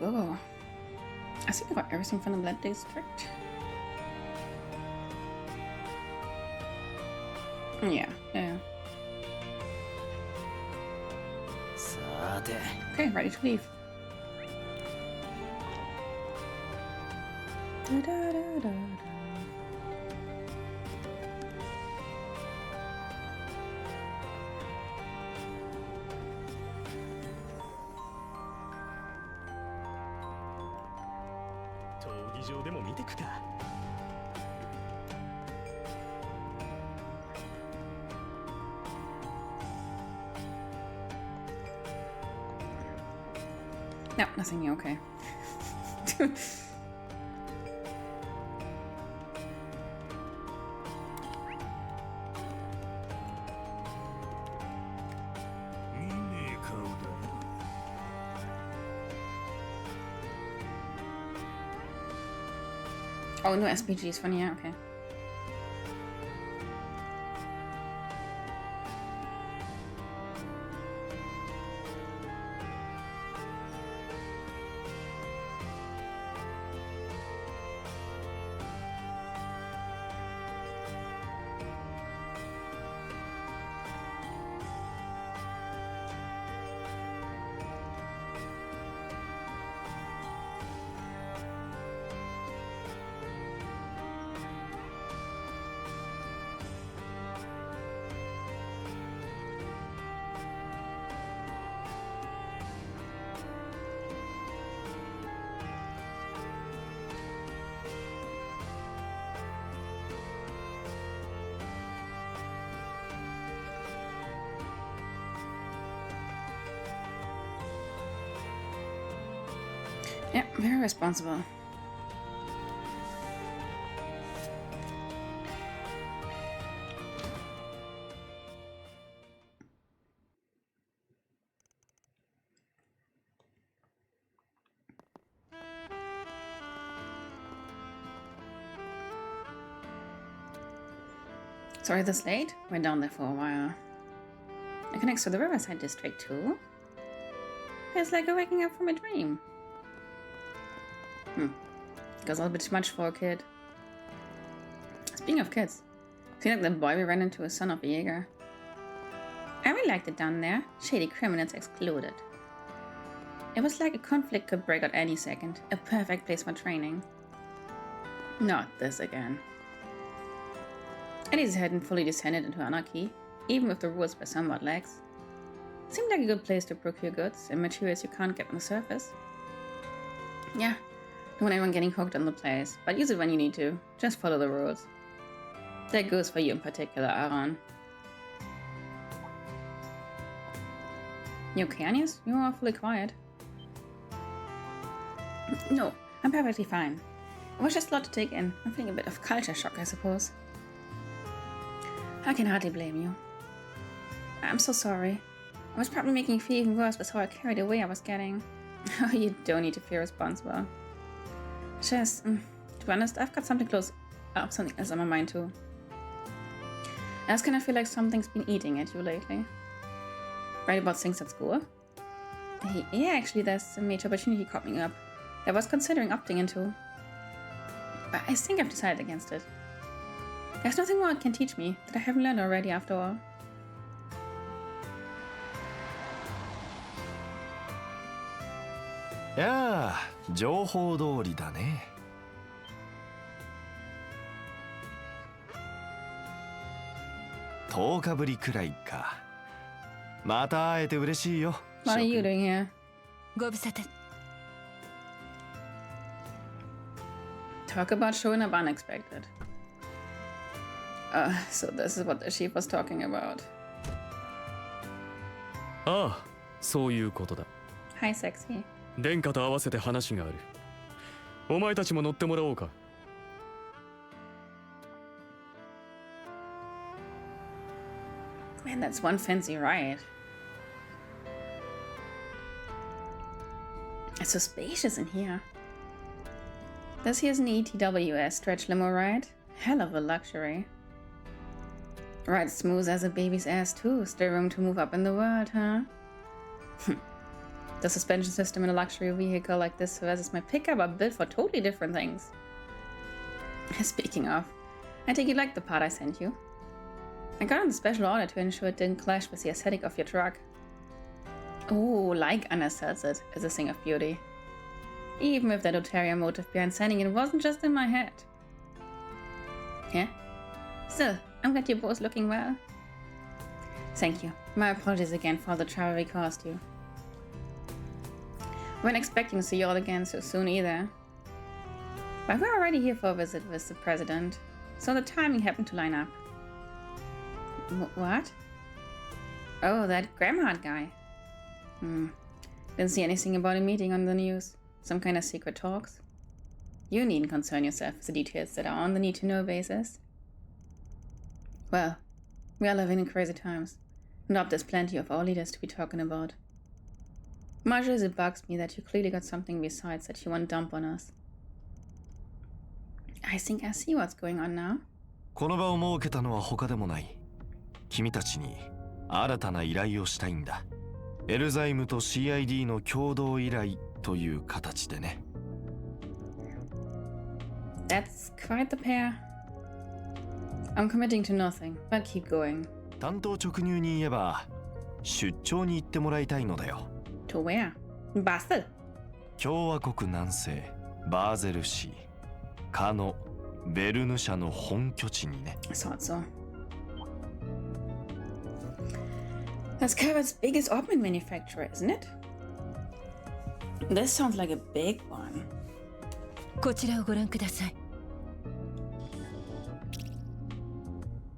go. I think I got everything from the Blood District. Yeah. Okay, ready to leave. Da, da, da, da, da. No, nothing new, okay. Oh, no SPGs funny, yeah, okay. Yeah, very responsible. Sorry this late? We're down there for a while. It connects to the Riverside District too? Feels like you're waking up from a dream. Goes a little bit too much for a kid. Speaking of kids, seems like the boy we ran into is son of a Jäger. I really liked it down there. Shady criminals excluded. It was like a conflict could break out any second. A perfect place for training. Not this again. At least it hadn't fully descended into anarchy, even if the rules were somewhat lax. Seemed like a good place to procure goods and materials you can't get on the surface. Yeah, don't want anyone getting hooked on the place, but use it when you need to. Just follow the rules. That goes for you in particular, Aaron. You okay, Agnes? You're awfully quiet. No, I'm perfectly fine. It was just a lot to take in. I'm feeling a bit of culture shock, I suppose. I can hardly blame you. I'm so sorry. I was probably making you feel even worse with how I carried away I was getting. Oh, you don't need to feel responsible. Just, to be honest, I've got something else on my mind too. I just kind of feel like something's been eating at you lately. Right about things at school? Yeah, actually, there's a major opportunity coming up that I was considering opting into. But I think I've decided against it. There's nothing more it can teach me that I haven't learned already after all. Yeah, 情報通りだね。10日ぶりくらいか。また会えて嬉しいよ。What are you doing here? ご無沙汰。Talk about showing up unexpected. So this is what the chief was talking about. ああ、そういうことだ。Hi, sexy. 殿下と合わせて話がある。お前たちも乗ってもらおうか。Man, that's one fancy ride. It's so spacious in here. This here's an ETWS stretch limo ride. Hell of a luxury. Right smooth as a baby's ass too. Still room to move up in the world, huh? The suspension system in a luxury vehicle like this versus my pickup are built for totally different things. Speaking of, I think you liked the part I sent you. I got on the special order to ensure it didn't clash with the aesthetic of your truck. Oh, like undersells it as a thing of beauty. Even if that ulterior motive behind sending it wasn't just in my head. Yeah? Still, I'm glad you're both looking well. Thank you. My apologies again for all the trouble we caused you. Weren't expecting to see you all again so soon either. But we're already here for a visit with the president, so the timing happened to line up. What? Oh, that Gramhart guy. Didn't see anything about a meeting on the news. Some kind of secret talks. You needn't concern yourself with the details that are on the need-to-know basis. Well, we are living in crazy times, and there's plenty of our leaders to be talking about. Much as it bugs me that you clearly got something besides that you want to dump on us. I think I see what's going on now. この場を設けたのは他でもない。君たちに新たな依頼をしたいんだ。エルザイムと CID の共同依頼という形でね。That's quite the pair. I'm committing to nothing, but keep going. 単刀直入に言えば、出張に行ってもらいたいのだよ。To where? Basel? 共和国南西バーゼル市かのベルヌ社の本拠地にね。Thought so. That's Carver's biggest ointment manufacturer, isn't it? This sounds like a big one. こちらをご覧ください。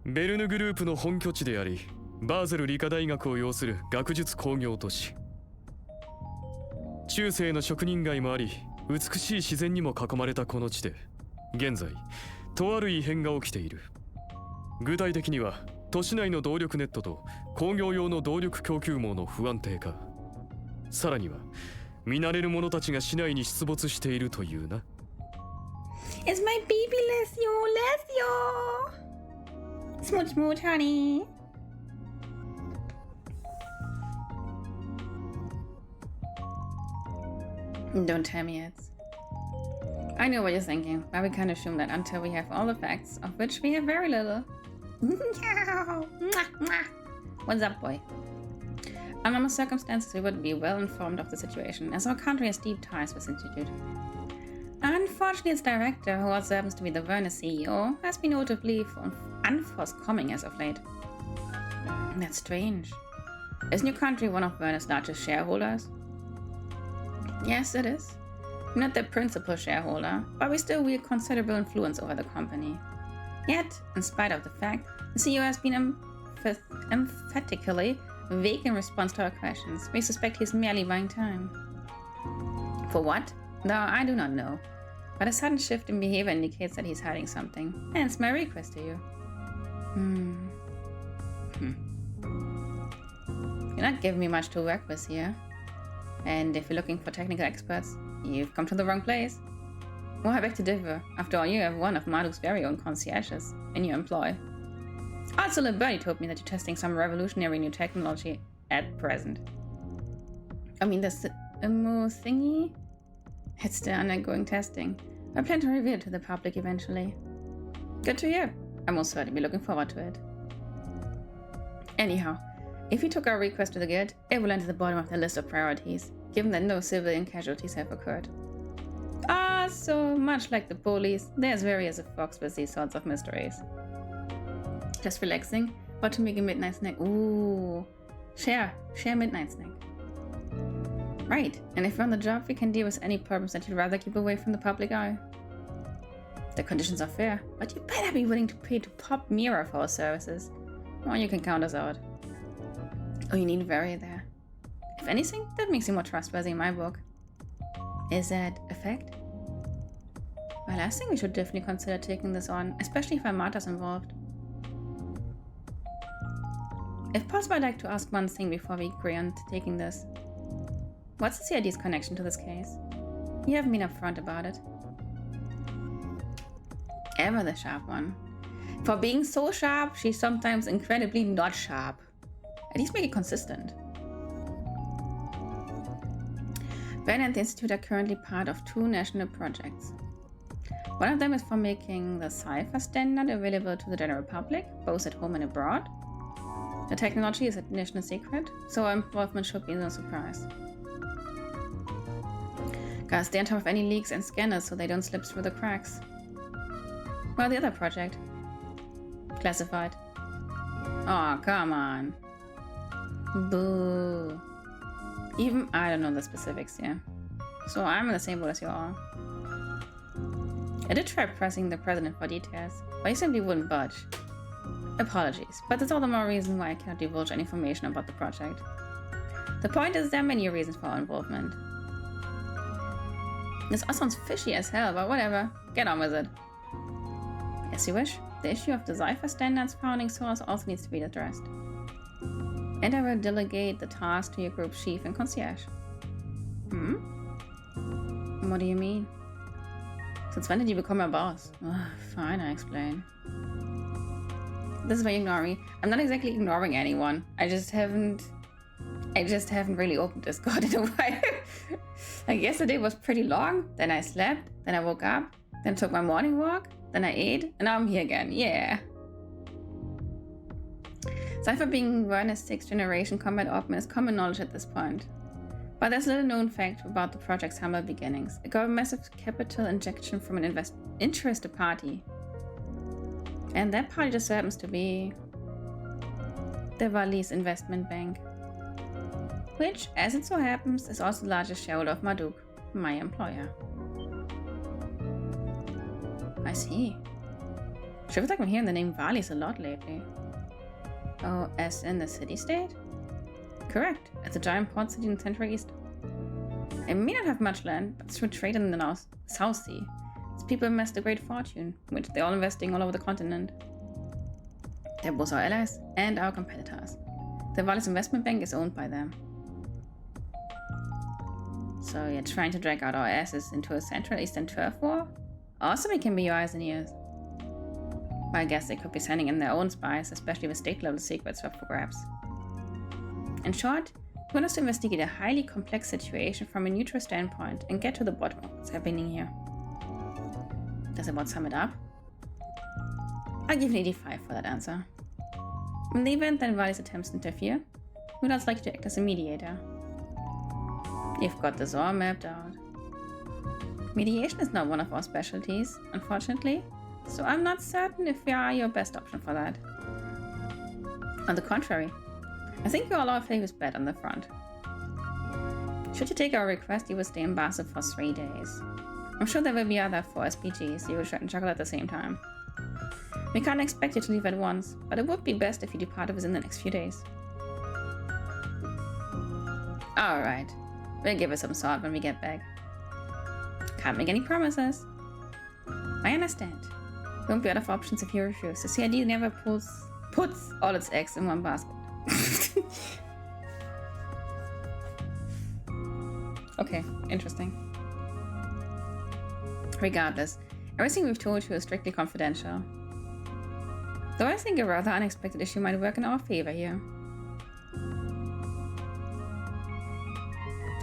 ベルヌグループの本拠地であり、バーゼル理科大学を擁する学術工業都市。中世の職人街もあり、美しい自然にも囲まれたこの地で、現在とある異変が起きている。具体的には都市内の動力ネットと工業用の動力供給網の不安定化、さらには見慣れる者たちが市内に出没しているというな。It's my baby Lesio! Smooch smooch, honey! Don't tell me it's... I know what you're thinking, but we can't assume that until we have all the facts, of which we have very little. What's up, boy? Under normal circumstances, we would be well informed of the situation, as our country has deep ties with the Institute. Unfortunately, its director, who also happens to be the Vernus CEO, has been notably unforthcoming as of late. That's strange. Isn't your country one of Vernus' largest shareholders? Yes, it is. We're not the principal shareholder, but we still wield considerable influence over the company. Yet, in spite of the fact, the CEO has been emphatically vague in response to our questions. We suspect he's merely buying time. For what? Though I do not know. But a sudden shift in behavior indicates that he's hiding something. Hence my request to you. You're not giving me much to work with here. And if you're looking for technical experts, you've come to the wrong place. Well, I beg to differ. After all, you have one of Marduk's very own concierges in your employ. Also, Liberty told me that you're testing some revolutionary new technology at present. I mean, the Imo thingy? It's still undergoing testing. I plan to reveal it to the public eventually. Good to hear. I'm most certainly be looking forward to it. Anyhow, if you took our request to the Guild, it will enter the bottom of the list of priorities, given that no civilian casualties have occurred. So much like the police, there's various folks with these sorts of mysteries. Just relaxing, but to make a midnight snack. Ooh, share midnight snack. Right, and if you're on the job, we can deal with any problems that you'd rather keep away from the public eye. The conditions are fair, but you better be willing to pay to Pop Mira for our services, or you can count us out. Oh, you need Very there. If anything, that makes you more trustworthy in my book. Is that a fact? Well, I think we should definitely consider taking this on, especially if Armata's involved. If possible, I'd like to ask one thing before we agree on taking this. What's the CID's connection to this case? You haven't been upfront about it. Ever the sharp one. For being so sharp, she's sometimes incredibly not sharp. At least make it consistent. Ben and the Institute are currently part of 2 national projects. One of them is for making the Cypher standard available to the general public, both at home and abroad. The technology is a national secret, so our involvement should be no surprise. Gotta stay on top of any leaks and scanners so they don't slip through the cracks. Well, the other project. Classified. Oh, come on. Boo. Even I don't know the specifics here. So I'm in the same boat as you all. I did try pressing the president for details, but he simply wouldn't budge. Apologies, but that's all the more reason why I cannot divulge any information about the project. The point is, there are many reasons for our involvement. This all sounds fishy as hell, but whatever. Get on with it. As you wish, the issue of the Cypher Standards founding source also needs to be addressed. And I will delegate the task to your group chief and concierge. What do you mean? Since when did you become a boss? Fine, I explain. This is why you ignore me. I'm not exactly ignoring anyone. I just haven't really opened Discord in a while. Like yesterday was pretty long, then I slept, then I woke up, then took my morning walk, then I ate, and now I'm here again. Yeah. Cypher being run as 6th generation combat opman is common knowledge at this point. But there's little known fact about the project's humble beginnings. It got a massive capital injection from an interested party. And that party just happens to be the Wallis Investment Bank. Which, as it so happens, is also the largest shareholder of Marduk, my employer. I see. Feels like I'm hearing the name Wallis a lot lately. Oh, as in the city-state? Correct, it's a giant port city in the Central East. It may not have much land, but through trade in the South Sea, its people amassed a great fortune, which they're all investing all over the continent. They're both our allies and our competitors. The Wallis Investment Bank is owned by them. So you're trying to drag out our asses into a Central Eastern turf war? Awesome, it can be your eyes and ears. Well, I guess they could be sending in their own spies, especially with state-level secrets up for grabs. In short, we want us to investigate a highly complex situation from a neutral standpoint and get to the bottom of what's happening here. Does it about sum it up? I'll give an 85 for that answer. In the event that Wallis attempts to interfere, we'd also like to act as a mediator. You've got this all mapped out. Mediation is not one of our specialties, unfortunately, so I'm not certain if we are your best option for that. On the contrary, I think you all our flavors bet on the front. Should you take our request, you will stay ambassador for 3 days. I'm sure there will be other 4 SPGs you will try and juggle at the same time. We can't expect you to leave at once, but it would be best if you departed within the next few days. Alright, we'll give it some thought when we get back. Can't make any promises. I understand. Won't be out of options if you refuse. The CID never puts all its eggs in one basket. Okay, interesting. Regardless, everything we've told you is strictly confidential. Though I think a rather unexpected issue might work in our favor here.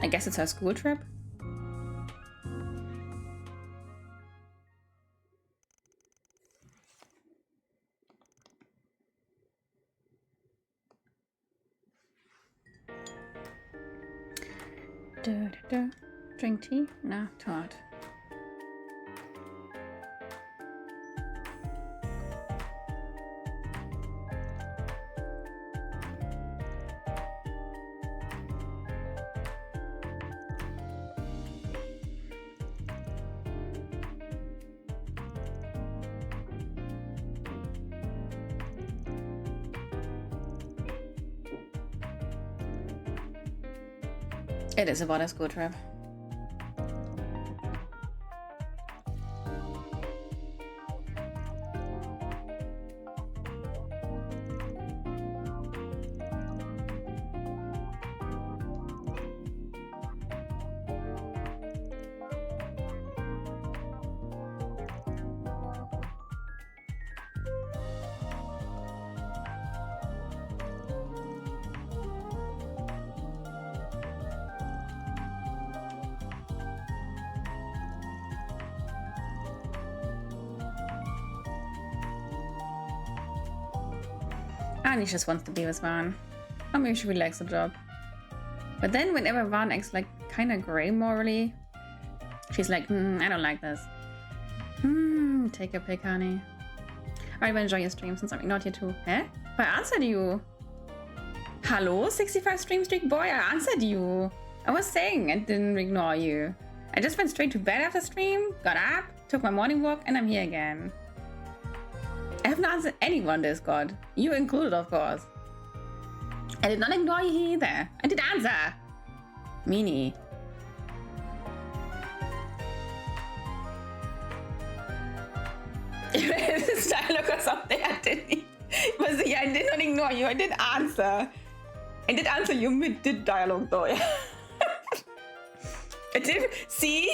I guess it's our school trip? Drink tea? Nah, too hot. It is about a school trip. And he just wants to be with Van. Or maybe she really likes the job. But then whenever Van acts like kind of grey morally, she's like, I don't like this. Take your pick, honey. Alright, well, enjoy your stream since I'm ignored here too. Huh? But I answered you. Hello, 65 stream streak boy, I answered you. I was saying I didn't ignore you. I just went straight to bed after stream, got up, took my morning walk, and I'm here again. I haven't answered anyone Discord. You included, of course. I did not ignore you either. I did answer. Meanie. This dialogue or something, I didn't. But yeah, I did not ignore you. I did answer. I did answer you mid dialogue though. Yeah. I did. See?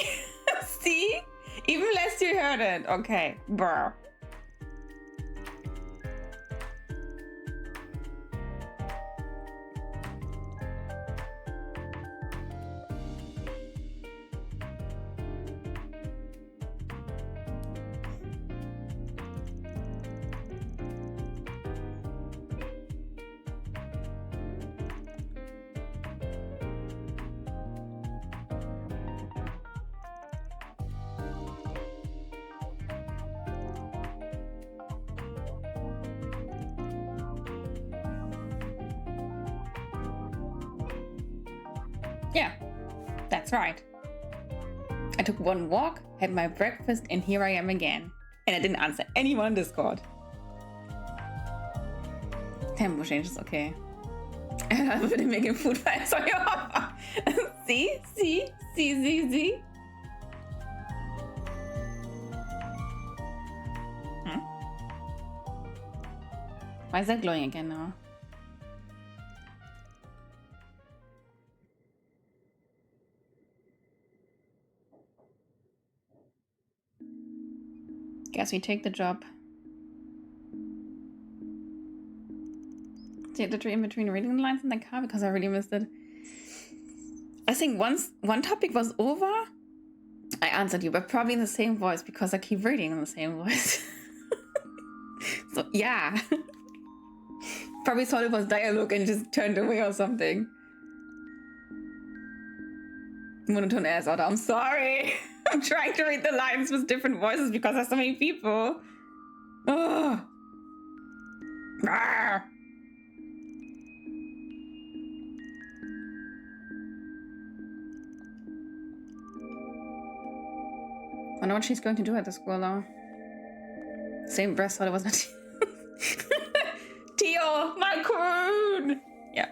See? Even less you heard it. Okay, bro. Yeah, that's right. I took one walk, had my breakfast, and here I am again. And I didn't answer anyone on Discord. Tempo change is okay. I würde making food fights on your offer. See? Why is that glowing again now? Guess we take the job. Take the in between reading the lines in the car because I really missed it. I think once one topic was over, I answered you, but probably in the same voice because I keep reading in the same voice. So yeah. Probably thought it was dialogue and just turned away or something. Monotone ass out. I'm sorry. I'm trying to read the lines with different voices because there's so many people. Oh. I wonder what she's going to do at the school though. Same breath thought it was not Tio, my queen! Yeah.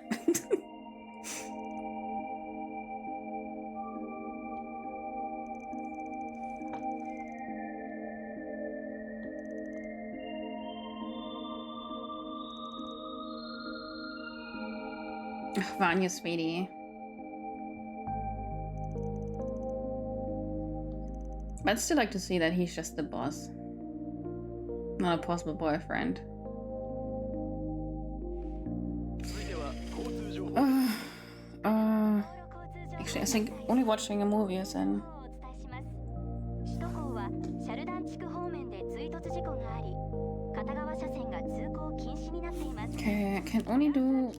Vanya, sweetie. I'd still like to see that he's just the boss. Not a possible boyfriend. Actually, I think only watching a movie is in. Okay, I can only do...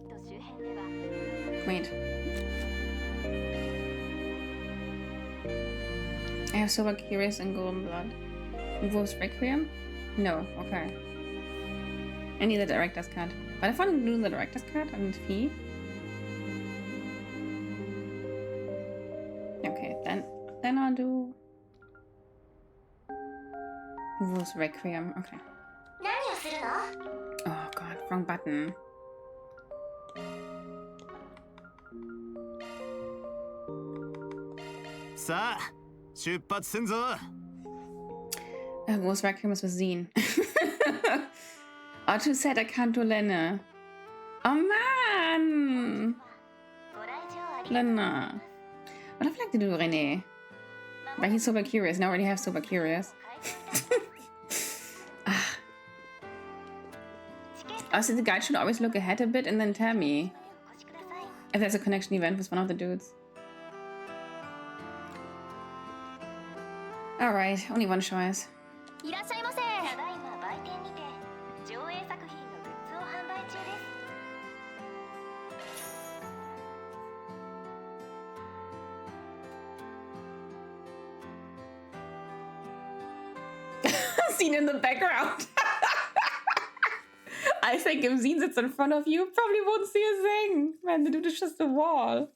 Wait. I have Silver Curious and Golden Blood. Wolf's Requiem? No, okay. I need the director's cut. But if I want to do the director's cut, I need fee. Okay, then I'll do Wolf's Requiem. Okay. Oh god, wrong button. Wolf's Requiem is with Zine. Oh, too sad I can't do Lena. Oh man! Lena. What I'd like to do René. But he's super curious. Now I already have super curious. Also, the guide should always look ahead a bit and then tell me if there's a connection event with one of the dudes. Alright, only one choice. scene in the background. I think if Zine sits in front of you, probably won't see a thing. Man, the dude is just a wall.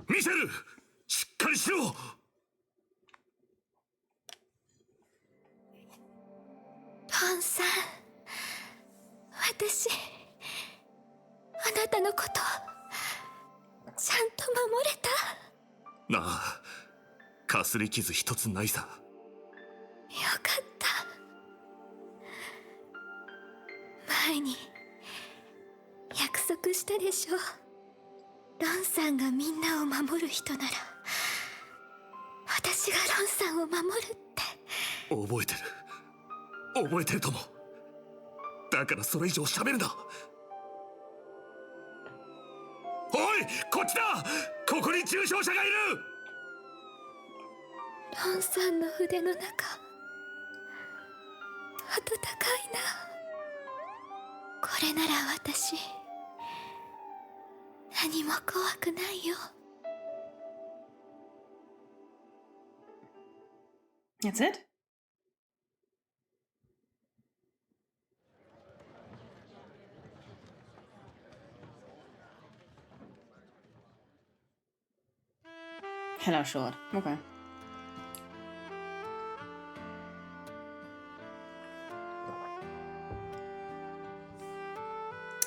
Michelle! しっかりしろ! トンさん、私、あなたのことちゃんと守れた？なあ、かすり傷一つないさ。よかった。前に約束したでしょ。ロンさんがみんなを守る人なら、私がロンさんを守るって。覚えてる。覚えてるとも。だからそれ以上喋るな。おい、こっちだ！ここに重傷者がいる！ロンさんの腕の中、温かいな。これなら私、何も怖くないよ。That's it? Hella short. Okay.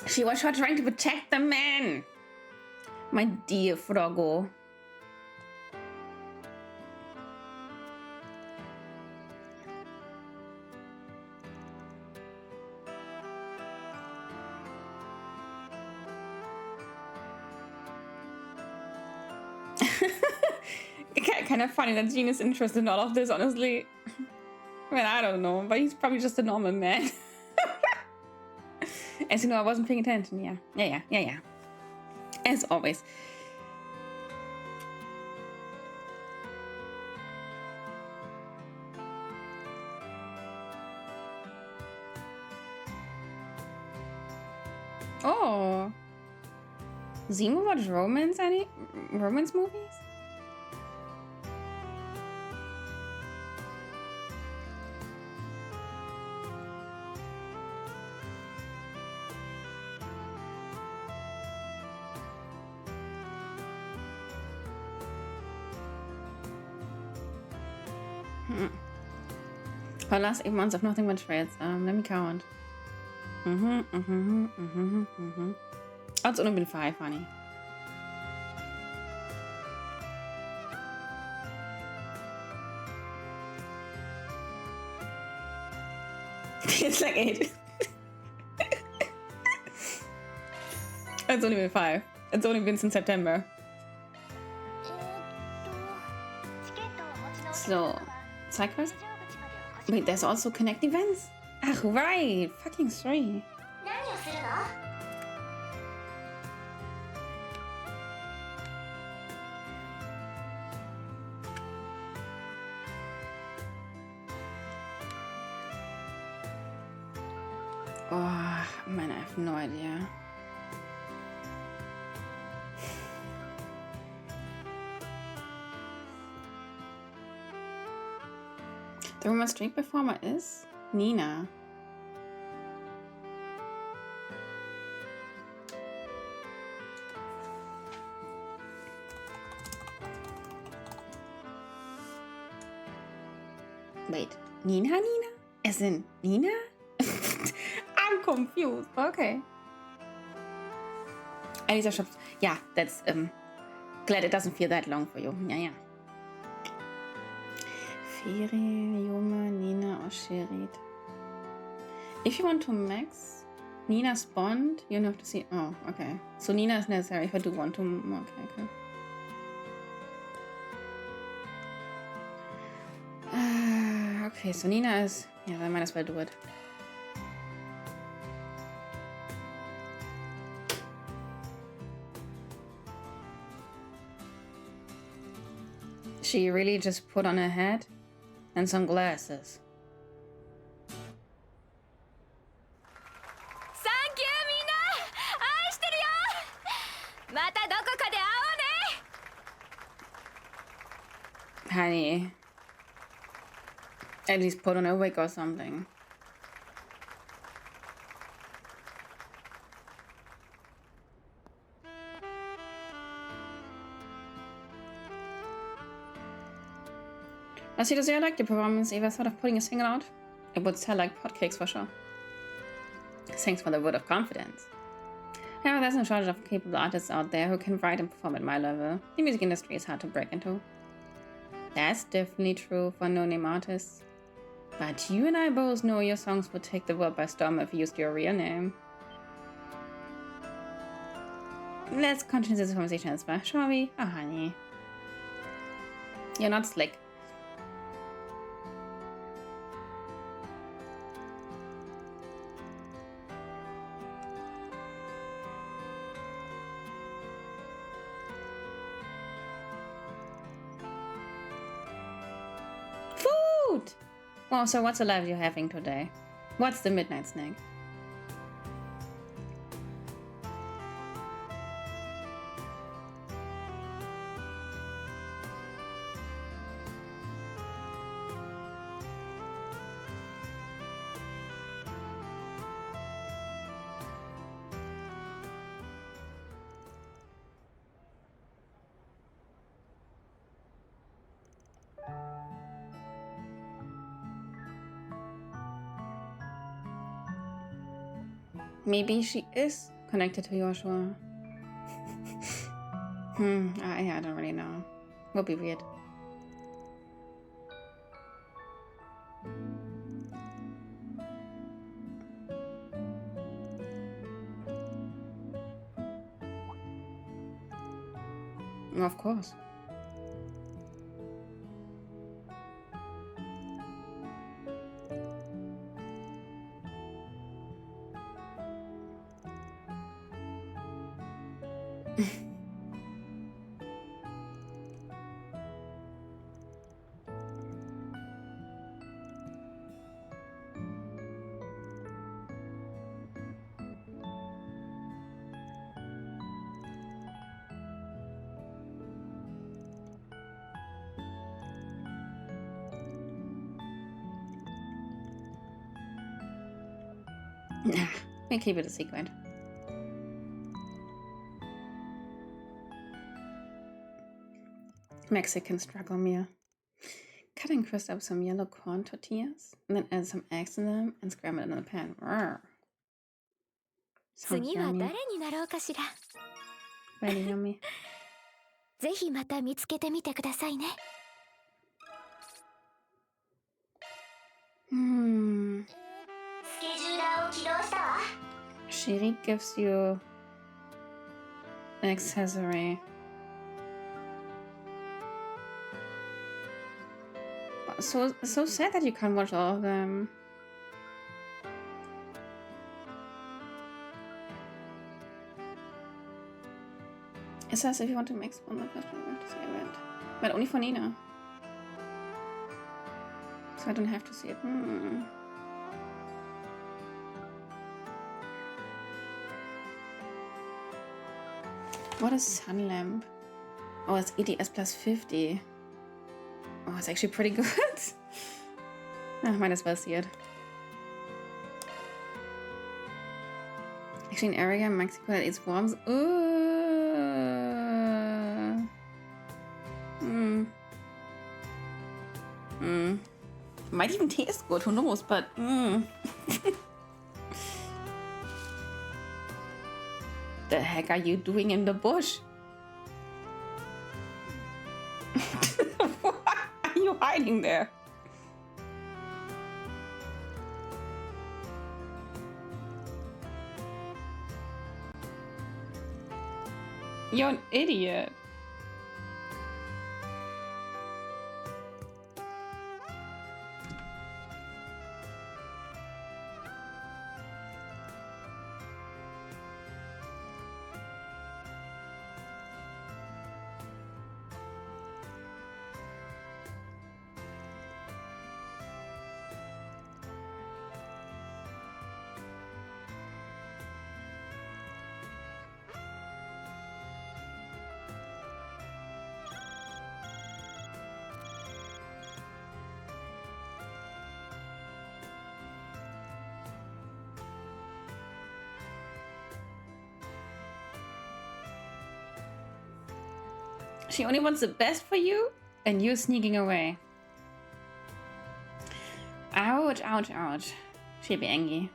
She was trying to protect the man. My dear Froggo. Kind of funny that Gene is interested in all of this, honestly. I mean, I don't know, but he's probably just a normal man. As you know, I wasn't paying attention. Yeah. As always. Oh. Zima watch romance movies? For the last 8 months of nothing but trades. Let me count. Oh, it's only been 5, honey. It's like 8. It's only been 5. It's only been since September. So, cyclers? Wait, there's also Connect events? Ah, right! Fucking 3. Oh, man, I have no idea. The women's street performer is Nina. Wait, Nina? As in Nina? I'm confused. Okay. Elisa Shop. Yeah, that's glad it doesn't feel that long for you. Yeah. Feri, Yuma, Nina, or Sherid. If you want to max Nina's bond, you have to see. Oh, okay. So Nina is necessary if I do want to. Okay. Okay, so Nina is. Yeah, I might as well do it. she really just put on a hat and some glasses? Thank you, みんな愛してるよまたどこかで会おうね Honey. At least put on a wig or something. I see, does you like the performance? Eva thought of putting a single out? It would sell like hotcakes for sure. Thanks for the word of confidence. However, there's no shortage of capable artists out there who can write and perform at my level. The music industry is hard to break into. That's definitely true for no-name artists. But you and I both know your songs would take the world by storm if you used your real name. Let's continue this conversation as well, shall we? Oh, honey. You're not slick. Food! Well, so what's the life you're having today? What's the midnight snack? Maybe she is connected to Joshua. I don't really know. Would be weird. Of course. Nah, we keep it a secret. Mexican struggle meal. Cutting crust up some yellow corn tortillas, and then add some eggs in them and scramble it in the pan. Rawr. Sounds 次は yummy. 誰になろうかしら Very yummy. ぜひまた見つけてみてくださいね Hmm. スケジューラーを起動したわ Shiri gives you an accessory. So sad that you can't watch all of them. It says if you want to mix one of first, you have to see it. But only for Nina. So I don't have to see it. What is Sun Lamp? Oh, it's EDS plus 50. Oh, it's actually pretty good. Might as well see it. Actually, an area in Mexico that eats worms. Might even taste good, who knows, but The heck are you doing in the bush? What are you hiding there? You're an idiot. She only wants the best for you, and you're sneaking away. Ouch, ouch, ouch. She'll be angry.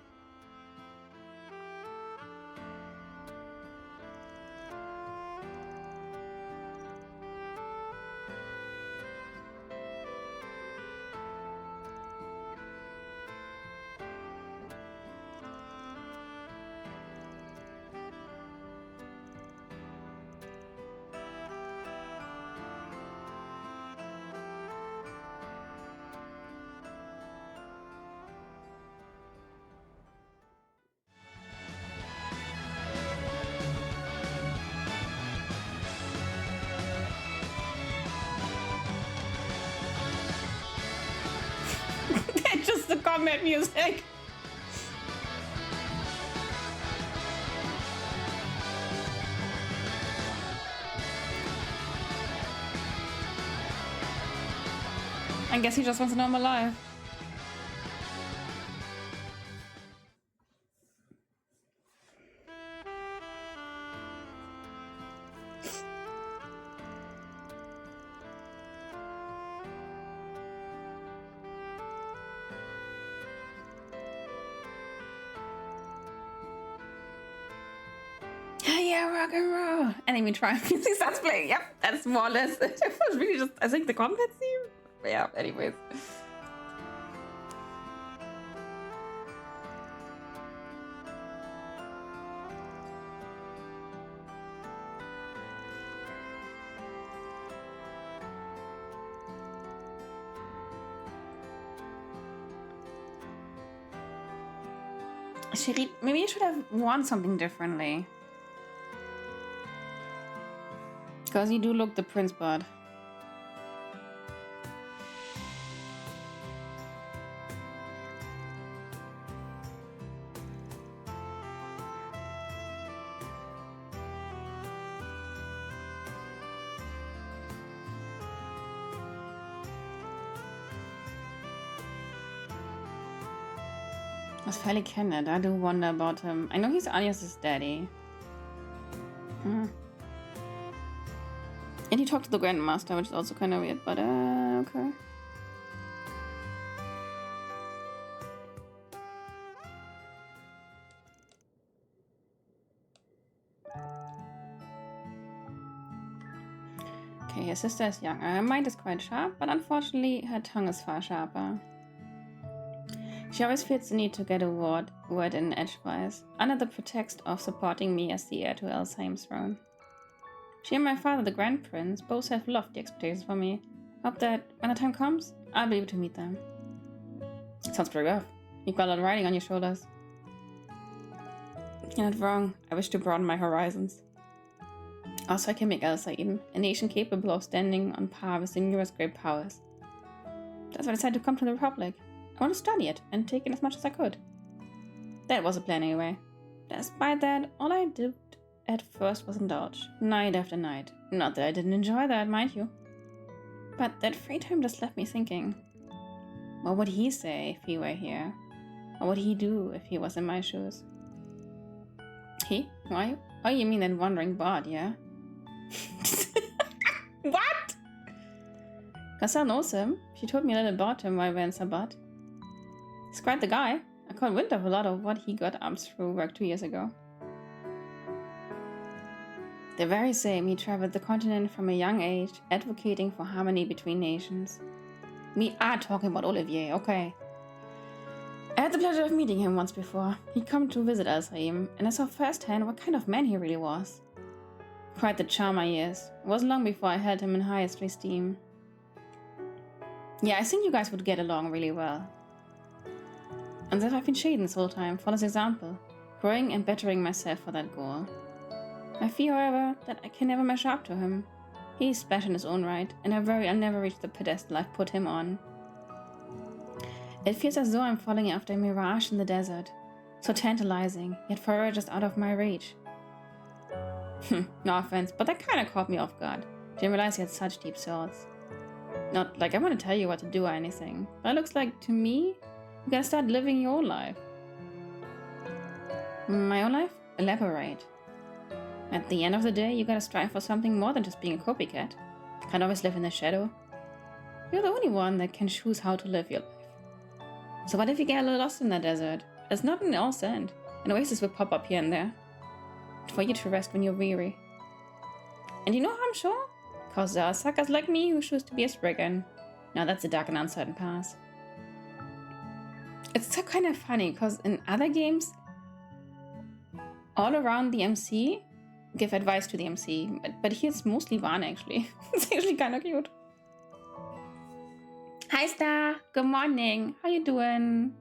Just the combat music. I guess he just wants to know I'm alive. Yeah, rock and roll. Enemy triumph music starts playing. Yep, that's more or less it. It was really just, I think, the combat theme. Yeah, anyways. Maybe you should have worn something differently. Because you do look the prince bud. Was fairly candid. I do wonder about him. I know he's Anya's daddy. And he talked to the Grandmaster, which is also kind of weird, but okay. Okay, his sister is young. Her mind is quite sharp, but unfortunately her tongue is far sharper. She always feels the need to get a word in edgewise, under the pretext of supporting me as the heir to Elsheim's throne. She and my father, the Grand Prince, both have lofty expectations for me. Hope that when the time comes, I'll be able to meet them. Sounds pretty rough. You've got a lot of riding on your shoulders. You're not wrong. I wish to broaden my horizons. Also, I can make Elsheim a nation capable of standing on par with the newest great powers. That's why I decided to come to the Republic. I want to study it and take in as much as I could. That was the plan anyway. Despite that, all I did at first was indulge, night after night. Not that I didn't enjoy that, mind you. But that free time just left me thinking. What would he say if he were here? What would he do if he was in my shoes? He? Why? Oh, you mean that wandering bard, yeah? What? Cassel knows him. She told me a little about him while we were in Sabbat. He's quite the guy. I caught wind of a lot of what he got up through work 2 years ago. The very same, he traveled the continent from a young age, advocating for harmony between nations. We are talking about Olivier, okay. I had the pleasure of meeting him once before. He'd come to visit Elsheim, and I saw firsthand what kind of man he really was. Quite the charmer he is. It wasn't long before I held him in highest esteem. Yeah, I think you guys would get along really well. And that I've been shading this whole time, follow his example, growing and bettering myself for that goal. I fear, however, that I can never measure up to him. He is special in his own right, and I'll never reach the pedestal I've put him on. It feels as though I'm falling after a mirage in the desert, so tantalizing, yet forever just out of my reach. No offense, but that kinda caught me off guard. Didn't realize he had such deep thoughts. Not like I want to tell you what to do or anything, but it looks like, to me, you gotta start living your own life. My own life? Elaborate. At the end of the day, you gotta strive for something more than just being a copycat. Can't always live in the shadow. You're the only one that can choose how to live your life. So what if you get a little lost in the desert? It's not an all sand. An oasis will pop up here and there. For you to rest when you're weary. And you know how I'm sure? Because there are suckers like me who choose to be a spriggan. Now that's a dark and uncertain path. It's so kind of funny because in other games, all around the MC give advice to the MC, but here it's mostly Vaughn actually. It's actually kind of cute. Hi Star, good morning. How you doing?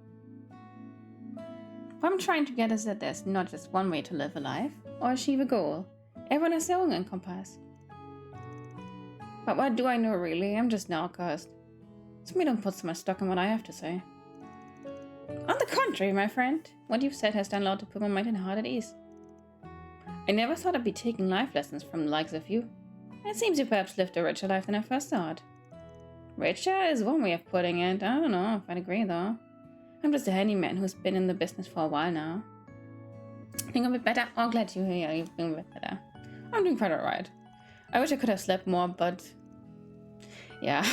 What I'm trying to get is that there's not just one way to live a life or achieve a goal. Everyone has their own compass. But what do I know really? I'm just an outcast. So me don't put so much stock in what I have to say. On the contrary, my friend, what you've said has done a lot to put my mind and heart at ease. I never thought I'd be taking life lessons from the likes of you. It seems you perhaps lived a richer life than I first thought. Richer is one way of putting it. I don't know if I'd agree though. I'm just a handyman who's been in the business for a while now. Feeling a bit better? Oh, glad to hear you're feeling a bit better. I'm doing quite alright. I wish I could have slept more, but... yeah,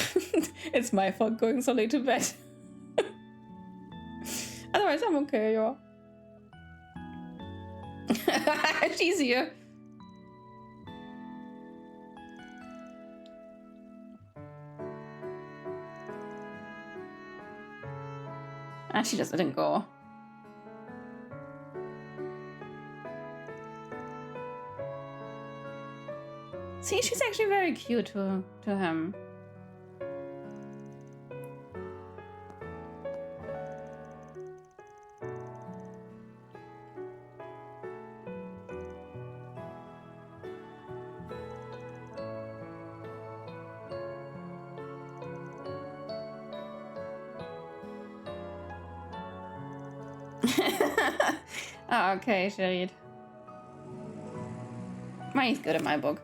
it's my fault going so late to bed. Otherwise, I'm okay, y'all. She's here. Ah, she just didn't go. See, she's actually very cute to him. Oh, okay, Sherid. Mine's good in my book.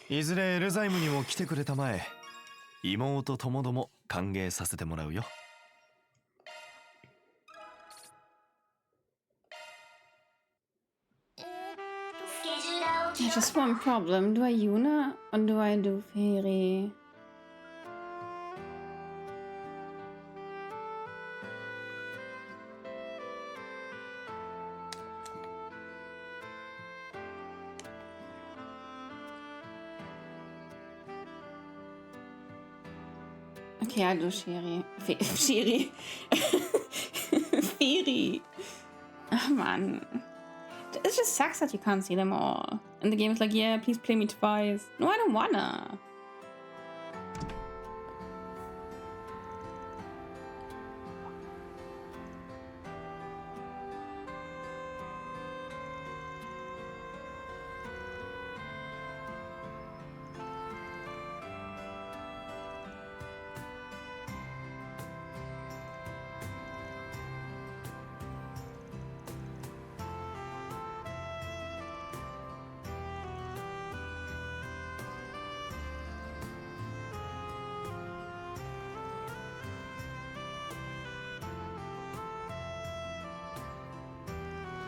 いずれエルザイムにも来てくれたまえ。妹ともども歓迎させてもらうよ。Just one problem. Do I Yuna or do I do Fairy? Okay, I'll do Shiri. Shiri. Fairy. Oh, man. It just sucks that you can't see them all. And the game is like, yeah, please play me twice. No, I don't wanna.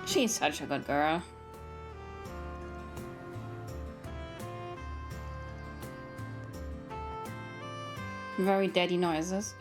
She's such a good girl. Very daddy noises.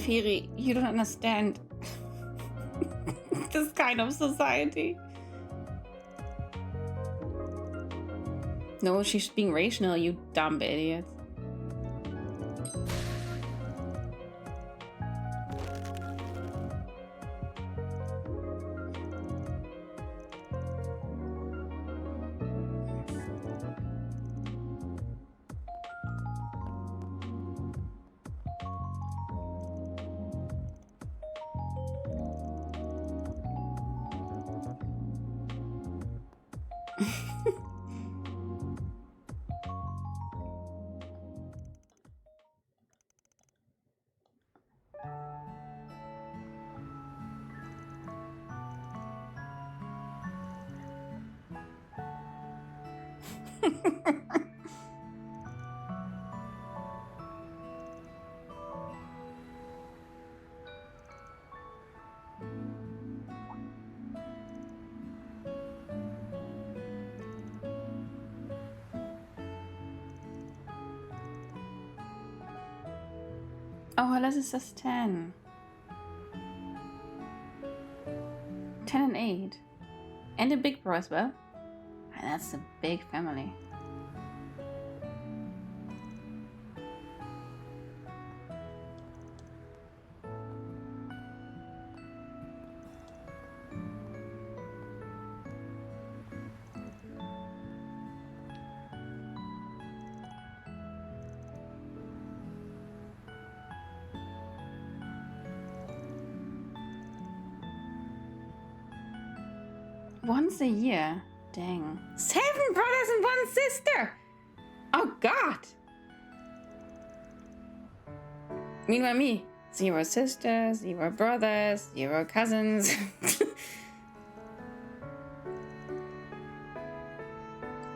Firi, you don't understand this kind of society. No, she's being rational, you dumb idiot. Oh, das ist das 10. 10 and 8. And a big bro as well. And that's a big family. Once a year? Dang. 7 brothers and 1 sister! Oh god! Meanwhile me. 0 sisters, 0 brothers, 0 cousins.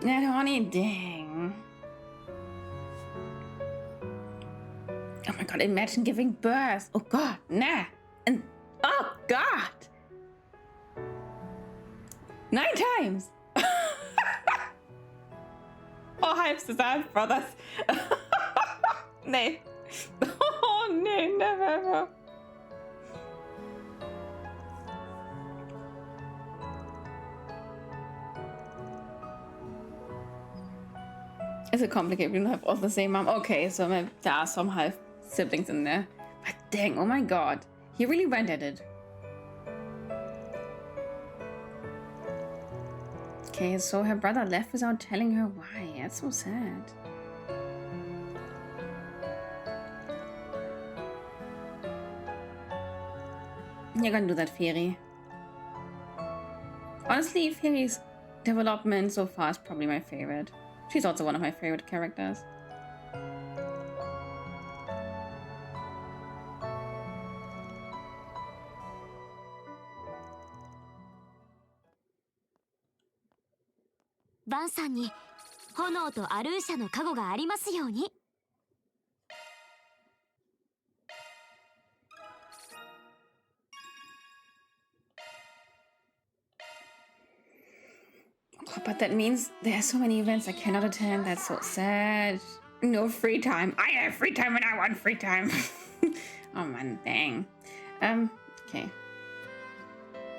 That honey, dang. Oh my god, imagine giving birth. Oh god, nah. And oh god! 9 times! Oh, half brothers. Nee. Oh, nee, never ever. Is it complicated? We don't have all the same mom. Okay, so there are some half siblings in there. But dang, oh my god. He really went at it. Okay, so her brother left without telling her why. That's so sad. You're gonna do that, Fairy. Honestly, Fairy's development so far is probably my favorite. She's also one of my favorite characters. Van さんに炎とアルーシャの加護がありますように。But that means there are so many events I cannot attend. That's so sad. No free time. I have free time when I want free time. Oh man, dang. Okay.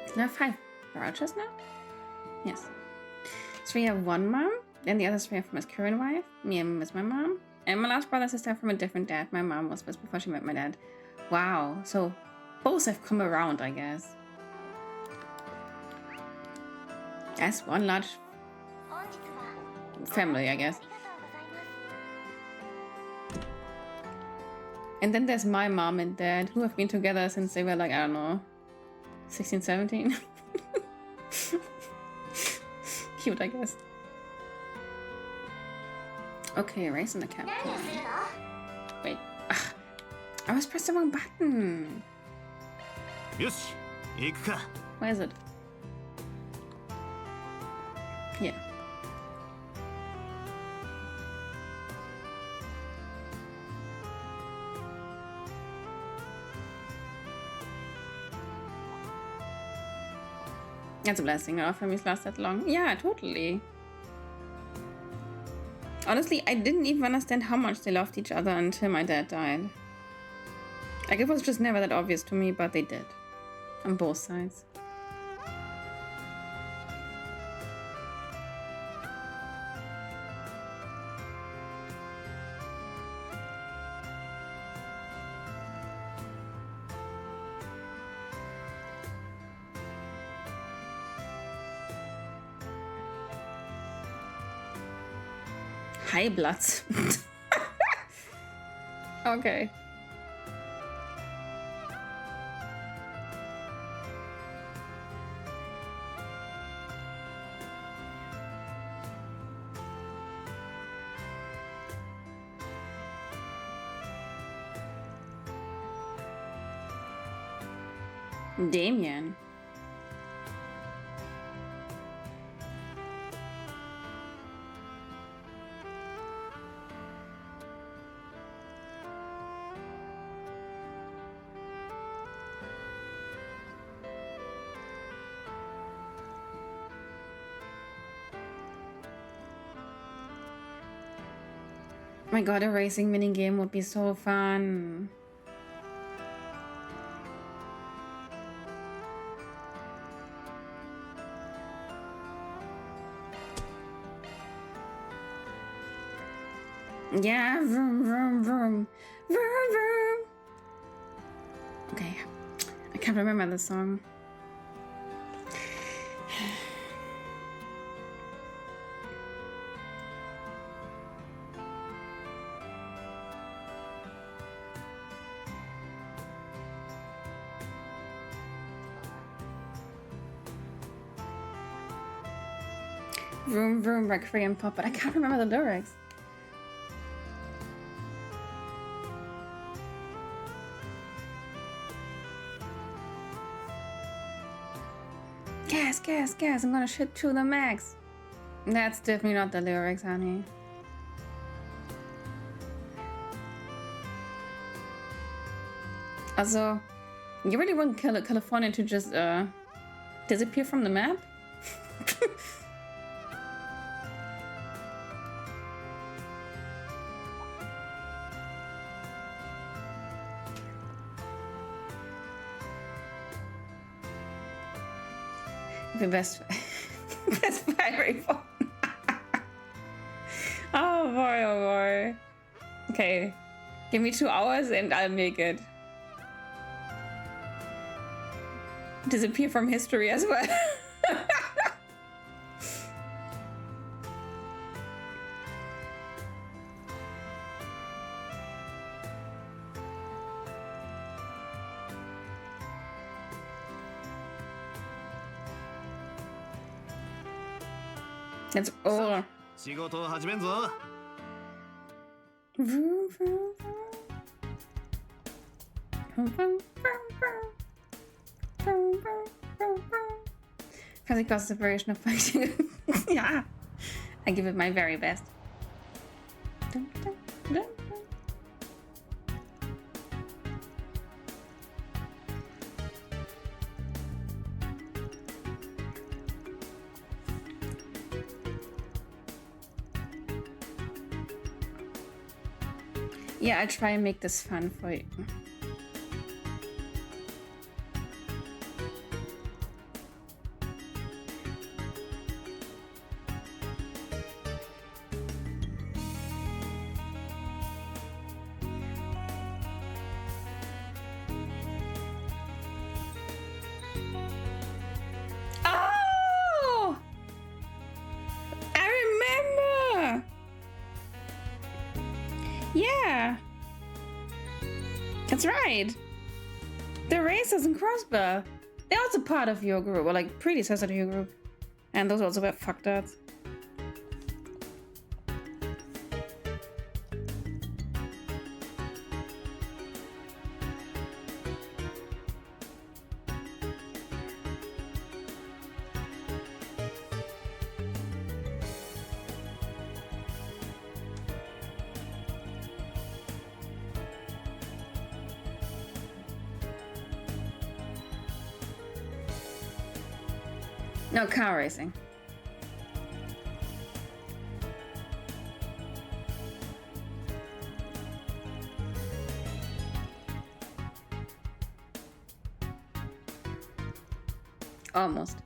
Do I have 5 brothers now? Yes. 3 have one mom, then the other 3 are from his current wife. Me and is my mom. And my last brother sister from a different dad. My mom was before she met my dad. Wow. So both have come around, I guess. That's one large family, I guess. And then there's my mom and dad, who have been together since they were like, I don't know, 16, 17. Cute, I guess. Okay, race in the cap. Wait. Ugh. I was pressing the wrong button. Where is it? Here. That's a blessing that our families last that long. Yeah, totally. Honestly, I didn't even understand how much they loved each other until my dad died. Like, it was just never that obvious to me, but they did. On both sides. high bloods. Okay. Damien. My god, a racing minigame would be so fun. Yeah, vroom, vroom, vroom. Vroom, vroom. Okay, I can't remember the song. Vroom, vroom, Requiem Pop, but I can't remember the lyrics. Gas, gas, gas, I'm gonna shit to the max. That's definitely not the lyrics, honey. Also, you really want California to just disappear from the map? The best best battery phone. Oh boy, oh boy. Okay, give me 2 hours and I'll make it. Disappear from history as well. That's all. 仕事を始めんぞ。 Vroom, vroom, vroom. Vroom, vroom, vroom, vroom. Vroom, vroom, vroom, vroom. Fancy cost separation of function. Yeah, I give it my very best. Dun, dun, dun, dun. Yeah, I'll try and make this fun for you. Oh! I remember! Yeah, that's right. The Racers and Crossbow. They're also part of your group, or like predecessor to your group. And those also were fucked up. No, car racing. Almost.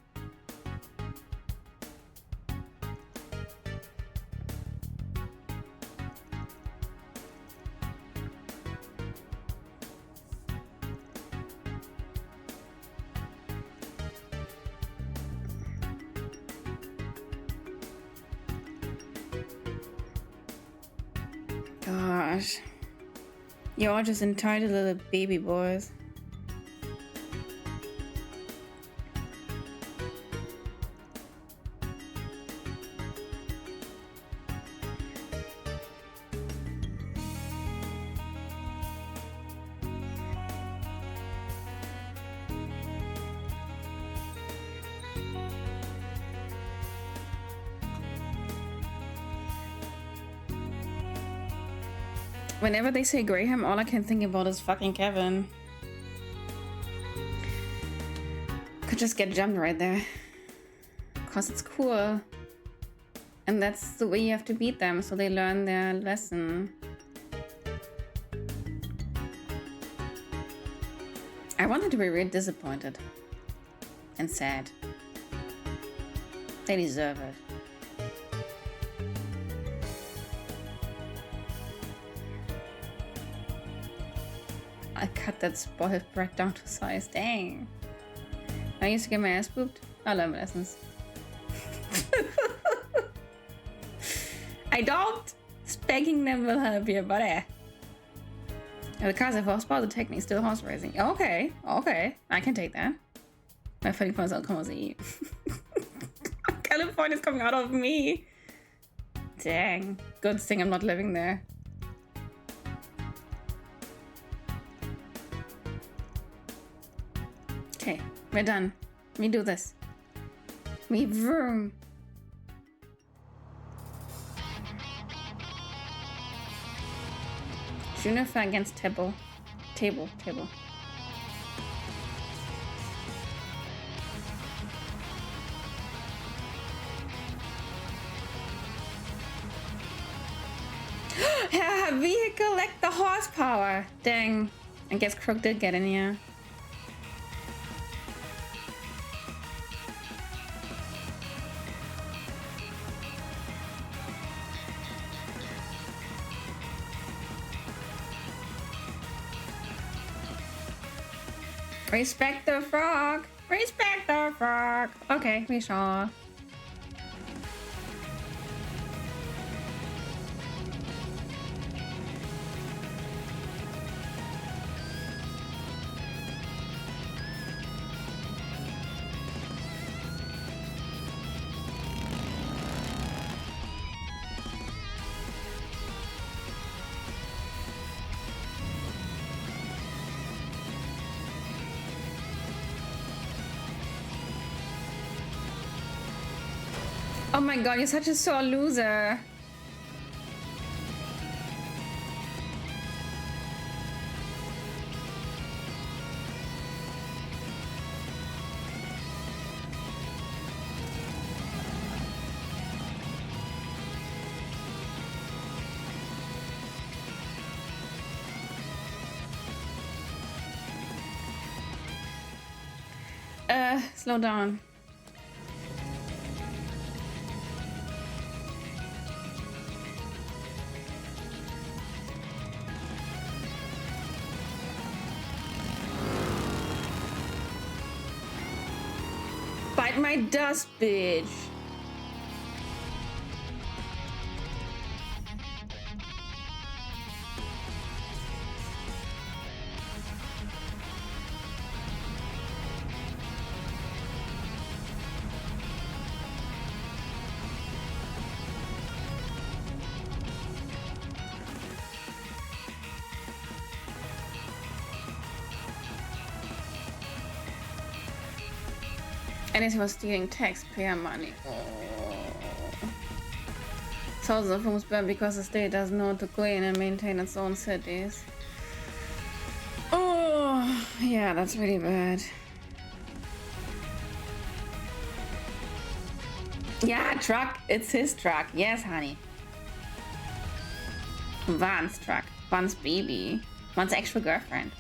gosh. You're all just entitled little baby boys. Whenever they say Graham, all I can think about is fucking Kevin. Could just get jumped right there. Cause it's cool. And that's the way you have to beat them, so they learn their lesson. I wanted to be really disappointed. And sad. They deserve it. I cut that spoiled brat down to size. Dang. I used to get my ass booped. I learned my lessons. I don't. Spanking them will help you, buddy. Because if horsepower, the technique still horse racing. Okay, okay. I can take that. My funny points out come eat. California's coming out of me. Dang. Good thing I'm not living there. Okay, we're done. We do this. We vroom. Juniper against Table. Table. Yeah, vehicle like the horsepower. Dang. I guess Crook did get in here. Respect the frog! Respect the frog! Okay, we shall. Oh my god, you're such a sore loser. Slow down. Bite my dust, bitch. And he was stealing taxpayer money. Oh. Thousands of homes burned because the state doesn't know how to clean and maintain its own cities. Oh, yeah, that's really bad. Yeah, truck. It's his truck. Yes, honey. Van's truck. Van's baby. Van's actual girlfriend.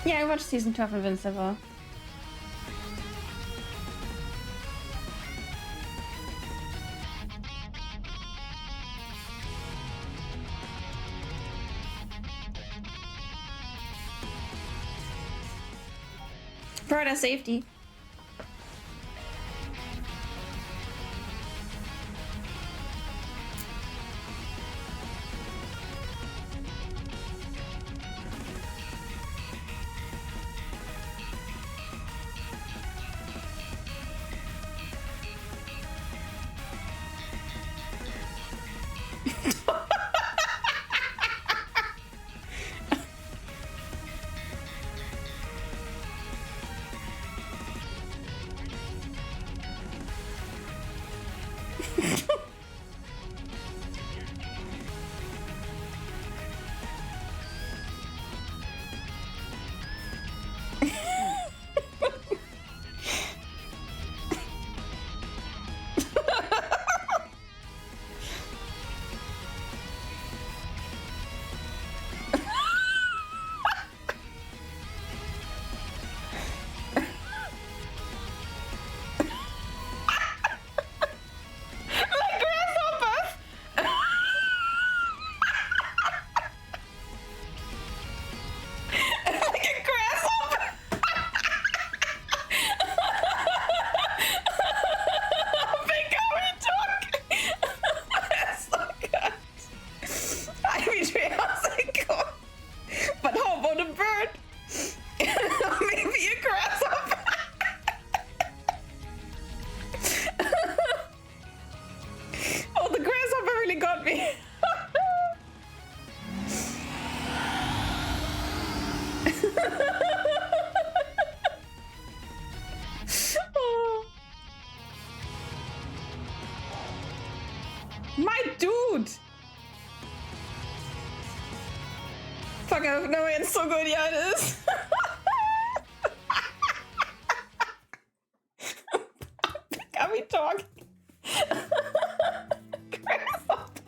Yeah, I watched season 2 of Invincible. For their safety. My dude! Fuck, I have no way, it's so good, yeah it is. Got me talking. Grasshopper.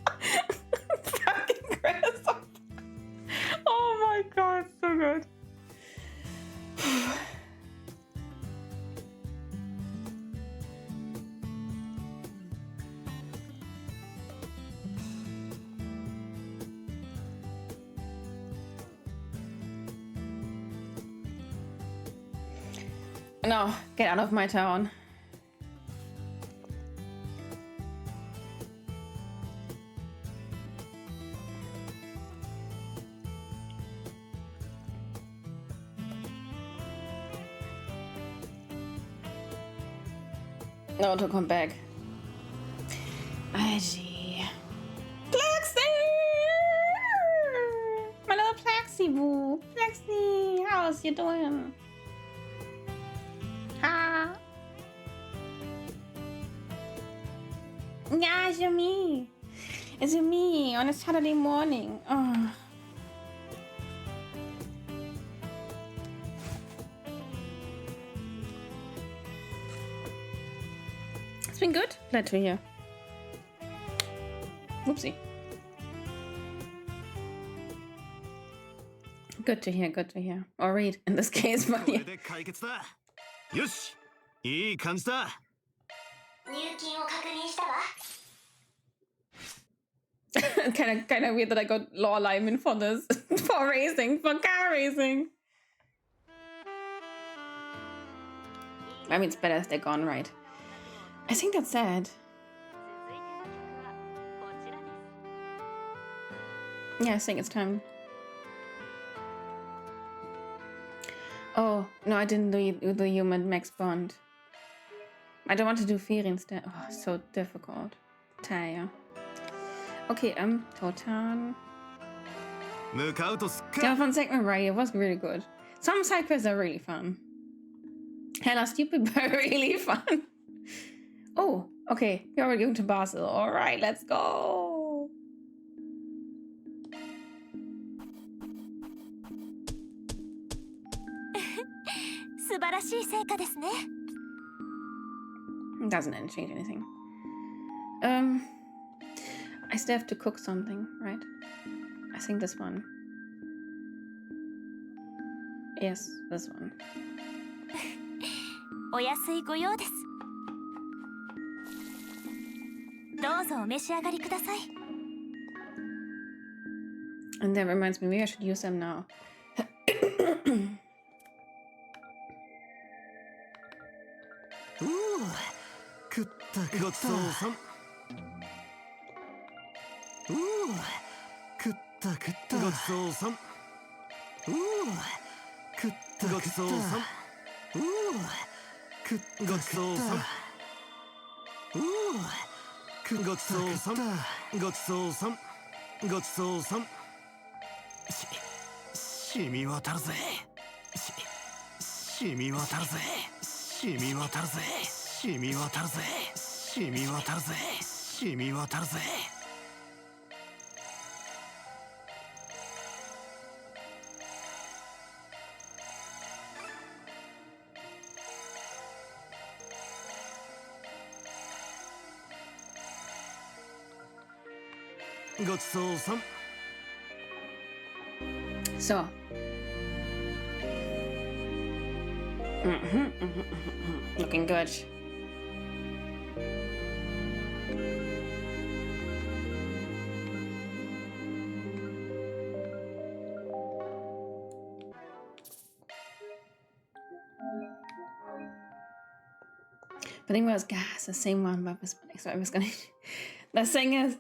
Fucking grasshopper. Oh my god, so good. No, get out of my town. No, to come back. Algie. Plexi! My little Plexi boo. Plexi, how's you doing? Ha! Yeah, it's you me. It's you me on a Saturday morning. Oh. It's been good. Glad to hear. Whoopsie. Good to hear, good to hear. Or read in this case, but yeah. よし、いい感じだ。入金を確認したわ。kind of weird that I got law alignment for this. For racing, for car racing. I mean, it's better if they're gone, right? I think that's sad. Yeah, I think it's time. Oh, no, I didn't do the human Max Bond. I don't want to do Fear instead. Oh, so difficult. Taya. Okay, Totan. Yeah, von Segment right, it was really good. Some side quests are really fun. Hella stupid, but really fun. Oh, okay, we're already going to Basel. Alright, let's go. Doesn't change anything. I still have to cook something, right? I think this one. Yes, this one. お安いご用です。どうぞお召し上がりください。 And that reminds me, maybe I should use them now. 食ったごちそうさん。食ったごちそうさん。食ったごちそうさん。食ったごちそうさん。ごちそうさん。ごちそうさん。ごちそうさん。染み渡るぜ。染み渡るぜ。染み渡るぜ。染み渡るぜ。染み渡るぜ。染み渡るぜ。ごちそうさん。So. Looking good. I think it was gas, the same one, but so I was gonna. The thing is,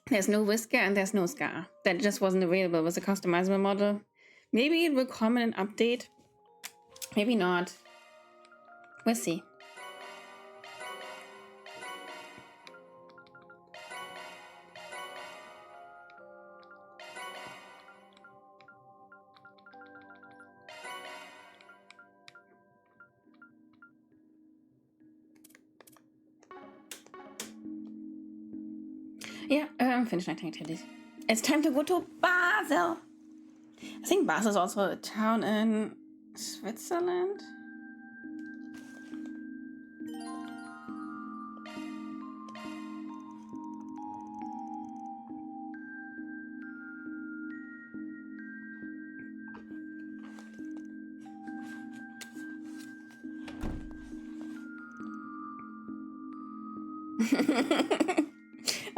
there's no whisker and there's no scar. That just wasn't available. It was a customizable model. Maybe it will come in an update. Maybe not. We'll see. Yeah, finished 19 activities. It's time to go to Basel. I think Basel is also a town in Switzerland.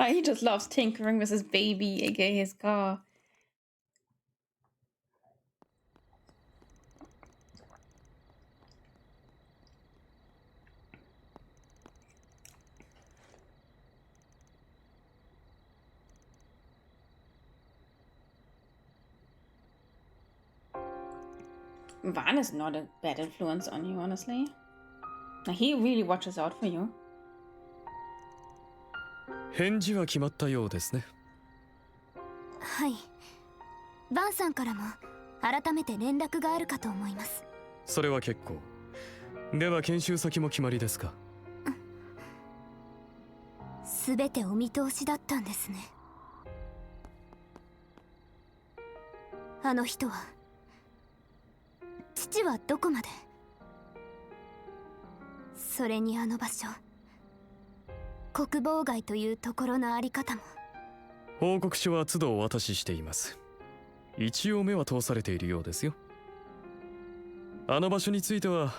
Oh, he just loves tinkering with his baby, aka his car. Van is not a bad influence on you, honestly. Now, he really watches out for you. 返事は決まったようですね。はい。バンさんからも改めて連絡があるかと思います。それは結構。では研修先も決まりですか。すべてお見通しだったんですね。あの人は。父はどこまで。それにあの場所。国防外というところのあり方も。報告書は都度お渡ししています。一応目は通されているようですよ。あの場所については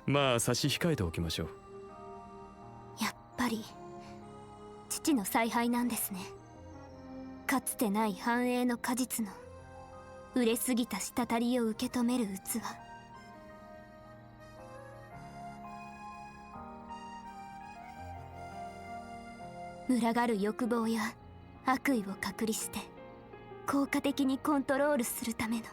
まあ差し控えておきましょう。やっぱり父の采配なんですね。かつてない繁栄の果実の売れすぎた滴りを受け止める器。群がる欲望や悪意を隔離して効果的にコントロールするための。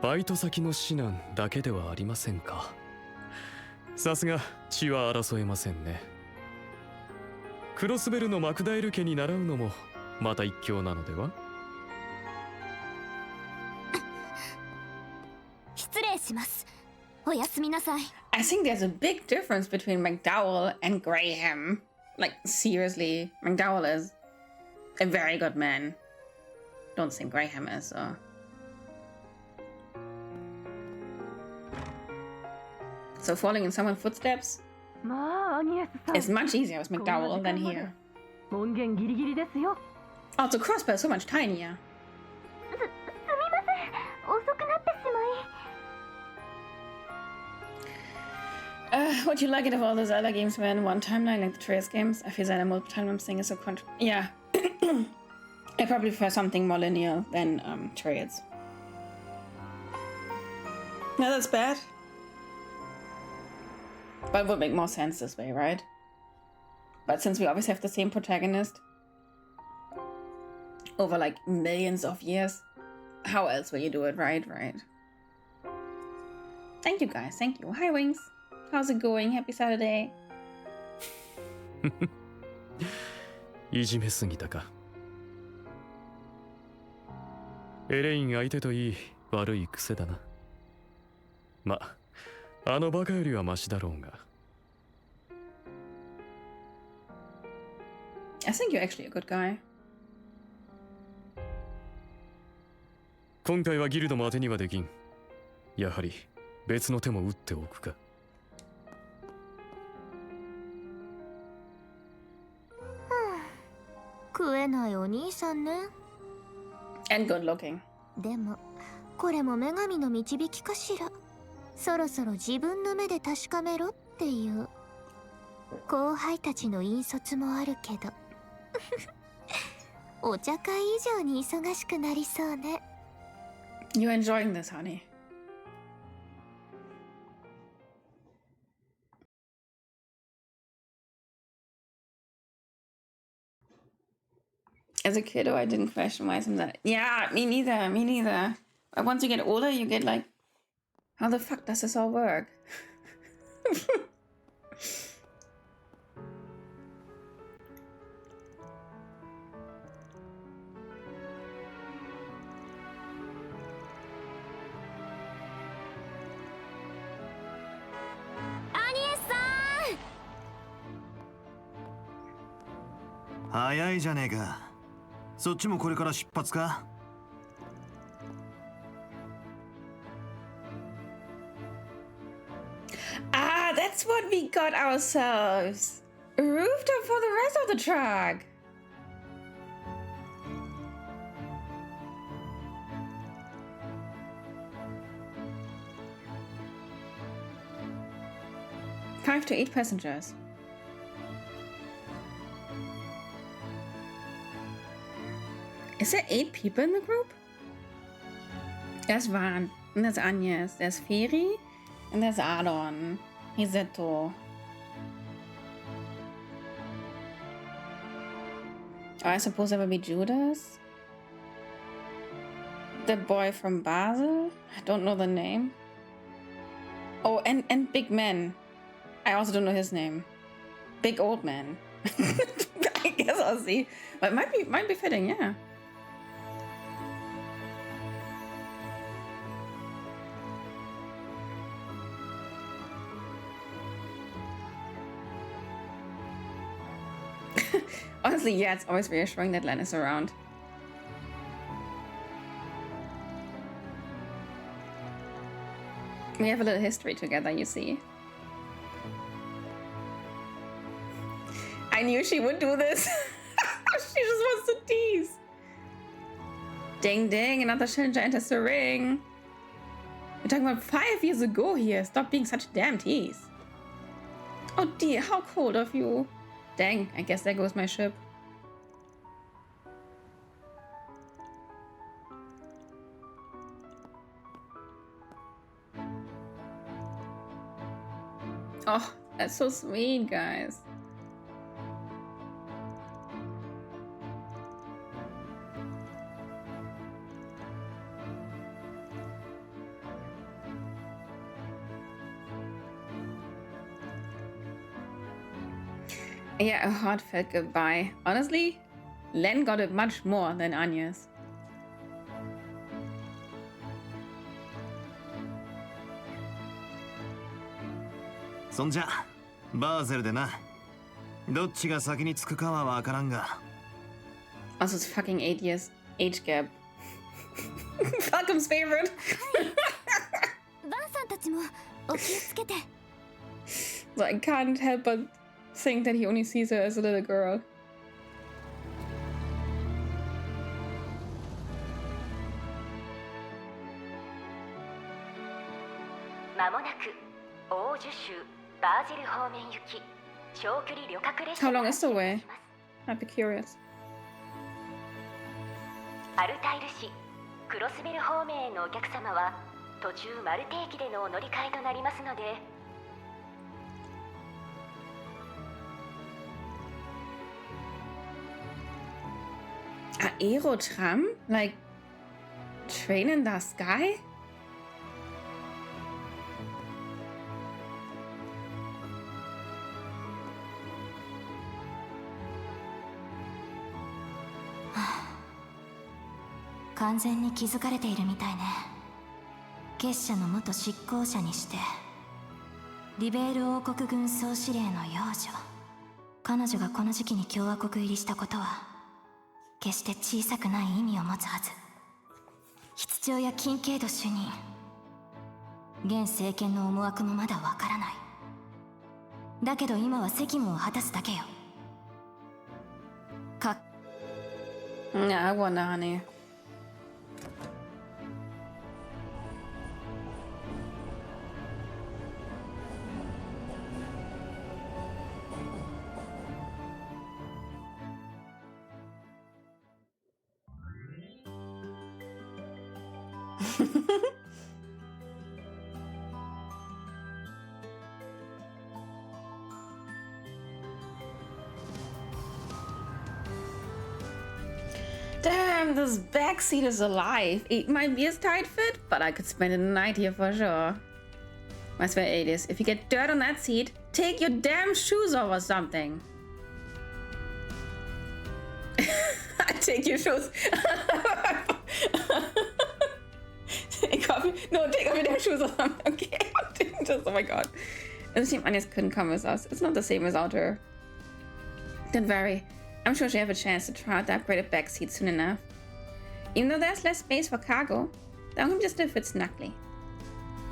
バイト先の指南だけではありませんか。さすが血は争えませんね。クロスベルのマクダエル家に習うのもまた一興なのでは。失礼します。おやすみなさい。I think there's a big difference between McDowell and Graham. Like, seriously, McDowell is a very good man. Don't think Graham is, so. So falling in someone's footsteps is much easier with McDowell than here. 門限ギリギリですよ。 Oh, the crossbow is so much tinier. すみません、遅くなってしまい。 Would you like it if all those other games were in one timeline, like the Trails games? I feel that a multi-timeline thing is so yeah. I probably prefer something more linear than Trails. No, that's bad. But it would make more sense this way, right? But since we always have the same protagonist over like millions of years, how else will you do it, right? Right. Thank you guys, thank you. Hi Wings. How's it going? Happy Saturday. いじめすぎたか。エレイン相手といい悪い癖だな。ま、あのバカよりはマシだろうが。I think you're actually a good guy. 今回はギルドも当てにはできん。やはり別の手も打っておくか。食えないお兄さんね。 And good looking. でもこれも女神の導きかしら。そろそろ自分の目で確かめろっていう後輩たちの引率もあるけどお茶会以上に忙しくなりそうね。 You're enjoying this, honey. As a kiddo, I didn't question why some that. Yeah, me neither. Me neither. But once you get older, you get like, how the fuck does this all work? Anya-san! 早いじゃねえか。そっちもこれから出発か? Ah, that's what we got ourselves. A rooftop for the rest of the truck. Five to 8 passengers. Is there 8 people in the group? There's Van, and there's Agnes, there's Feri, and there's Adon, Hiseto. Oh, I suppose there will be Judas? The boy from Basel? I don't know the name. Oh, and Big Man. I also don't know his name. Big Old Man. I guess I'll see. But it might be fitting, yeah. Honestly, yeah, it's always reassuring that Len is around. We have a little history together, you see. I knew she would do this. She just wants to tease. Ding ding, another challenger enters the ring. We're talking about 5 years ago here. Stop being such a damn tease. Oh dear, how cold of you. Dang, I guess there goes my ship. Oh, that's so sweet, guys. Yeah, a heartfelt goodbye. Honestly, Len got it much more than Agnes. So, そんじゃバーゼルでな。どっちが先に着くかはわからんが。 Also, it's fucking 8 years age gap. Falcom's favorite. バンさんたちもお気をつけて。 So I can't help but think that he only sees her as a little girl. なくオージュ州バージル方面行き長距離旅客列車 How が long is the 発 way? 車します。 I'd be curious. アルタイル市クロスベル方面へのお客様は途中マルテ駅でのお乗り換えとなりますので。Aerotram? Like train in the sky? 完全に気づかれているみたいね。結社の元執行者にしてリベール王国軍総司令の幼女。彼女がこの時期に共和国入りしたことは決して小さくない意味を持つはず。室長やキンケイド主任、現政権の思惑もまだわからない。だけど今は責務を果たすだけよ。Yeah, I wonder, honey. Damn, this backseat is alive. It might be a tight fit, but I could spend a night here for sure. I swear, 80s. If you get dirt on that seat, take your damn shoes off or something. Take your shoes. Take off your damn shoes or something. Okay, just, oh my god. And Team Anya's couldn't come with us. It's not the same without her. Don't worry. I'm sure she'll have a chance to try out the upgraded backseat soon enough. Even though there's less space for cargo, the home just still fits snugly.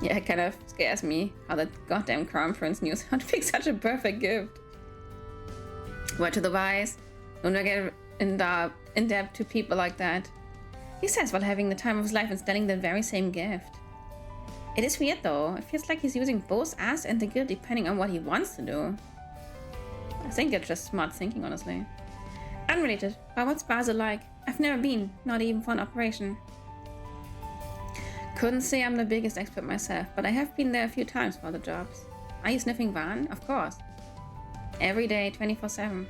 Yeah, it kind of scares me how that goddamn crown prince knew how to pick such a perfect gift. Word to the wise, don't get in debt to people like that. He says while having the time of his life installing the very same gift. It is weird though, it feels like he's using both us and the guild depending on what he wants to do. I think it's just smart thinking, honestly. Unrelated, but what's Basel like? I've never been, not even for an operation. Couldn't say I'm the biggest expert myself, but I have been there a few times for the jobs. Are you sniffing Van? Of course. Every day, 24/7.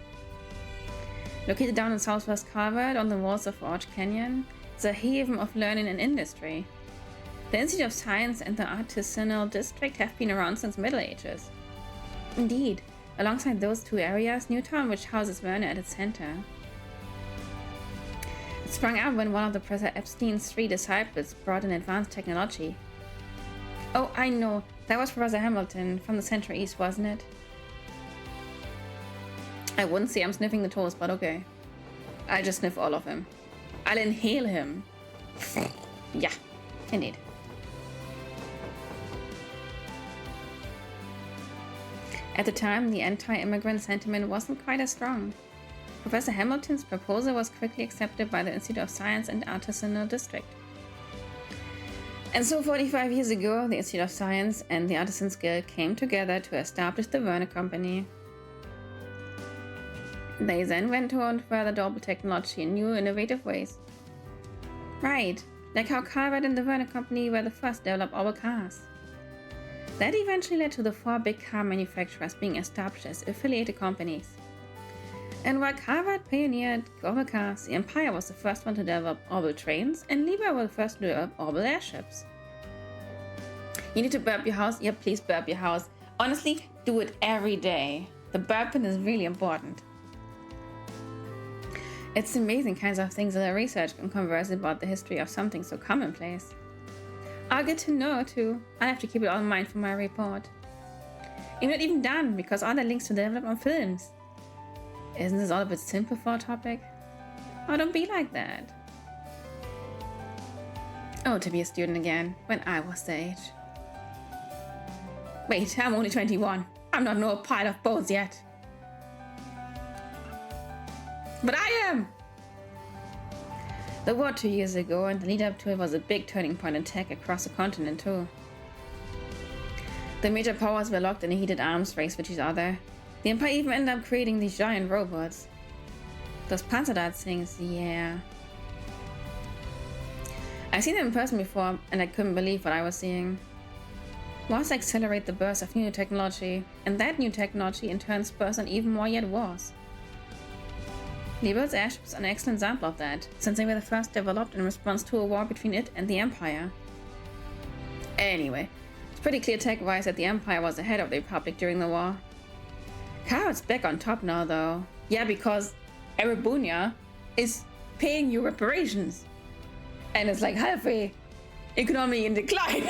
Located down in southwest Calvert on the walls of Orch Canyon, it's a haven of learning and industry. The Institute of Science and the Artisanal District have been around since Middle Ages. Indeed. Alongside those two areas, Newtown, which houses Werner at its center. It sprung up when one of the Professor Epstein's 3 disciples brought in advanced technology. Oh, I know. That was Professor Hamilton from the Central East, wasn't it? I wouldn't say I'm sniffing the toes, but okay. I'll just sniff all of him. I'll inhale him. Yeah, indeed. At the time, the anti-immigrant sentiment wasn't quite as strong. Professor Hamilton's proposal was quickly accepted by the Institute of Science and Artisanal District. And so 45 years ago, the Institute of Science and the Artisans Guild came together to establish the Werner Company. They then went on further double technology in new innovative ways. Right, like how Calvert and the Werner Company were the first to develop orbital cars. That eventually led to the 4 big car manufacturers being established as affiliated companies. And while Calvert pioneered orbital cars, the Empire was the first one to develop orbital trains, and Liber were the first to develop orbital airships. You need to burp your house? Yeah, please burp your house. Honestly, do it every day. The burping is really important. It's amazing kinds of things that I research and converse about the history of something so commonplace. I'll get to know too. I'll have to keep it all in mind for my report. I'm not even done because all the links to development films. Isn't this all a bit simple for a topic? Oh, don't be like that. Oh, to be a student again, when I was the age. Wait, I'm only 21. I'm not no pile of bones yet. But I am! The war 2 years ago and the lead up to it was a big turning point in tech across the continent too. The major powers were locked in a heated arms race with each other. The Empire even ended up creating these giant robots. Those Panzerdart things, yeah. I've seen them in person before, and I couldn't believe what I was seeing. Wars accelerate the birth of new technology, and that new technology in turn spurs on even more yet wars. Liebel's airship is an excellent example of that, since they were the first developed in response to a war between it and the Empire. Anyway, it's pretty clear tech-wise that the Empire was ahead of the Republic during the war. Karat's back on top now, though. Yeah, because Erebunia is paying you reparations. And it's like halfway economy in decline.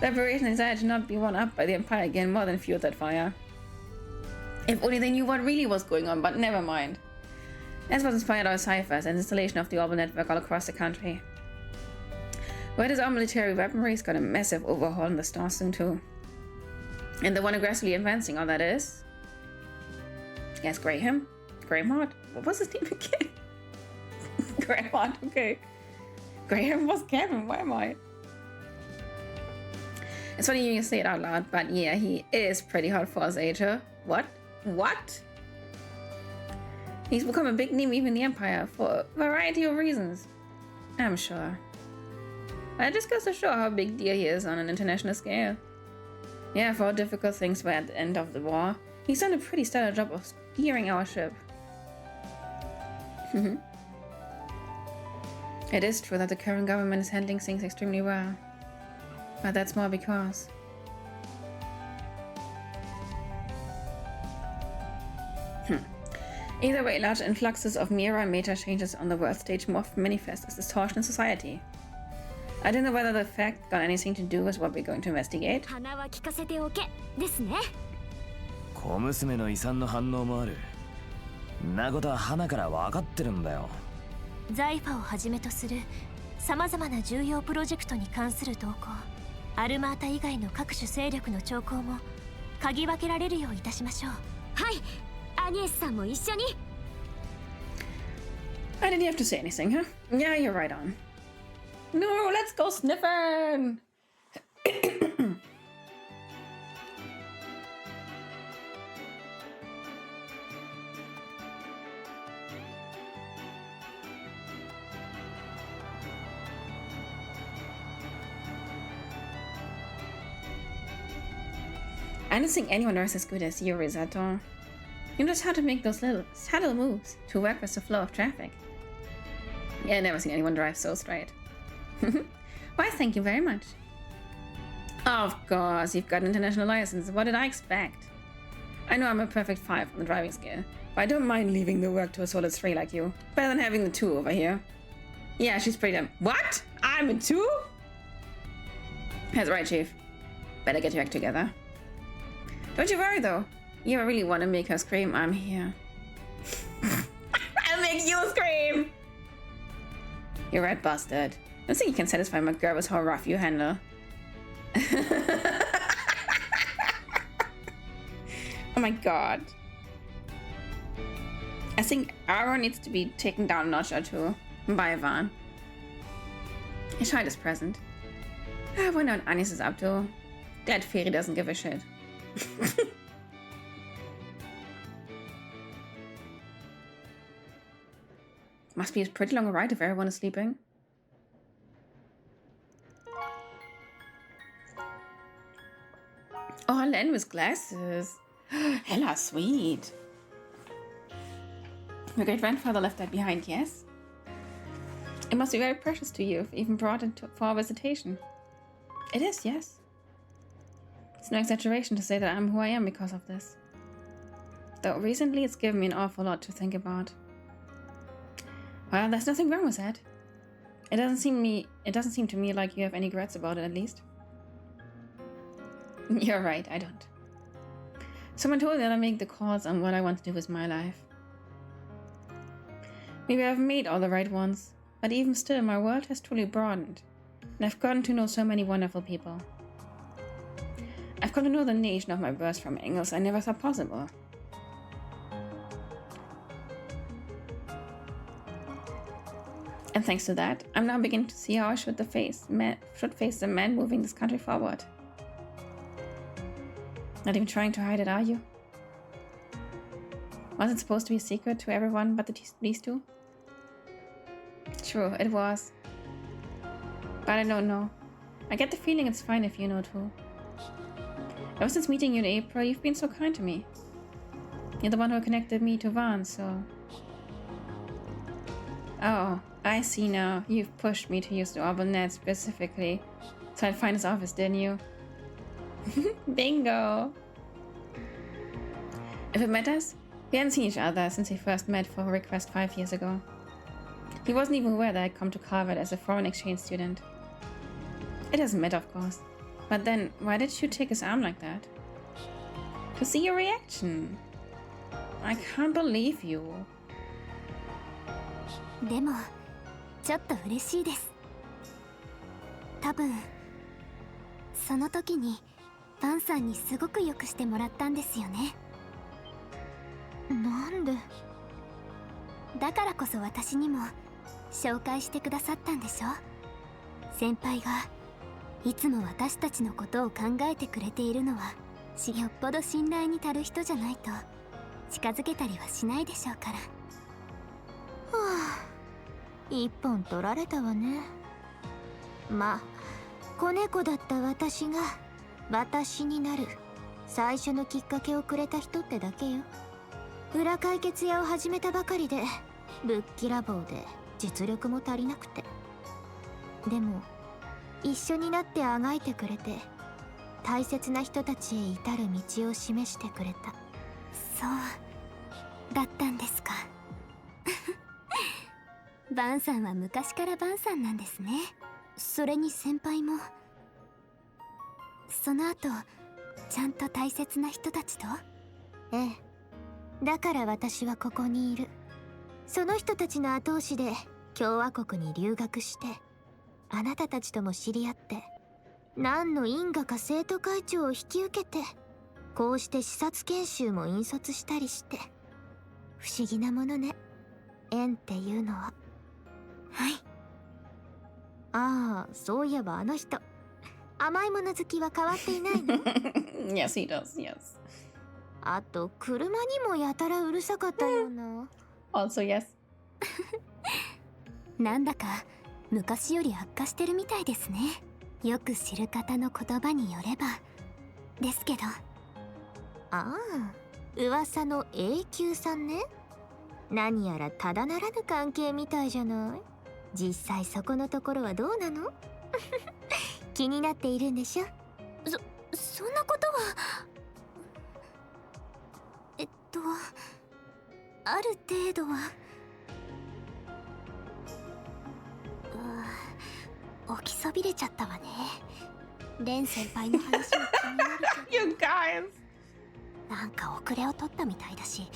The reparation decided to not be won up by the Empire again more than fueled that fire. If only they knew what really was going on, but never mind. That's what inspired our ciphers and installation of the Orbital Network all across the country. Where does our military weaponry's got a massive overhaul in the stars soon too. And the one aggressively advancing, all that is? Yes, Graham? Graham? What was his name again? Graham, okay. Graham was Kevin, where am I? It's funny you say it out loud, but yeah, he is pretty hot for his age, huh? What? What? He's become a big name even in the Empire for a variety of reasons. I'm sure. But it just goes to show how big deal he is on an international scale. Yeah, for how difficult things were at the end of the war, he's done a pretty stellar job of steering our ship. It is true that the current government is handling things extremely well. But that's more because... Either way, large influxes of mirror and meta changes on the world stage more manifest as distortion in society. I don't know whether the fact got anything to do with what we're going to investigate. 小娘の遺産の反応もある。んなことは花から分かってるんだよ。ザイファをはじめとするさまざまな重要プロジェクトに関する動向、アルマータ以外の各種勢力の兆候も嗅ぎ分けられるよういたしましょう。はい、アニエスさんも一緒に。I didn't have to say anything, huh? Yeah, you're right on. No, let's go sniffing! I don't think anyone is as good as you, Risato. You know just how to make those little subtle moves to work with the flow of traffic. Yeah, I've never seen anyone drive so straight. Why, thank you very much. Of course, you've got an international license. What did I expect? I know I'm a perfect 5 on the driving scale, but I don't mind leaving the work to a solid 3 like you. Better than having the 2 over here. Yeah, she's pretty damn... What? I'm a 2? That's right, Chief. Better get your act together. Don't you worry, though. You really want to make her scream, I'm here. I'll make you scream! You're right, bastard. I don't think you can satisfy my girl with how rough you handle. Oh my god. I think Aaron needs to be taken down a notch or 2 by Ivan. His child is present. I wonder what Anis is up to. Glad Fairy doesn't give a shit. Must be a pretty long ride if everyone is sleeping. Oh, Len with glasses. Hella sweet. Your great grandfather left that behind, yes? It must be very precious to you, if even brought it for our visitation. It is, yes. It's no exaggeration to say that I'm who I am because of this. Though recently it's given me an awful lot to think about. Well, there's nothing wrong with that. It doesn't seem to me like you have any regrets about it, at least. You're right, I don't. Someone told me that I make the calls on what I want to do with my life. Maybe I've made all the right ones, but even still my world has truly broadened, and I've gotten to know so many wonderful people. I've come to know the nation of my birth from angles I never thought possible. And thanks to that, I'm now beginning to see how I should face the man moving this country forward. Not even trying to hide it, are you? Was it supposed to be a secret to everyone but these two? True, it was. But I don't know. I get the feeling it's fine if you know too. Ever since meeting you in April, you've been so kind to me. You're the one who connected me to Vaughn, so... Oh, I see now. You've pushed me to use the orbital net specifically, so I'd find his office, didn't you? Bingo! If it matters, we hadn't seen each other since we first met for a request 5 years ago. He wasn't even aware that I'd come to Harvard as a foreign exchange student. It doesn't matter, of course. But then, why did you take his arm like that? To see your reaction. I can't believe you. でもちょっと嬉しいです。多分その時にバンさんにすごくよくしてもらったんですよね。なんで？だからこそ私にも紹介してくださったんでしょ。先輩がいつも私たちのことを考えてくれているのはよっぽど信頼に足る人じゃないと近づけたりはしないでしょうから。はあ、一本取られたわね。まあ子猫だった私が私になる最初のきっかけをくれた人ってだけよ。裏解決屋を始めたばかりでぶっきらぼうで実力も足りなくて、でも一緒になってあがいてくれて大切な人たちへ至る道を示してくれた。そうだったんですか。バンさんは昔からバンさんなんですね。それに先輩もその後ちゃんと大切な人たちと。ええ、だから私はここにいる。その人たちの後押しで共和国に留学してあなたたちとも知り合って、何の因果か生徒会長を引き受けて、こうして視察研修も引率したりして。不思議なものね、縁っていうのは。はい。ああ、そういえばあの人甘いもの好きは変わっていないの？ Yes, he does, yes. あと車にもやたらうるさかったような。Also, yes. なんだか昔より悪化してるみたいですね。よく知る方の言葉によればですけど。ああ、噂の永久さんね。何やらただならぬ関係みたいじゃない。実際そこのところはどうなの？気になっているんでしょ。そんなことは。ある程度は。起きそびれちゃったわね。レン先輩の話も気になるけど。You guys! なんか遅れを取ったみたいだし、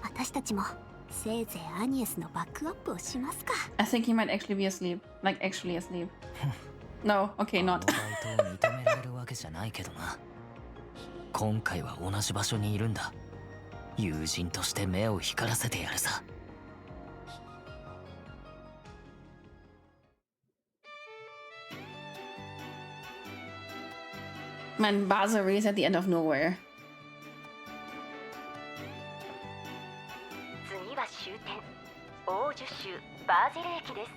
私たちもせいぜいアニエスのバックアップをしますか。I think he might actually be asleep. Like, actually asleep. No, okay, not. バイトを認められるわけじゃないけどな。今回は同じ場所にいるんだ。友人として目を光らせてやるさ。Man, Basel is at the end of nowhere. 次は終点オージュ州バーゼル駅です。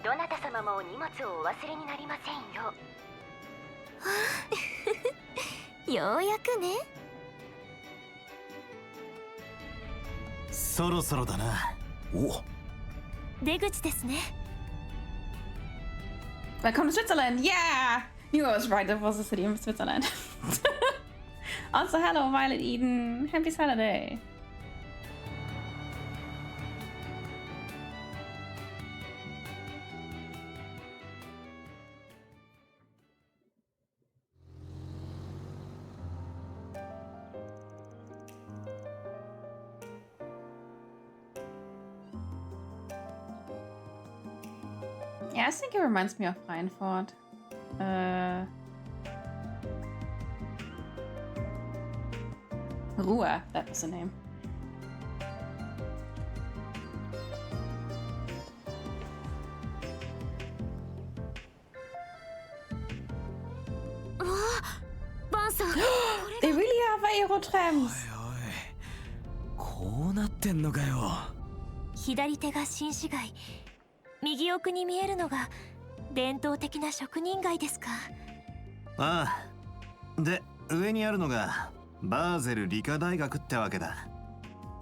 どなた様もお荷物をお忘れになりませんよ。ようやくね。そろそろだな。お、出口ですね。Welcome to Switzerland! Yeah! You was right, it was the city of Switzerland. Also, hello, Violet Eden. Happy Saturday. Yeah, I think it reminds me of Reinford. Ruhr, that was the name. They really have aerotrams. こうなってんのかよ。左手が新市街、右奥に見えるのが伝統的な職人街ですか。ああ。で、上にあるのがバーゼル理科大学ってわけだ。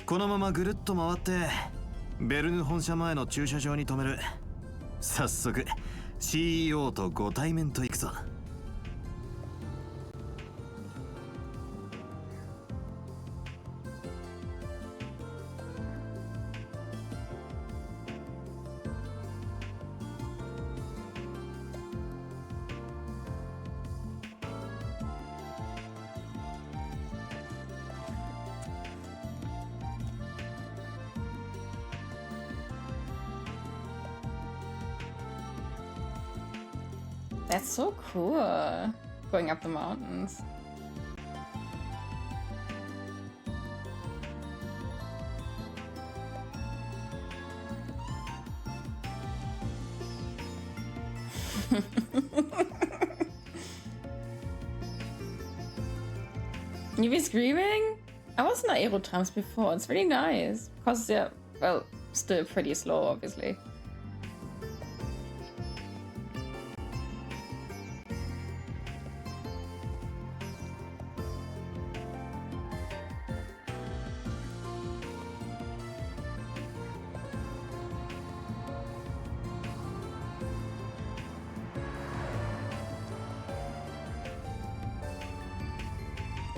このままぐるっと回ってベルヌ本社前の駐車場に止める。早速 CEO とご対面と行くぞ。That's so cool. Going up the mountains. You be screaming? I was in aerotrams before. It's really nice. Because they're, well, still pretty slow, obviously.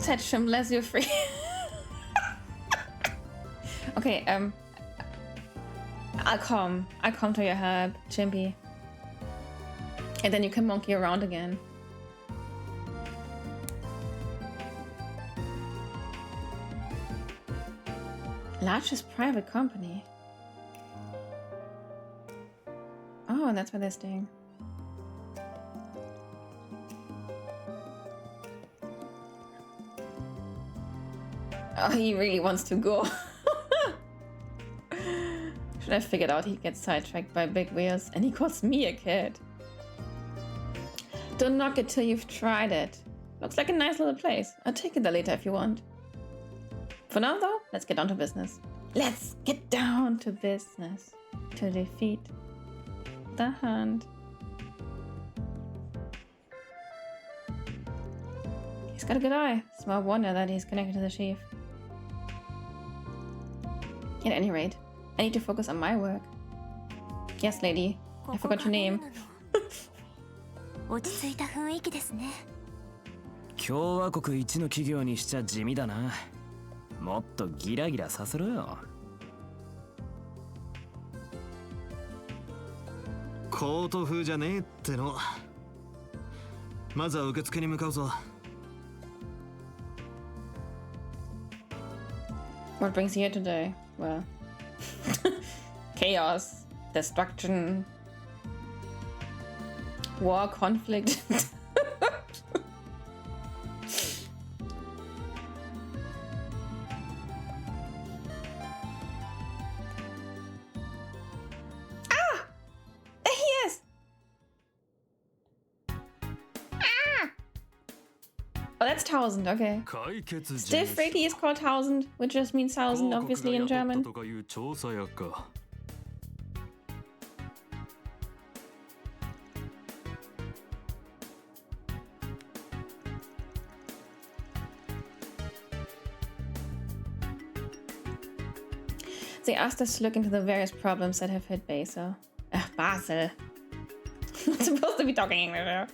Touch him less you're free. Okay, I'll come to your help, Chimpy. And then you can monkey around again. Largest private company. Oh, and that's where they're staying. Oh, he really wants to go. Should have figured out he gets sidetracked by big wheels and he calls me a kid. Don't knock it till you've tried it. Looks like a nice little place. I'll take it there later if you want. For now though, let's get down to business. Let's get down to business. To defeat the Hand. He's got a good eye. Small wonder that he's connected to the chief. At any rate, I need to focus on my work. Yes, lady. I forgot your name. 落ち着いた雰囲気ですね。共和国一の企業にしちゃ地味だな。もっとギラギラさせろよ。コート風じゃねえっての。まずは受付に向かうぞ。What brings you here today? Well, chaos, destruction, war, conflict. Ah! There he is! Ah! Oh, that's 1000, okay. Stiff Reiki is called 1000, which just means 1000, obviously, in German. They asked us to look into the various problems that have hit Basel. Basel. Not supposed to be talking English here.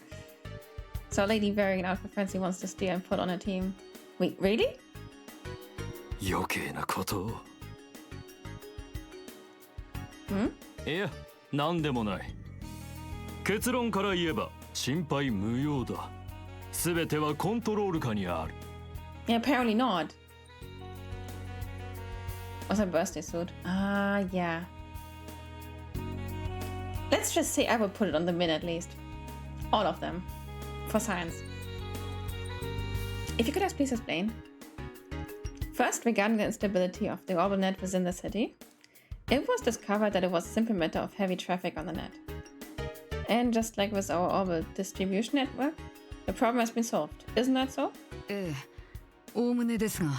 So Lady Varian out for Frenzy wants to steer and put on a team. Wait, really? 余計なことを。いや、なんでもない。結論から言えば心配無用だ。すべてはコントロール下にある。Yeah, apparently not. What's her birthday suit? Ah, yeah. Let's just say I would put it on the min at least. All of them. For science. If you could please explain. First, regarding the instability of the orbital net within the city, it was discovered that it was a simple matter of heavy traffic on the net. And just like with our orbital distribution network, the problem has been solved. Isn't that so? ええ、おおむねですが、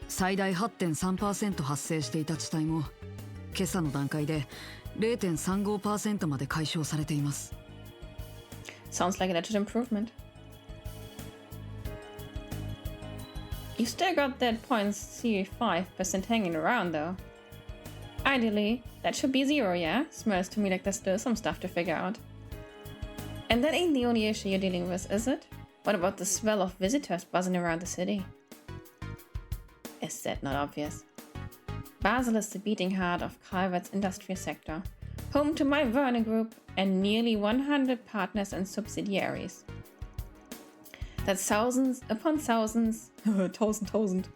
最大 8.3% 発生していた地帯も今朝の段階で 0.35% まで解消されています。 Sounds like a legit improvement. You still got that 0.05% hanging around though. Ideally, that should be 0, yeah? Smells to me like there's still some stuff to figure out. And that ain't the only issue you're dealing with, is it? What about the swell of visitors buzzing around the city? Is that not obvious? Basel is the beating heart of Calvert's industrial sector, home to my Werner Group and nearly 100 partners and subsidiaries. That's thousands upon thousands, thousand,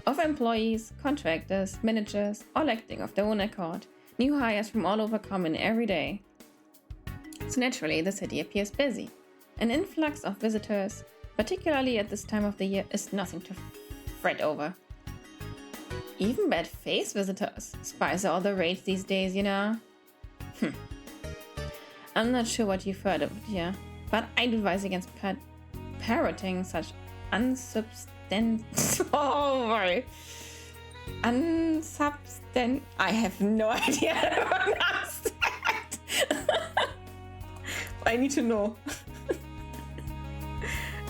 of employees, contractors, managers, all acting of their own accord, new hires from all over come in every day. So naturally, the city appears busy. An influx of visitors, particularly at this time of the year, is nothing to fret over. Even bad face visitors spice all the rage these days, you know? I'm not sure what you've heard of it here, but I'd advise against parroting such I have no idea how to pronounce that. I need to know.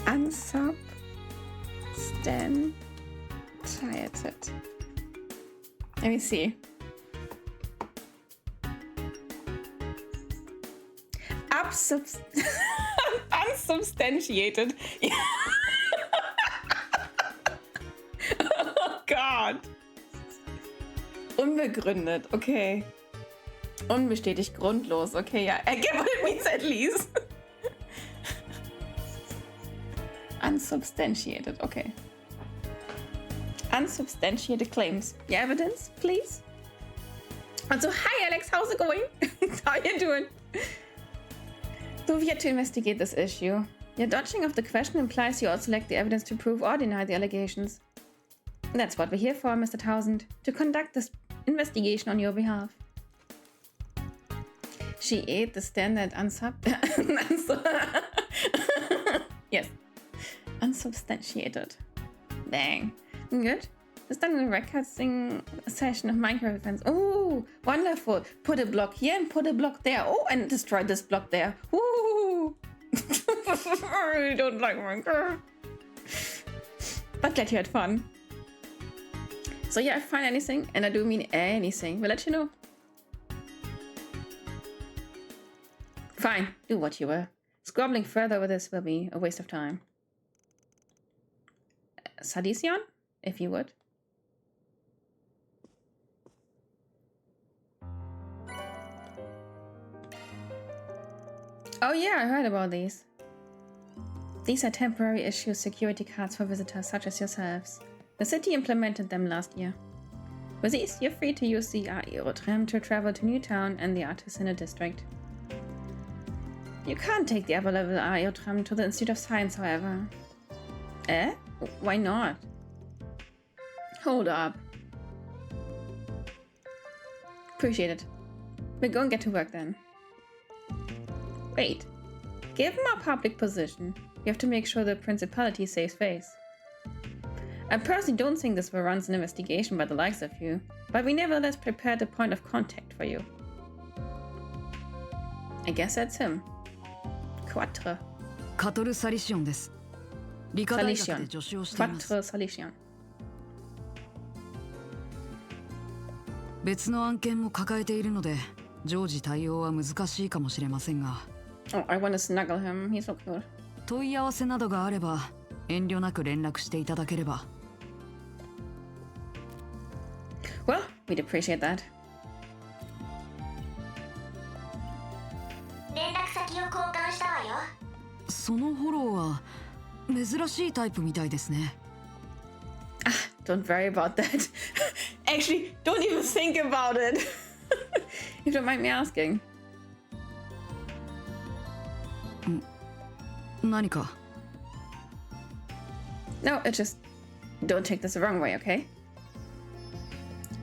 Unsubstantiated. Let me see. Unsubstantiated. Oh God. Unbegründet, okay. Unbestätigt, grundlos, okay, ja. I get what it means at least. Unsubstantiated, okay. Unsubstantiated claims. Your evidence, please? Also, hi Alex, how's it going? How you doing? So we had to investigate this issue. Your dodging of the question implies you also lack the evidence to prove or deny the allegations. That's what we're here for, Mr. Townsend, to conduct this investigation on your behalf. She ate the standard yes. Unsubstantiated. Dang. Good. Just done a recording session of Minecraft events. Oh, wonderful. Put a block here and put a block there. Oh, and destroy this block there. Woo! I really don't like Minecraft. But glad you had fun. So yeah, if I find anything, and I do mean anything, we'll let you know. Fine, do what you were. Squabbling further with this will be a waste of time. Sadicion, if you would. Oh yeah, I heard about these. These are temporary issue security cards for visitors such as yourselves. The city implemented them last year. With these, you're free to use the Aerotram to travel to Newtown and the Artisanal District. You can't take the upper-level Aerotram to the Institute of Science, however. Eh? Why not? Hold up. Appreciate it. We'll go and get to work then. Wait. Given our public position, you have to make sure the Principality saves face. I personally don't think this warrants an investigation by the likes of you, but we nevertheless prepared a point of contact for you. I guess that's him. Quatre. カトル・サリシオンです。理科大学で助手をしています。 Quatre Salician. 別の案件も抱えているので、常時対応は難しいかもしれませんが。Oh, I want to snuggle him. He's so cute. 問い合わせなどがあれば、遠慮なく連絡していただければ。Well, we'd appreciate that. 連絡先を交換したわよ。そのフォローは珍しいタイプみたいですね。Ah, don't worry about that. Actually, don't even think about it. You don't mind me asking. 何か No, it just... Don't take this the wrong way, okay?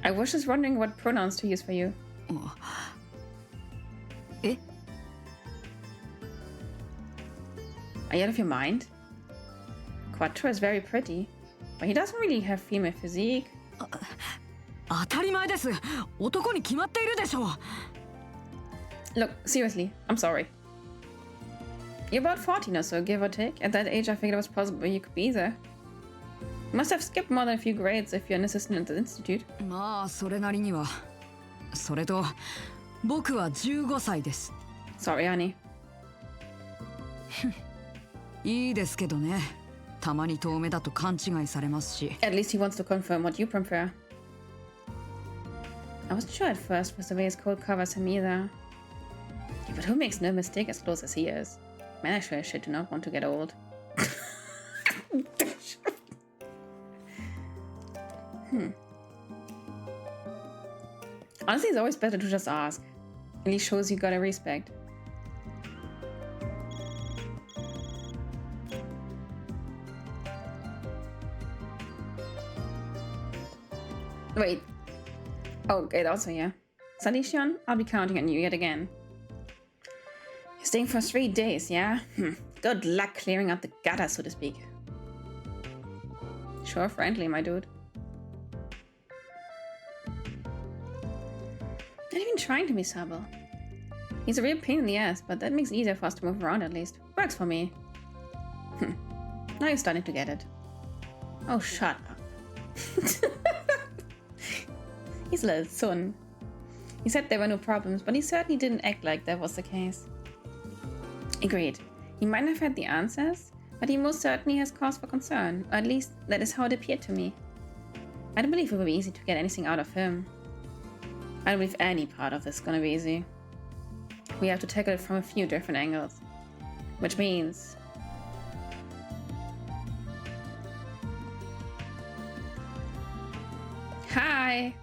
I was just wondering what pronouns to use for you. え Are you out of your mind? Quattro is very pretty, but he doesn't really have female physique. 当たり前です。男に決まっているでしょう。 Look, seriously, I'm sorry. You're about 14 or so, give or take. At that age, I figured it was possible you could be there. You must have skipped more than a few grades if you're an assistant at the institute. まあそれなりには。それと僕は15歳です。 Sorry, honey. いいですけどね。たまに遠目だと勘違いされますし。 At least he wants to confirm what you prefer. I wasn't sure at first with the way his coat covers him either. Yeah, but who makes no mistake as close as he is? Man, I sure as shit do not want to get old. Honestly, it's always better to just ask. At least shows you gotta respect. Wait. Oh, great, also here. Salicion, I'll be counting on you yet again. You're staying for 3 days, yeah? Good luck clearing out the gutter, so to speak. Sure, friendly, my dude. Not even trying to be subtle. He's a real pain in the ass, but that makes it easier for us to move around at least. Works for me. Now you're starting to get it. Oh, shut up. He's a little son. He said there were no problems, but he certainly didn't act like that was the case. Agreed. He might have had the answers, but he most certainly has cause for concern, or at least that is how it appeared to me. I don't believe it will be easy to get anything out of him. I don't believe any part of this is gonna be easy. We have to tackle it from a few different angles. Which means... Hi!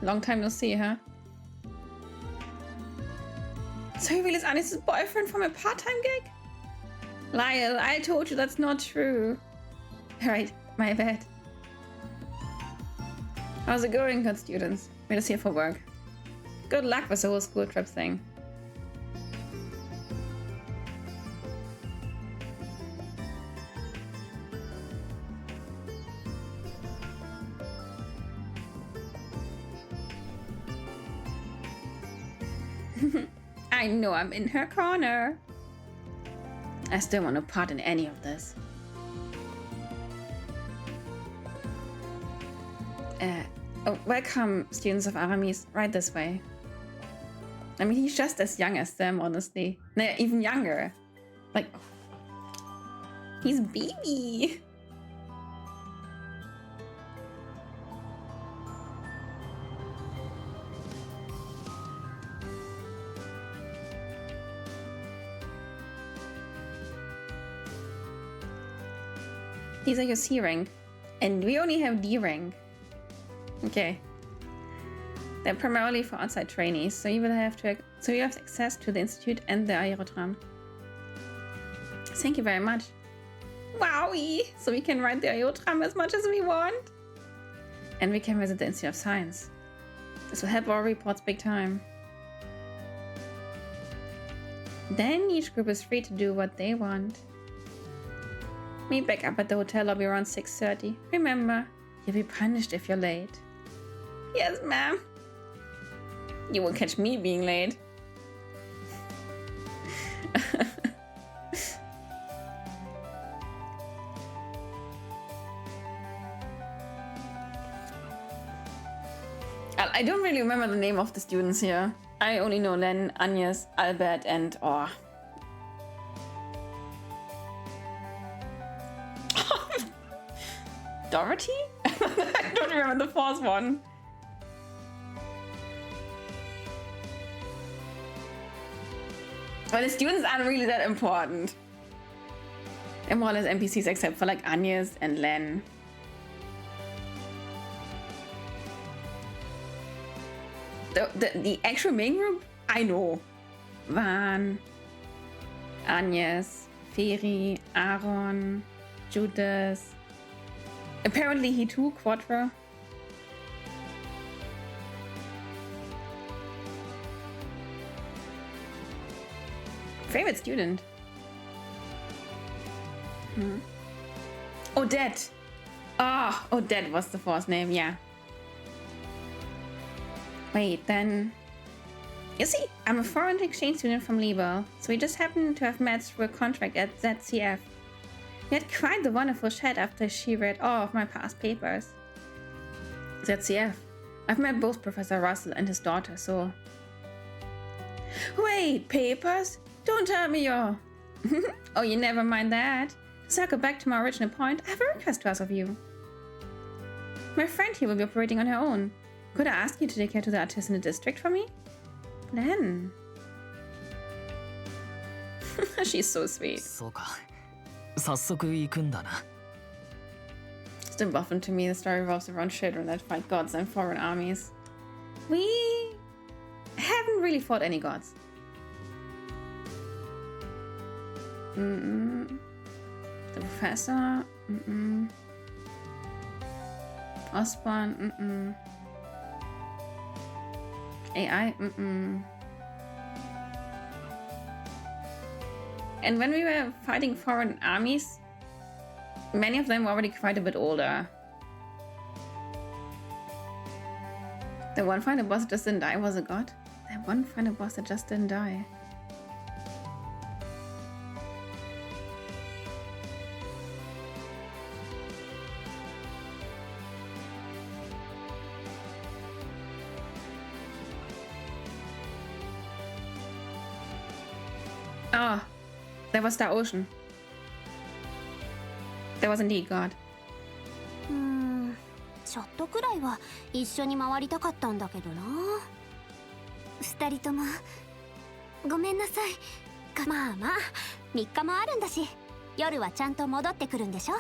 Long time no see, huh? So he really is Anis's boyfriend from a part-time gig? Lyle, I told you that's not true. Alright, my bad. How's it going, good students? We're just here for work. Good luck with the whole school trip thing. I know I'm in her corner. I still want no part in any of this. Oh, welcome, students of Aramis. Right this way. I mean, he's just as young as them, honestly. No, even younger. Like, he's baby. These are your C rank, and we only have D rank. Okay. They're primarily for outside trainees, so you have access to the institute and the aerodrome. Thank you very much. Wowie! So we can ride the aerodrome as much as we want. And we can visit the Institute of Science. This will help our reports big time. Then each group is free to do what they want. Meet back up at the hotel lobby around 6:30. Remember, you'll be punished if you're late. Yes, ma'am. You won't catch me being late. I don't really remember the name of the students here. I only know Len, Agnes, Albert, and Dorothy? I don't remember the fourth one. Well, the students aren't really that important. They're more or less NPCs except for like Agnes and Len. The actual main group, I know. Van, Agnes, Feri, Aaron, Judas. Apparently he too, Quattro. Favorite student? Odette. Ah, Odette was the fourth name, yeah. Wait, then... You see, I'm a foreign exchange student from Liebe, so we just happened to have met through a contract at ZCF. We had quite the wonderful chat after she read all of my past papers. ZCF. I've met both Professor Russell and his daughter, so... Wait, papers? Don't tell me you're... Oh, you never mind that. To circle back to my original point, I have a request to ask of you. My friend here will be operating on her own. Could I ask you to take her to the artisanal district for me? Glenn. She's so sweet. そうか。早速行くんだな。Still buffing to me, the story revolves around children that fight gods and foreign armies. We haven't really fought any gods. The professor. Osborne. AI. And when we were fighting foreign armies, many of them were already quite a bit older. The one final boss that just didn't die was a god. The one final boss that just didn't die. Oh, there was that ocean. There was indeed God. ちょっとくらいは一緒に回りたかったんだけどな。二人ともごめんなさい。まあまあ3日もあるんだし、夜はちゃんと戻ってくるんでしょ。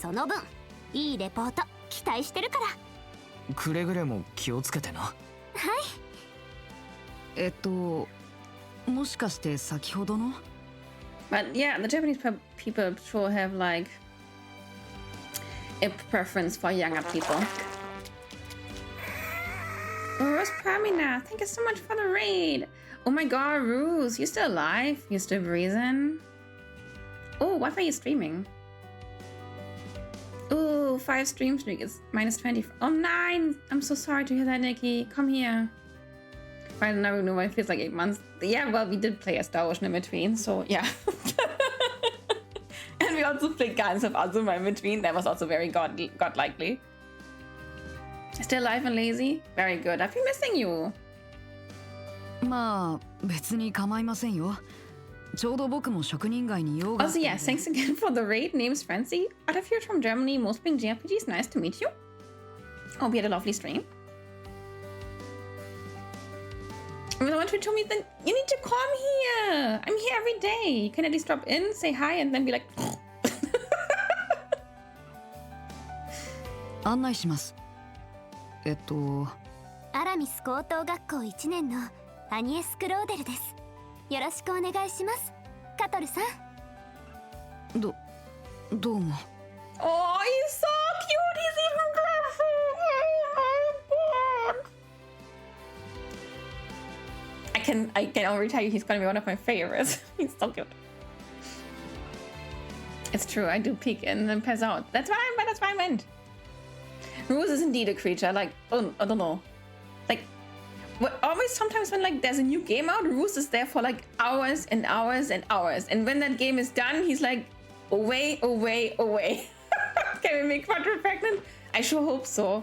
その分いいレポート期待してるから。くれぐれも気をつけてな。はい。もしかして先ほどの But yeah, the Japanese people sure have like a preference for younger people. Rose Pamina, thank you so much for the raid. Oh my god, Rose, you still alive? You still breathing? Oh, what were you streaming? Oh, 5 stream streak is -20. Oh, 9! I'm so sorry to hear that, Nikki. Come here. I don't know why it feels like 8 months. Yeah, well, we did play a Star Ocean in between, so yeah. And we also played Guardians of Azuma in between. That was also very godlikely. Still alive and lazy? Very good. I've been missing you. まあ別に構いませんよ。ちょうど僕も職人街に用があったの Also, で yeah, thanks again for the raid. Name's Francie. Out of here from Germany, most being JRPGs. Nice to meet you. Hope you had a lovely stream. And when you told me, then you need to come here. I'm here every day. You can at least drop in, say hi, and then be like. 案内します。アラミス高等学校1年のアニエス・クローデルです。よろしくお願いします。カトルさん。どうも。Oh, he's so cute. He's even blushing. Oh my god. I can already tell you he's gonna be one of my favorites. He's so cute. It's true. I do peek and then pass out. That's why I went. Rose is indeed a creature. Like, oh, I don't know. Like, always sometimes when like there's a new game out, Rose is there for like hours and hours and hours. And when that game is done, he's like, away. Can we make Quadra pregnant? I sure hope so.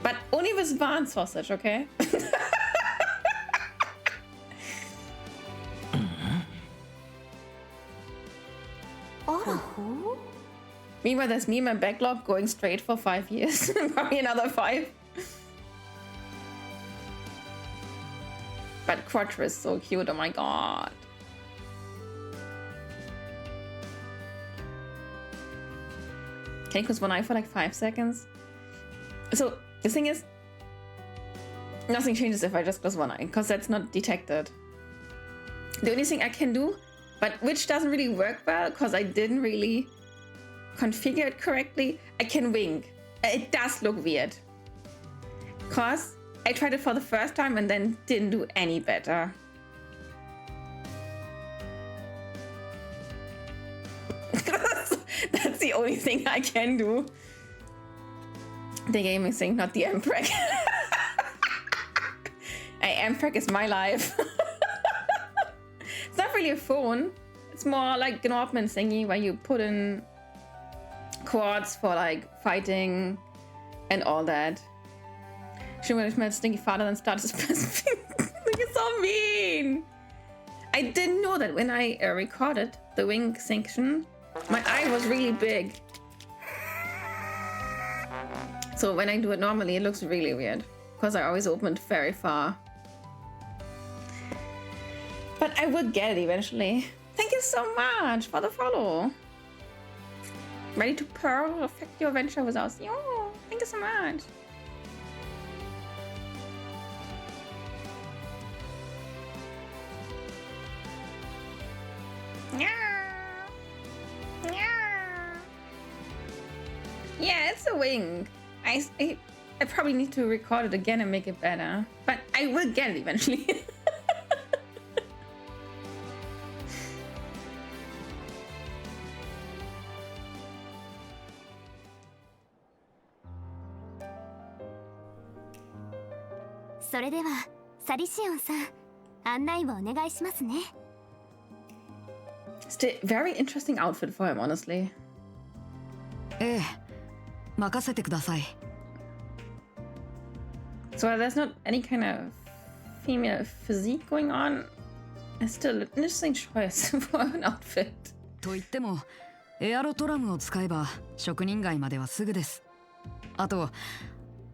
But only with Van sausage, okay? Meanwhile, there's me and my backlog going straight for 5 years. Probably another 5. But Quattro is so cute, oh my god. Can you close one eye for like 5 seconds? So, the thing is, nothing changes if I just close one eye, because that's not detected. The only thing I can do, but which doesn't really work well, because I didn't really configure it correctly, I can wink. It does look weird. Because I tried it for the first time and then didn't do any better. That's the only thing I can do. The gaming thing, not the Daybreak. Daybreak is my life. It's not really a phone. It's more like an Orpman thingy where you put in quads for like fighting and all that. Schon wenn ich mein stinky Vater dann startet, you're so mean. I didn't know that when I recorded the wing section, my eye was really big. So when I do it normally, it looks really weird because I always opened very far. But I will get it eventually. Thank you so much for the follow. Ready to perfect your adventure with us. Yo, thank you so much. Yeah, it's a wing. I probably need to record it again and make it better. But I will get it eventually.それではサリシオンさん、案内をお願いしますね。Still very interesting outfit for him, honestly. ええ、任せてください。So there's not any kind of female physique going on. It's still an interesting choice for an outfit. と言っても、エアロトラムを使えば職人街まではすぐです。あと、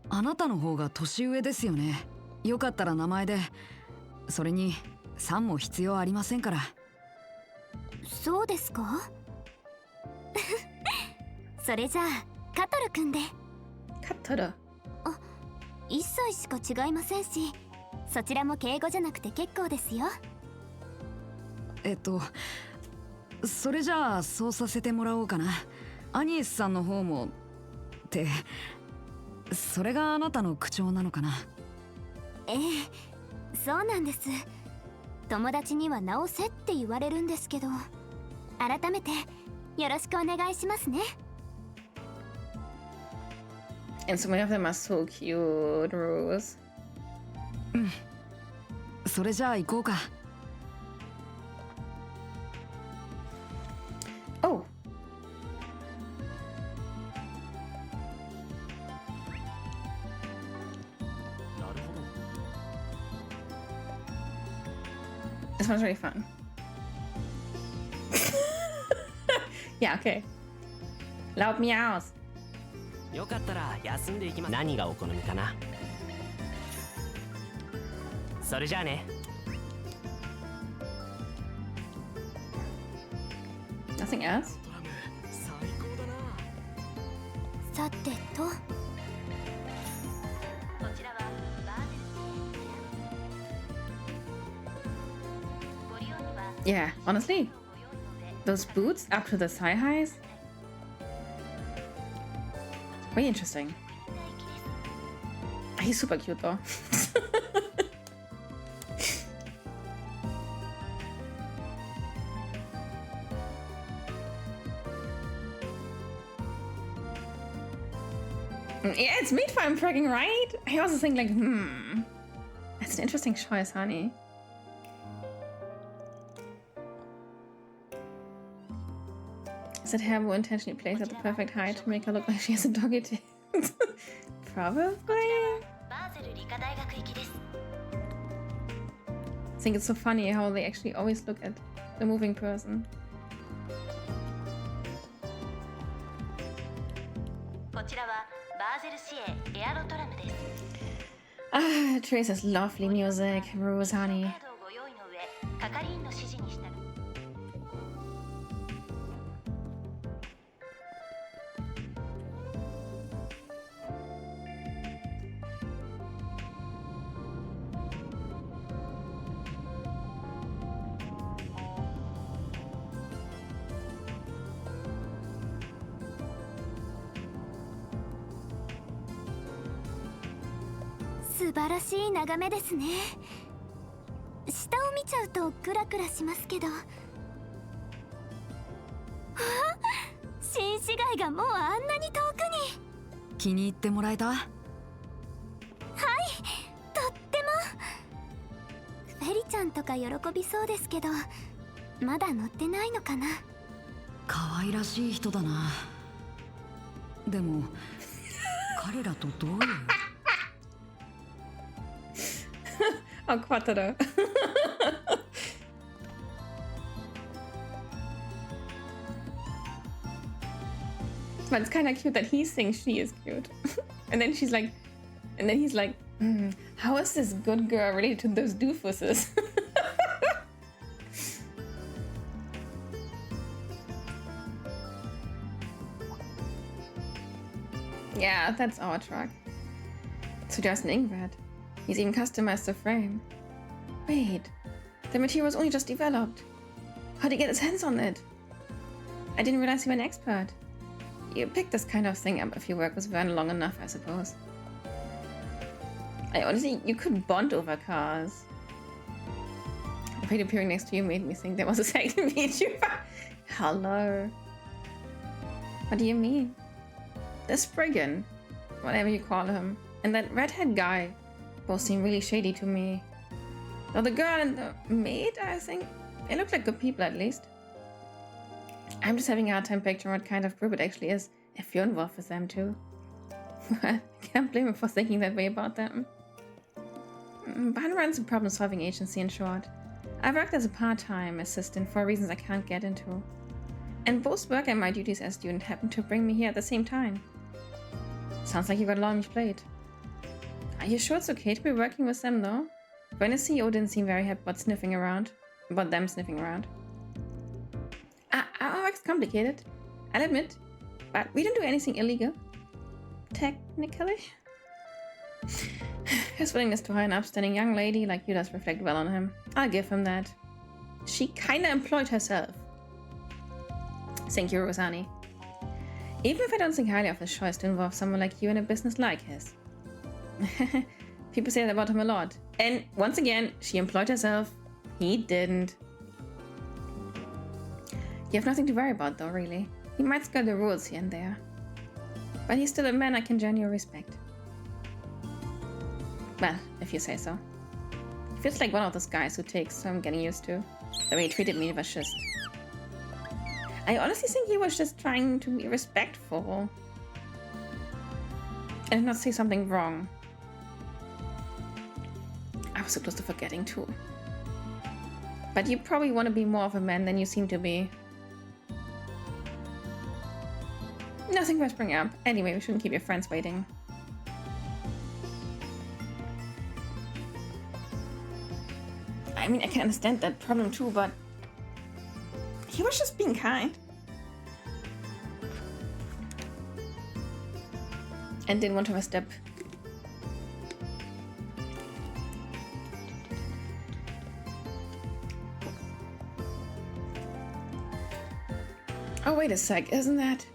あなたの方が年上ですよね。よかったら名前で。それにさんも必要ありませんから。そうですか？それじゃあカトルくんで。カトル。あ、1歳しか違いませんし、そちらも敬語じゃなくて結構ですよ。それじゃあそうさせてもらおうかな。アニエスさんの方もってそれがあなたの口調なのかな。ええ、そうなんです。友達には直せって言われるんですけど、改めてよろしくお願いしますね。And so many of them are so cute, Rose. うん。それじゃあ行こうか。Oh. This one's really fun. Yeah, okay. Loud meows. よかったら休んでいきます。何がお好みかな。それじゃあね。Nothing else? さてと。Yeah, honestly, those boots up to the thigh highs, very interesting. He's super cute though. Yeah, it's made for him fragging, right? I also think like, that's an interesting choice, honey. Said Herbo intentionally placed at the perfect height to make her look like she has a doggy tail. Probably. I think it's so funny how they actually always look at the moving person. Ah, Tracer's lovely music, Rose, honey.素晴らしい眺めですね。下を見ちゃうとクラクラしますけど。あ、新市街界がもうあんなに遠くに。気に入ってもらえた？はい、とっても。フェリちゃんとか喜びそうですけど、まだ乗ってないのかな。可愛らしい人だな。でも彼らとどういうOh, Quattro. But it's kind of cute that he thinks she is cute. And then she's like, and then he's like, how is this good girl related to those doofuses? Yeah, that's our truck. So just an Ingrid. He's even customized the frame. Wait, the material was only just developed. How'd he get his hands on it? I didn't realize you were an expert. You pick this kind of thing up if you work with Vern long enough, I suppose. Honestly, you could bond over cars. The plate appearing next to you made me think there was a second VTuber. Hello. What do you mean? The Spriggan, whatever you call him, and that redhead guy both seem really shady to me. Though the girl and the maid, I think, they look like good people at least. I'm just having a hard time picturing what kind of group it actually is if you're involved with them too. I can't blame him for thinking that way about them. Ban runs a problem-solving agency in short. I worked as a part-time assistant for reasons I can't get into. And both work and my duties as student happened to bring me here at the same time. Sounds like you got a lot on your plate. Are you sure it's okay to be working with them though? When the CEO didn't seem very happy about them sniffing around. Our work's complicated, I'll admit, but we don't do anything illegal. Technically. His willingness to hire an upstanding young lady like you does reflect well on him. I'll give him that. She kinda employed herself. Thank you, Rosani. Even if I don't think highly of his choice to involve someone like you in a business like his. People say that about him a lot. And once again, she employed herself. He didn't. You have nothing to worry about though, really. He might skirt the rules here and there. But he's still a man I can genuinely respect. Well, if you say so. He feels like one of those guys who takes, so I'm getting used to. The way he treated me was just... I honestly think he was just trying to be respectful. And not say something wrong. I was so close to forgetting too. But you probably want to be more of a man than you seem to be. Nothing worth bringing up. Anyway, we shouldn't keep your friends waiting. I mean, I can understand that problem too, but he was just being kind. And didn't want to overstep. Oh, wait a sec, isn't that...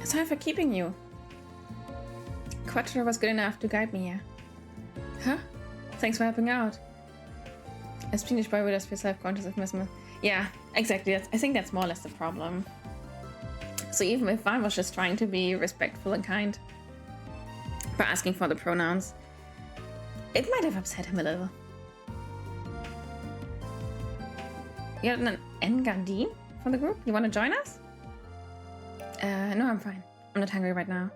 Sorry for keeping you. Quattro was good enough to guide me here. Huh? Thanks for helping out. A Spanish boy would just feel self-conscious of Miss. Yeah, exactly. I think that's more or less the problem. So even if I was just trying to be respectful and kind by asking for the pronouns, it might have upset him a little. You're an Engadine from the group? You want to join us? No, I'm fine. I'm not hungry right now.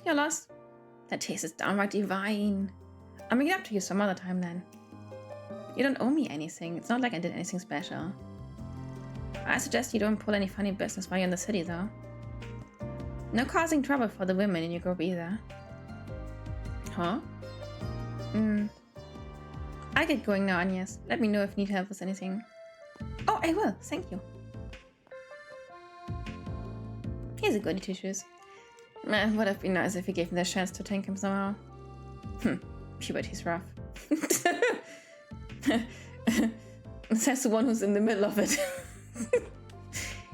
You're lost. That taste is downright divine. I'll make it up to you some other time then. You don't owe me anything. It's not like I did anything special. I suggest you don't pull any funny business while you're in the city, though. No causing trouble for the women in your group either. Huh? I get going now, Agnes. Let me know if you need help with anything. Oh, I will. Thank you. He's a goody two-shoes. Would have been nice if he gave me the chance to thank him somehow. Puberty's rough. Says the one who's in the middle of it.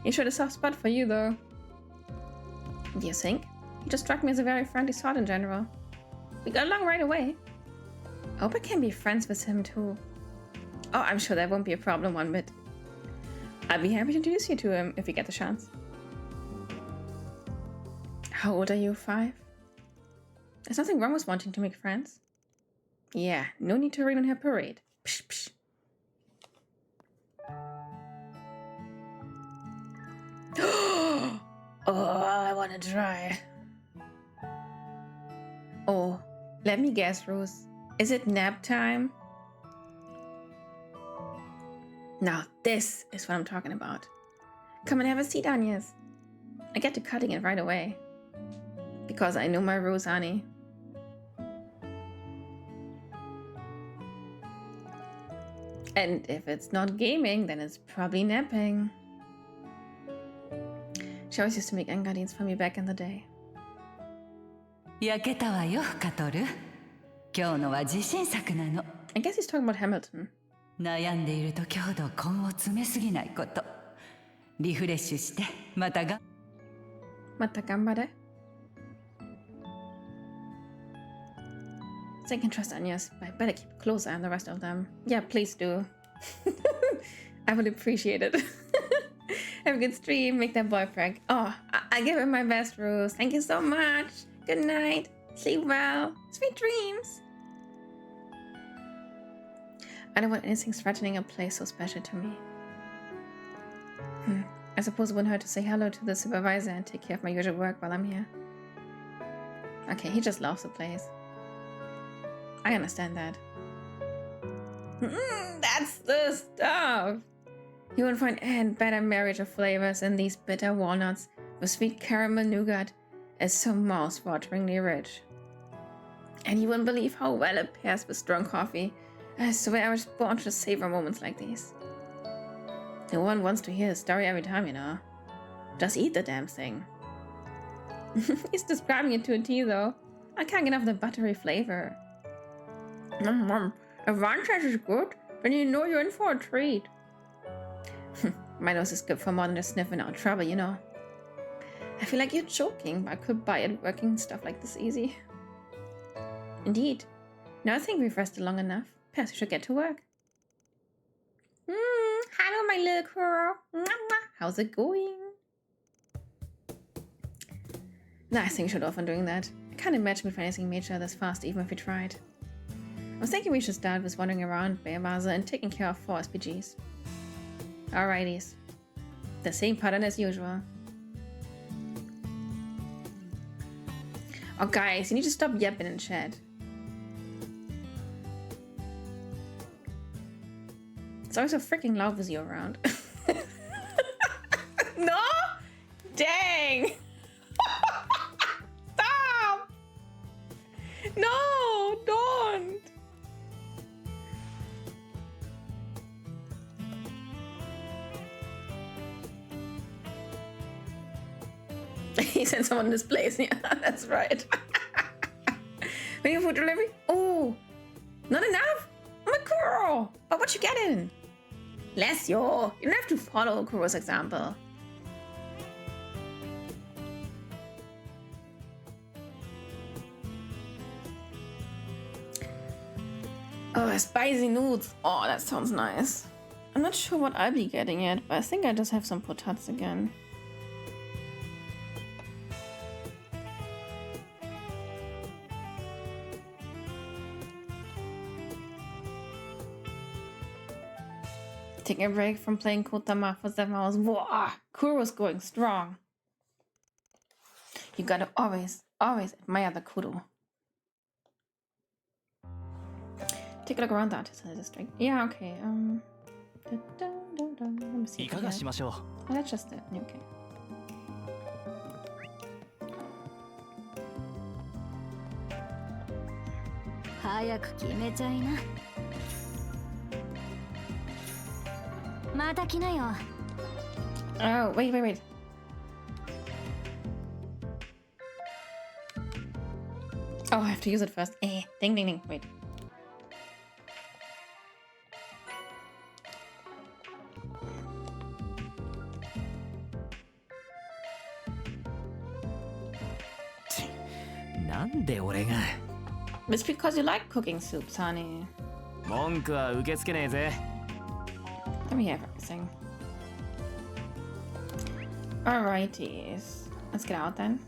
He showed a soft spot for you, though. Do you think? He just struck me as a very friendly sort in general. We got along right away. I hope I can be friends with him, too. Oh, I'm sure that won't be a problem one bit. I'd be happy to introduce you to him if you get the chance. How old are you? 5? There's nothing wrong with wanting to make friends. Yeah, no need to rain on her parade. Psh, psh. Oh, I want to try. Oh, let me guess, Rose. Is it nap time? Now this is what I'm talking about. Come and have a seat, Agnes. I get to cutting it right away. Because I know my Rose, honey. And if it's not gaming, then it's probably napping. She always used to make engadines for me back in the day. 焼けたわよ、カトル。今日のは自信作なの。I guess he's talking about Hamilton. 悩んでいる時ほど根を詰めすぎないこと。リフレッシュして、またgambare. So I can trust Agnes, but I better keep a close eye on the rest of them. Yeah, please do. I would appreciate it. Have a good stream, make that boy brag. Oh, I give him my best, Rose. Thank you so much. Good night. Sleep well. Sweet dreams. I don't want anything threatening a place so special to me. I suppose it wouldn't hurt to say hello to the supervisor and take care of my usual work while I'm here. Okay, he just loves the place. I understand that. That's the stuff! You won't find any better marriage of flavors than these bitter walnuts with sweet caramel nougat. It's so mouth-wateringly rich. And you wouldn't believe how well it pairs with strong coffee. I swear I was born to savor moments like these. No one wants to hear a story every time, you know. Just eat the damn thing. He's describing it to a T, though. I can't get enough the buttery flavor. If one taste is good, then you know you're in for a treat. My nose is good for more than just sniffing out trouble, you know. I feel like you're joking, but I could buy it working stuff like this easy. Indeed. Now I think we've rested long enough. Perhaps we should get to work. Hello, my little girl. How's it going? Nah, I think we should often doing that. I can't imagine we'd find anything major this fast, even if we tried. I was thinking we should start with wandering around Bayamaza and taking care of 4 SPGs. Alrighties. The same pattern as usual. Oh guys, you need to stop yapping in chat. It's always so freaking loud with you around. No? Dang! Stop! No, don't! He sent someone in this place. Yeah, that's right. Waiting for delivery? Oh, not enough? I'm a Kuro. But what you getting? Bless you. You don't have to follow Kuro's example. Oh, spicy noodles. Oh, that sounds nice. I'm not sure what I'll be getting yet, but I think I just have some potats again. Taking a break from playing Kotama for 7 hours. Whoa, Kuro's going strong. You gotta always admire the Kuro. Take a look around that district. Yeah, okay. Let me see. いかがしましょう。 Oh, that's just it. Okay. Hurry, 決めちゃいな。また来なよ。 Oh, wait. Oh, I have to use it first. Ding. Wait. It's because you like cooking soups, honey. 文句は受け付けねえぜ。 Let me have everything. Alrighties. Let's get out then.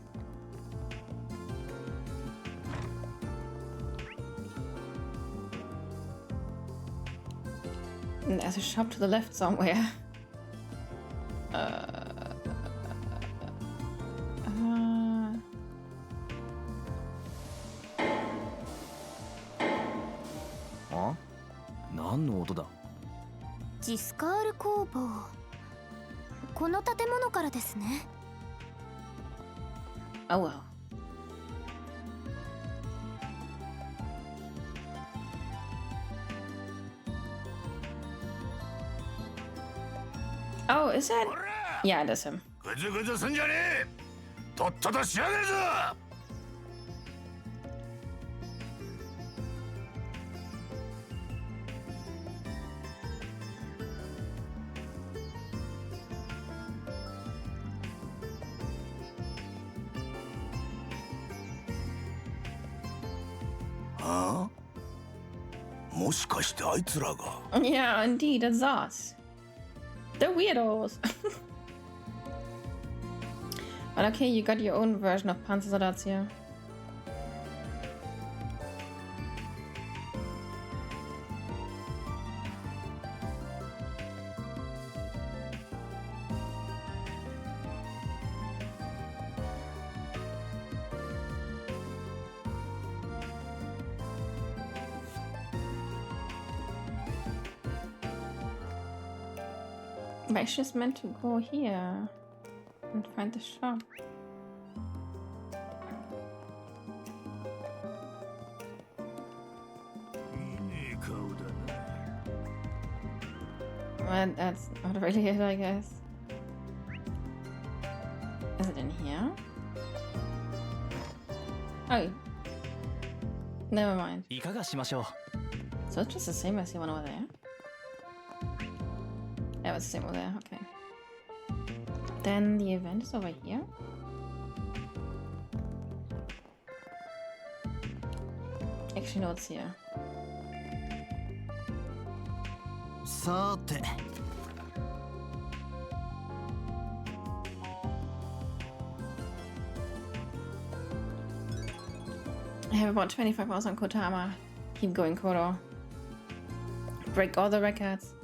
And there's a shop to the left somewhere.あ？何の音だ？ジスカール工房。この建物からですね。Oh well. Oh, is that? Yeah, it is him. ぐずぐずすんじゃねえ。とっとと仕上げるぞ。ああ？もしかしてあいつらが。Yeah, indeed, it's us. They're weirdos. But okay, you got your own version of Panzersoldat here. But it's just meant to go here and find the shop. Well, that's not really it, I guess. Is it in here? Oh. Never mind. いかがしましょう。 So it's just the same as the one over there? Yeah, it's the same over there, okay. Then the event is over here. Actually, no, it's here. さて。I have about 25 hours on Kotama. Keep going, Kodo. Break all the records.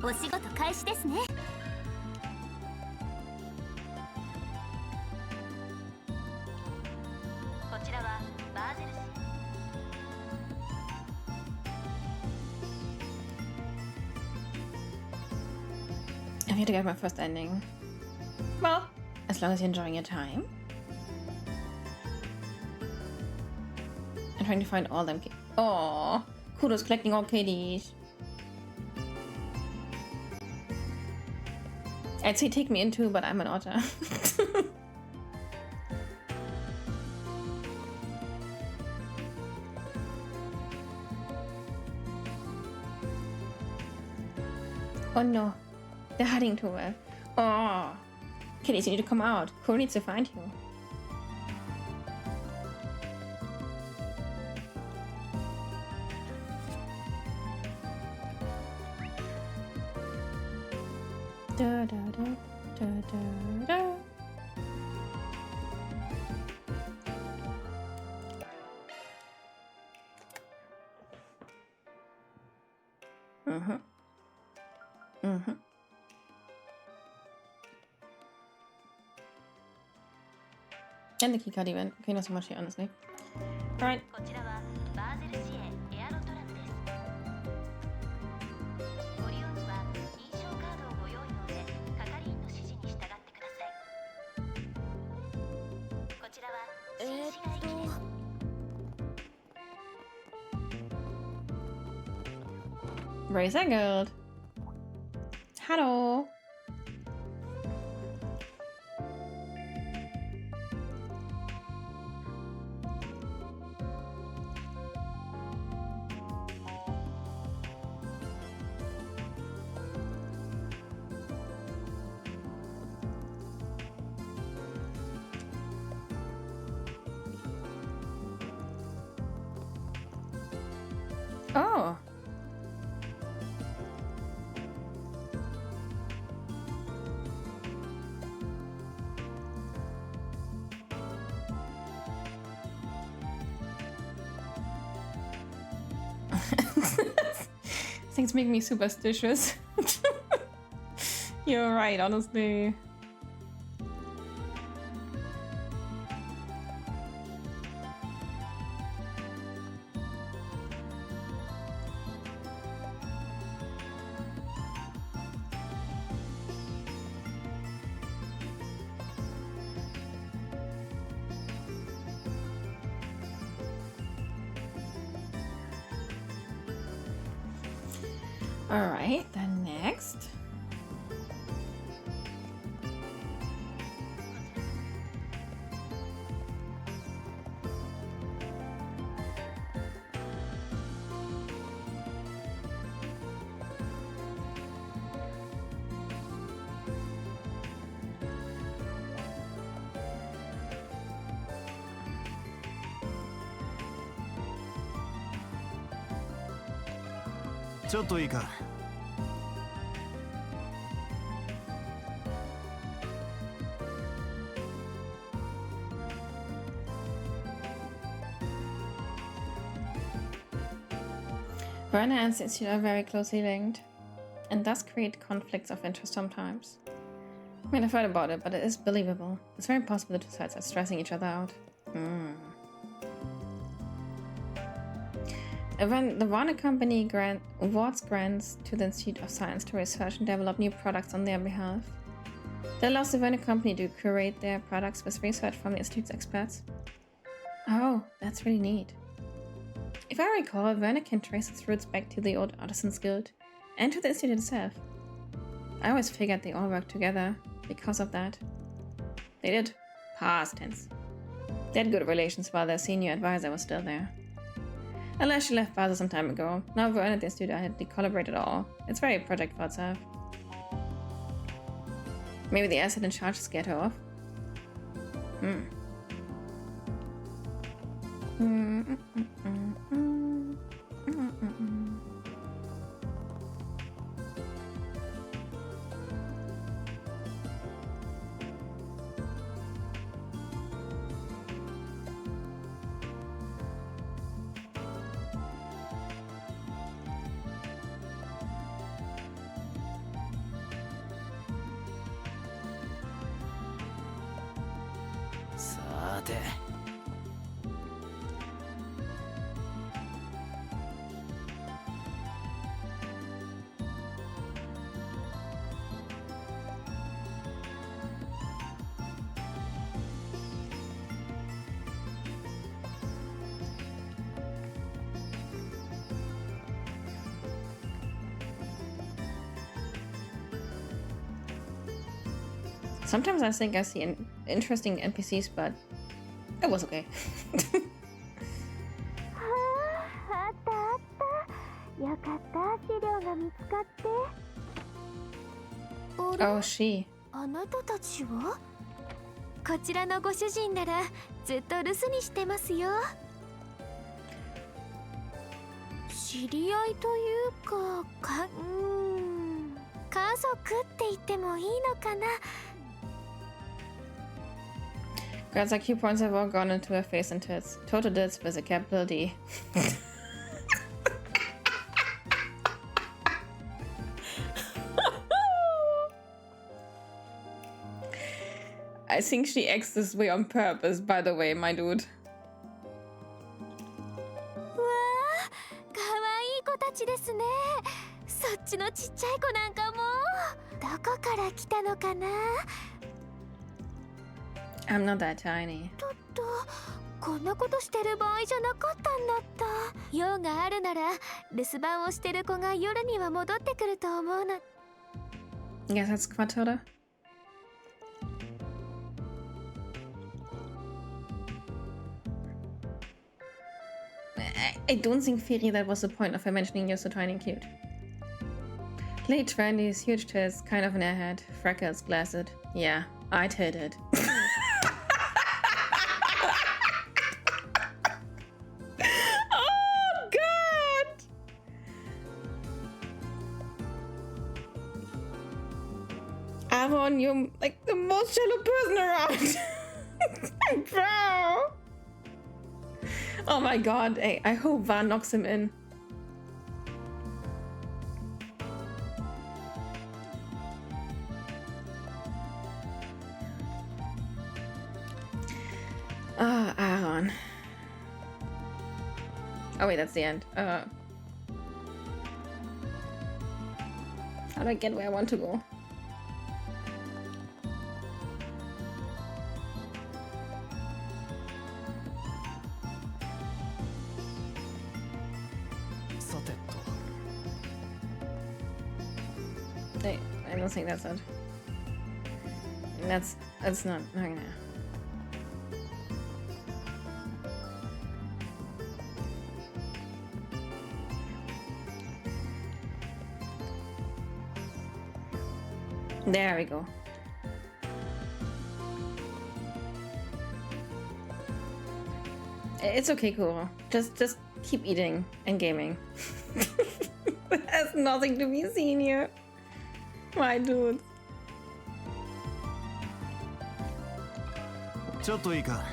「お仕事開始ですね」こちらはバーゼル市。I'm here to get my first ending. Well, as long as you're enjoying your time. I'm trying to find all them. Oh, Kudo's collecting all KDs. I'd say take me in too, but I'm an otter. Oh no, they're hiding too well. Oh, Kitties, you need to come out. Kuro needs to find you. Da da da da da da. And the keycard event. Okay, not so much here, honestly. Alright. こちらはバーゼル市営エアロトラムです。ご利用には認証カードをご用意の上、係員の指示に従ってください。こちらは新市街駅です。Razor Gold. Hello. Oh. Things make me superstitious. You're right, honestly. Alright, then next.ちょっといいか。Werner and the Institute are very closely linked, and thus create conflicts of interest sometimes. I mean, I've heard about it, but it is believable. It's very possible the two sides are stressing each other out. And when the Warner Company awards grants to the Institute of Science to research and develop new products on their behalf, that allows the Werner Company to curate their products with research from the Institute's experts. Oh, that's really neat. If I recall, Werner can trace its roots back to the old Artisans Guild and to the Institute itself. I always figured they all worked together because of that. They did. Past tense. They had good relations while their senior advisor was still there. Unless she left Basel some time ago. Now Werner and the Institute are had to collaborate at all. It's very project for itself. Maybe the asset in charge scared her off?さて。Sometimes I think I see interesting NPCs, but it was okay. Oh, she. あなたたちは？こちらのご主人ならずっと留守にしてますよ。知り合いというか、家族って言ってもいいのかな。Grabs like cue points have all gone into her face and tits. Total dits with a capital D. I think she acts this way on purpose, by the way, my dude. わあ、可愛い子たちですね。そっちのちっちゃい子なんかも。どこから来たのかな。I'm not that tiny. ちょっとこんなことしてる場合じゃなかったんだった。用があるなら留守番をしてる子が夜には戻ってくると思うの。 Yes, that's Quatora. I don't think, Firi, that was the point of her mentioning you're so tiny and cute. Late 20s, huge tits, kind of an airhead, freckles, glassed. Yeah, I did it. Oh, God! on, you're like the most shallow person around. Bro. Oh my god, hey, I hope Van knocks him in. Aaron. Oh wait, that's the end. How do I get where I want to go? Hey, I don't think that's it. That's not gonna. There we go. It's okay, Kuro. Just keep eating and gaming. There's nothing to be seen here. My dude. ちょっといいか。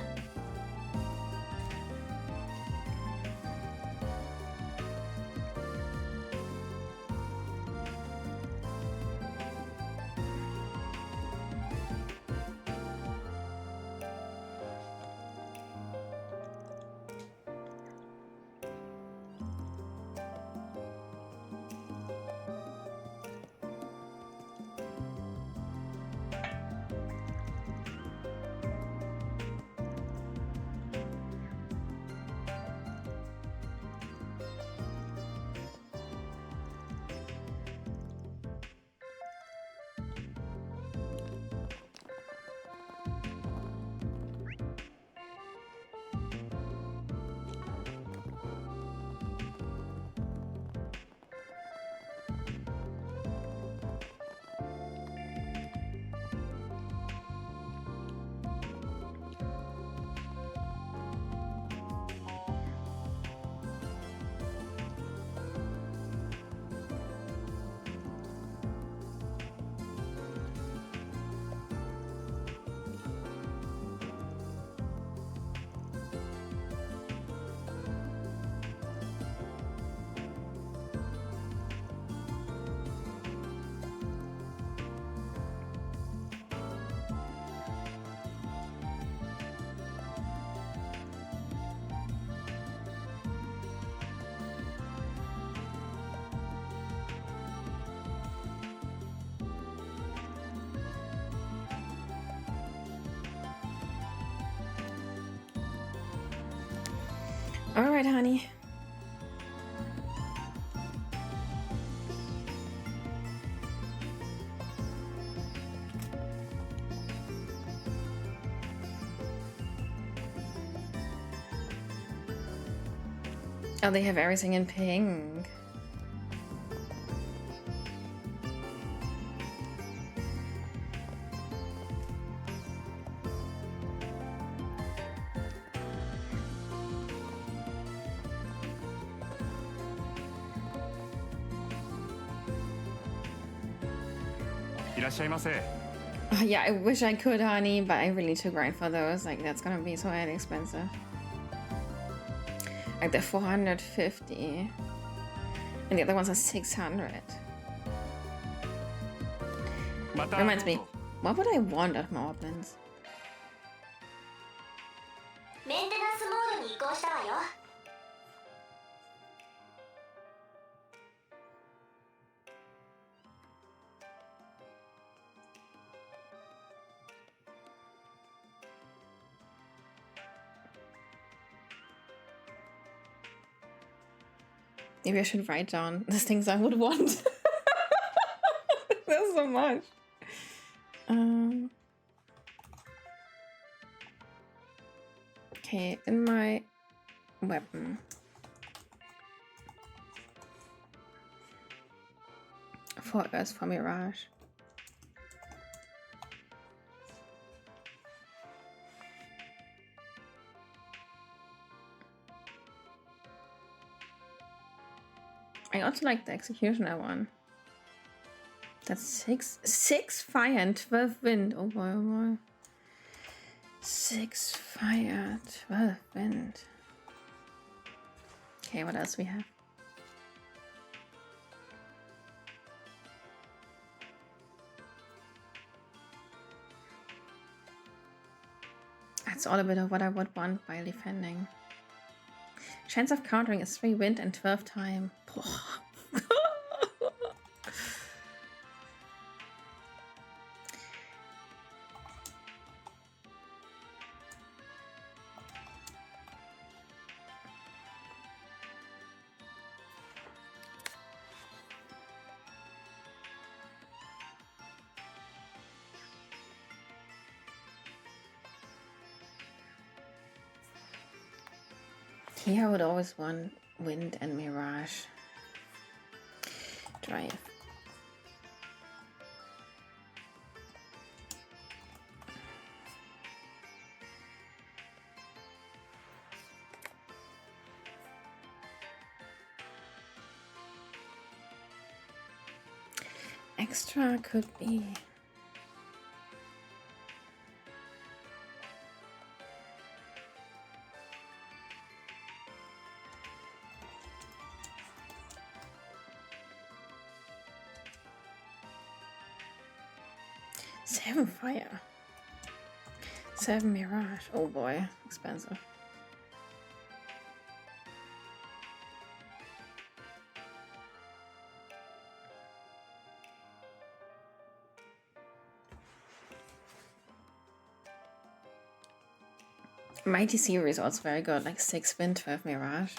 All right, honey. Oh, they have everything in pink. Oh, yeah, I wish I could, honey, but I really need to grind for those. Like, that's gonna be so expensive. Like, they're 450. And the other ones are 600. Reminds me, what would I want at Moblins? メンテナンスモードに移行したわよ。Maybe I should write down the things I would want. There's so much. Okay, in my weapon. For Earth, for Mirage. I also like the Executioner one. That's 6 fire and 12 wind. Oh boy, oh boy. 6 fire, 12 wind. Okay, what else we have? That's all a bit of what I would want by defending. Chance of countering is 3 wind and 12 time. Here I would always want wind and mirage. Drive. Extra could be. Seven fire. 7 mirage. Oh boy, expensive. Mighty Series also very good, like 6 wind, 12 mirage.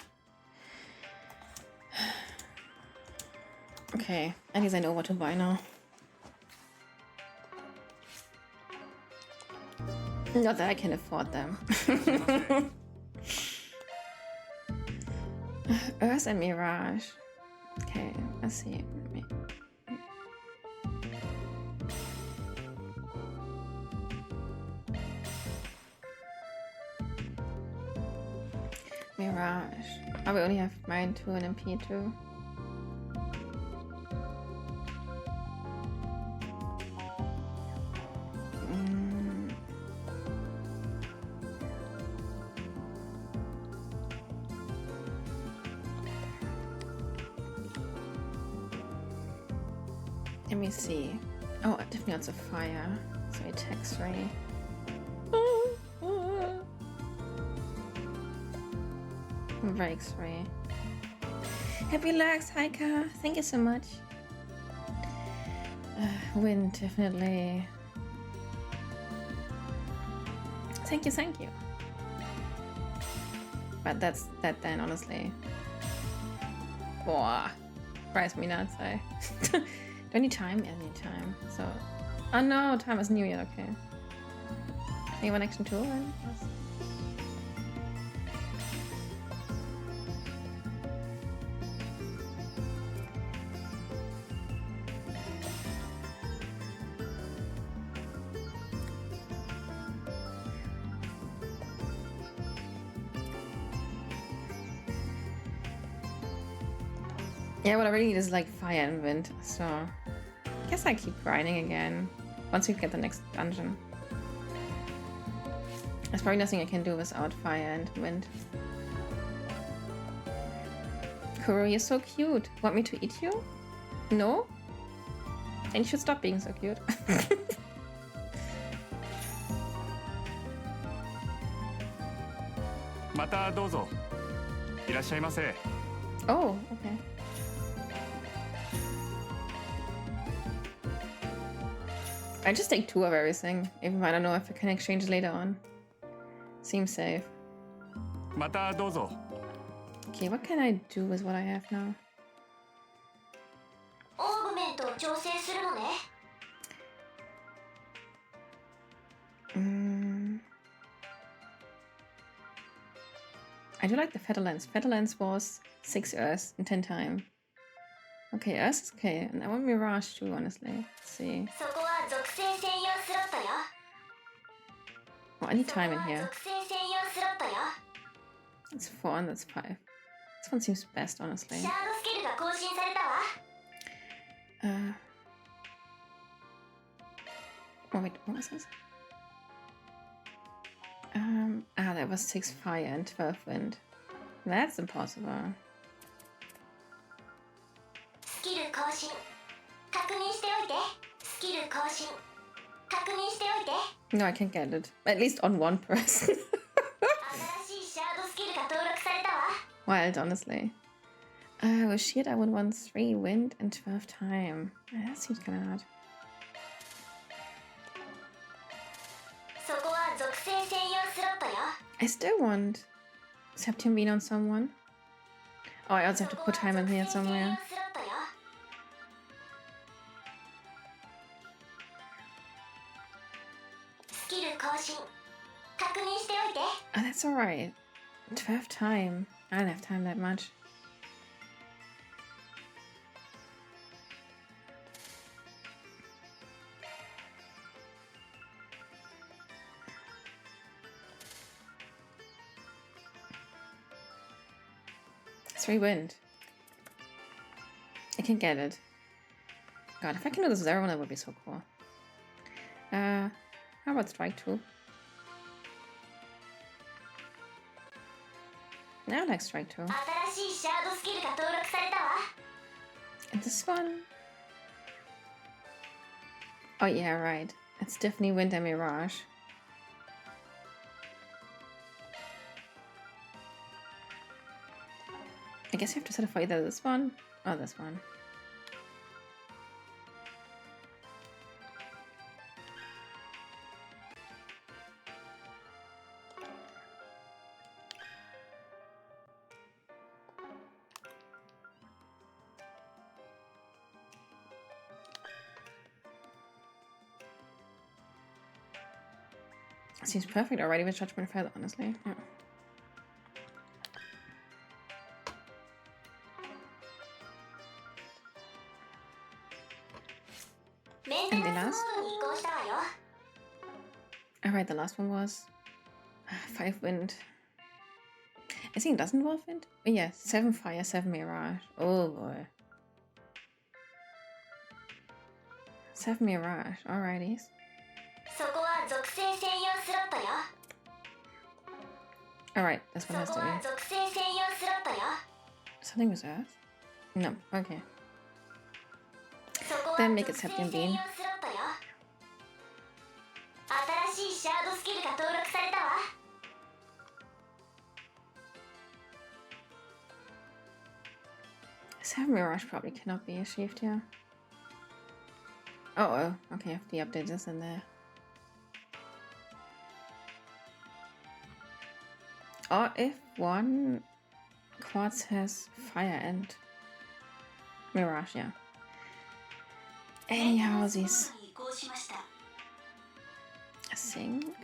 Okay, at least I know what to buy now. Not that I can afford them. Earth and Mirage. Okay, let's see. Mirage. Oh, we only have mine 2 and MP2. Let me see. Oh, definitely lots of fire. So attacks ray. Breaks ray. Happy Lux, Haika. Thank you so much. Wind, definitely. Thank you, thank you. But that's that then, honestly. Boah. Price me nuts, I. Do I need time? Yeah, I need time. So. Oh no, time is new yet, okay. Maybe one action tool then? Yes. Yeah, what I really need is like fire and wind, so I guess I keep grinding again once we get the next dungeon. There's probably nothing I can do without fire and wind. Kuro, you're so cute. Want me to eat you? No? Then you should stop being so cute. Oh, okay. I just take 2 of everything, even I don't know if I can exchange later on. Seems safe. Okay, what can I do with what I have now? I do like the Featherlands. Featherlands was 6 Earth and 10 time. Okay, Earth is okay, and I want Mirage too, honestly. Let's see. Oh, I need time in here. That's 4 and that's 5. This one seems best, honestly. Oh wait, what was this? That was 6 fire and 12 wind. That's impossible. No, I can't get it. At least on one person. Wild, honestly. With shield I would want 3 wind and 12 time. That seems kinda hard. I still want Septium Bean on someone. Oh, I also have to put time in here somewhere. Oh, that's alright. 12 time. I don't have time that much. Three wind. I can get it. God, if I can do this with everyone, that would be so cool. How about strike 2? I like strike 2. And this one? Oh yeah, right. It's definitely Wind and Mirage. I guess you have to set it for either this one or this one. Seems perfect already with Judgment Feather, honestly. Yeah. And the last? Alright, the last one was 5 wind. I think it doesn't involve wind. Oh, yeah, 7 fire, 7 mirage. Oh boy. 7 mirage, alrighties. Alright, this one has to be. Something with Earth? No, okay. Then make it Septium Bean. Seven Mirage probably cannot be achieved here. Oh, okay, I have to update this in there. Or if one quartz has fire and Mirage, yeah. Anyhow, these thing.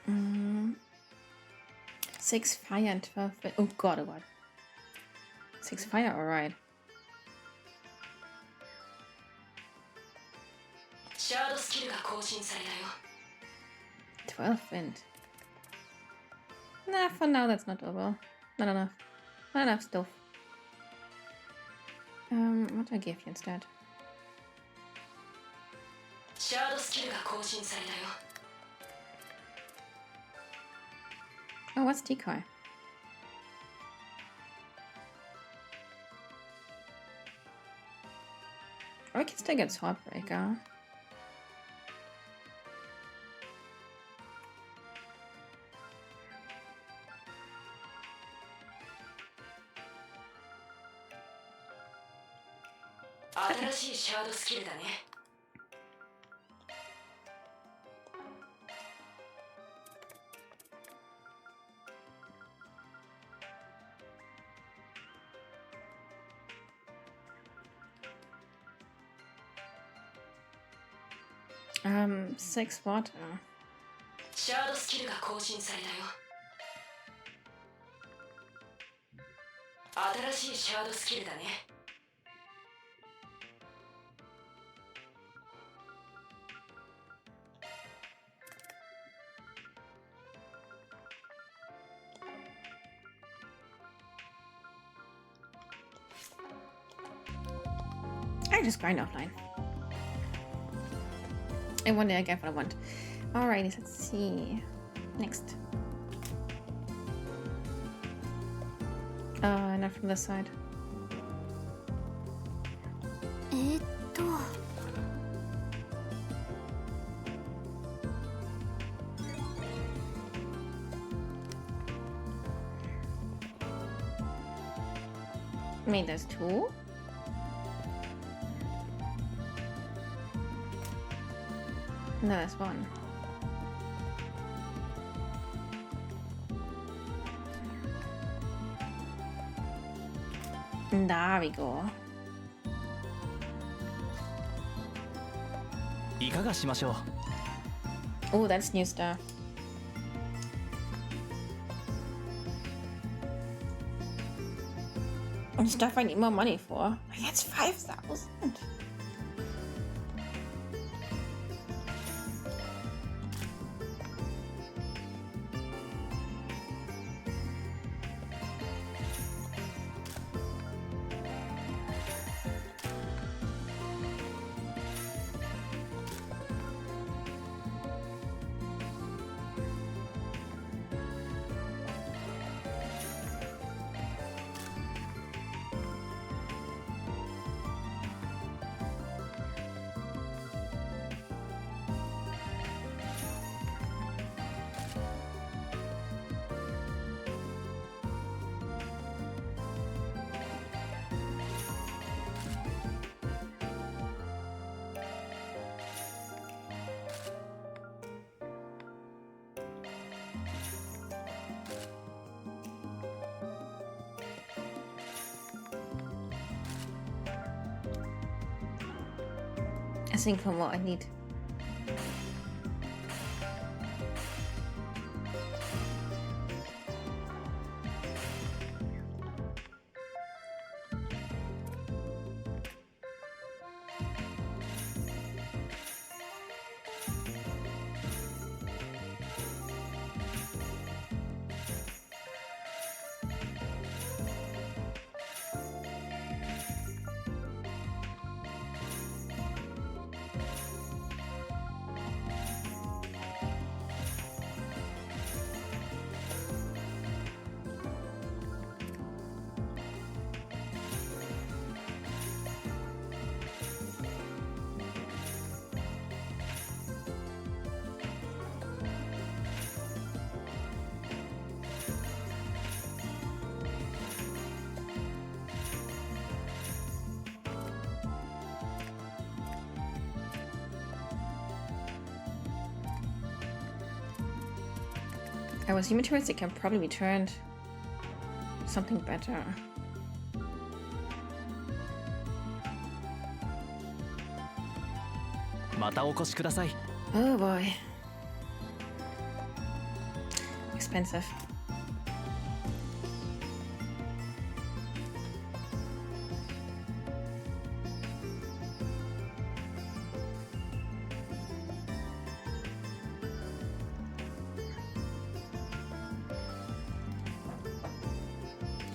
Mm. 6 fire and 12 wind. Oh god, oh god. 6 fire, alright. 12 wind. Nah, for now that's not doable. Not enough. Not enough stuff. What do I give you instead? Oh, what's decoy? Or we can still get Swordbreaker. Okay. 6 water. シャードスキルが更新されたよ。新しいシャードスキルだね。I just grind offline. And one day I get what I want. Alrighty, let's see. Next. Not from this side. えーっと Wait, there's two? No, there's one. There we go. いかがしましょう。 Oh, that's new stuff. And stuff I need more money for. That's 5,000. I think for what I need. I was human turrets that can probably be turned something better. Oh boy. Expensive.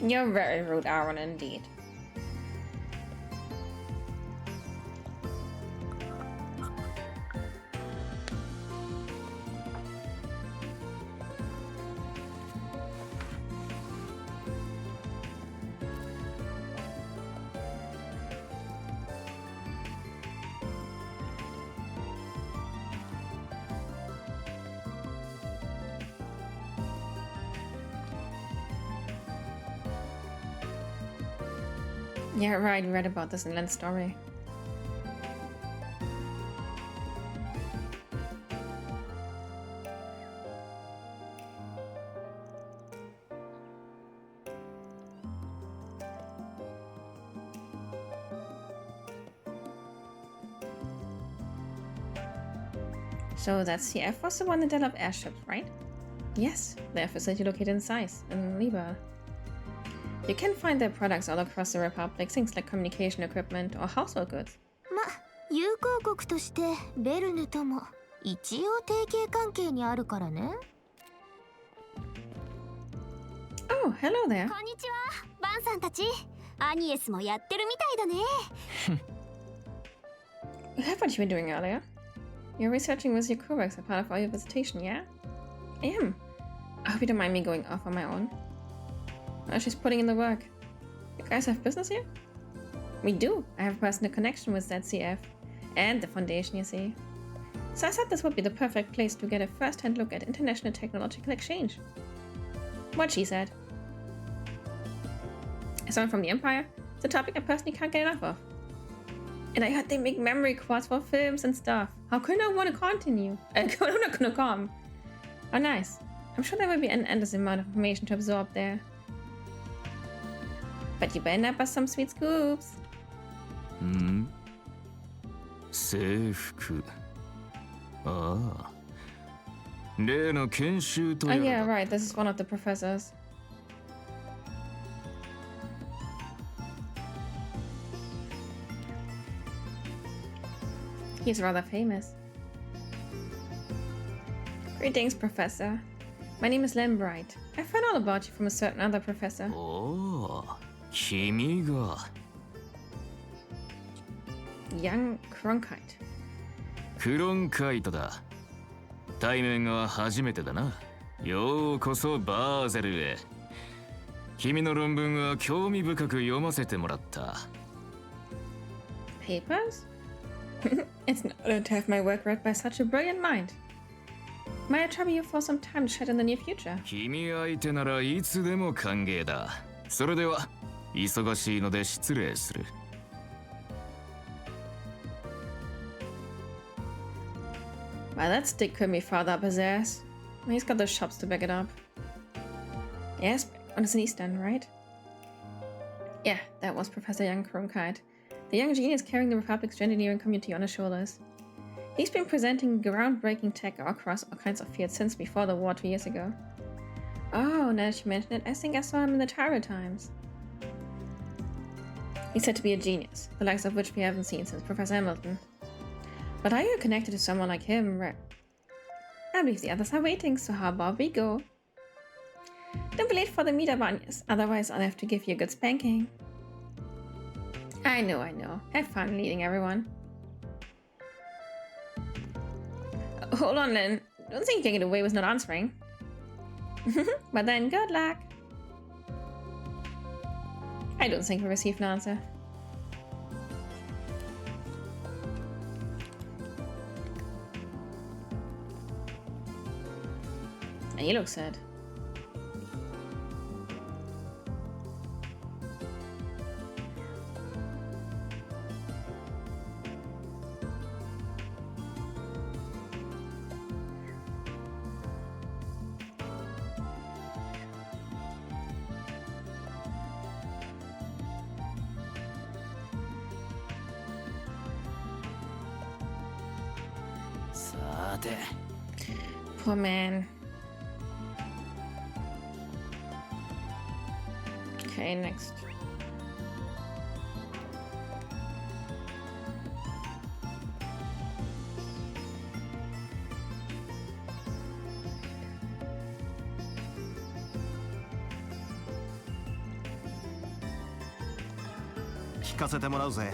You're very rude, Aaron, indeed. Yeah, right, we read about this in Len's story. So that's the F was the one that developed airships, right? Yes, the F facility located in Zeiss, in Liba. You can find their products all across the Republic, things like communication equipment or household goods. ま、友好国としてベルヌとも一応提携関係にあるからね。Oh, hello there. こんにちは、バンさんたち。アニエスもやってるみたいだね。I love what you were doing earlier. You're researching with your coworkers as part of your visitation, yeah? I am. I hope you don't mind me going off on my own. Oh, she's putting in the work. You guys have business here? We do. I have a personal connection with ZCF and the Foundation, you see. So I thought this would be the perfect place to get a first-hand look at international technological exchange. What she said. As someone from the Empire, it's a topic I personally can't get enough of. And I heard they make memory cards for films and stuff. How can I want to continue? I'm not gonna come. Oh, nice. I'm sure there will be an endless amount of information to absorb there. But you better nap us some sweet scoops. 制服。ああ。例の研修と Oh やら yeah, right. This is one of the professors. He's rather famous. Greetings, Professor. My name is Lambright. I've heard all about you from a certain other professor. おお、君が。Young Cronkite. クロンカイトだ。対面は初めてだな。ようこそバーゼルへ。君の論文は興味深く読ませてもらった。Papers? It's an honor to have my work read by such a brilliant mind. Might I trouble you for some time to chat in the near future? 君相手ならいつでも歓迎だ。それでは、忙しいので失礼する。Wow, that stick could be farther up his ass. He's got those shops to back it up. Yes, and it's an East End, right? Yeah, that was Professor Young Cronkite, the young genius carrying the Republic's engineering community on his shoulders. He's been presenting groundbreaking tech across all kinds of fields since before the war 2 years ago. Oh, now that you mention it, I think I saw him in the Tyro Times. He's said to be a genius, the likes of which we haven't seen since Professor Hamilton. But are you connected to someone like him? I believe the others are waiting, so how about we go? Don't be late for the meetup, Agnes, otherwise I'll have to give you a good spanking. I know. Have fun leading everyone. Hold on, Lynn. Don't think you can get away with not answering. But then, good luck. I don't think we received an answer. And you look sad. Poor man. Okay, next.聞かせてもらうぜ。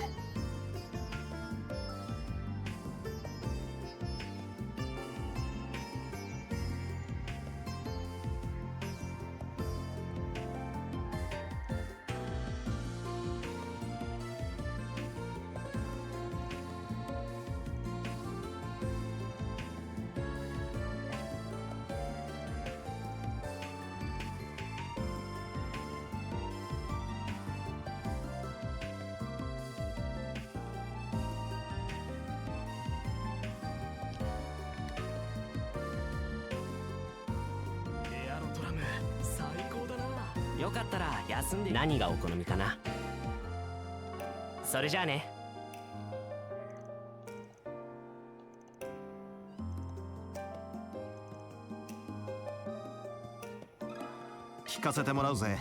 よかったら休んで。何がお好みかな。それじゃあね。聞かせてもらうぜ。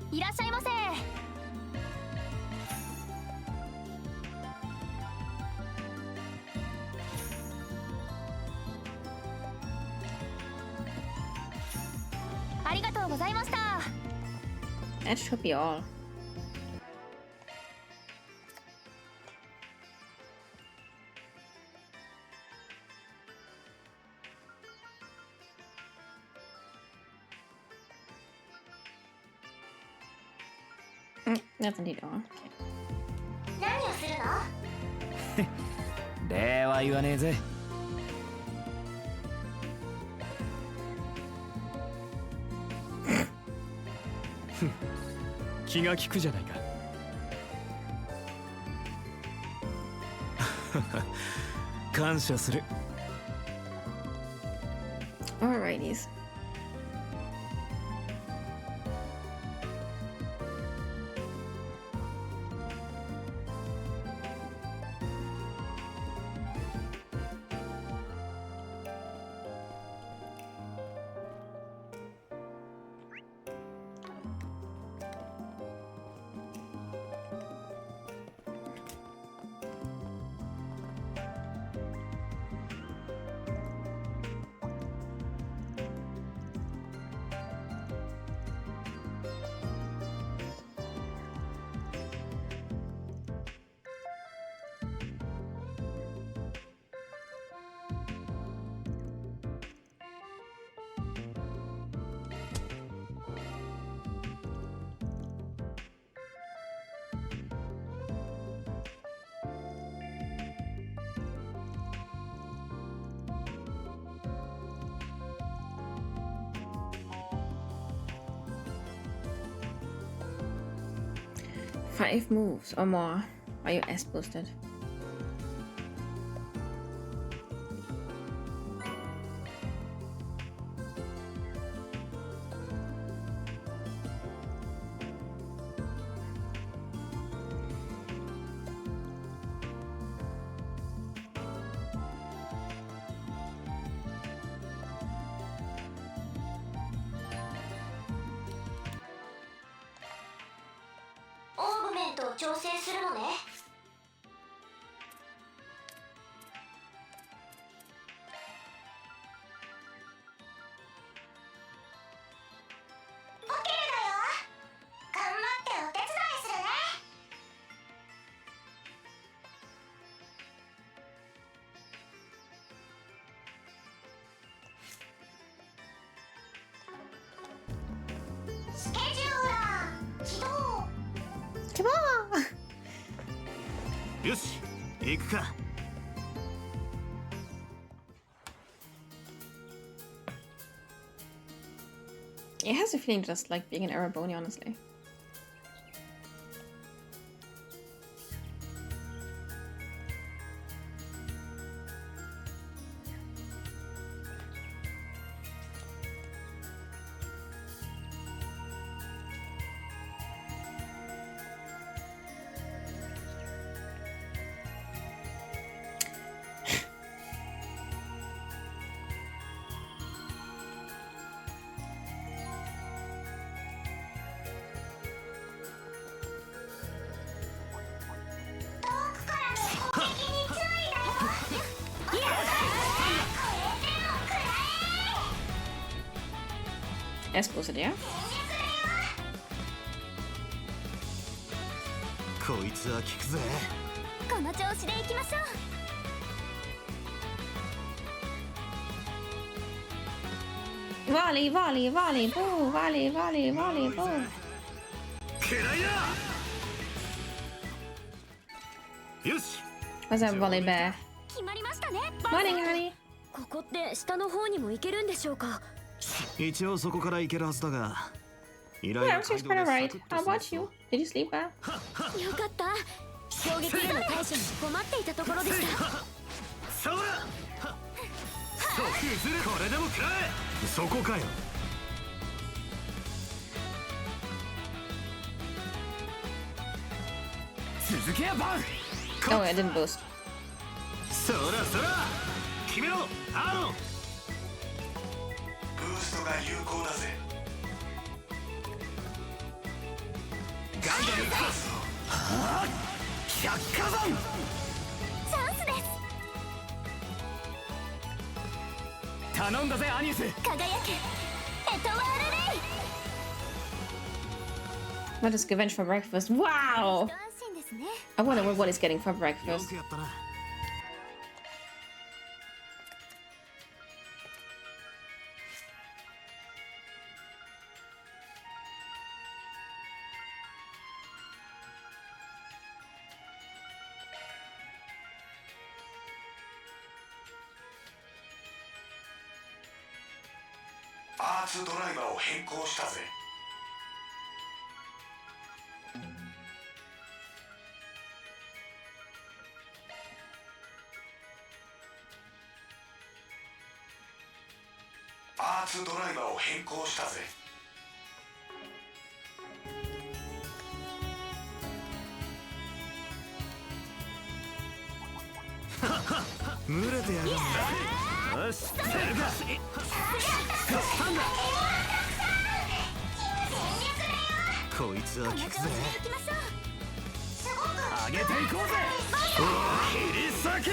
いらっしゃいませ。ありがとうございました。 That should be all. That's indeed all. 何をするの？礼は言わねえぜ。気が利くじゃないか。感謝する。 Alrighties. Five moves or more are you S boosted. Come on! よし、行くか。It has a feeling just like being an Araboni, honestly. S boosted, yeah? こいつは効くぜ。この調子でいきましょう。 Volley, volley, volley, boo, volley, volley, volley, boo. 嫌いだ。よし。What's that volley bear? 決まりましたね。 Morning, honey. ここって下の方にも行けるんでしょうか。一応そこから行けるはずだが。依頼 Yeah, は I'm just kind of right. How about you? Did you sleep well? よかった。衝撃への対処に困っていたところでした。そらこれでも食らえ。そこかよ。続けやバン。 Oh, I didn't boost. そらそら決めろアーロン。ブーストが有効だぜ。ガンダムはあ百火山。チャンスです。頼んだぜアニス。輝けエトワールレイ。 What is revenge for breakfast? Wow! 一安心ですね。 I wonder what he's getting for よ breakfast. くやったな。パーツドライバーを変更したぜ。パーツドライバーを変更したぜ。群れてやるんだ。よし、やるか。こいつは効くぜ。上げていこうぜ。切り裂け。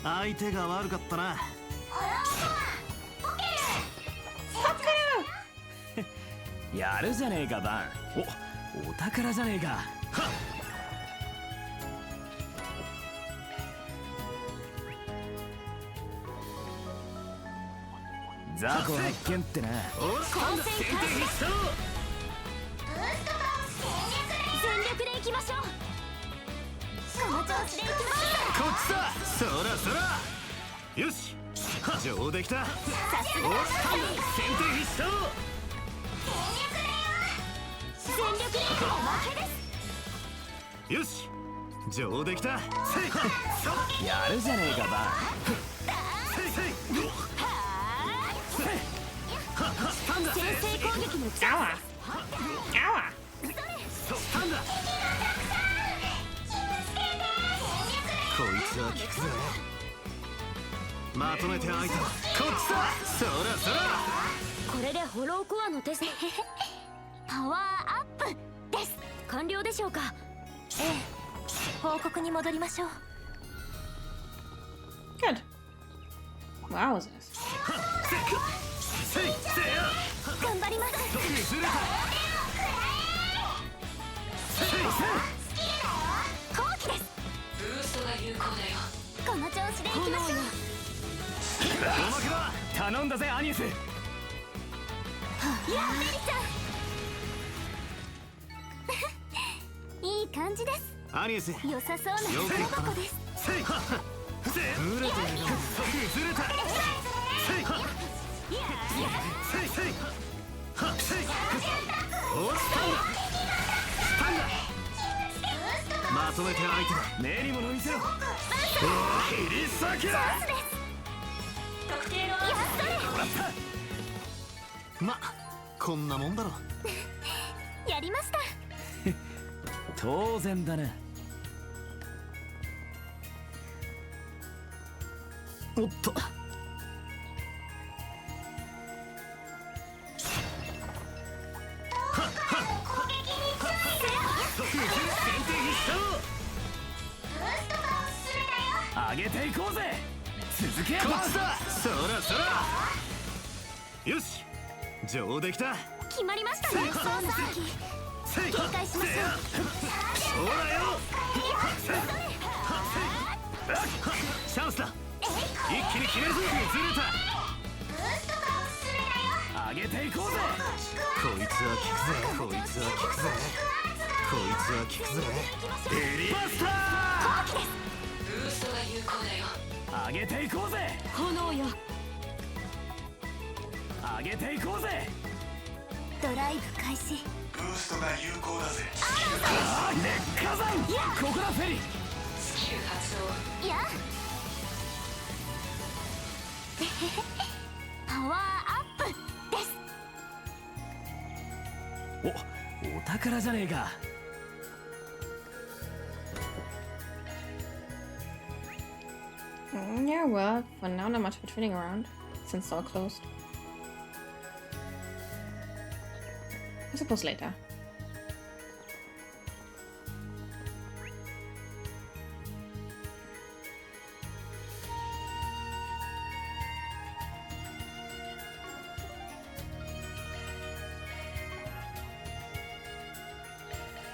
相手が悪かったな。やるじゃねえかバン。お宝じゃねえか。雑魚発見ってな。混戦開始です。全力でいきましょう。この調子でいきましょう。こっちだ。そらそら。よし。上出来た。さすが先手必勝。全力でおまけです。よし。上出来た。やるじゃねえかバン。先制攻撃のチャンス。こいつは効くぜ。まとめて相手だ。こっちだ。そらそら。これでホローコアのテストパワーアップです。完了でしょうか。ええ、報告に戻りましょう。 Good. Wow, is this? 頑張ります。後期です。ブーストが有効だよ。この調子でいきましょう。頼んだぜアニス。やあ、メリちゃんいい感じです。アニス。良さそうな箱箱です。群れてやる。崩れた。まとめて相手だ。目にもの見せろ。切り裂け。特定のやったま、こんなもんだろ。やりました。当然だな。おっと。上げていこうぜ。続け。こっちだ。そらそら。よし。上出来た。決まりましたね。警戒しましょう。ほらよ。チャンスだ。一気に決めるぞ。崩れた。上げていこうぜ。こいつは効くぜ。こいつは効くぜ。こいつは効くぜ。エリバスター。ブーストが有効だよ。上げていこうぜ。炎よ。上げていこうぜ。ドライブ開始。ブーストが有効だぜ。烈火山ここだフェリー。スキル発動。やパワーアップです。お宝じゃねえか。Yeah, well, for now not much patrolling around, since it's all closed. I suppose later.「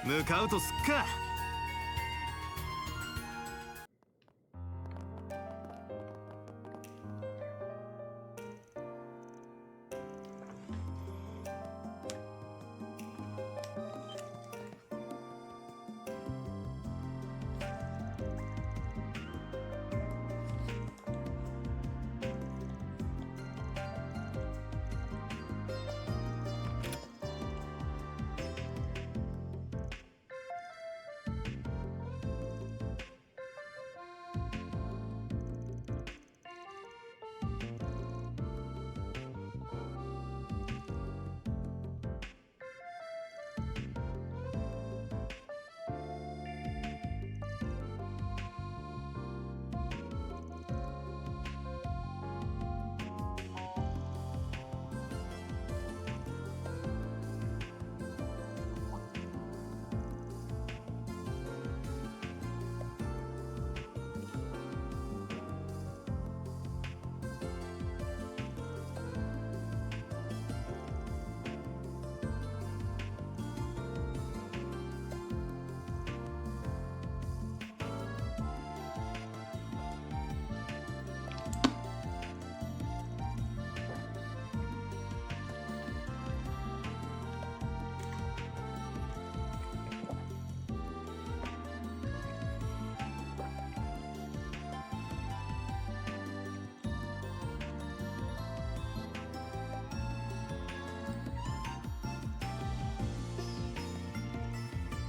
向かうとすっか」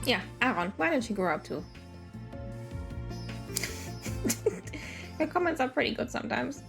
Yeah, Aaron, why don't you grow up too? Your comments are pretty good sometimes.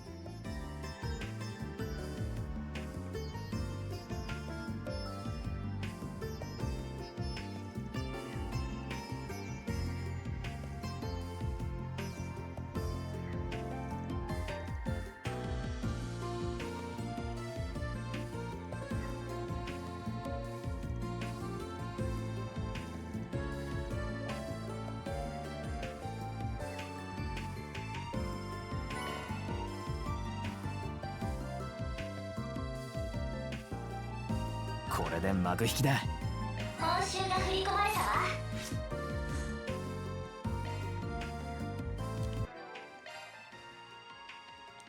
これで幕引きだ。報酬が振り込まれたわ。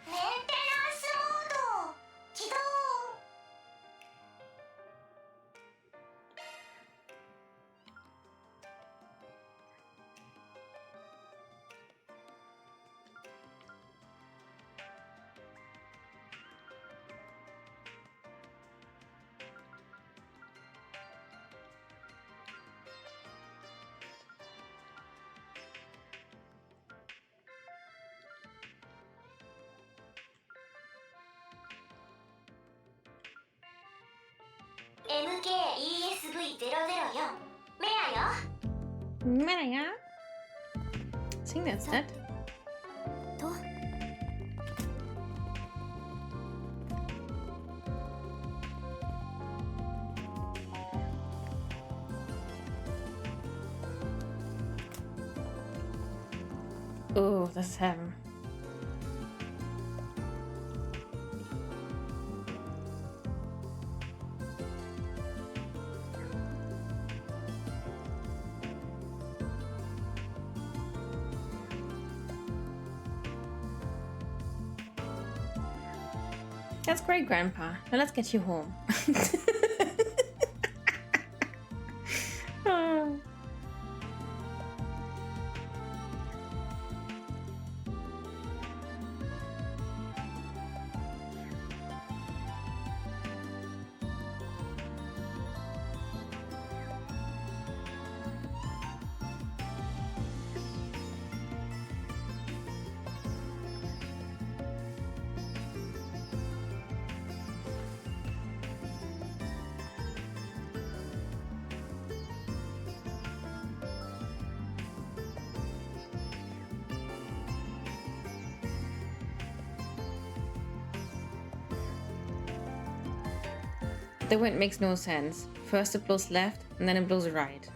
メンテナンスモード起動。MKESV004 メアよ。Maya? Sing that instead. と Oh, this is heaven. That's great, Grandpa. Now let's get you home. Oh. The wind makes no sense. First it blows left, and then it blows right.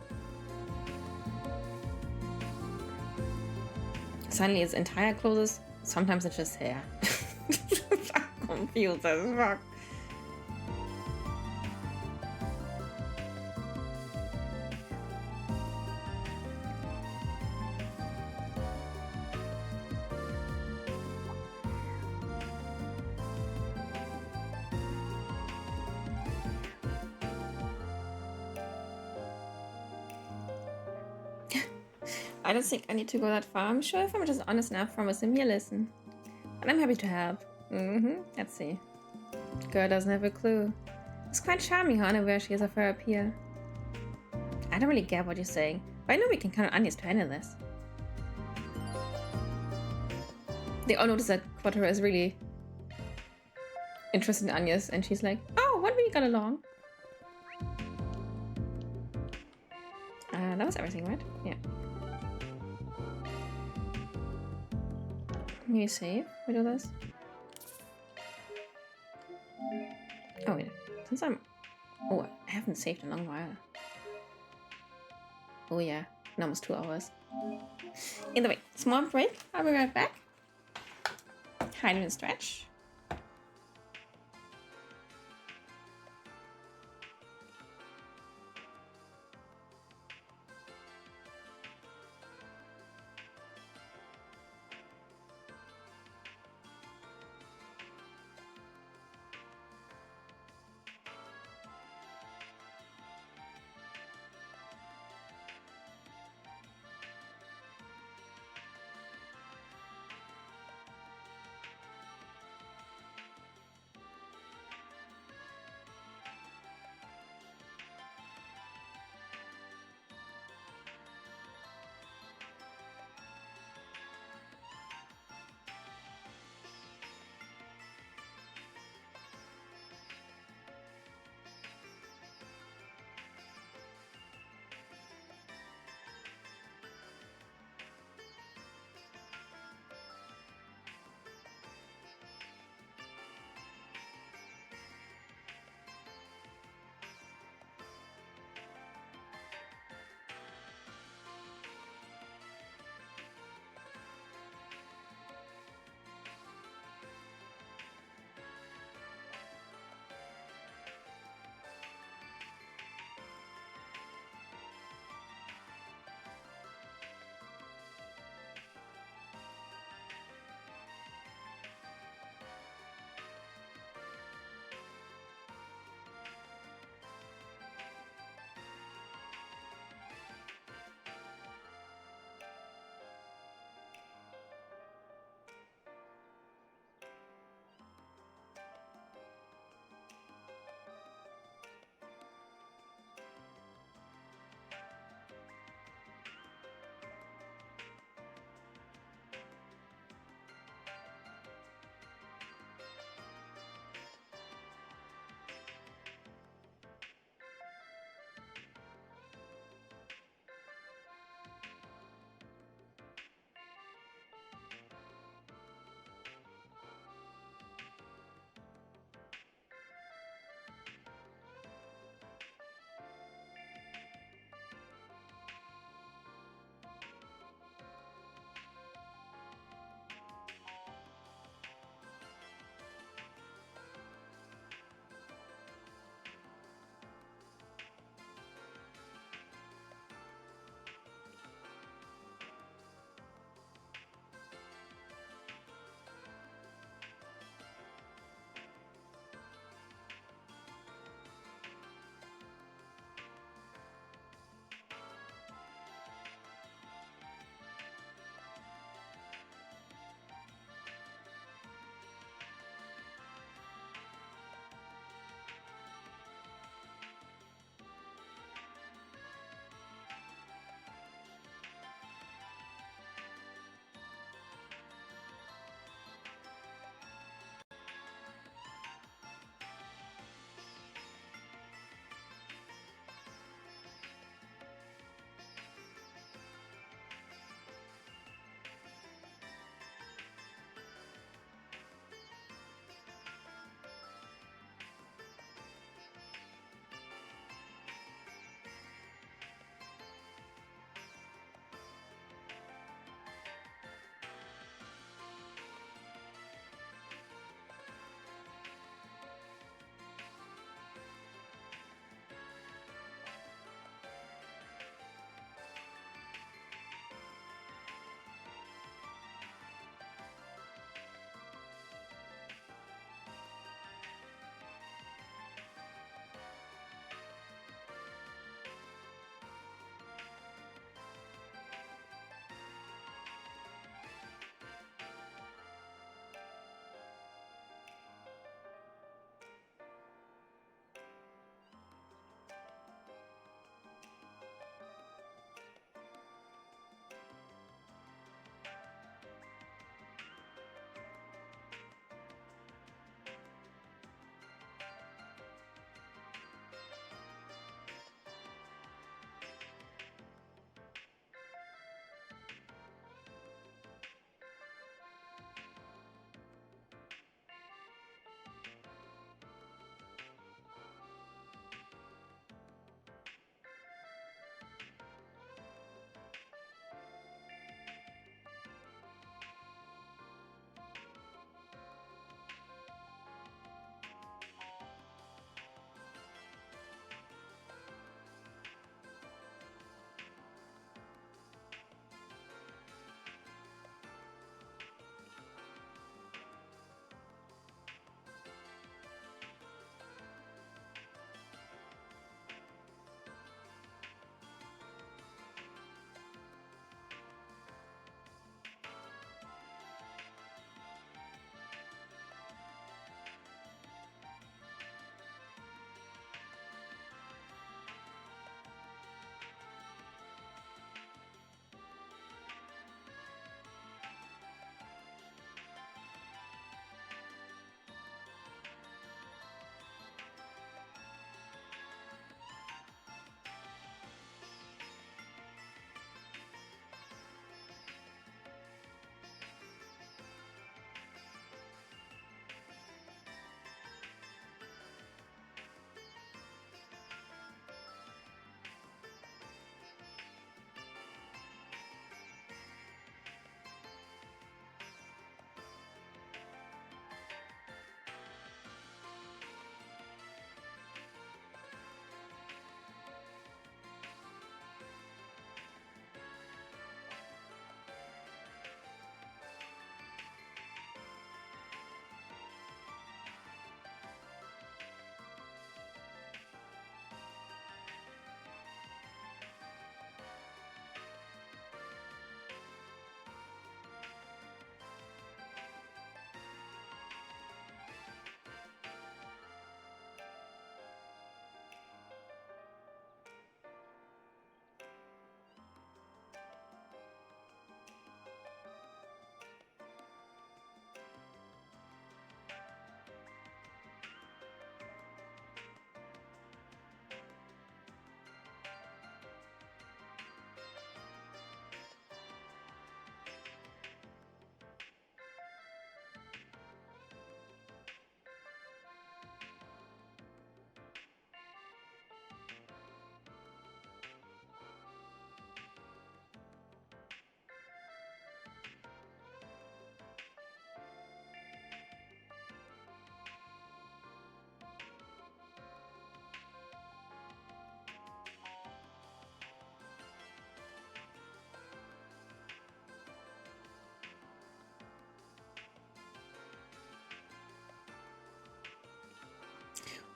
Suddenly its entire closes, sometimes it's just hair. I'm confused as fuck. I don't think I need to go that far. I'm sure if I'm just honest enough, promise him, listen. And I'm happy to help. Let's see. Girl doesn't have a clue. It's quite charming how unaware she is of her appeal. I don't really get what you're saying, but I know we can count on Agnes to handle this. They all notice that Quattro is really interested in Agnes, and she's like, oh, what we got along? That was everything, right? Yeah. Can you save? We do this? Oh wait, since I'm... Oh, I haven't saved in a long while. Oh yeah, in almost 2 hours. Either way, small break. I'll be right back. Hide and stretch.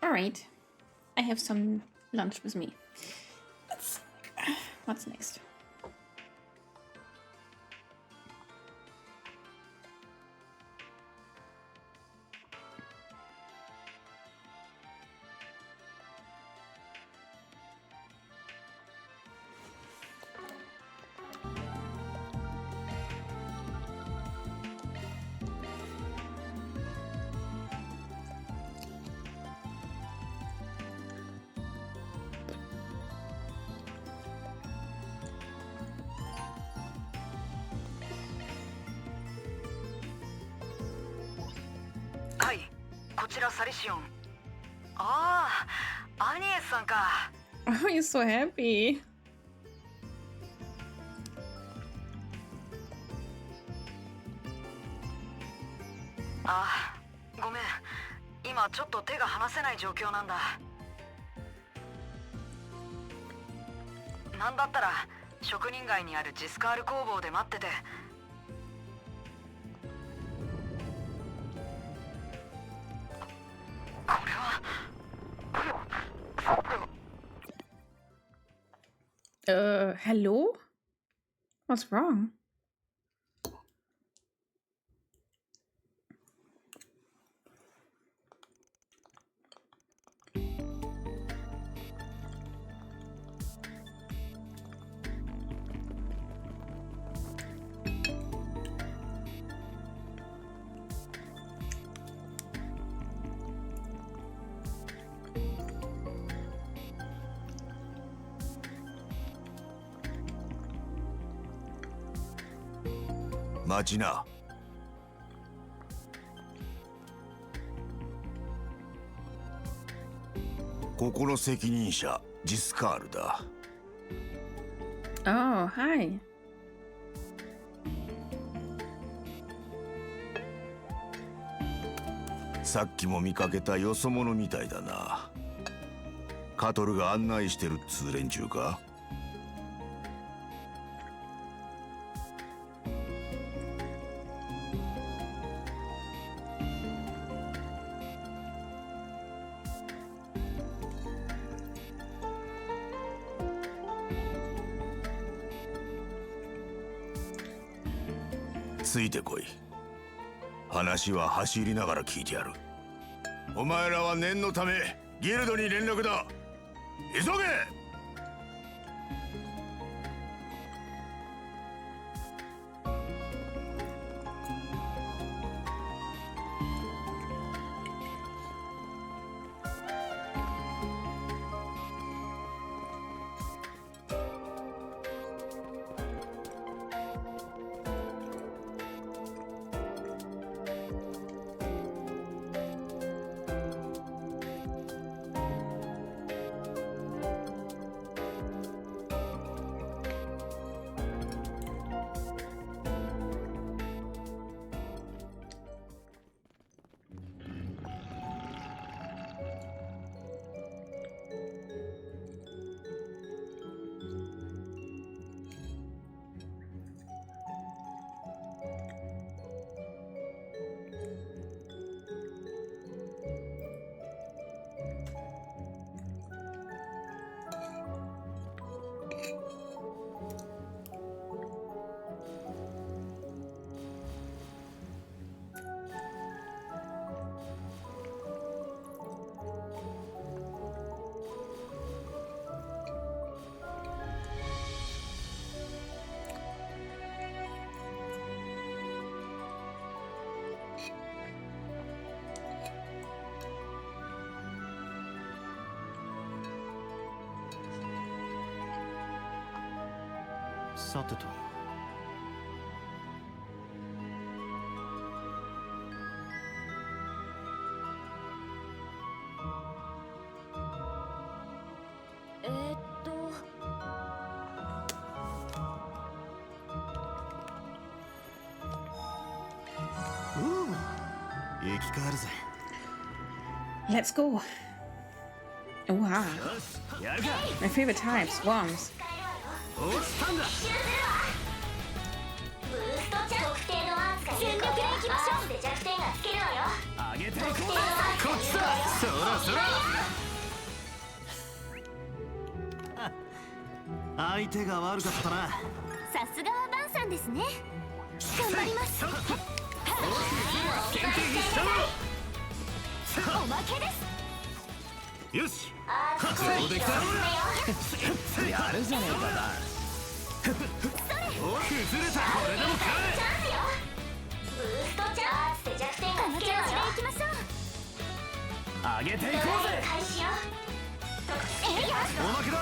Alright. I have some lunch with me. What's next?はい、こちらサリシオン。ああ、アニエスさんか。Oh, you're so happy. ああ、ごめん。今ちょっと手が離せない状況なんだ。なんだったら職人街にあるジスカール工房で待ってて。これは。Hello? What's wrong?待ちな。ここの責任者ジスカールだ。Oh, hi. さっきも見かけたよそ者みたいだな。カトルが案内してるっつう連中か。ついてこい。話は走りながら聞いてやる。お前らは念のためギルドに連絡だ。急げ。さてと。生き返るぜ。 Let's go. Oh, wow. My favorite type, swarms. ちだ。そらそら。相手が悪かったな。さすがはバンさんですね。頑張ります。おまけです。よし。そうできた。やるじゃねえかな。お、崩れた。これでもかい。ブーストチャンスで弱点をつけようよ。行きましょう。上げていこうぜ。開始よ。おまけだ。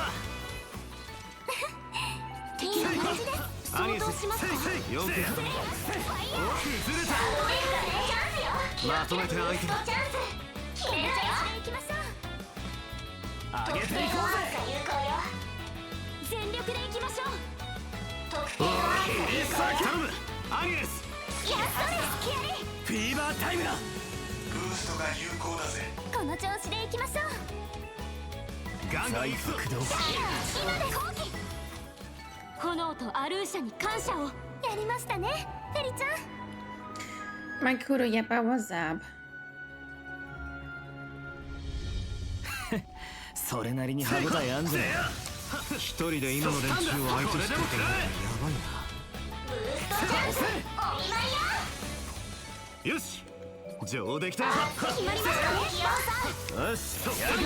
いい感じです。相当しますか。よくやった。お、崩れた。まとめて相手だ。決めるよ。行きましょう。上げていこうぜ。全力で行きましょう。おい、さあ頼む。アニエス。やっとです。キアリ。フィーバータイムだ。ブーストが有効だぜ。この調子で行きましょう。ガンガン行くぞ。今です。後期。炎とアルーシャに感謝を。やりましたね、フェリちゃん。My kudo, yep, I was Zab. それなりに歯応えあんぜ。一人で今の連中を相手しててやばいな。よし、上出来た。決まりましたね。よし、やるか。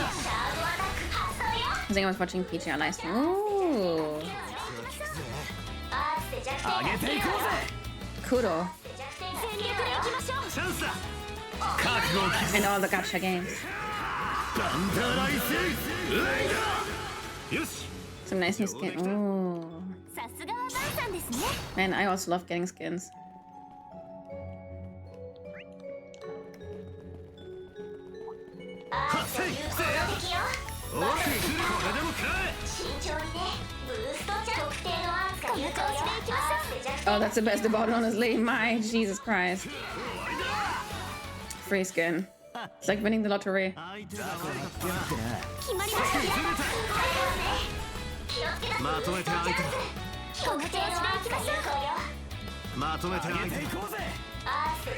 I think I was watching Peach on Ice. Ooh. 上げていこうぜ。Kudo. 全力で行きましょう。チャンスだ。覚悟を決め。 In all the gacha games. バンダーライスレイダー。よし。 Some nice new skin. Ooh. さすがはバンさんですね。 Man, I also love getting skins. せいせいや。おくずる。これでもかい。慎重にね。ブーストチャンス特定のアーツが有効よ。行きましょう。 Oh, that's the best about it, honestly. My Jesus Christ. Free skin. It's like winning the lottery. 決まりましたね。まとめて相手だ。この調子で行きましょう。まとめて相手だ。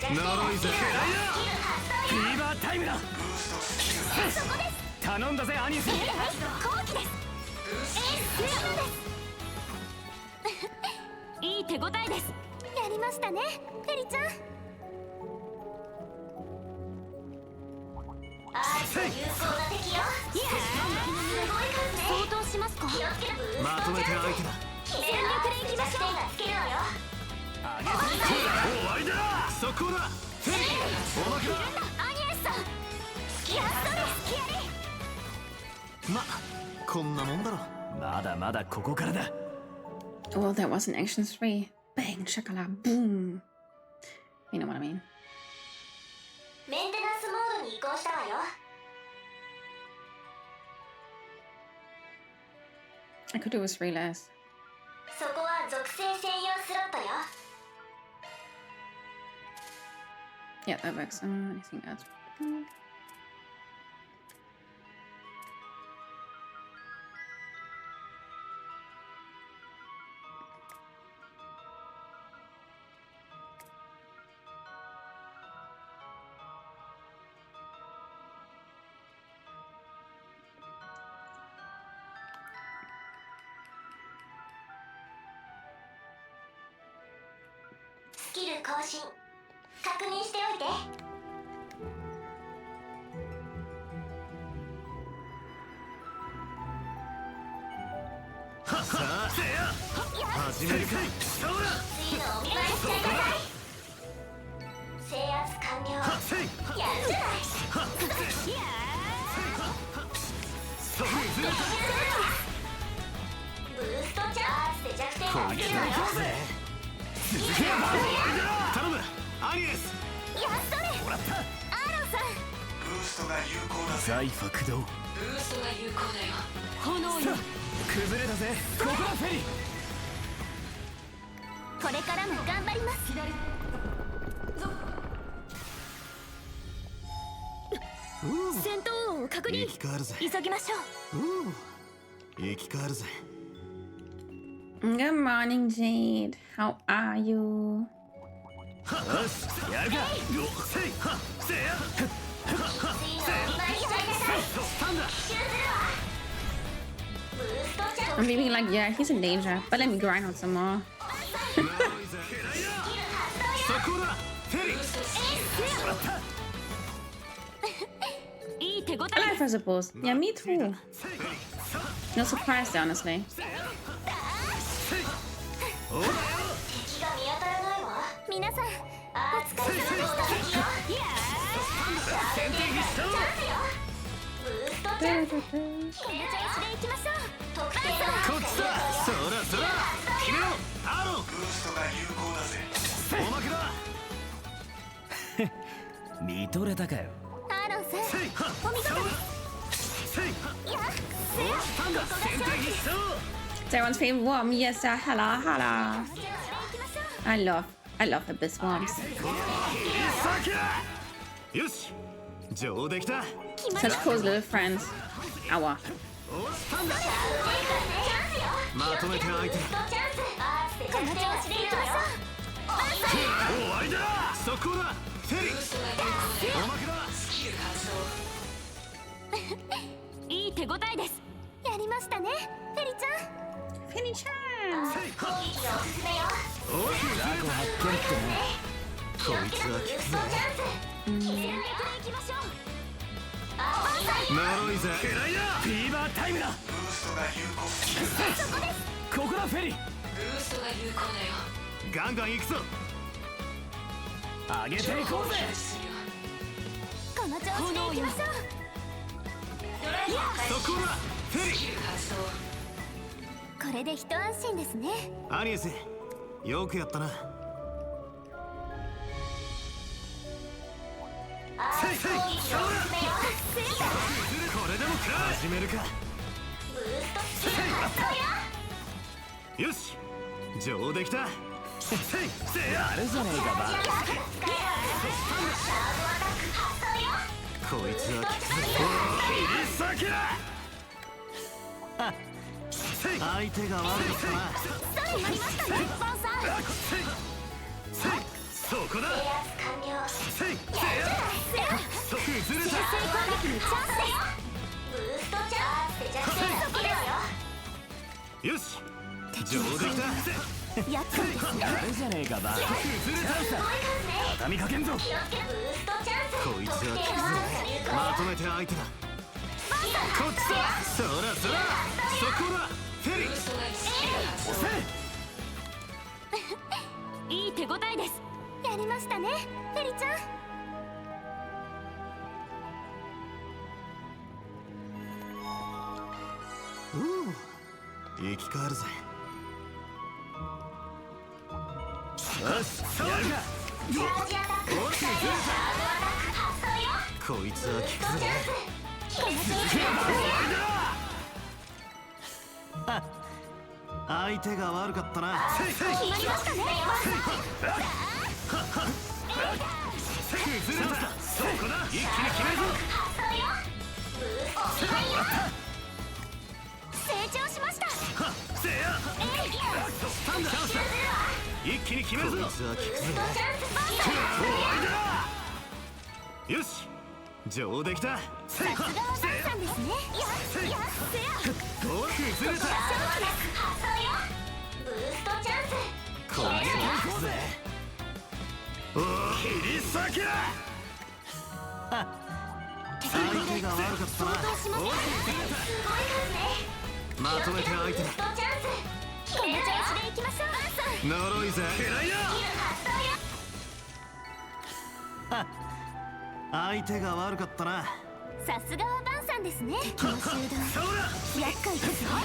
呪いぜ。フィーバータイムだ。頼んだぜ、アニス。後期です。いい手応えです。やりましたね、フェリちゃん。有効な敵よ。相当しますか。まとめて相手だ。全力で行きましょう。終わりだ。速攻だ。おまけだ。アニエスさん。やっとです。キアリ。ま、こんなもんだろ。まだまだここからだ。 Well, that was an action 3. Bang, shakala, boom. You know what I mean. メンテナンスモードに移行したわよ。 I could do with 3 less. そこは属性専用スロットよ。 Yeah, that works. I think that's good.スキル更新。確認しておいて。さあ、始めるかい。そうだ。次のお見舞いしてください。制圧完了。やるじゃない。ブーストチャンスで弱点をつけるわよ。頼む、アニエス。やっとね。もらった。アーロンさん。ブーストが有効だぜ。財フ駆動。ブーストが有効だよ。炎よ。崩れたぜ。ここはフェリ。これからも頑張ります。戦闘音を確認。生き返るぜ。急ぎましょう。生き返るぜ。Good morning, Jade. How are you? よし、やるか。せいはせいや。I'm being like, yeah, he's in danger, but let me grind out some more. Alive, I suppose. Yeah, me too. No surprise, honestly. It's everyone's favorite worm. Yes, hala hala. I love abyss worms. Such cool little friends. Aua.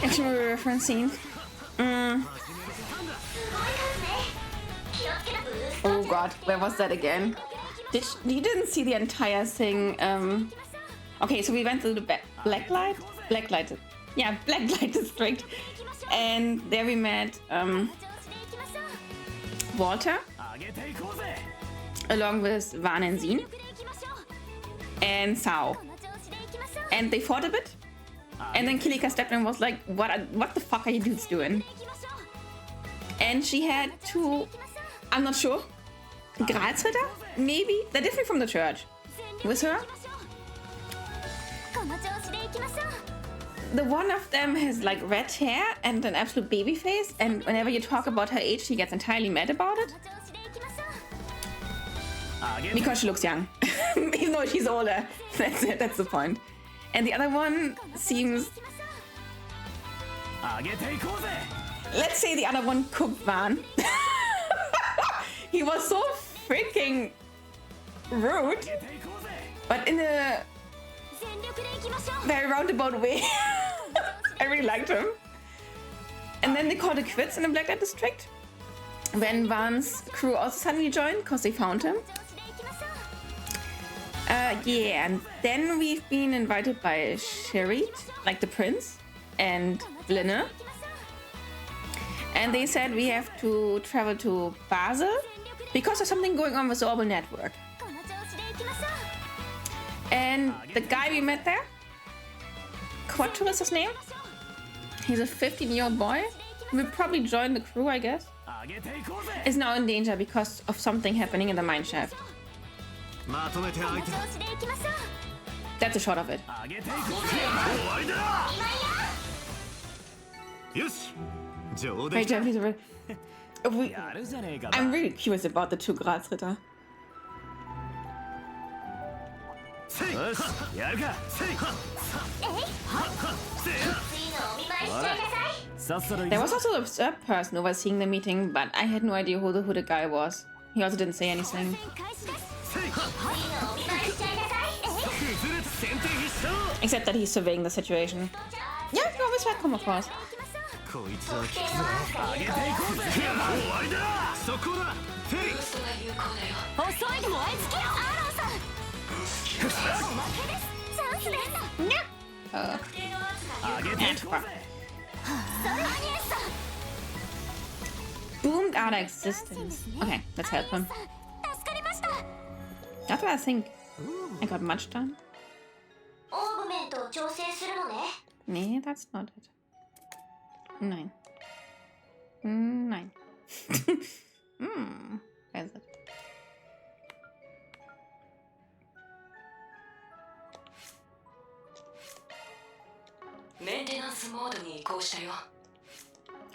Action movie reference scene. Oh god, where was that again? You didn't see the entire thing. Okay, so we went to the Blacklight district, and there we met Walter, along with Van and Zine, and Sao, and they fought a bit, and then Kilika stepped in and was like, what the fuck are you dudes doing? And she had two, I'm not sure, Gralsritter? Maybe? They're different from the church. With her? the one of them has like red hair and an absolute baby face, and whenever you talk about her age, she gets entirely mad about it. Because she looks young. Even though she's older. That's it, that's the point. And the other one seems... Let's say the other one cooked Van. He was so freaking rude, but in a very roundabout way. I really liked him. And then they called it quits in the Blacklight District when Van's crew also suddenly joined because they found him. Yeah, and then we've been invited by Sherit, like the prince, and Linne. And they said we have to travel to Basel because there's something going on with the Orbital Network. And the guy we met there, Quattro is his name. He's a 15-year-old boy. Will probably join the crew, I guess. Is now in danger because of something happening in the mine shaft. That's a shot of it. Great job, he's a I'm really curious about the two Grazritter. There was also a third person overseeing the meeting, but I had no idea who the guy was. He also didn't say anything. Except that he's surveying the situation. Yeah, you always welcome, of course. Boomed out of existence. Okay, let's help him. That's what I think. I got much done. Nee, that's not it. 9. 9. Where is it?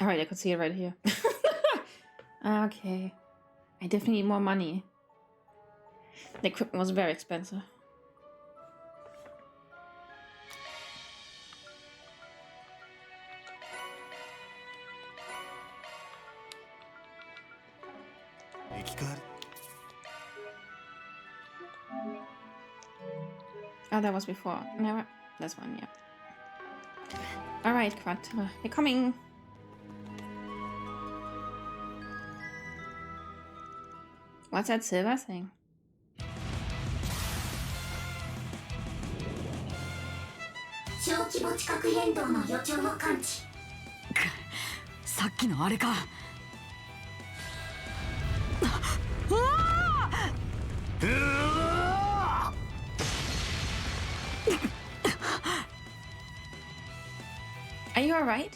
Alright, I could see it right here. Okay. I definitely need more money. The equipment was very expensive. Oh, that was before. No, this one, yeah. Alright, Quattro. They're coming. What's that silver thing? Are you alright?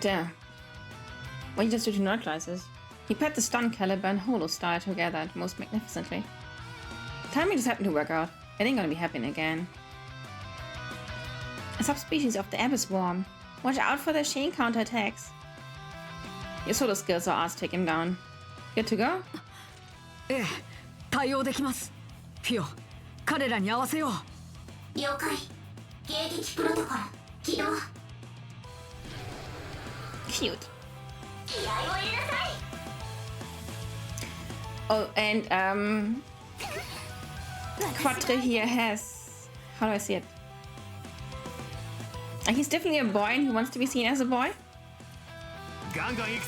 Damn. What you just do to neutralize. He put the stun caliber and holo style together most magnificently. Timing just happened to work out. It ain't gonna be happening again. A subspecies of the Abyss Worm. Watch out for the chain counterattacks. Your solo skills are ours to take him down. Good to go? Cute. Oh, and Quattro here has... How do I see it? He's definitely a boy and he wants to be seen as a boy.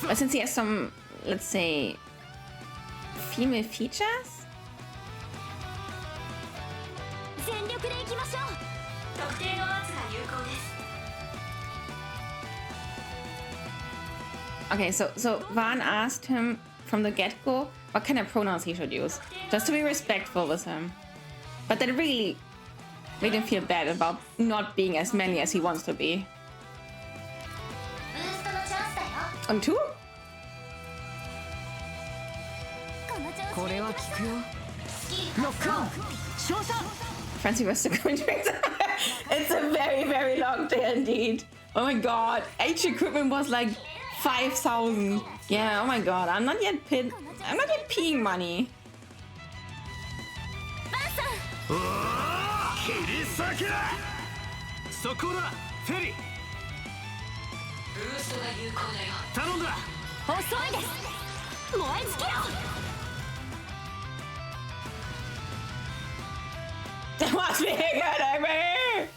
But since he has some, let's say, female features? Okay, so Van asked him from the get-go what kind of pronouns he should use, just to be respectful with him. But that really made him feel bad about not being as manly as he wants to be. On 2? Fancy Western countries. It's a very, very long tail indeed. Oh my god. H equipment was like 5,000. Yeah, oh my god. I'm not yet peeing money. 切り裂けそこだフェリーブーストが有効だよ頼んだ遅いです燃え尽きろ That must be good over here.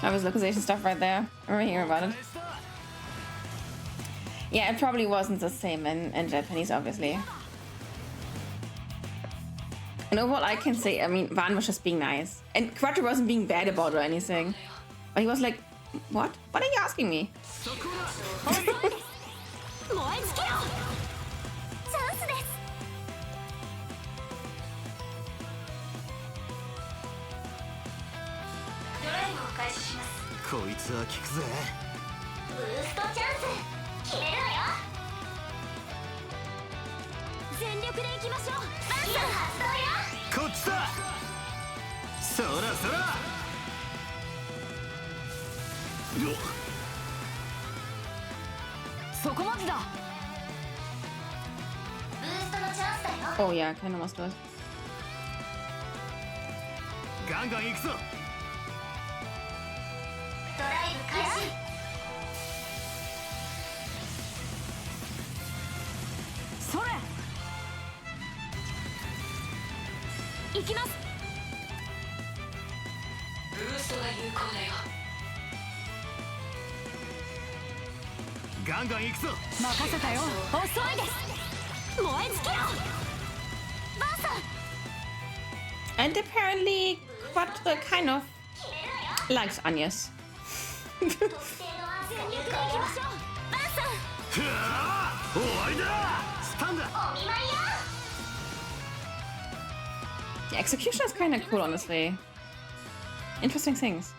That was localization stuff right there. I remember hearing about it. Yeah, it probably wasn't the same in Japanese, obviously. And overall, I can say, I mean, Van was just being nice. And Quattro wasn't being bad about it or anything. But he was like, what? What are you asking me? Oh yeah, kind of must do it. And apparently Quattro kind of likes onions. The execution is kind of cool, honestly. Interesting things.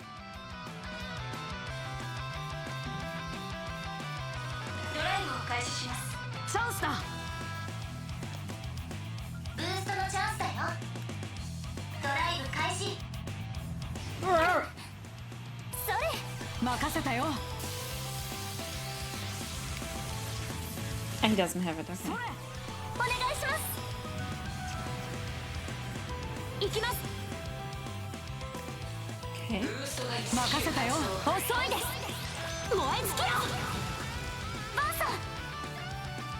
And he doesn't have it, okay. Okay.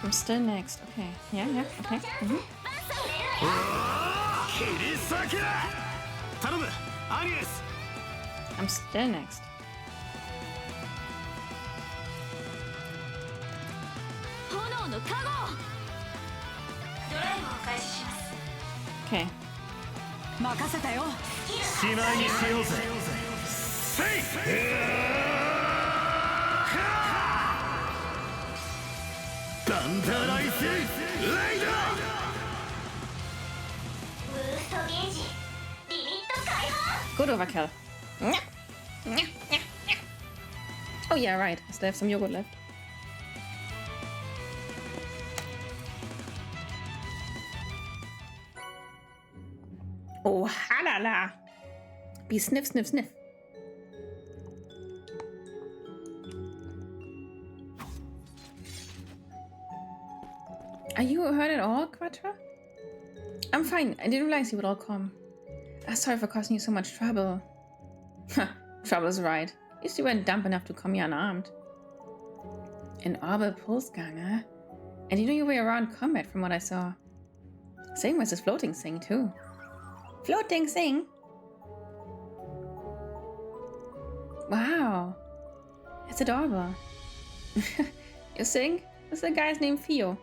I'm still next. Okay. Yeah, yeah, okay. I'm still next. Okay. Good overkill. Oh yeah, right. I still have some yogurt left. Oh, halala. Be sniff, sniff, sniff. Are you hurt at all, Quattro? I'm fine. I didn't realize you would all come. I'm sorry for causing you so much trouble. Trouble's right. At least you weren't dumb enough to come here unarmed. An orbital pulse gun, huh? And you know you were around combat from what I saw. Same with this floating thing, too. Floating thing? Wow. It's adorable. You think? This is a guy's named Theo.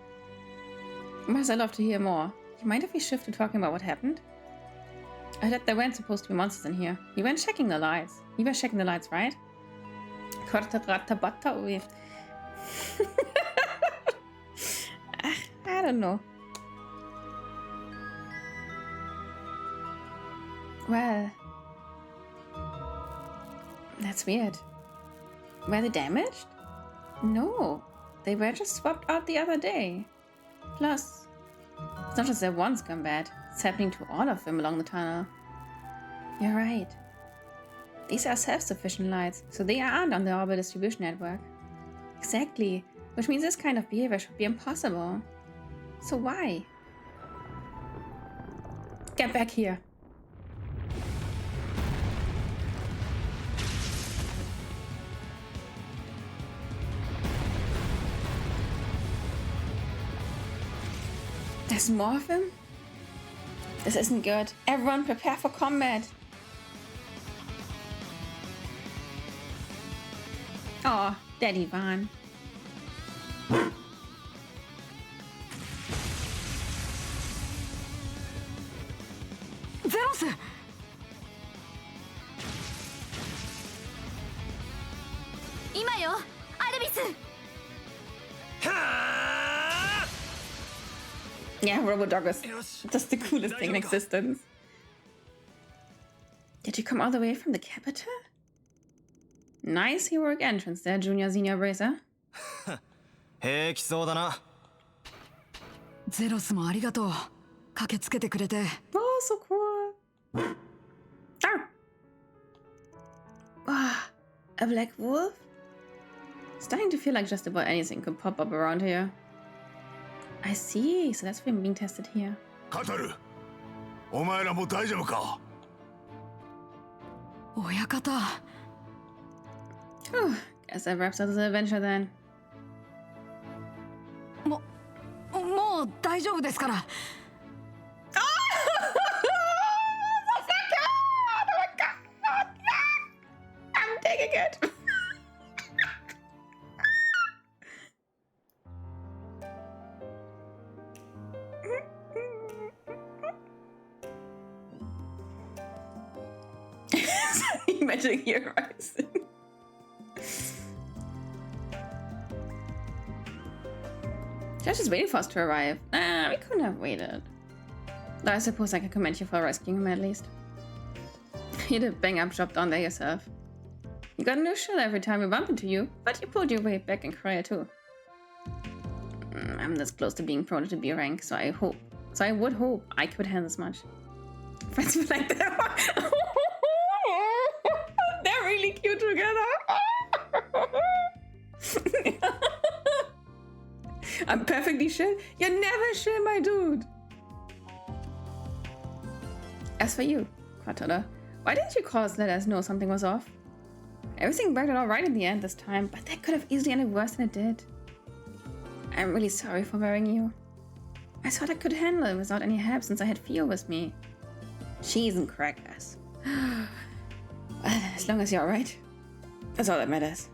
Must I love to hear more. You mind if we shift to talking about what happened? I heard there weren't supposed to be monsters in here. You weren't checking the lights. You were checking the lights, right? I don't know. Well, that's weird. Were they damaged? No, they were just swapped out the other day. Plus, it's not just that one's gone bad, it's happening to all of them along the tunnel. You're right. These are self-sufficient lights, so they aren't on the orbital distribution network. Exactly, which means this kind of behavior should be impossible. So why? Get back here. There's more of them? This isn't good. Everyone prepare for combat. Oh, Daddy Van. Zeros! 今よアルビス Yeah, Robodog is just the coolest thing in existence. Did you come all the way from the capital? Nice heroic entrance there, Junior Senior Bracer. 平気そうだな。ゼロスもありがとう。駆けつけてくれて。Oh, so cool. Ah, a black wolf? Starting to feel like just about anything could pop up around here. I see, so that's been being tested here. カタル、お前らも大丈夫か？親方。Oh, guess that wraps up this adventure then. もう大丈夫ですから。I'm taking it. Imagine here rising. Just waiting for us to arrive. Nah, we couldn't have waited. Though I suppose I can commend you for rescuing him at least. You did bang up job down there yourself. You got a new shield every time we bump into you, but you pulled your weight back in Korea too. I'm this close to being promoted to B rank, so I would hope I could handle this much. Friends be like that. They're really cute together. I'm perfectly chill. You're never chill, my dude. As for you, Quatada, why didn't you call us, let us know something was off? Everything worked out alright in the end this time, but that could have easily ended worse than it did. I'm really sorry for worrying you. I thought I could handle it without any help since I had Theo with me. Cheese and crackers. As long as you're alright, that's all that matters.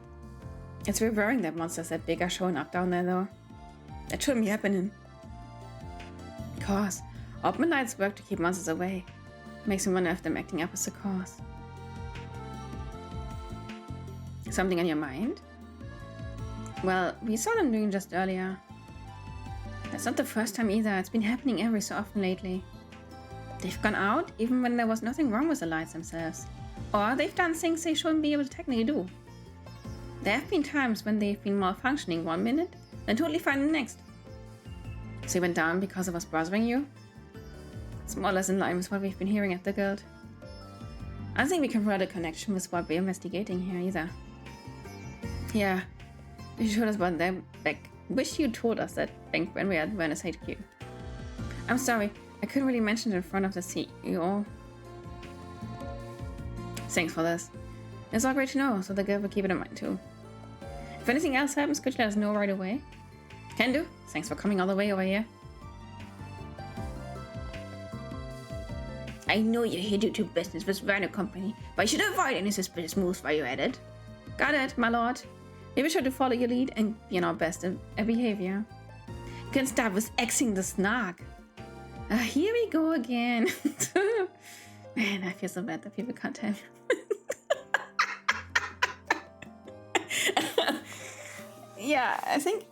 It's really worrying that monsters that big are showing up down there though. That shouldn't be happening. Of course, Open Lights work to keep monsters away. Makes me wonder if them acting up is the cause. Something on your mind? Well, we saw them doing just earlier. That's not the first time either, it's been happening every so often lately. They've gone out even when there was nothing wrong with the lights themselves. Or they've done things they shouldn't be able to technically do. There have been times when they've been malfunctioning one minute, then totally fine the next. So you went down because it was bothering you? It's more or less in line with what we've been hearing at the guild. I don't think we can run a connection with what we're investigating here either. Yeah, you showed us about that back. Wish you told us that back when we were at Venice HQ. I'm sorry, I couldn't really mention it in front of the CEO. Thanks for this. It's all great to know, so the guild will keep it in mind too. If anything else happens, could you let us know right away? Can do. Thanks for coming all the way over here. I know you're here to do business with Werner Company, but you should avoid any suspicious moves while you're at it. Got it, my lord. Maybe sure to follow your lead and be on our best behavior. You can start with Xing the snark. Here we go again. Man, I feel so bad that people can't tell. Yeah, I think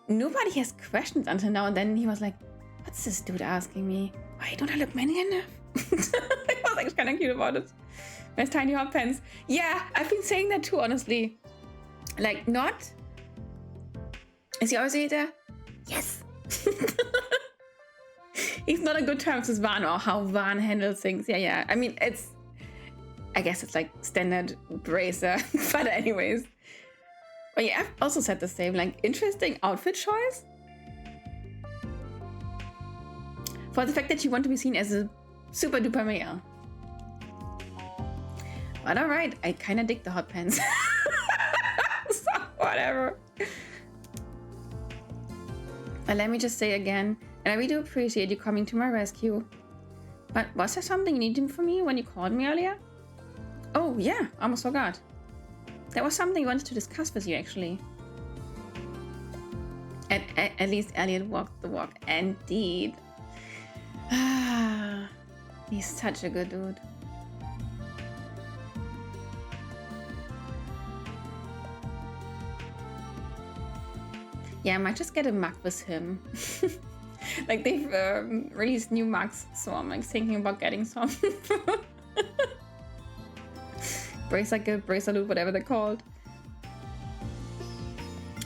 nobody has questions until now, and then he was like, what's this dude asking me? Why don't I look manly enough? I was like kind of cute about it. Nice tiny hot pants. Yeah, I've been saying that too, honestly. Like, not? Is he always there? Yes. He's not on good terms with Van or how Van handles things. Yeah. I mean, I guess it's like standard bracer. But anyways. But yeah, I've also said the same. Like, interesting outfit choice. For the fact that you want to be seen as a super duper male. But alright, I kind of dig the hot pants. So, whatever. But let me just say again, and I really do appreciate you coming to my rescue. But was there something you needed from me when you called me earlier? Oh yeah, almost forgot. There was something I wanted to discuss with you actually. At least Elliot walked the walk. Indeed. He's such a good dude. Yeah, I might just get a mug with him. Like they've released new mugs, so I'm like thinking about getting some. Bracelet, whatever they're called.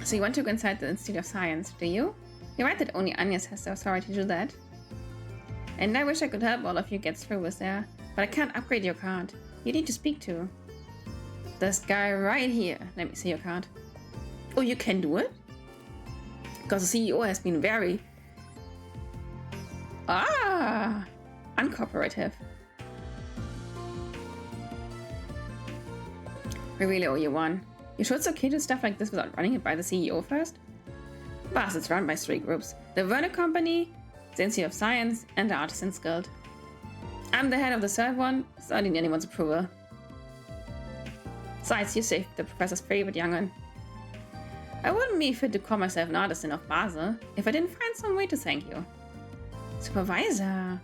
So you want to go inside the Institute of Science, do you? You're right that only Agnes has the authority to do that. And I wish I could help all of you get through with there, but I can't upgrade your card. You need to speak to this guy right here. Let me see your card. Oh, you can do it? Because the CEO has been very... uncooperative. We really owe you one. You sure it's okay to do stuff like this without running it by the CEO first? Boss, it's run by 3 groups. The Werner Company, the Institute of Science, and the Artisans Guild. I'm the head of the third one, so I need anyone's approval. Besides, you saved the professor's favorite young'un. I wouldn't be fit to call myself an artisan of Basel if I didn't find some way to thank you. Supervisor.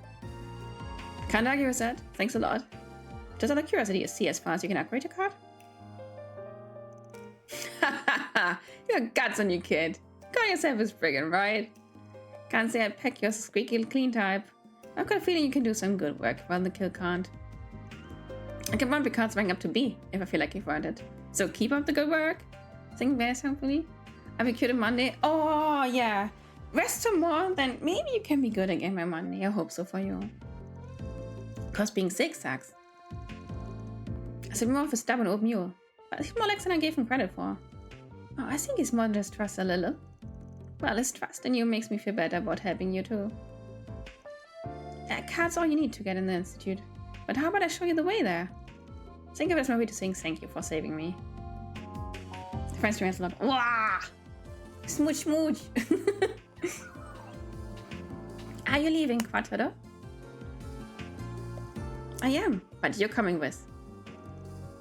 Can't argue with that. Thanks a lot. Just out of curiosity, see as far as you can upgrade your card? You got guts on you, kid. Call yourself a brigand, right? Can't say I pick your squeaky clean type. I've got a feeling you can do some good work while the kill can't. I can bump your cards rank up to B if I feel like you've earned it. So keep up the good work. Sing bass, hopefully. I'll be cute on Monday. Oh, yeah. Rest some more, then maybe you can be good again by Monday. I hope so for you. Because being sick sucks. I said more of a stubborn old mule. But he's more like than I gave him credit for. Oh, I think he's more than just trust a little. Well, his trust in you makes me feel better about helping you too. Card's all you need to get in the Institute. But how about I show you the way there? Think of it as my way to saying thank you for saving me. Friends to a lot. Wah! Smooch smooch! Are you leaving, Quadrado? I am, but you're coming with.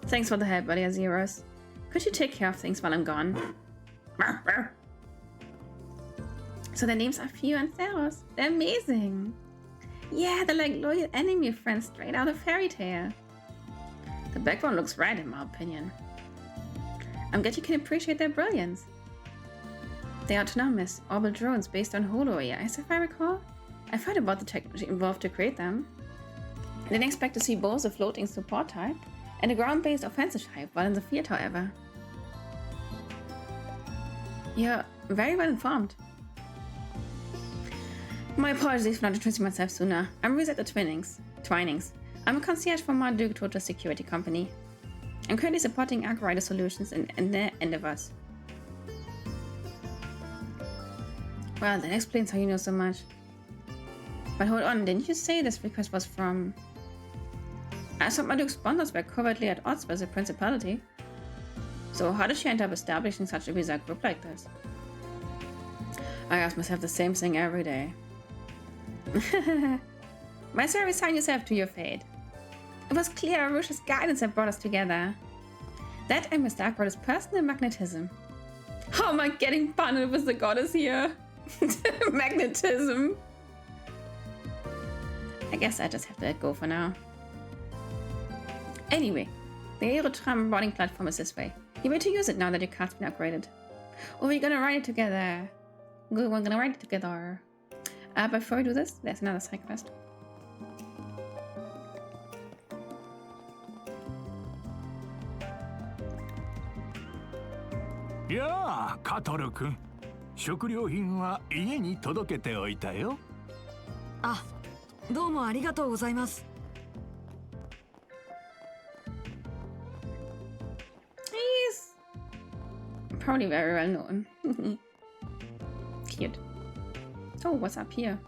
Thanks for the help, buddy Azeros. Could you take care of things while I'm gone? So their names are Fio and Theros. They're amazing. Yeah, they're like loyal enemy friends straight out of fairy tale. The background looks right in my opinion. I'm glad you can appreciate their brilliance. They are autonomous, orbital drones based on holo AIs, if I recall. I've heard about the technology involved to create them. I didn't expect to see both a floating support type and a ground-based offensive type while in the field, however. You're very well informed. My apologies for not introducing myself sooner. I'm Reset the Twinings. I'm a concierge for Marduk Total Security Company. I'm currently supporting Arc Rider Solutions in their endeavors. Well, that explains how you know so much. But hold on, didn't you say this request was from... I thought Marduk's sponsors were covertly at odds with the Principality. So how did she end up establishing such a bizarre group like this? I ask myself the same thing every day. My sir, resign yourself to your fate. It was clear Arusha's guidance that brought us together. That and Mr. Akbar's personal magnetism. How am I getting bundled with the goddess here? Magnetism. I guess I just have to let go for now. Anyway, the Aerotram boarding platform is this way. You need to use it now that your card's been upgraded. Or we're gonna ride it together. We're gonna ride it together. Before we do this, there's another side quest. いやあ、カトル君。食料品は家に届けておいたよ。あ、どうもありがとうございます。He's probably very well known. Cute. Oh, what's up here?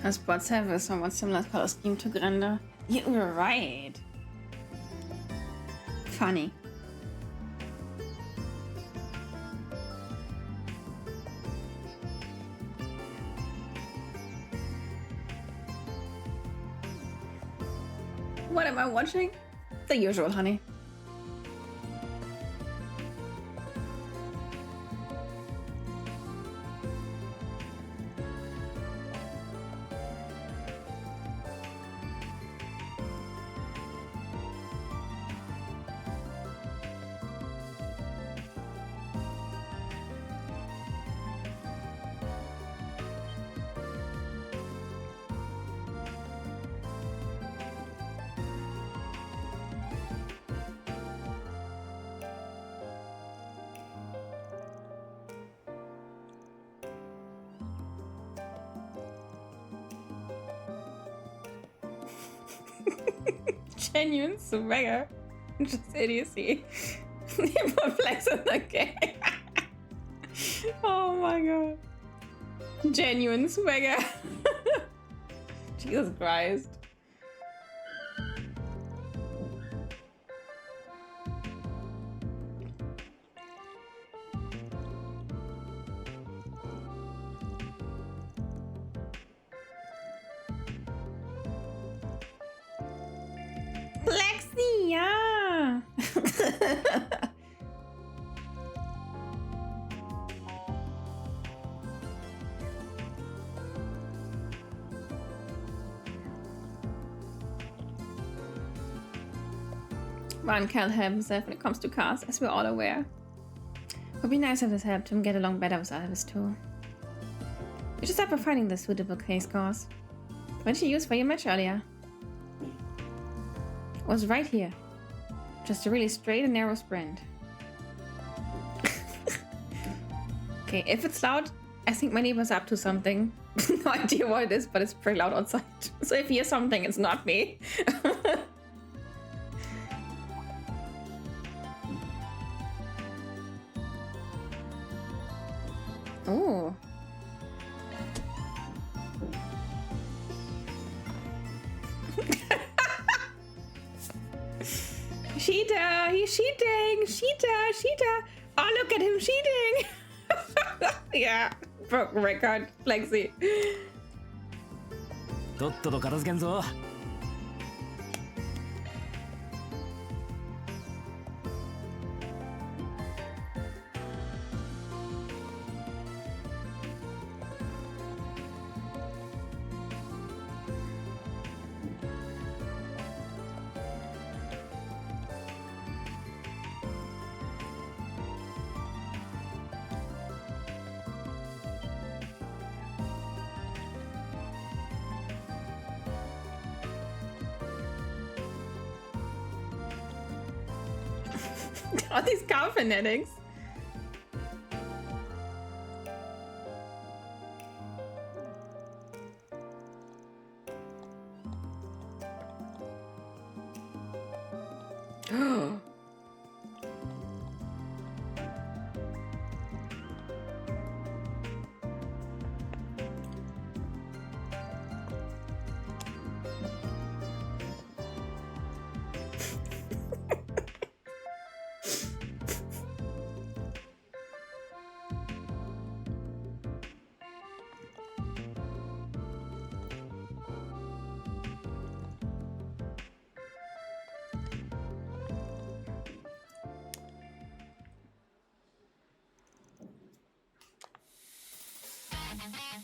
A sports have a somewhat similar color scheme to Granda. You were right. Funny. What am I watching? The usual, honey. Genuine swagger. Just idiocy. They put flex in the game. Oh my god. Genuine swagger. Jesus Christ. Lexi, yeah. One can't help himself when it comes to cars, as we're all aware. Would be nice if this helped him get along better with Alvis too. You should start by finding the suitable case cars. What did you use for your match earlier? It was right here. Just a really straight and narrow sprint. Okay, if it's loud, I think my neighbor's up to something. No idea what it is, but it's pretty loud outside. So if you hear something, it's not me. Oh. Cheater! He's cheating! Cheater! Oh, look at him cheating! Yeah, broken record, Lexi. とっとと片付けんぞ。All these cow phonetics.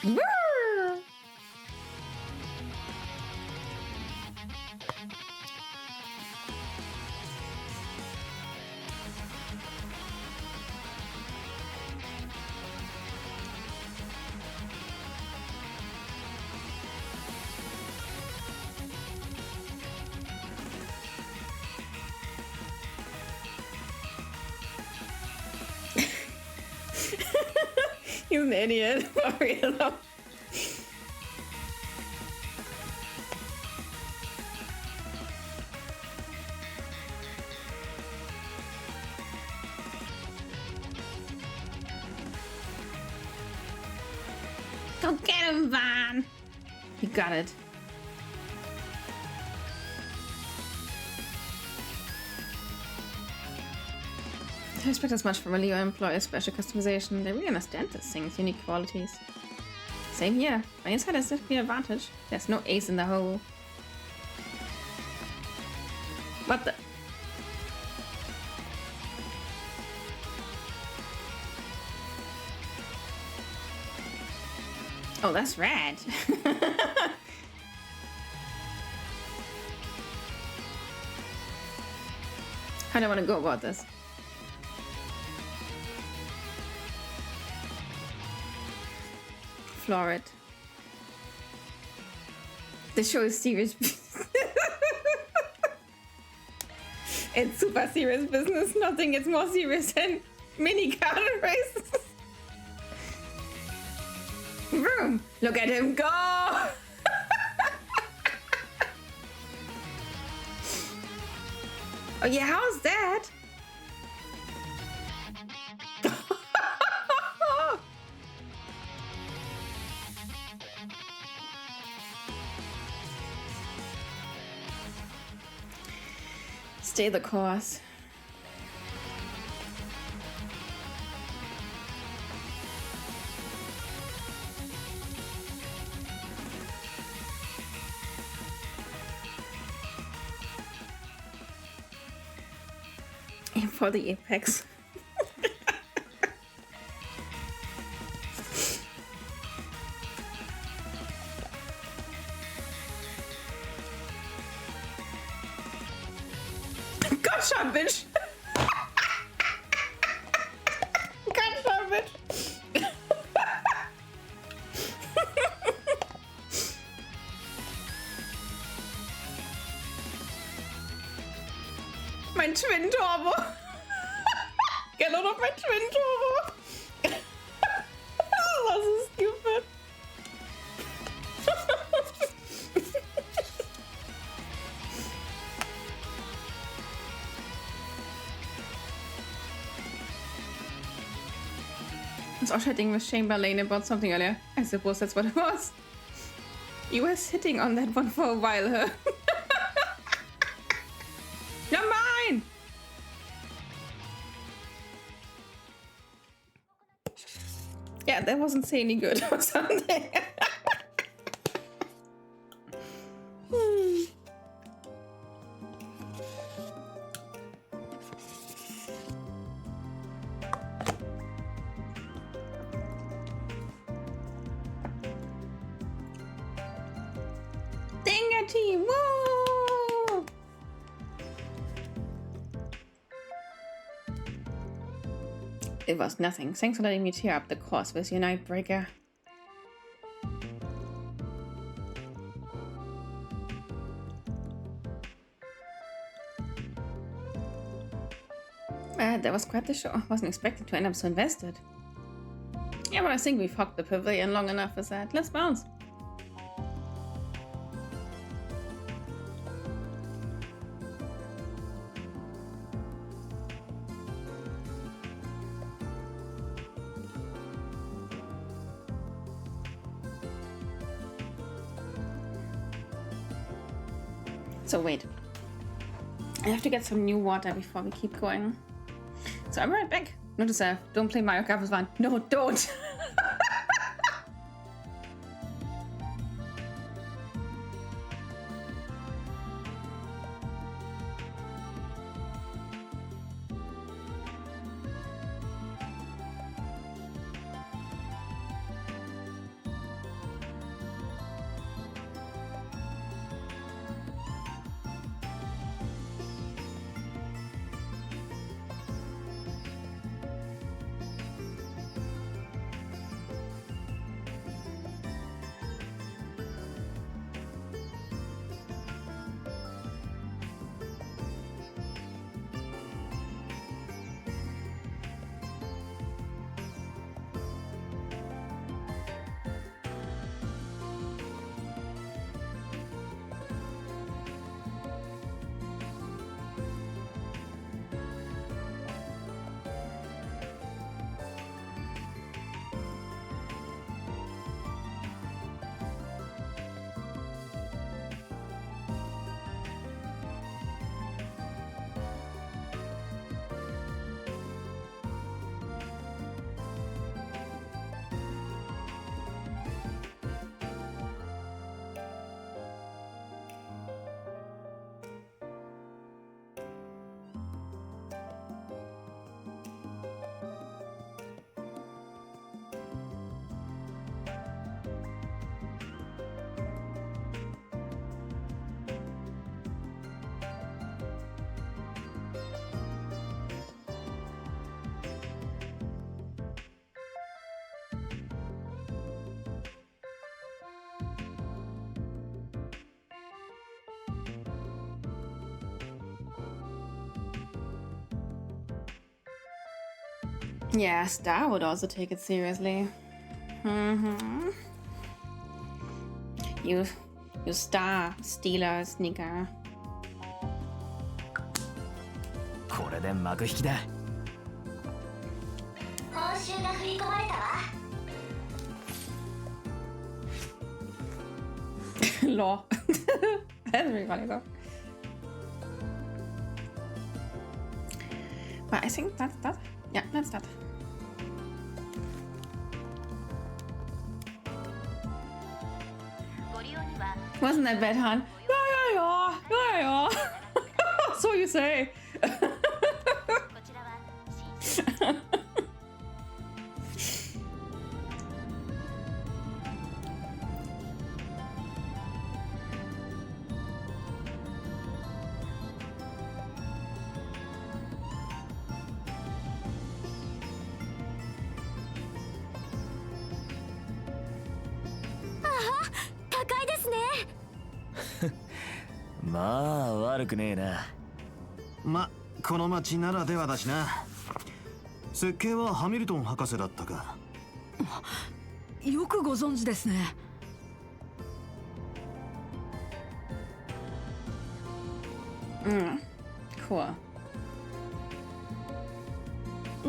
Woo! He's an idiot, for real though. Go get him, Van! He got it. I expect as much from a Leo employer special customization. They really understand this thing's unique qualities. Same here. My inside has a clear advantage. There's no ace in the hole. What the? Oh, that's rad. How do I want to go about this? Florid. This show is serious. It's super serious business. Nothing gets more serious than mini garden races. Vroom! Look at him go! Oh yeah, how's that? Stay the course. Aim for the apex. Gotcha, bitch! Gotcha, bitch! Mein Twin Turbo! Get out of my Twin Turbo! That's so stupid! I was also chatting with Chamberlain about something earlier. I suppose that's what it was. You were sitting on that one for a while, huh? You're mine! Yeah, that wasn't saying good or something. Dingity! Woo! It was nothing. Thanks for letting me tear up the course with your Nightbreaker. That was quite the show. I wasn't expecting to end up so invested. Yeah, but I think we've hogged the pavilion long enough with that. Let's bounce. So wait, I have to get some new water before we keep going. So I'm right back. Note to self, don't play Mario Kart with Van. No, don't! Yeah, Star would also take it seriously. Mm-hmm. You star stealer sneaker. これで幕引きだ。報酬が振り込まれたわ。Law. That's really funny though. But I think that's that. Yeah, that's that. Wasn't that bad, hon? Yeah. So you say. Ah, 高いですね。まあ悪くねえな。ま、この町ならではだしな。設計はハミルトン博士だったか。よくご存知ですね。Cool.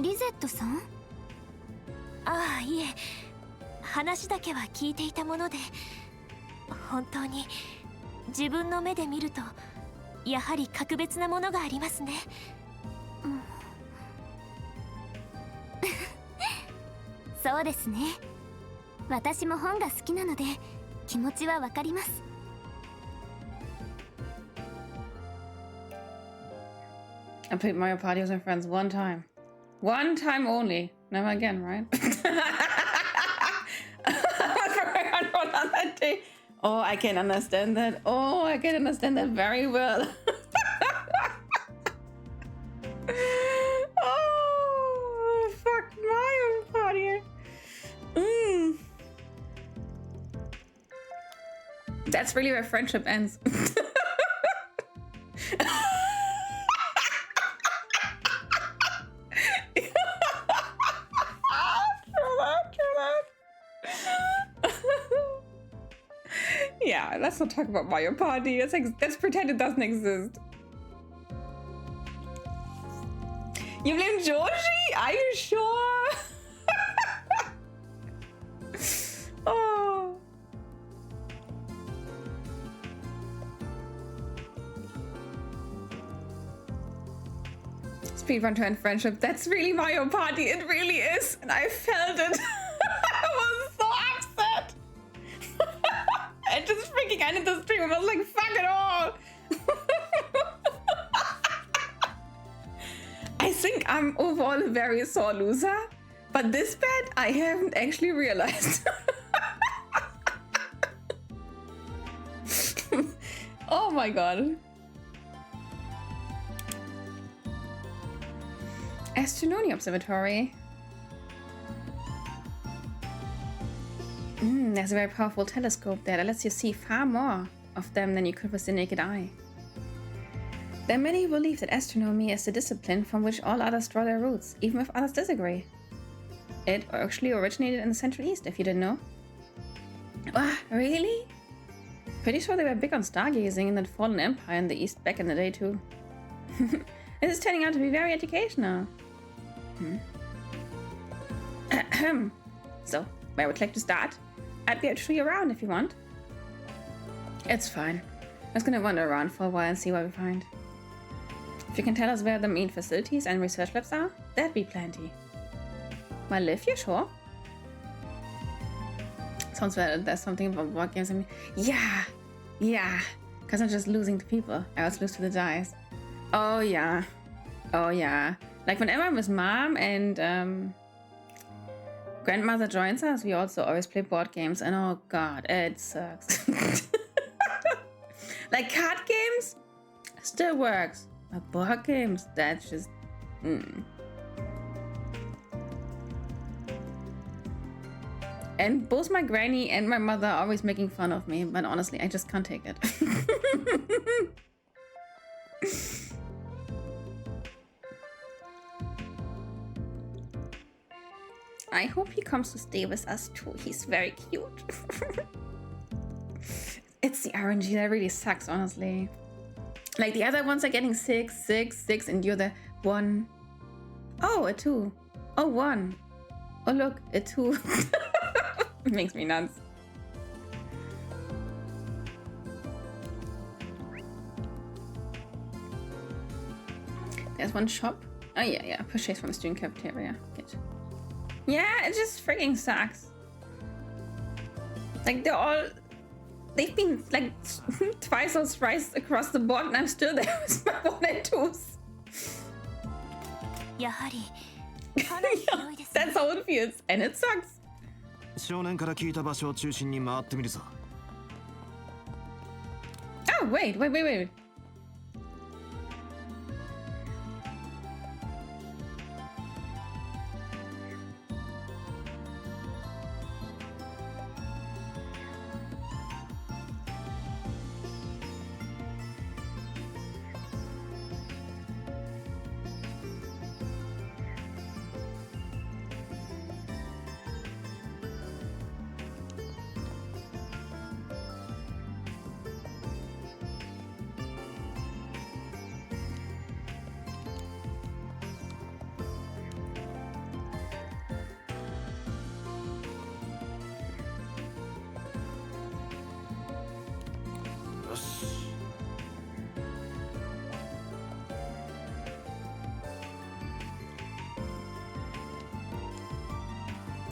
リゼットさん？ああ、いえ、話だけは聞いていたもので、本当に自分の目で見るとやはり格別なものがありますね。そうですね。私も本が好きなので気持ちはわかります。I played Mario Party with my friends one time. One time only. Never again, right? On that day. Oh, I can understand that. Oh, I can understand that very well. Oh, fuck Mario Party. That's really where friendship ends. Yeah, let's not talk about Mario Party. Let's pretend it doesn't exist. You blame Georgie? Are you sure? Oh. Speedrun to end friendship. That's really Mario Party. It really is. And I felt it. I was so upset. I just freaking ended the stream. I was like, fuck it all. I think I'm overall a very sore loser. But this bad, I haven't actually realized. Oh my god. Astronony Observatory. There's a very powerful telescope there that lets you see far more of them than you could with the naked eye. There are many who believe that astronomy is the discipline from which all others draw their roots, even if others disagree. It actually originated in the Central East, if you didn't know. Ah, really? Pretty sure they were big on stargazing in that fallen empire in the East back in the day too. This is turning out to be very educational. So, where would you like to start? I'd be able to show you around if you want. It's fine. I'm just gonna wander around for a while and see what we find. If you can tell us where the main facilities and research labs are, that'd be plenty. Well, if you're sure. Sounds like there's something about board games in me. Yeah! Because I'm just losing to people. I also lose to the dice. Oh yeah. Like whenever I'm with mom and grandmother joins us, we also always play board games, and oh god, it sucks. Like card games still works, but board games, that's just And both my granny and my mother are always making fun of me, but honestly, I just can't take it. I hope he comes to stay with us too. He's very cute. It's the RNG that really sucks, honestly. Like the other ones are getting 6, 6, 6, and you're the 1. Oh, a 2. Oh, 1. Oh, look, a 2. It makes me nuts. There's one shop. Oh, yeah. Purchase from the student cafeteria. Good. Yeah, it just freaking sucks. Like, they've been like twice or thrice across the board, and I'm still there with my 1 and 2s. That's how it feels, and it sucks. 少年から聞いた場所を中心に回ってみるぞ。 Oh, wait.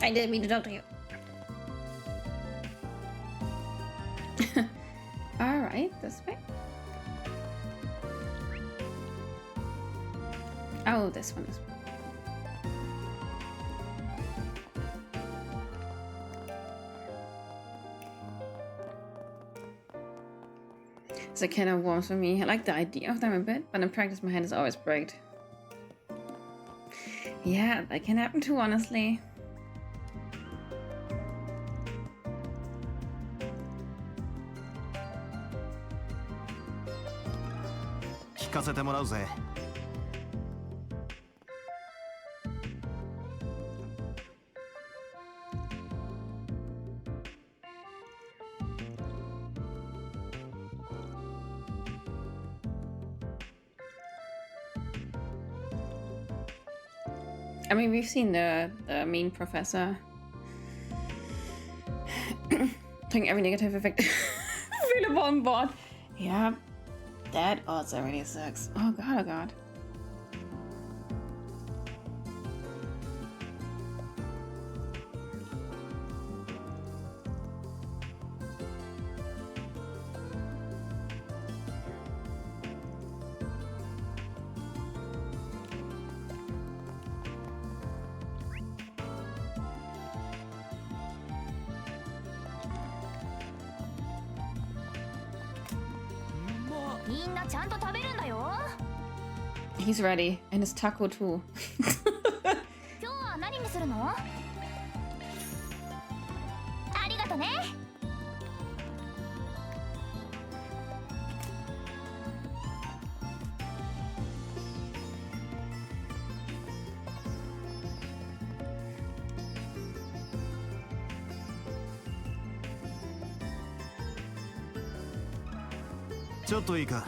I didn't mean to talk to you. Alright, this way. Oh, this one is. It's a can of worms for me. I like the idea of them a bit, but in practice my hand is always braked. Yeah, that can happen too, honestly. 聞かせてもらうぜ。 I mean, we've seen the mean professor taking every negative effect available on board. Yeah, that also really sucks. Oh god, oh god. He's ready, and his taco too. 今日は何にするの？ありがとね。ちょっといいか。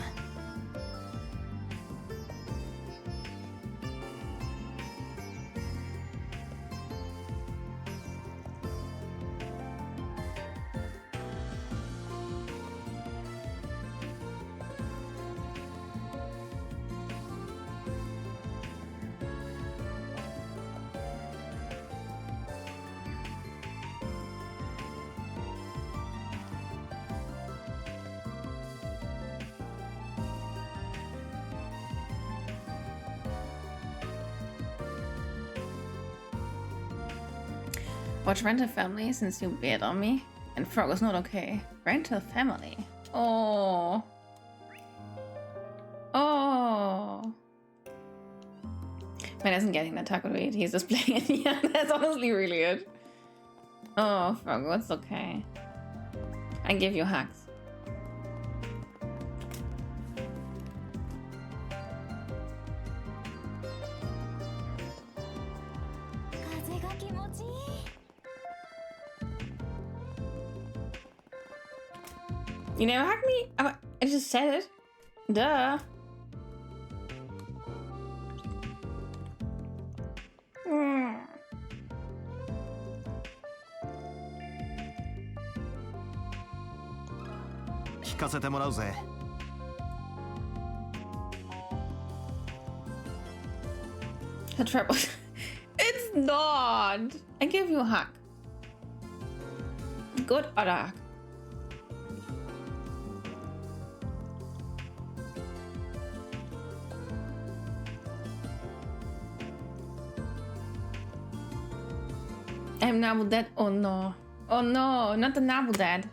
Watch Rental Family since you bailed on me. And Frog is not okay. Rental Family. Oh. Oh. Man isn't getting that taco to eat. He's just playing it. Yeah, that's honestly really it. Oh, Frog, it's okay. I give you hugs. が気持ちいい。You never hugged me? I just said it. Duh.聞かせてもらうぜ。The trouble. It's not. I give you a hug. Good or a hug. I'm Nabu dead. Oh no. Oh no, not the Nabu dead.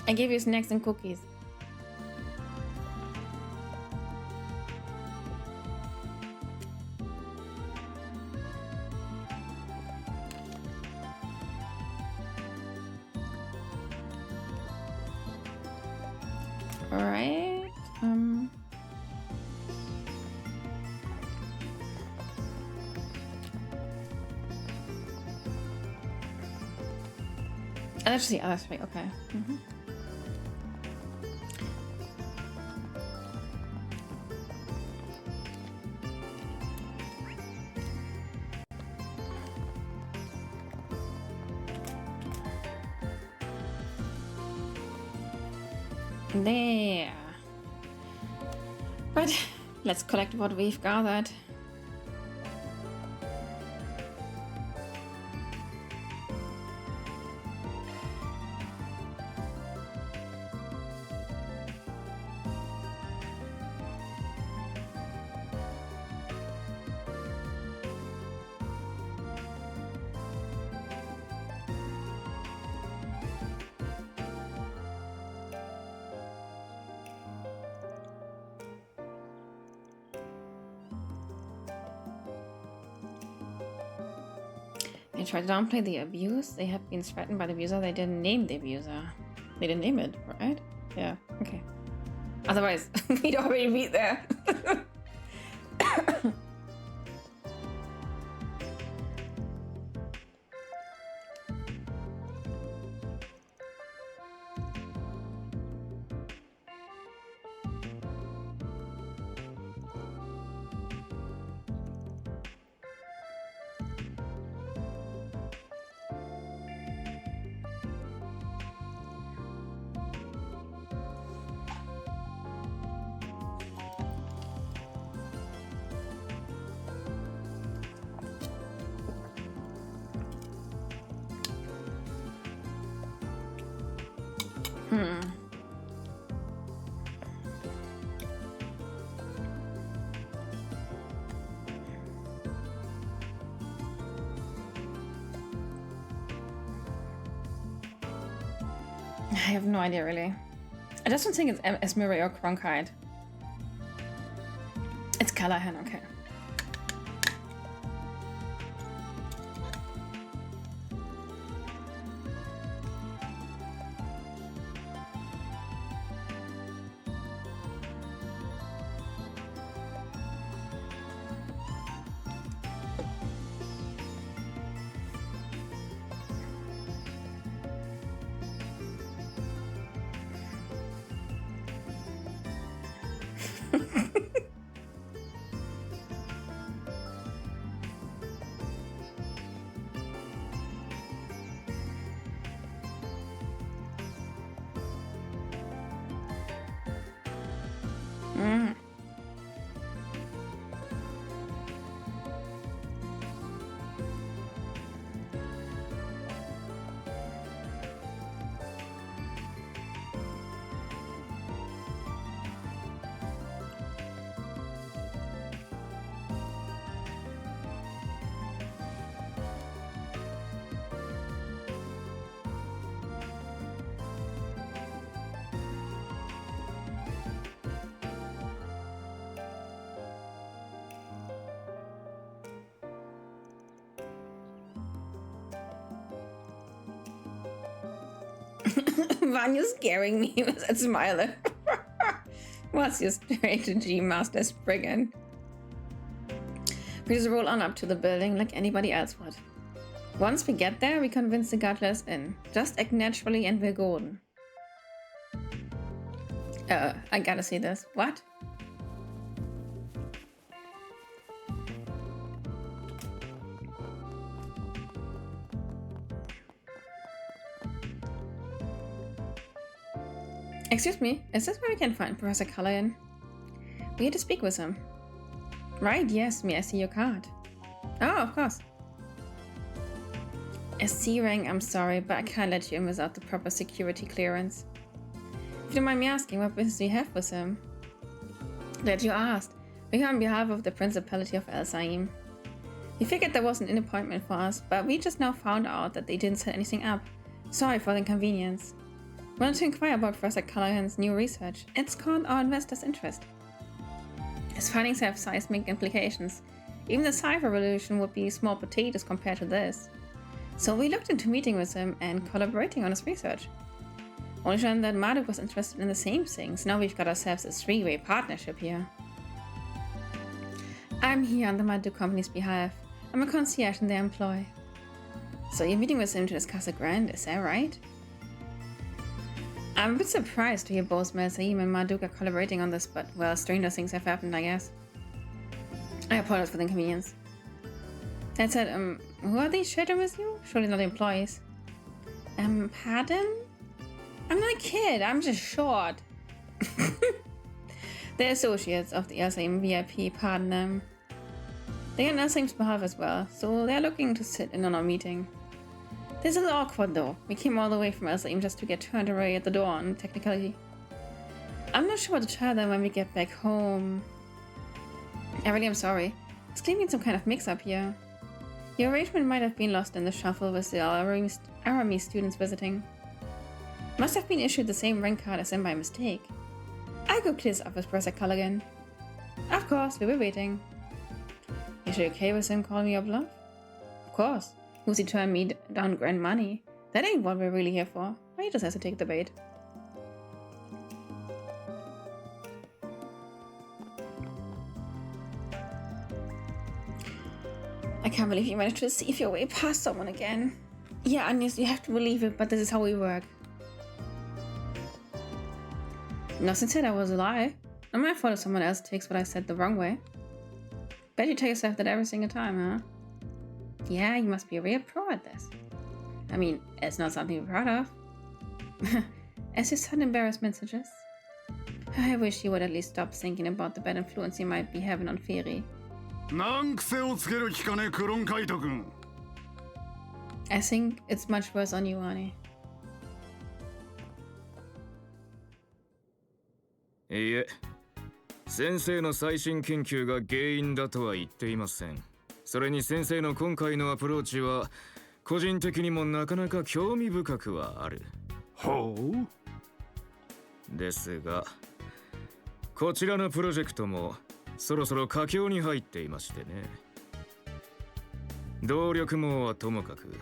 I gave you snacks and cookies. All right. That's the other three. Okay. There. But let's collect what we've gathered. They tried to downplay the abuse. They had been threatened by the abuser. They didn't name the abuser. They didn't name it, right? Yeah, okay. Otherwise, we'd already be there. I have no idea, really. I just don't think it's Esmeri or Cronkite. It's Callahan, okay. Vanya's scaring me with that smile. What's your strategy, Master Spriggan? We just roll on up to the building like anybody else would. Once we get there, we convince the Gutlers in. Just act naturally and we're golden. I gotta see this. What? Excuse me, is this where we can find Professor Culligan? We had to speak with him. Right, yes, may I see your card? Oh, of course. A C rank, I'm sorry, but I can't let you in without the proper security clearance. If you don't mind me asking, what business do you have with him? Glad you asked. We're here on behalf of the Principality of El Saim. We figured there wasn't an appointment for us, but we just now found out that they didn't set anything up. Sorry for the inconvenience. Wanted to inquire about Professor Culligan's new research. It's caught our investors' interest. His findings have seismic implications. Even the cyber revolution would be small potatoes compared to this. So we looked into meeting with him and collaborating on his research. Only to learn that Marduk was interested in the same things. Now we've got ourselves a three-way partnership here. I'm here on the Marduk company's behalf. I'm a concierge in their employ. So you're meeting with him to discuss a grant, is that right? I'm a bit surprised to hear both Mel Saim and Marduk are collaborating on this, but well, stranger things have happened, I guess. I apologize for the inconvenience. That said, who are these children with you? Surely not employees. Pardon? I'm not a kid, I'm just short. They're associates of the El Saim VIP, pardon them. They are on El Saim's behalf as well, so they're looking to sit in on our meeting. This is awkward though. We came all the way from El Saim just to get turned away at the door on technicality. I'm not sure what to tell them when we get back home. I really am sorry. It's clearly some kind of mix-up here. Your arrangement might have been lost in the shuffle with the Arami students visiting. Must have been issued the same rank card as them by mistake. I'll go clear this up with Professor Culligan. Of course, we were waiting. Is she okay with him calling me your bluff? Of course. Who's he turn me down grand money? That ain't what we're really here for. Why he just has to take the bait. I can't believe you managed to deceive your way past someone again. Yeah, Agnes, you have to believe it, but this is how we work. Nothing said I was a lie. Not my fault if someone else takes what I said the wrong way. Bet you tell yourself that every single time, huh? Yeah, you must be a real pro at this. I mean, it's not something to be proud of. As your son embarrassment suggests. I wish you would at least stop thinking about the bad influence you might be having on Fairy. I think it's much worse on you, Arnie. いいえ、先生の最新研究が原因だとは言っていません。それに先生の今回のアプローチは個人的にもなかなか興味深くはある。ほう。ですが、こちらのプロジェクトもそろそろ佳境に入っていましてね。動力網はともかく、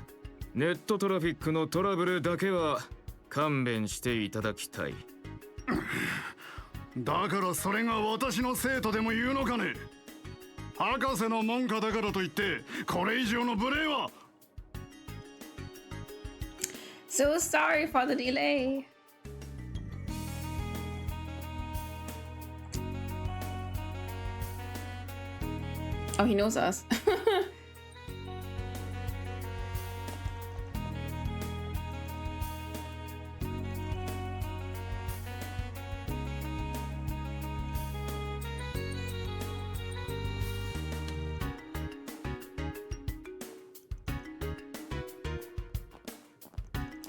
ネットトラフィックのトラブルだけは勘弁していただきたい。だからそれが私の生徒でも言うのかね。博士の門下だからといってこれ以上の無礼は。 So sorry for the delay. Oh, he knows us.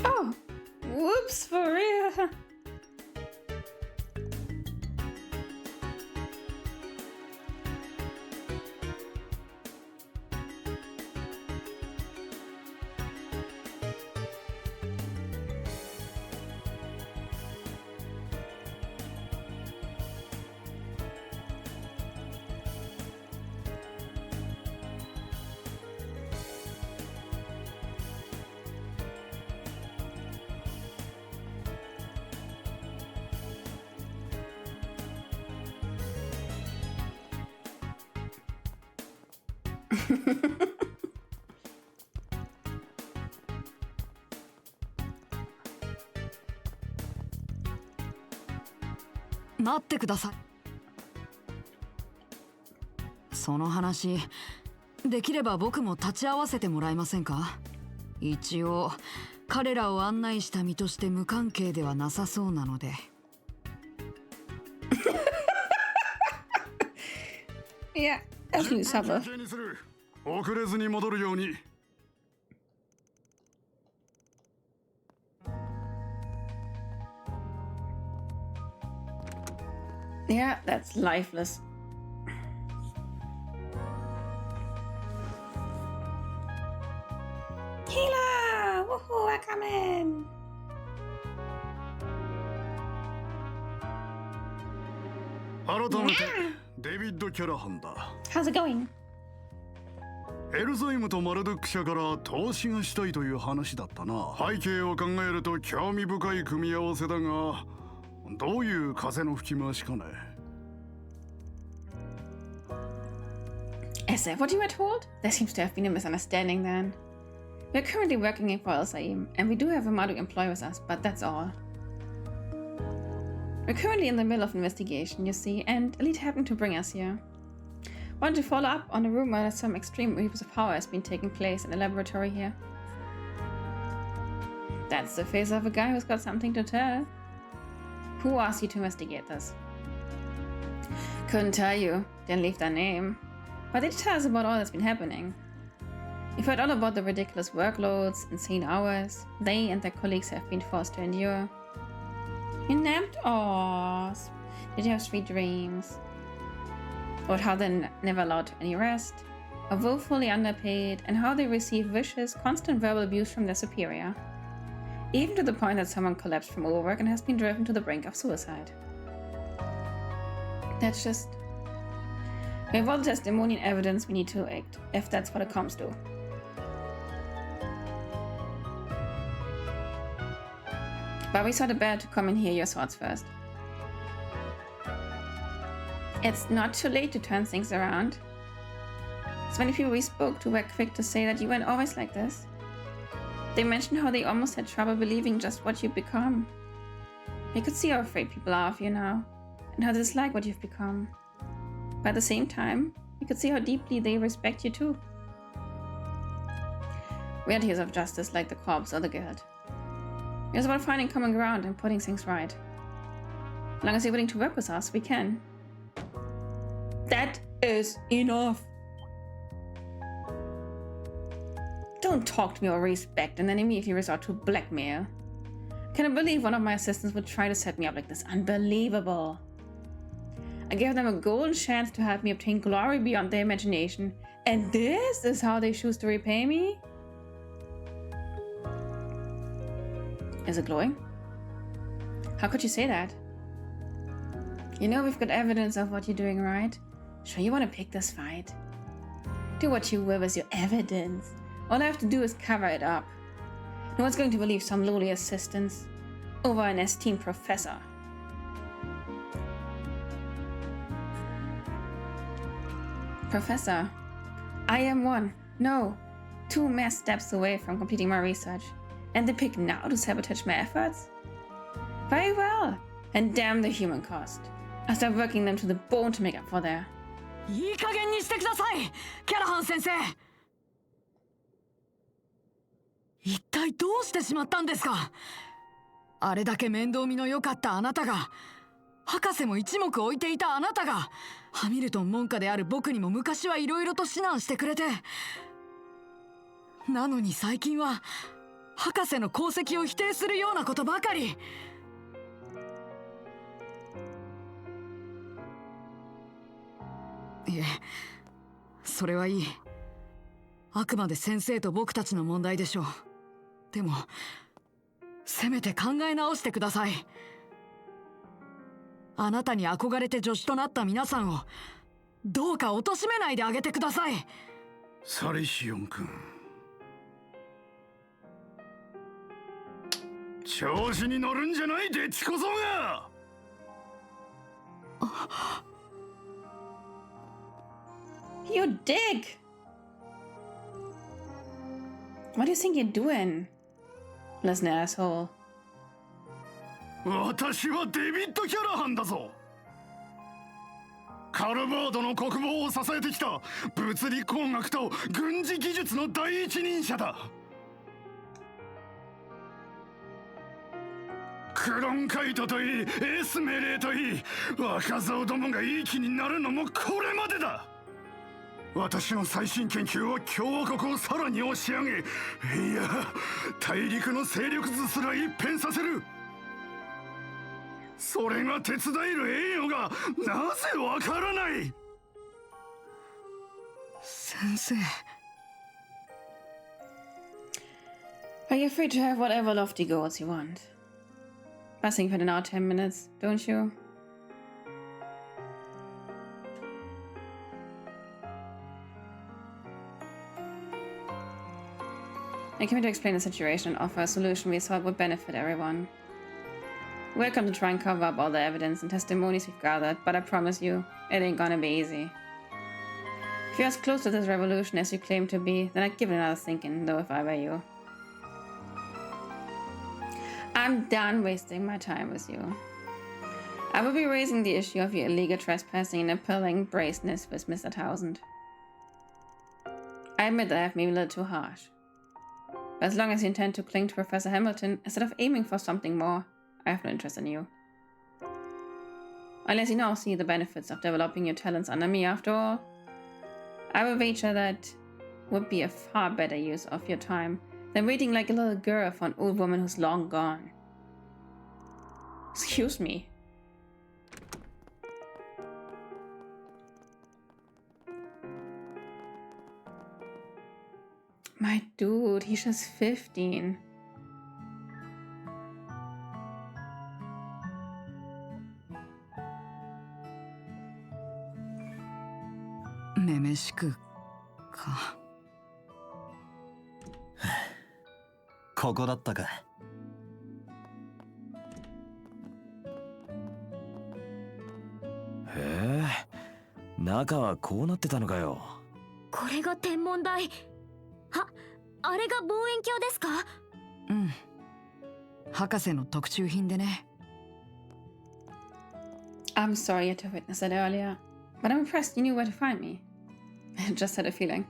Oh, whoops, for real. 待ってください。その話、できれば僕も立ち会わせてもらえませんか？一応彼らを案内した身として無関係ではなさそうなので。いや、absolutely suffer. 遅れずに戻るように。Yeah, that's lifeless. Healer! Woohoo, we're coming! How's it going? エルザイムとマルドック社から投資がしたいという話だったな。背景を考えると興味深い組み合わせだが、どういう風の吹き回しかね。Is that what you were told? There seems to have been a misunderstanding then. We're currently working for El Saim, and we do have a Marduk employee with us, but that's all. We're currently in the middle of investigation, you see, and Elite happened to bring us here. Wanted to follow up on a rumor that some extreme abuse of power has been taking place in the laboratory here. That's the face of a guy who's got something to tell. Who asked you to investigate this? Couldn't tell you, didn't leave their name. But they did tell us about all that's been happening. We've heard all about the ridiculous workloads, insane hours they and their colleagues have been forced to endure. You named Oz. Did you have sweet dreams? About how they're never allowed any rest, are woefully underpaid, and how they receive vicious, constant verbal abuse from their superior. Even to the point that someone collapsed from overwork and has been driven to the brink of suicide. That's just... We have all the testimony and evidence we need to act, if that's what it comes to. But we thought it better to come and hear your thoughts first. It's not too late to turn things around. So many people we spoke to were quick to say that you weren't always like this. They mentioned how they almost had trouble believing just what you've become. We could see how afraid people are of you now, and how they dislike what you've become. But at the same time, we could see how deeply they respect you too. We aren't heroes of justice like the Corps or the Guild. It's about finding common ground and putting things right. As long as you're willing to work with us, we can. That is enough. Don't talk to me about respect and then immediately resort to blackmail. I cannot believe one of my assistants would try to set me up like this. Unbelievable. I gave them a golden chance to help me obtain glory beyond their imagination, and this is how they choose to repay me? Is it glowing? How could you say that? You know we've got evidence of what you're doing, right? Sure you want to pick this fight? Do what you will with your evidence. All I have to do is cover it up. No one's going to believe some lowly assistants over an esteemed professor. Professor, I am one, no, 2 mere steps away from completing my research, and they pick now to sabotage my efforts? Very well, and damn the human cost. I'll start working them to the bone to make up for their... いい加減にしてください、キャラハン先生。一体どうしてしまったんですか？あれだけ面倒見の良かったあなたが、博士も一目置いていたあなたが、ハミルトン門下である僕にも昔はいろいろと指南してくれて、なのに最近は博士の功績を否定するようなことばかり。いえ、それはいい。あくまで先生と僕たちの問題でしょう。でもせめて考え直してください。あなたに憧れて助手となった皆さんをどうか貶めないであげてください。サリシオン君、調子に乗るんじゃないでちこそが。You dig! What do you think you're doing? Listen, asshole. 私はデビッド・キャラハンだぞ。カルバードの国防を支えてきた物理工学と軍事技術の第一人者だ。クロンカイトといい、エース命令といい、若造どもがいい気になるのもこれまでだ。私の最新研究は共和国をさらに押し上げ、いや、大陸の勢力図すら一変させる。それが手伝える栄誉がなぜわからない。先生。But you're free to have whatever lofty goals you want. Buzzing for now 10 minutes, don't you? I came to explain the situation and offer a solution we thought would benefit everyone. Welcome to try and cover up all the evidence and testimonies we've gathered, but I promise you, it ain't gonna be easy. If you're as close to this revolution as you claim to be, then I'd give it another thinking, though, if I were you. I'm done wasting my time with you. I will be raising the issue of your illegal trespassing and appalling brazeness with Mr. Townsend. I admit that I have been a little too harsh. But as long as you intend to cling to Professor Hamilton instead of aiming for something more, I have no interest in you. Unless you now see the benefits of developing your talents under me after all, I will wager that would be a far better use of your time than waiting like a little girl for an old woman who's long gone. Excuse me. My dude, he's just 15. Memeshkuか。ここだったか。へえ、中はこうなってたのかよ。これが天文台。あれが望遠鏡ですか？うん。博士の特注品でね。I'm sorry you had to witness it earlier, but I'm impressed you knew where to find me. I just had a feeling.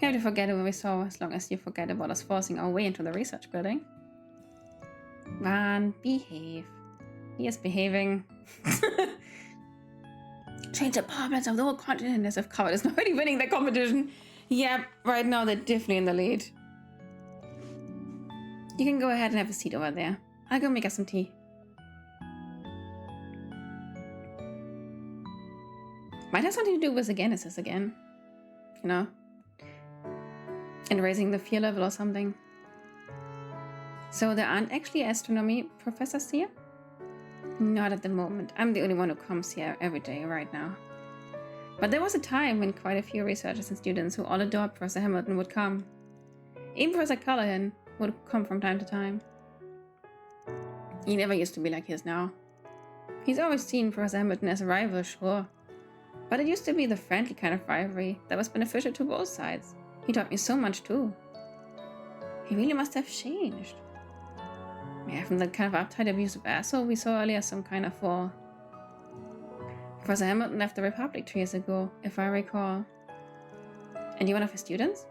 You have to forget it when we saw, as long as you forget about us forcing our way into the research building. Van, behave. He is behaving. Change apartments of the whole continent as if Covered is already winning the competition. Yeah, right now they're definitely in the lead. You can go ahead and have a seat over there. I'll go make us some tea. Might have something to do with the Genesis again. You know? And raising the fear level or something. So there aren't actually astronomy professors here? Not at the moment. I'm the only one who comes here every day right now. But there was a time when quite a few researchers and students who all adored Professor Hamilton would come. Even Professor Callahan would come from time to time. He never used to be like he is now. He's always seen Professor Hamilton as a rival, sure. But it used to be the friendly kind of rivalry that was beneficial to both sides. He taught me so much too. He really must have changed. Maybe from the kind of uptight, abusive asshole we saw earlier some kind of fall. Professor Hamilton left the Republic 2 years ago, if I recall. And you're one of his students?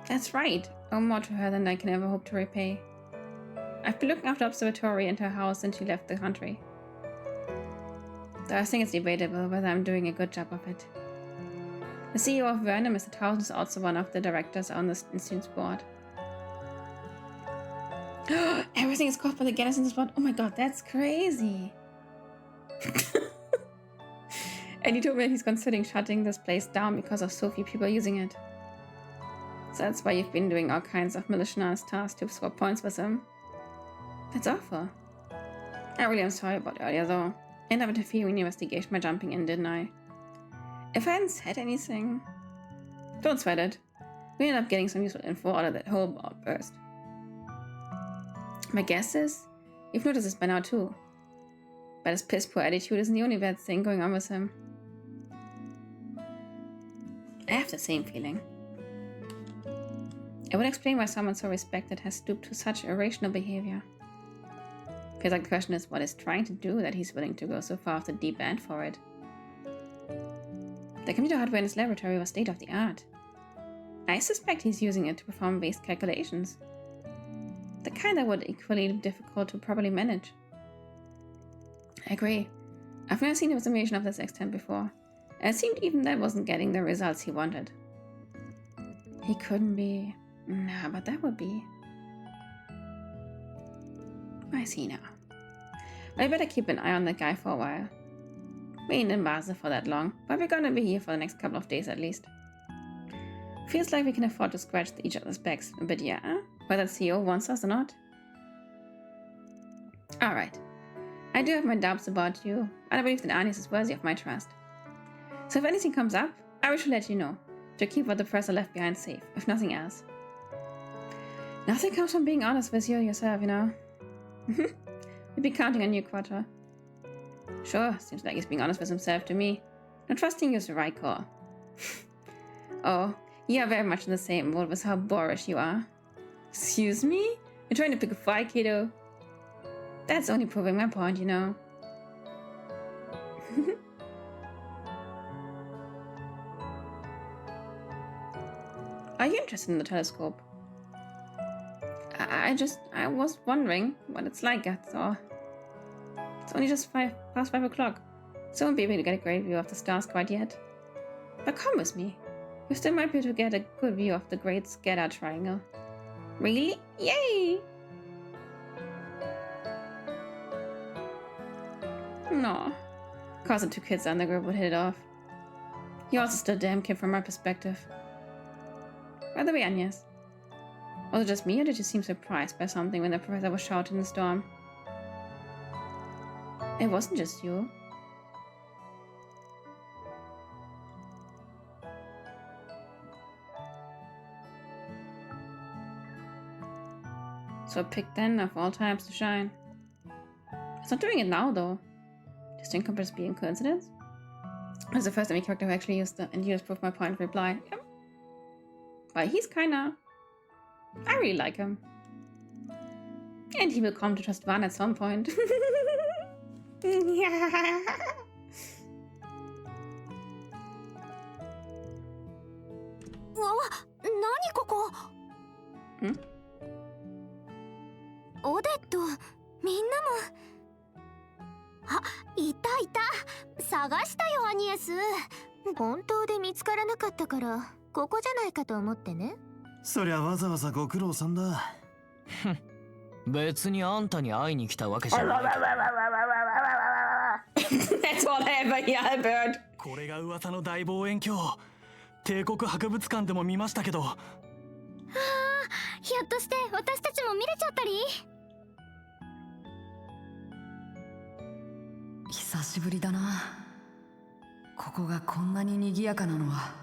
That's right. I owe more to her than I can ever hope to repay. I've been looking after the observatory and her house since she left the country. Though I think it's debatable whether I'm doing a good job of it. The CEO of Verna, Mr. Townsend, is also one of the directors on the Institute's board. Everything is caught by the Genesis board. Oh my god, that's crazy. And he told me he's considering shutting this place down because of so few people using it. So that's why you've been doing all kinds of malicious tasks to swap points with him. That's awful. I really am sorry about earlier though. I ended up interfering in the investigation by jumping in, didn't I? If I hadn't said anything... Don't sweat it. We ended up getting some useful info out of that whole outburst. My guess is, you've noticed this by now too. But his piss-poor attitude isn't the only bad thing going on with him. I have the same feeling. It would explain why someone so respected has stooped to such irrational behavior. Feels like the question is what he's trying to do that he's willing to go so far off the deep end for it. The computer hardware in his laboratory was state of the art. I suspect he's using it to perform basic calculations. The kind that would equally be difficult to properly manage. I agree. I've never seen a simulation of this extent before, and it seemed even that wasn't getting the results he wanted. He couldn't be... Nah, but that would be... I see now. I better keep an eye on that guy for a while. We ain't in Basel for that long, but we're gonna be here for the next couple of days at least. Feels like we can afford to scratch each other's backs a bit, yeah? Whether the CEO wants us or not. Alright. I do have my doubts about you, but I believe that Agnes is worthy of my trust. So if anything comes up, I wish to let you know, to keep what the professor left behind safe, if nothing else. Nothing comes from being honest with you yourself, you know. We'll be counting on you, Quattro. Sure, seems like he's being honest with himself to me. Not trusting you is the right call. Oh, you are very much in the same mood with how boorish you are. Excuse me? You're trying to pick a fight, kiddo? That's only proving my point, you know. Are you interested in the telescope? I was wondering what it's like, that's all. It's only just past 5 o'clock, so I won't be able to get a great view of the stars quite yet. But come with me. You still might be able to get a good view of the Great Scatter Triangle. Really? Yay! No. Of course the two kids on the group would hit it off. He also still a damn kid from my perspective. By the way, Agnes. Was it just me, or did you seem surprised by something when the professor was shouting in the storm? It wasn't just you. So pick then of all times to shine. It's not doing it now though. Just think compared to being coincidence? That's the first enemy character who actually used the and you just proved my point of reply. Yep. Well, he's kinda... I really like him. And he will come to trust Van at some point. Yeah. Hmm? オデット、みんなも。あ、いたいた。探したよ、アニエス。本当で見つからなかったから、ここじゃないかと思ってね。そりゃわざわざご苦労さんだ。別にあんたに会いに来たわけじゃない。That's all I ever hear, Albert. これが噂の大望遠鏡。帝国博物館でも見ましたけど。ああ、ひょっとして私たちも見れちゃったり？久しぶりだな。ここがこんなに賑やかなのは。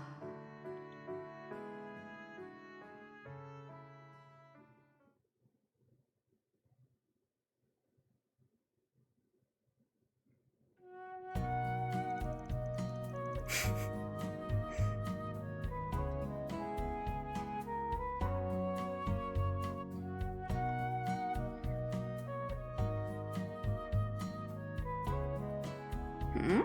Hmm?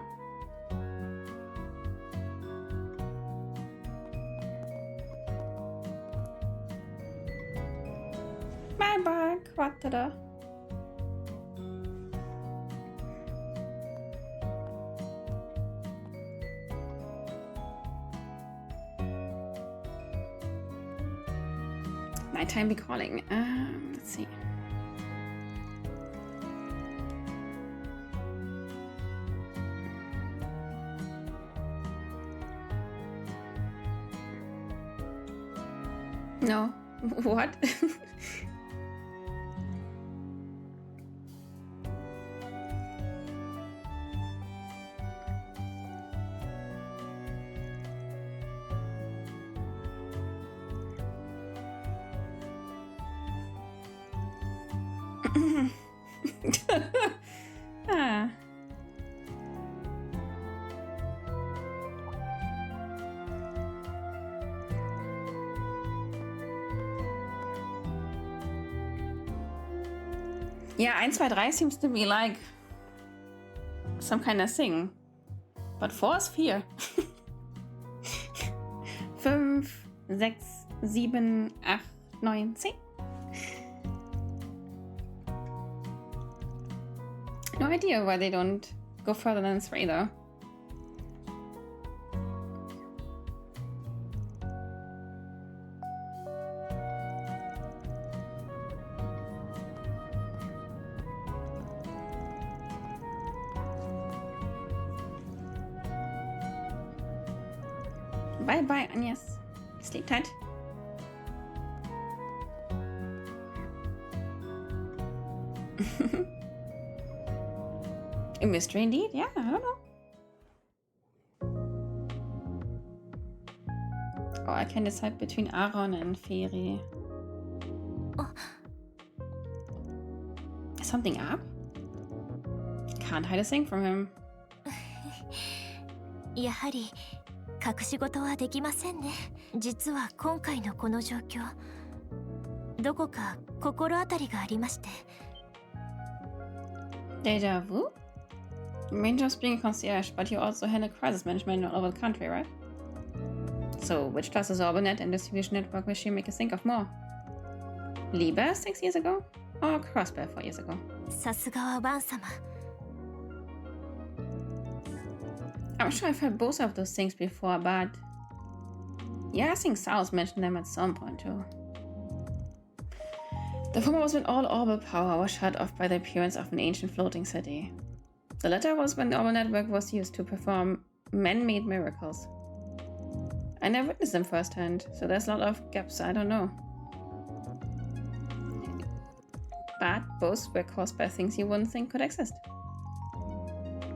Bye bye, Quattro. Nighttime be calling. Let's see. No. What? Ah. Yeah, 1, 2, 3 seems to be like some kind of thing. But 4 is 4. 5, 6, 7, 8, 9, 10. No idea why they don't go further than 3 though. Bye bye, Agnes. Sleep tight. A mystery indeed? Yeah, I don't know. Oh, I can decide between Aaron and Feri. Is something up? Can't hide a thing from him. やはり隠し事はできませんね。実は今回のこの状況、どこか心当たりがありまして。Deja vu? You mean just being a concierge, but you also handle crisis management all over the country, right? So, which does the Orbanet and distribution network machine make you think of more? Lieber 6 years ago? Or Crossbear 4 years ago? さすがはバン様。I'm sure I've heard both of those things before, but... Yeah, I think South mentioned them at some point too. The former was when all Orbal power was shut off by the appearance of an ancient floating city. The latter was when the Orbal network was used to perform man-made miracles. I never witnessed them firsthand, so there's a lot of gaps I don't know. But both were caused by things you wouldn't think could exist.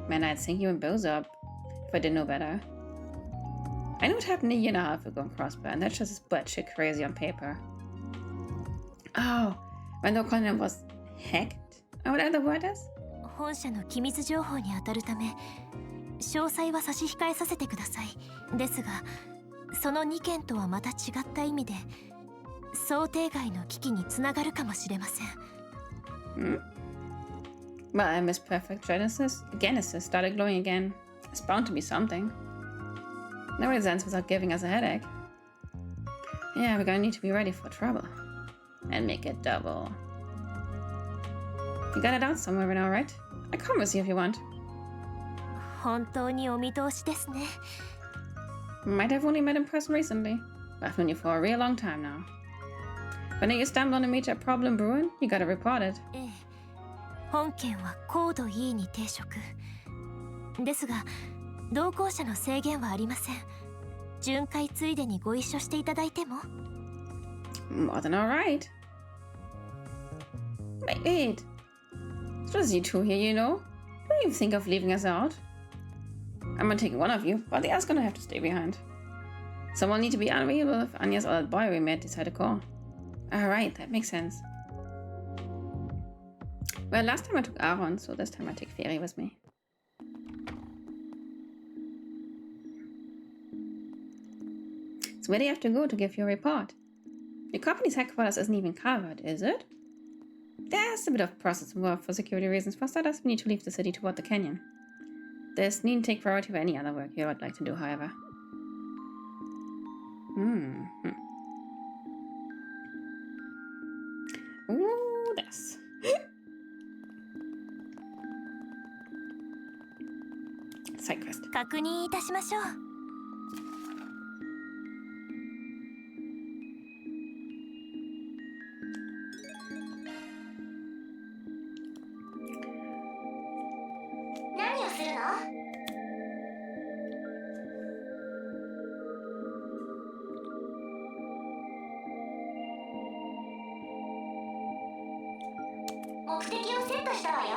Man, I'd think you and Bozo up if I didn't know better. I know what happened a year and a half ago in Crossbear, and that's just batshit crazy on paper. Oh, when the continent was hacked? Or whatever the word is? 本社の機密情報に当たるため、詳細は差し控えさせてください。ですが、その2件とはまた違った意味で、想定外の危機につながるかもしれません。Well, I miss Perfect Genesis started glowing again. It's bound to be something. No resents without giving us a headache. Yeah, we're gonna need to be ready for trouble. And make it double. You got it out somewhere now, right? I come with you if you want. 本当にお見通しですね。Might have only met in person recently, but I've known you for a real long time now. When you stumble on a major problem brewing, you gotta report it. ええ、本件は高度 E に抵触。ですが、同行者の制限はありません。巡回ついでにご一緒していただいても。More than alright. Wait. It's just you two here, you know? Don't even think of leaving us out. I'm gonna take one of you, but the other's gonna have to stay behind. Someone will need to be unavailable if Anya's or that boy we met decide to call. Alright, that makes sense. Well, last time I took Aaron, so this time I take Feri with me. So where do you have to go to give your report? Your company's headquarters isn't even covered, is it? There's a bit of process involved for security reasons. For starters, we need to leave the city toward the canyon. This needn't take priority over any other work you would like to do, however. Ooh, this. Side quest. 確認いたしましょう。何をするの？目的をセットしたわよ。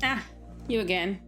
Ah, you again.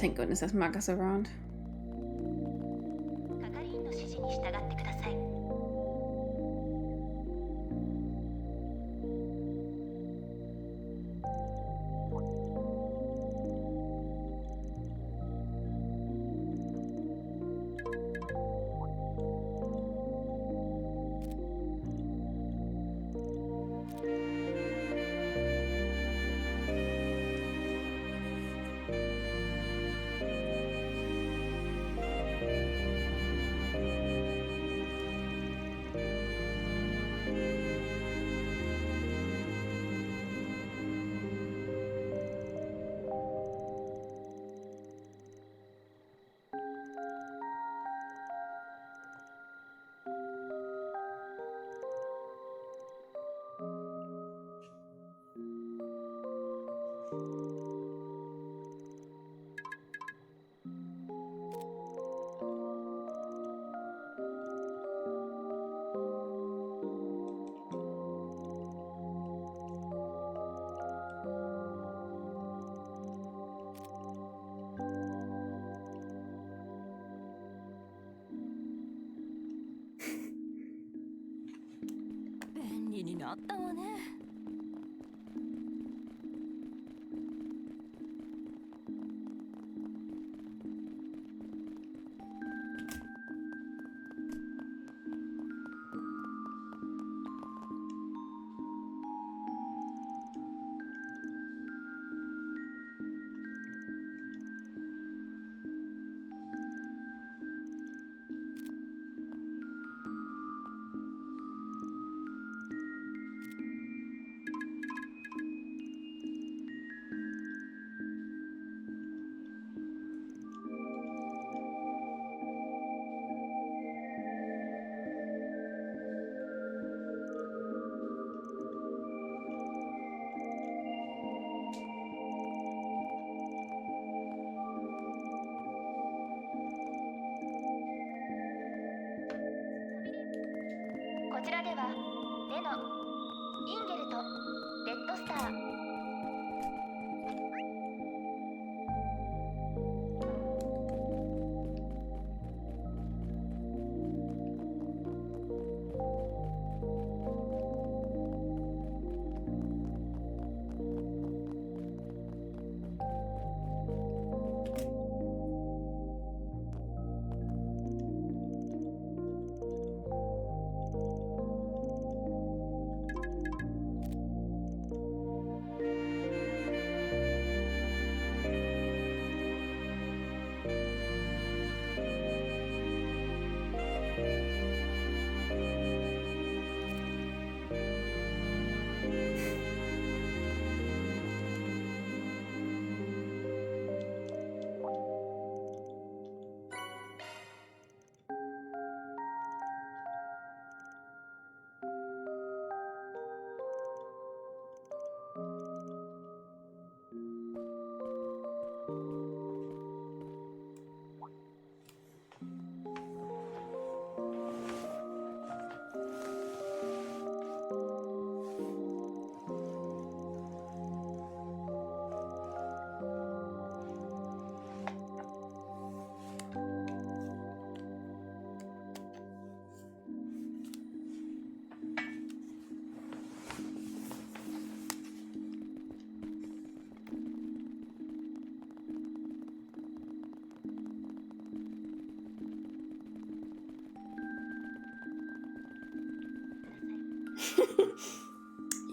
Thank goodness there's Marcus around. 係員の指示に従ってください。便利になったわね。こちらではレノ、インゲルとレッドスター。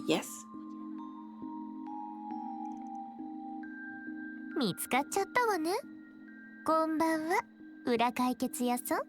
Yes. 見つかっちゃったわね。こんばんは、裏解決屋さん。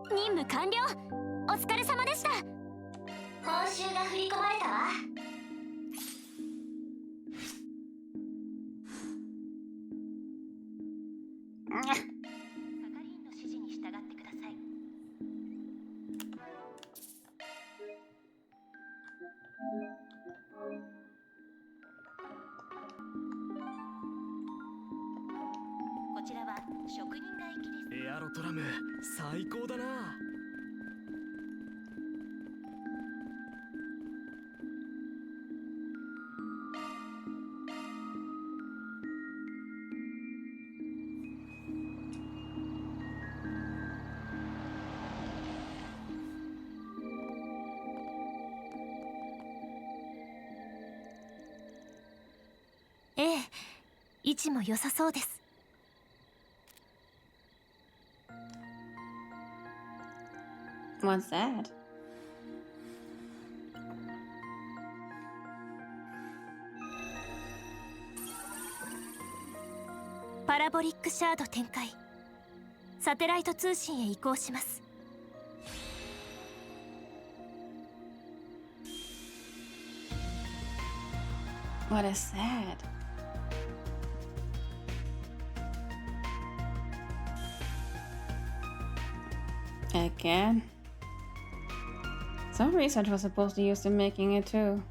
任務完了。お疲れ様でした。報酬が振り込まれたわ。係員の指示に従ってください。こちらは職人が行きです。エアロトラム最高だな。ええ、位置も良さそうです。What's that?「パラボリックシャード展開。サテライト通信へ移行します。」What is that? Again? Some research was supposed to use in making it too.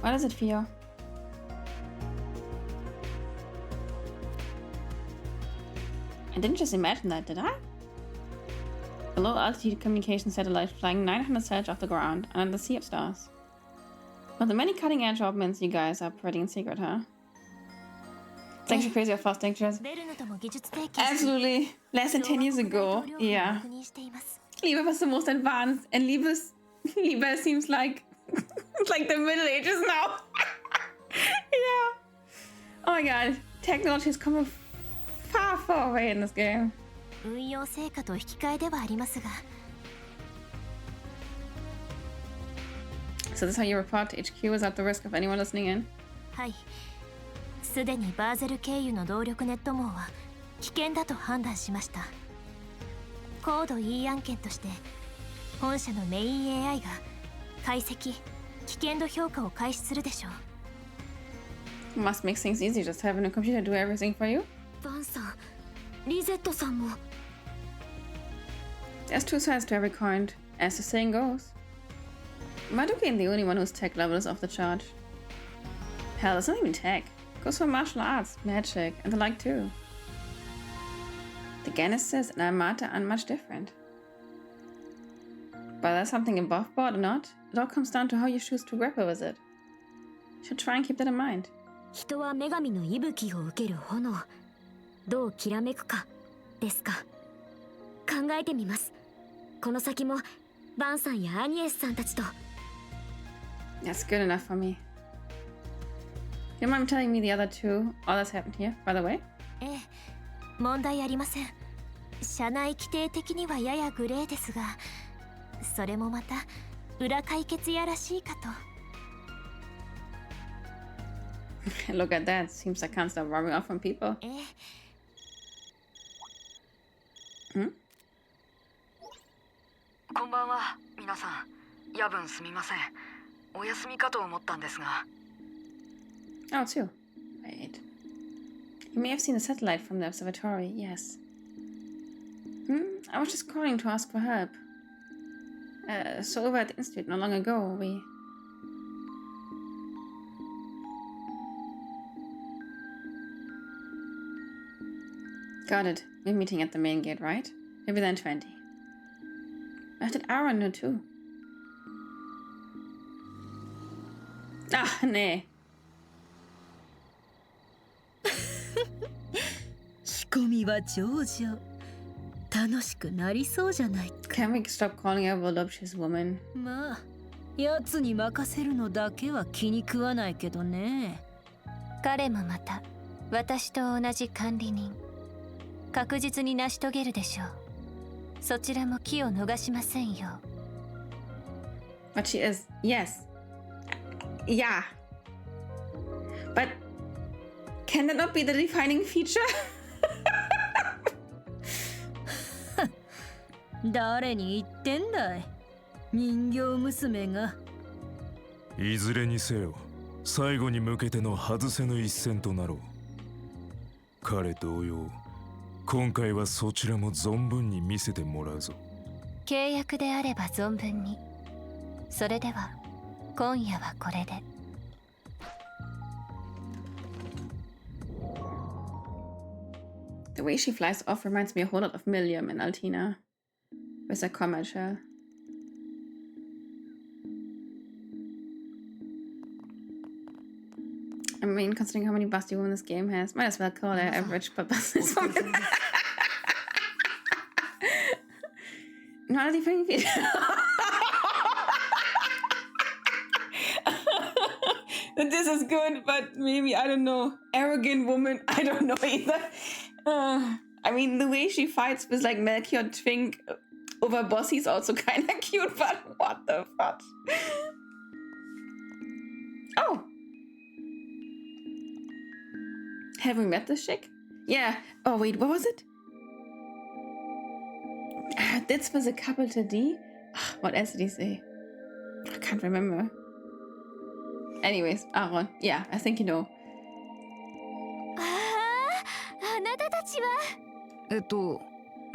What does it feel? I didn't just imagine that, did I? A low altitude communication satellite flying 900 satellites off the ground under the sea of stars. Well, the many cutting edge developments you guys are operating in secret, huh? It's actually crazy how fast things change. Absolutely. Less than 10 years ago. Yeah. Liebe was the most advanced, and Liebe seems like it's like the Middle Ages now. Yeah. Oh my god. Technology is coming far, far away in this game. 運用成果と引き換えではありますが。 So this is how you report to HQ without the risk of anyone listening in? はい。すでにバーゼル経由の動力ネット網は危険だと判断しました。高度 E 案件として本社のメイン AI が解析、危険度評価を開始するでしょう。Must make things easy just having a computer do everything for you? バンさん、リゼットさんも。There's two sides to every coin, as the saying goes. Madoka ain't the only one whose tech level is off the chart. Hell, it's not even tech. It goes for martial arts, magic, and the like too. The Genesis and Armata aren't much different. But there's something above board or not, it all comes down to how you choose to grapple with it. You should try and keep that in mind. 人は女神の息吹を受ける炎、どうきらめくかですか。考えてみます。この先もバンさんやアニエスさんたちと。That's good enough for me. You mind telling me the other two? All that's happened here, by the way? ええ、問題ありません。社内規定的にはややグレーですが、それもまた裏解決やらしいかと。Look at that. Seems I can't stop rubbing off on people. ええ。Hmm? こんばんは、皆さん。夜分すみません。お休みかと思ったんですが。Oh, it's you. Wait. You may have seen a satellite from the observatory, yes. I was just calling to ask for help. So over at the institute not long ago, we... Got it. We're meeting at the main gate, right? Maybe then 20. I did Aaron know too. Ah, nee. 仕込みは上々。楽しくなりそうじゃないか。Can we stop calling her voluptuous woman? まあ、奴に任せるのだけは気に食わないけどね。彼もまた私と同じ管理人。確実に成し遂げるでしょう。そちらも機を逃しませんよ。But she is, yes. Yeah. But can that not be the defining feature? 誰に言ってんだい、人形娘が。いずれにせよ、最後に向けての外せぬ一戦となろう。彼同様、今回はそちらも存分に見せてもらうぞ。契約であれば存分に。それでは今夜はこれで。The way she flies off reminds me a whole lot of Milliam and Altina. With her combat shell. I mean, considering how many busty women this game has, might as well call her average but busty woman. Not a defending feature. This is good, but maybe, I don't know, arrogant woman, I don't know either. I mean, the way she fights with like Melchior Twink over Bossy is also kind of cute, but what the fuck? Oh! Have we met this chick? Yeah. Oh wait, what was it? This was a couple to D? What else did he say? I can't remember. Anyways, Aaron. Yeah, I think you know. あなたたちは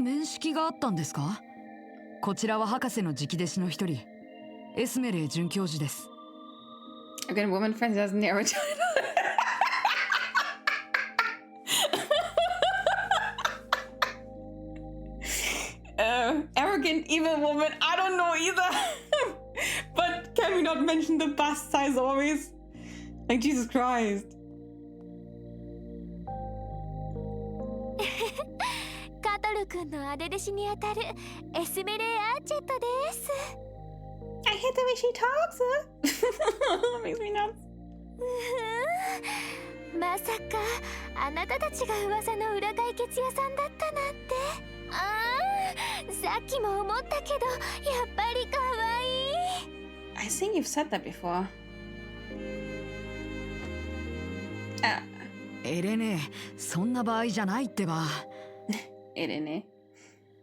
面識があったんですか？こちらは博士の直弟子の一人、エスメレイ准教授です。Again, woman friend doesn't narrow it. Arrogant evil woman, I don't know either. But can we not mention the bust size always? Like Jesus Christ. カトル君の姉弟子にあたるエスメレイ・アーチェットです。I hate the way she talks. Makes me nuts. まさかあなたたちが噂の裏解決屋さんだったなんて。さっきも思ったけど、やっぱり可愛い。I think you've said that before. エレネ、そんな場合じゃないってば。エレネ。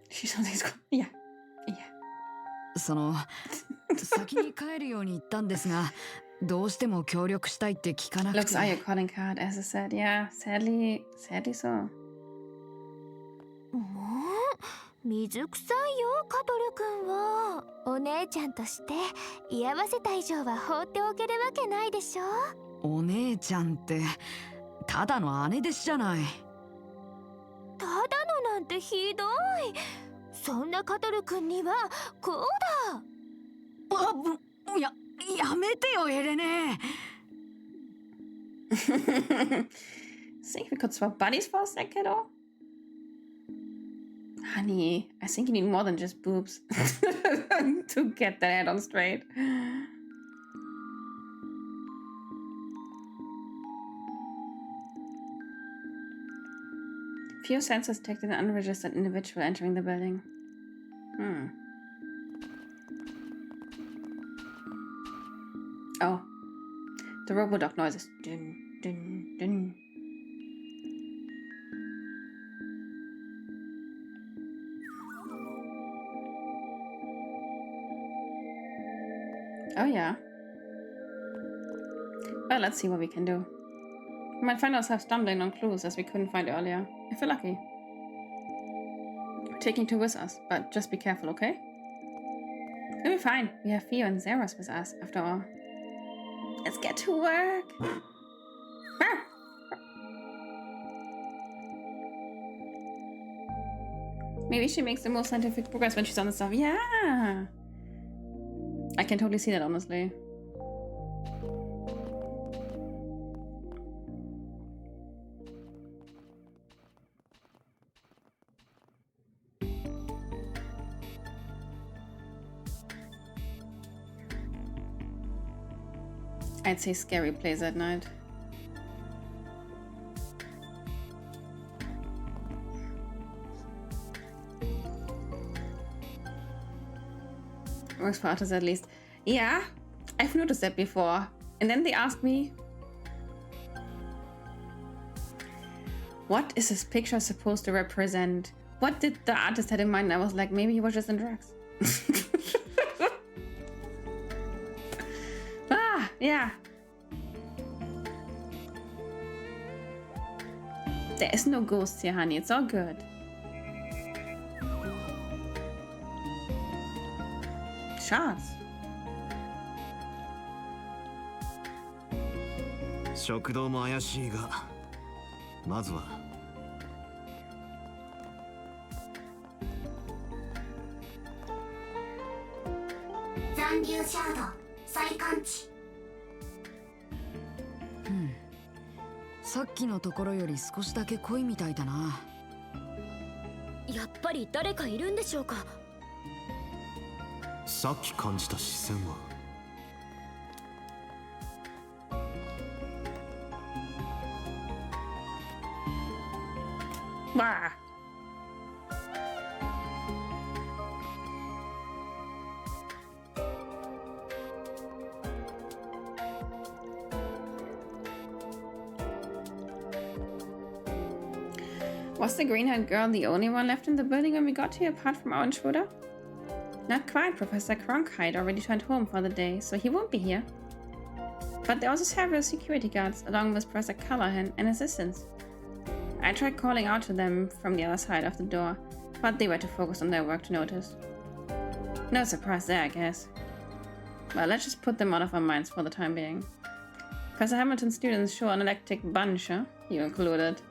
She's on this. Yeah. Yeah. その先に帰るように言ったんですが、どうしても協力したいって聞かなくて。Looks like your calling card, as I said. Yeah, sadly so. もう水臭いよ、カトル君は。お姉ちゃんとして居合わせた以上は放っておけるわけないでしょ。お姉ちゃんってただの姉弟子じゃない。ただのなんてひどい。そんなカトル君にはこうだ。やめてよ、エレネ。Think we could swap buddies for a sec, kiddo? Honey, I think you need more than just boobs to get that head on straight. Few sensors detected an unregistered individual entering the building. Oh. The robodog noises. Dun, dun, dun. Oh yeah. Well, let's see what we can do. We might find ourselves stumbling on clues as we couldn't find earlier, if we're lucky. We're taking two with us, but just be careful, okay? We'll be fine. We have Theo and Zeros with us, after all. Let's get to work! Maybe she makes the most scientific progress when she's on the stuff. Yeah! I can totally see that, honestly. I'd say scary plays at night. Works for others at least. Yeah, I've noticed that before. And then they asked me, what is this picture supposed to represent? What did the artist have in mind? I was like, maybe he was just in drugs. Yeah. There is no ghosts here, honey. It's all good. Shards. 食堂も怪しいが、まずは残留シャード再感知。さっきのところより少しだけ濃いみたいだな。やっぱり誰かいるんでしょうか。さっき感じた視線はわあ。Was the green-haired girl the only one left in the building when we got here, apart from our intruder? Not quite. Professor Cronkite already returned home for the day, so he won't be here. But there are also several security guards, along with Professor Callahan and assistants. I tried calling out to them from the other side of the door, but they were too focused on their work to notice. No surprise there, I guess. Well, let's just put them out of our minds for the time being. Professor Hamilton's students show an electric bunch, huh? You included.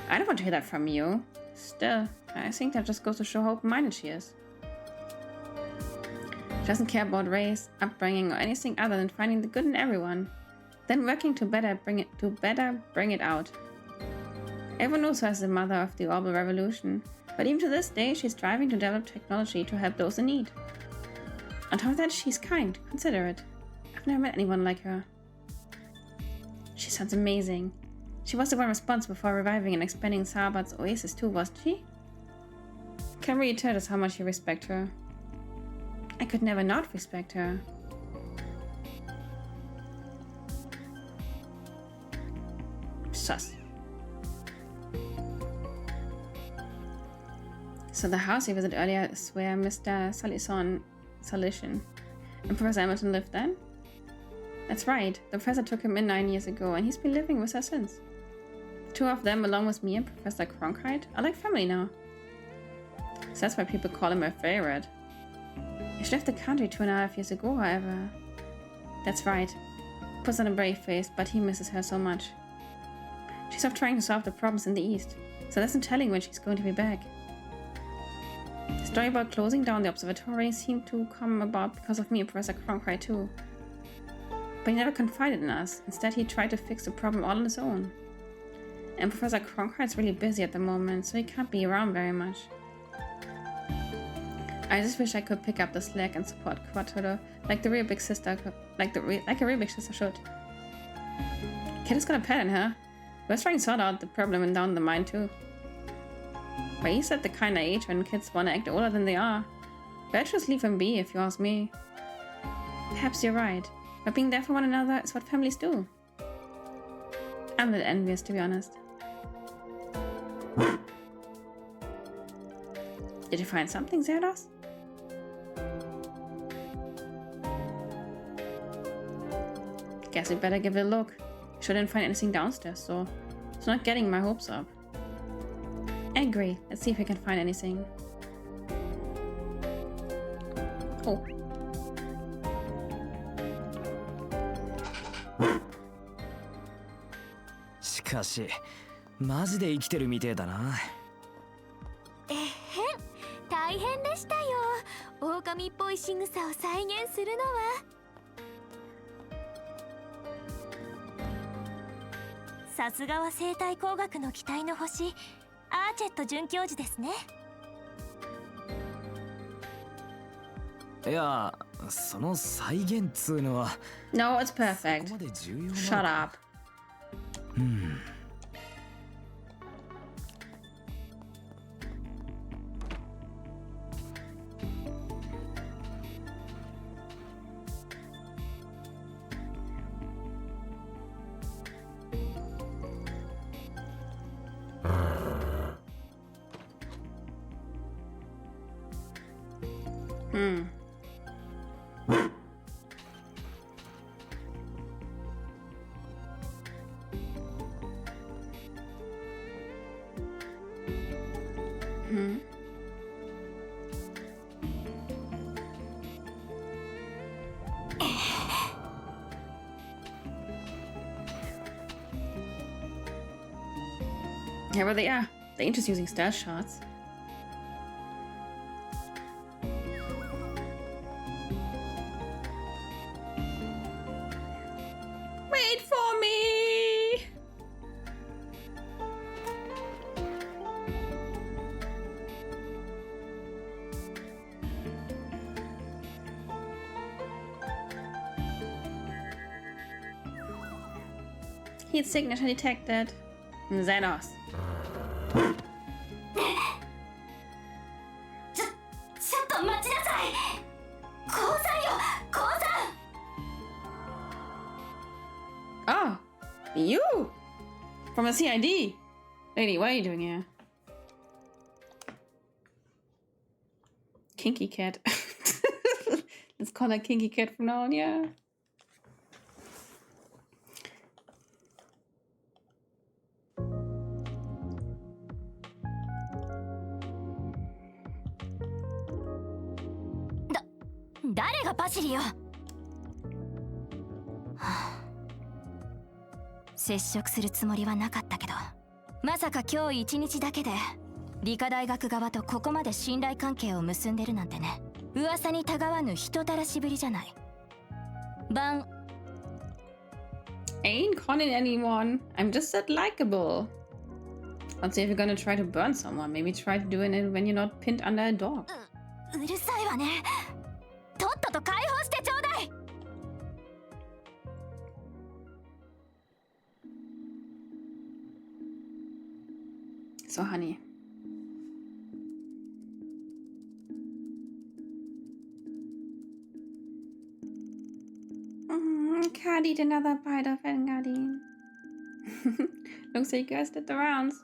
I don't want to hear that from you. Still, I think that just goes to show how open-minded she is. She doesn't care about race, upbringing, or anything other than finding the good in everyone, then working to better bring it out. Everyone knows her as the mother of the Orbital Revolution, but even to this day, she's striving to develop technology to help those in need. On top of that, she's kind, considerate. I've never met anyone like her. She sounds amazing. She was the one responsible for reviving and expanding Sarbat's oasis too, wasn't she? Can really tell us how much you respect her. I could never not respect her. Sus. So the house you visited earlier is where Mr. Salishan and Professor Hamilton lived then? That's right. The professor took him in 9 years ago and he's been living with her since. The two of them, along with me and Professor Cronkite, are like family now. So that's why people call him her favorite. She left the country 2.5 years ago, however. That's right. Puts on a brave face, but he misses her so much. She's off trying to solve the problems in the East, so there's no telling when she's going to be back. The story about closing down the observatory seemed to come about because of me and Professor Cronkite too. But he never confided in us. Instead, he tried to fix the problem all on his own. And Professor Cronkite's really busy at the moment, so he can't be around very much. I just wish I could pick up the slack and support Quattro like the real big sister, like a real big sister should. Kid is gonna pet in her. We're trying to sort out the problem and down the mine too. But he's at the kind of age when kids want to act older than they are. Better just leave him be, if you ask me. Perhaps you're right, but being there for one another is what families do. I'm a little envious, to be honest. Did you find something, Xerdos? Guess we better give it a look. Shouldn't find anything downstairs, so it's not getting my hopes up. I agree. Let's see if we can find anything. Oh. Shikashi, マジで生きてるみてえだな。大変でしたよ。狼っぽい仕草を再現するのは。さすがは生態工学の期待の星、アーチェット准教授ですね。いや、その再現つうのは。No, it's perfect. Shut up. Here where they are. They're just using stealth shots. Wait for me! Heat signature detected. Xenos. ちょっと待ちなさい。鉱山よ、鉱山。 Oh, you from the CID. Lady, what are you doing here? Kinky cat. Let's call her Kinky cat from now on, yeah.誰がパシリよ。接触するつもりはなかったけど、まさか今日一日だけで理科大学側とここまで信頼関係を結んでるなんてね。噂にたがわぬ人たらしぶりじゃない。I ain't conning anyone. I'm just that likable. Let's see if you're gonna try to burn someone. Maybe try to do it when you're not pinned under a door. うるさいわね。とっとと解放してちょうだい。So, honey. Can't eat another bite of Engadine. Looks like you guys did the rounds.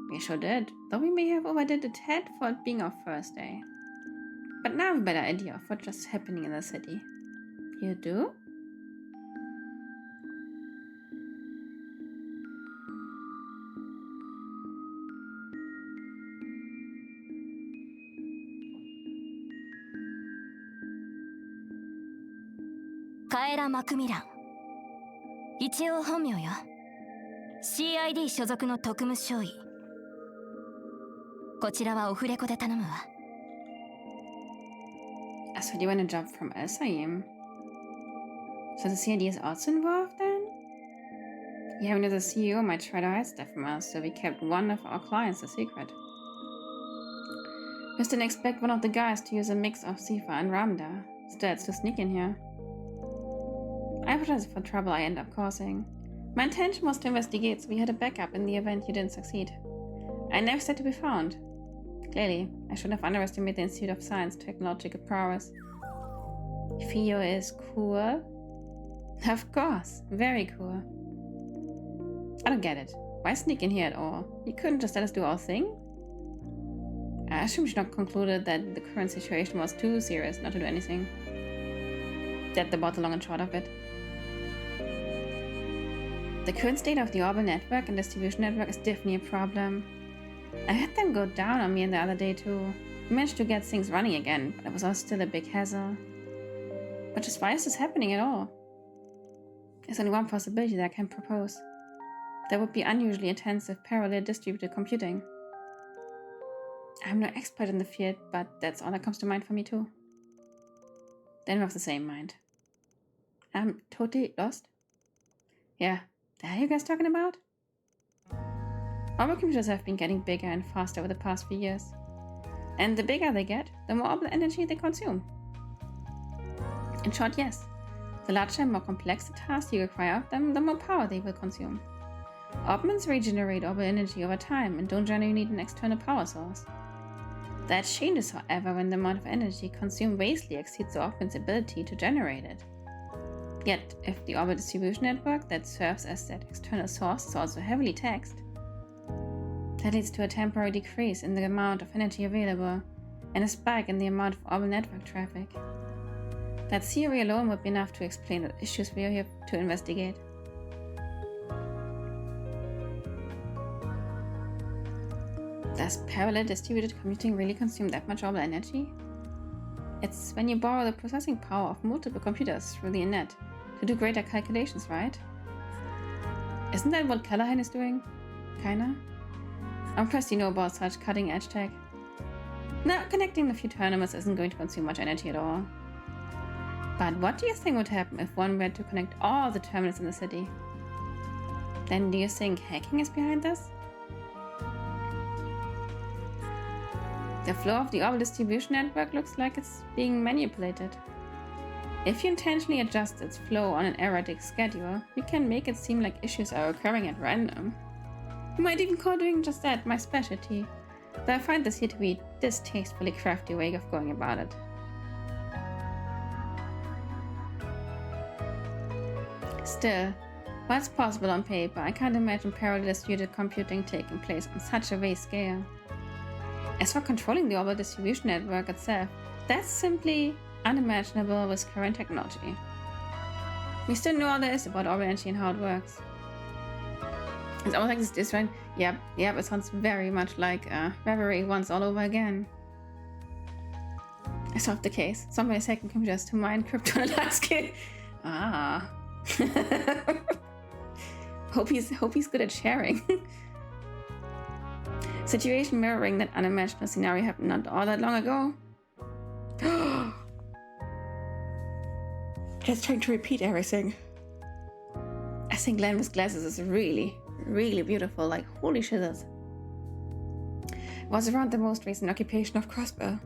We sure did, though we may have overdid a tad for it being our first day. But now I have a better idea of what's just happening in the city. You do? カエラ・マクミラン。一応本名よ。CID 所属の特務少尉。こちらはオフレコで頼むわ。So you want a job from Al-Saim? So the CID is also involved then? Yeah, we know the CEO might try to hide stuff from us, so we kept one of our clients a secret. We didn't expect one of the guys to use a mix of Sifa and Ramda. Still, it's to sneak in here. I apologize for trouble I end up causing. My intention was to investigate, so we had a backup in the event you didn't succeed. I never said to be found. Clearly, I shouldn't have underestimated the Institute of Science technological prowess. Fio is cool? Of course, very cool. I don't get it. Why sneak in here at all? You couldn't just let us do our thing? I assume we should not concluded that the current situation was too serious not to do anything. That's about the long and short of it. The current state of the orbital network and distribution network is definitely a problem. I had them go down on me the other day too. We managed to get things running again, but it was all still a big hassle. But just why is this happening at all? There's only one possibility that I can propose. There would be unusually intensive parallel distributed computing. I'm no expert in the field, but that's all that comes to mind for me too. Then we're of the same mind. I'm totally lost. Yeah, the hell are you guys talking about? Orbital computers have been getting bigger and faster over the past few years. And the bigger they get, the more orbital energy they consume. In short, yes. The larger and more complex the tasks you require of them, the more power they will consume. Orbments regenerate orbital energy over time and don't generally need an external power source. That changes, however, when the amount of energy consumed vastly exceeds the orbment's ability to generate it. Yet, if the orbital distribution network that serves as that external source is also heavily taxed, that leads to a temporary decrease in the amount of energy available and a spike in the amount of orbital network traffic. That theory alone would be enough to explain the issues we are here to investigate. Does parallel distributed computing really consume that much orbital energy? It's when you borrow the processing power of multiple computers through the internet to do greater calculations, right? Isn't that what Callahan is doing? Kinda? I'm impressed you know about such cutting-edge tech. Now, connecting a few terminals isn't going to consume much energy at all. But what do you think would happen if one were to connect all the terminals in the city? Then do you think hacking is behind this? The flow of the orbital distribution network looks like it's being manipulated. If you intentionally adjust its flow on an erratic schedule, you can make it seem like issues are occurring at random. You might even call doing just that my specialty, though I find this here to be a distastefully crafty way of going about it. Still, while it's possible on paper, I can't imagine parallel distributed computing taking place on such a vast scale. As for controlling the orbital distribution network itself, that's simply unimaginable with current technology. We still know all there is about orbital energy and how it works. It's almost like this right? Yep, it sounds very much like Reverie once all over again. I solved the case. Somebody hacking computers to mine crypto on a large scale. Ah. Hope he's good at sharing. Situation mirroring that unimaginable scenario happened not all that long ago. Just trying to repeat everything. I think Land with Glasses is really, really beautiful, like holy shizzers. It was around the most recent occupation of Crossbow.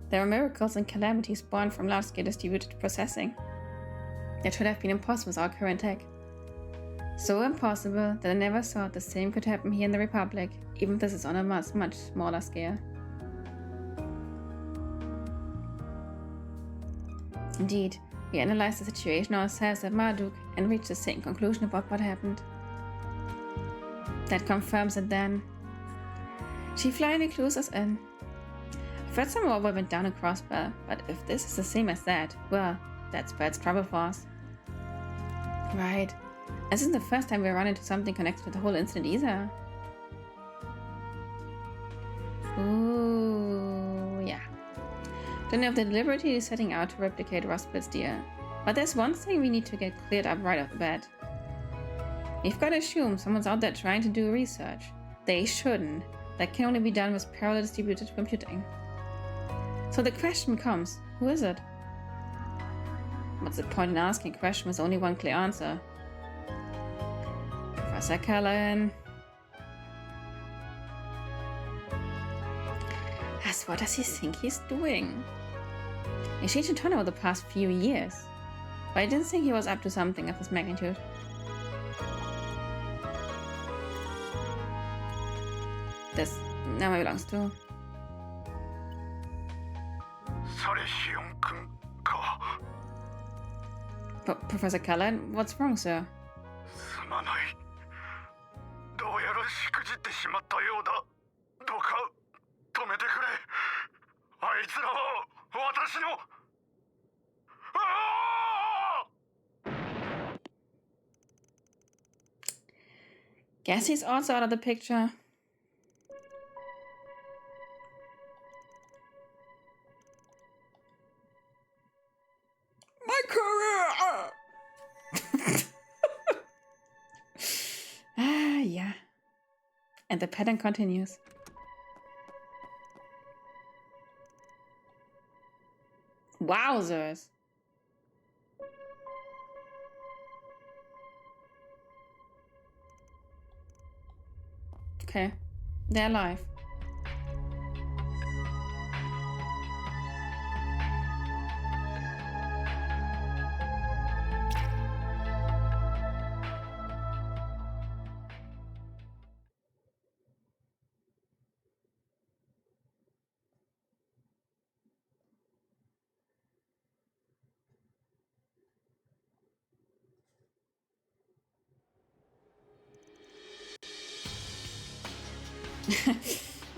There were miracles and calamities born from large-scale distributed processing. That should have been impossible with our current tech. So impossible that I never thought the same could happen here in the Republic, even if this is on a much, much smaller scale. Indeed, we analyzed the situation ourselves at Marduk and reached the same conclusion about what happened. That confirms it then. Chief Lionel clues us in. I've heard some more went down in Crossbell, but if this is the same as that, well, that spells trouble for us. Right. This isn't the first time we run into something connected to the whole incident either. Ooh, yeah. Don't know if the deliberately setting out to replicate Rustbit's deal. But there's one thing we need to get cleared up right off the bat. We've got to assume someone's out there trying to do research. They shouldn't. That can only be done with parallel distributed computing. So the question becomes, who is it? What's the point in asking a question with only one clear answer? Professor Callan. What does he think he's doing? He changed a ton over the past few years, but I didn't think he was up to something of this magnitude. This now belongs to Professor Callan. What's wrong, sir? Guess he's also out of the picture. My career! Yeah. And the pattern continues. Wowzers. Okay, they're alive.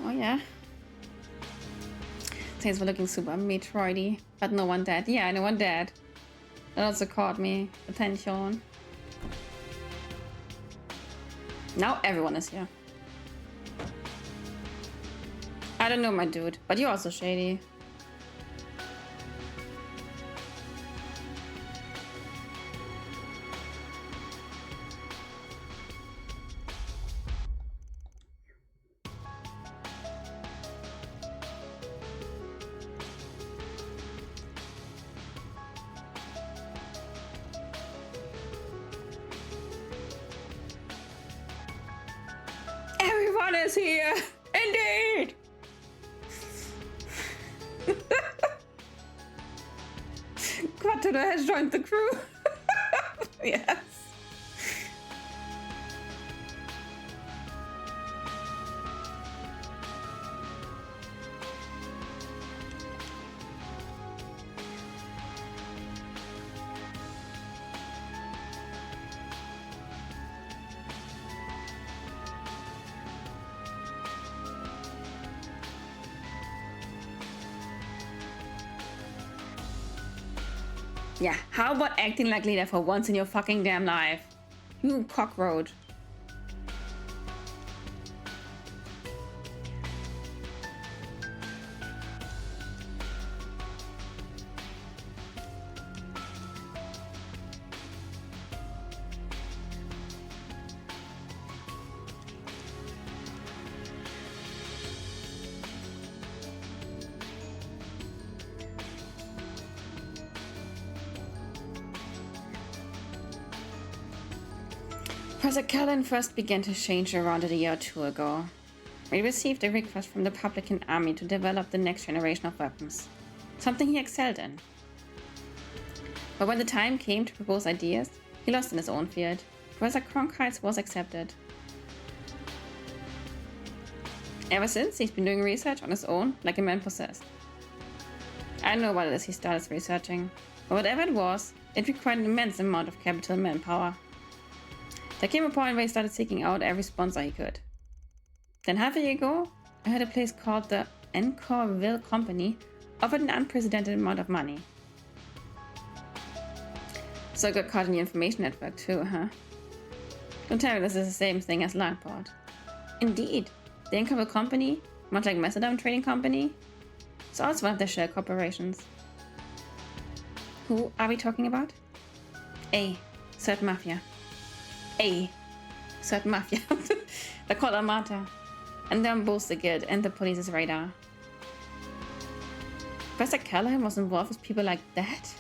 Oh yeah. Things were looking super Metroidy, but no one dead. Yeah, no one dead. That also caught me attention. Now everyone is here. I don't know, my dude, but you're also shady. Everyone is here! Indeed! Quattro has joined the crew. Yes. Yeah, how about acting like leader for once in your fucking damn life? You cockroach. Professor Callan first began to change around a year or two ago. We received a request from the Republican Army to develop the next generation of weapons, something he excelled in. But when the time came to propose ideas, he lost in his own field. Professor Cronkite's was accepted. Ever since, he's been doing research on his own like a man possessed. I don't know what it is he started researching, but whatever it was, it required an immense amount of capital and manpower. There came a point where he started seeking out every sponsor he could. Then half a year ago, I heard a place called the Encoreville Company offered an unprecedented amount of money. So I got caught in the information network too, huh? Don't tell me this is the same thing as Lockport. Indeed, the Encoreville Company, much like Macedon Trading Company, is also one of their shell corporations. Who are we talking about? A. Certain Mafia. A. Certain Mafia. They're called Armata. And they're on both the Guild and the police's radar. Professor Callahan was involved with people like that?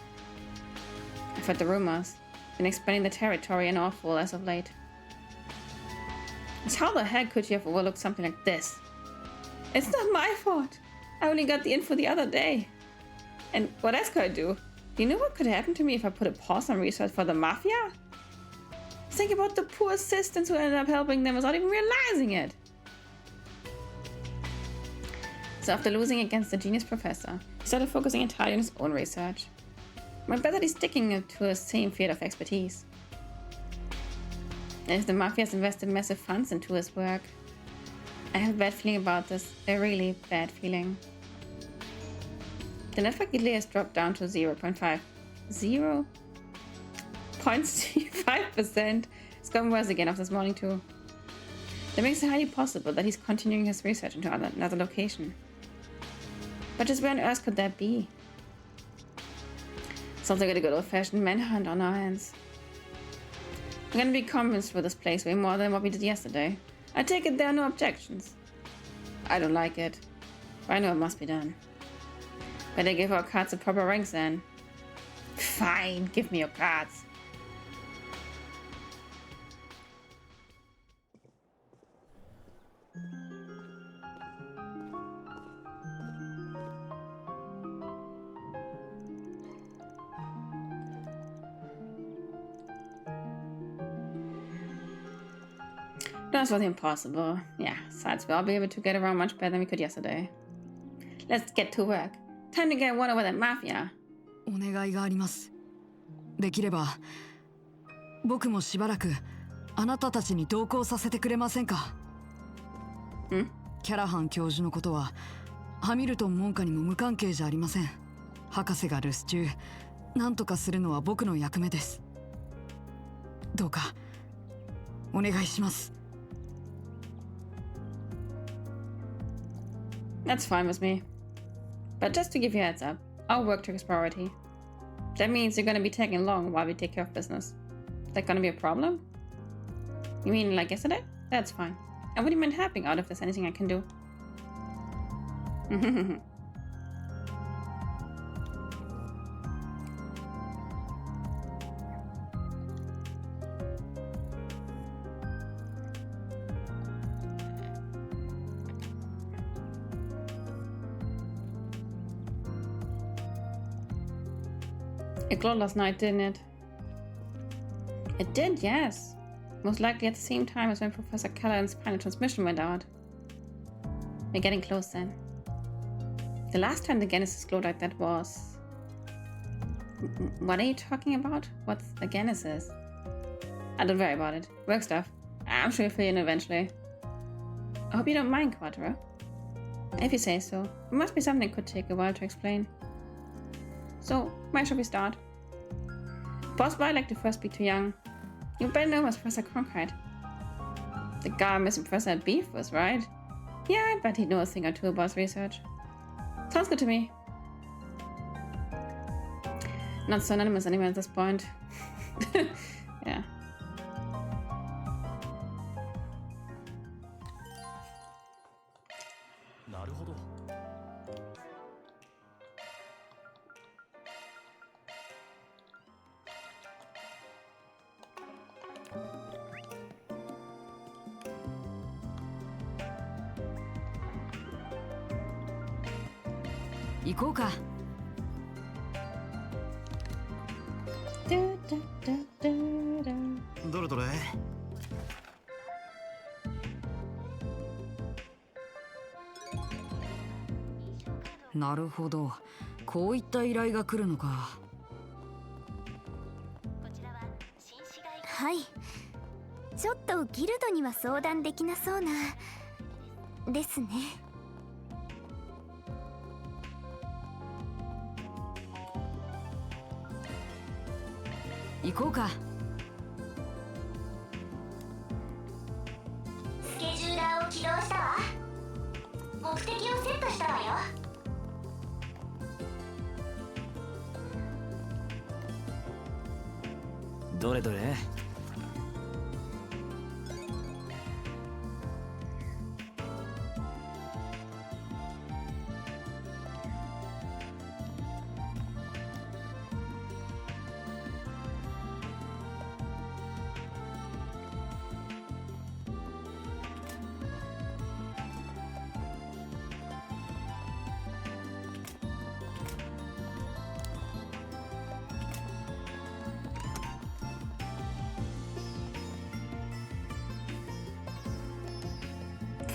I've heard the rumors. Been expanding the territory and awful as of late. How the heck could you have overlooked something like this? It's not my fault. I only got the info the other day. And what else could I do? Do you know what could happen to me if I put a pause on research for the Mafia? Think about the poor assistants who ended up helping them without even realizing it. So after losing against the genius professor, he started focusing entirely on his own research. But better he's sticking to the same field of expertise. And if the Mafia has invested massive funds into his work, I have a bad feeling about this, a really bad feeling. The network delay has dropped down to 0.5%. It's gotten worse again after this morning too. That makes it highly possible that he's continuing his research into another location. But just where on earth could that be? Sounds like a good old-fashioned manhunt on our hands. We're gonna be convinced with this place way more than what we did yesterday. I take it there are no objections. I don't like it, but I know it must be done. Better give our cards the proper ranks then. Fine, give me your cards. That's was impossible. Yeah, besides we'll be able to get around much better than we could yesterday. Let's get to work. Time to get one over that Mafia. お願いがあります。できれば僕もしばらくあなたたちに同行させてくれませんか？キャラハン教授のことはハミルトン門下にも無関係じゃありません。博士が留守中、何とかするのは僕の役目です。どうかお願いします。That's fine with me. But just to give you a heads up, our work took its priority. That means you're gonna be taking long while we take care of business. Is that gonna be a problem? You mean like yesterday? That's fine. I wouldn't mind helping out if there's anything I can do. It glowed last night, didn't it? It did, yes. Most likely at the same time as when Professor Callahan's final transmission went out. We're getting close then. The last time the Genesis glowed like that was... What are you talking about? What's the Genesis? Don't worry about it. Work stuff. I'm sure you'll fill in eventually. I hope you don't mind, Quattro. If you say so. It must be something that could take a while to explain. So, where should we start? Possibly I'd like to first speak to Young. You better know him as Professor Cronkite. The guy Mr. Professor had beef with, right? Yeah, I bet he'd know a thing or two about research. Sounds good to me. Not so anonymous anyway at this point. Yeah. 行こうか。どれどれ。なるほど、こういった依頼が来るのか。はい、ちょっとギルドには相談できなそうなですね。行こうか。スケジューラーを起動したわ。目的をセットしたわよ。どれどれ。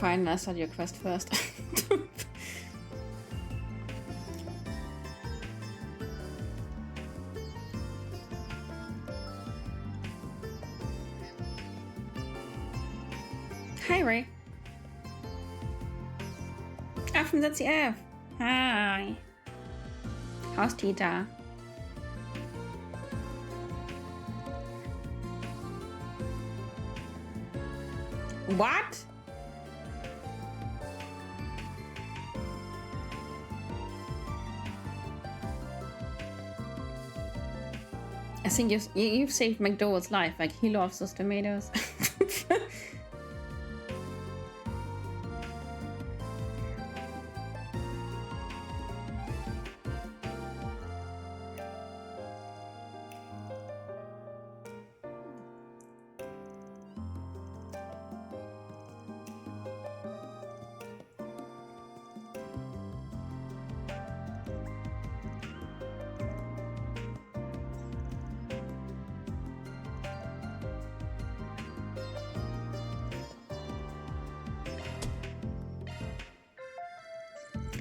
Fine, I start your quest first. Hi, Ray. From ZCF. Hi. How's Tita? What? I think you've saved McDowell's life. Like, he loves those tomatoes.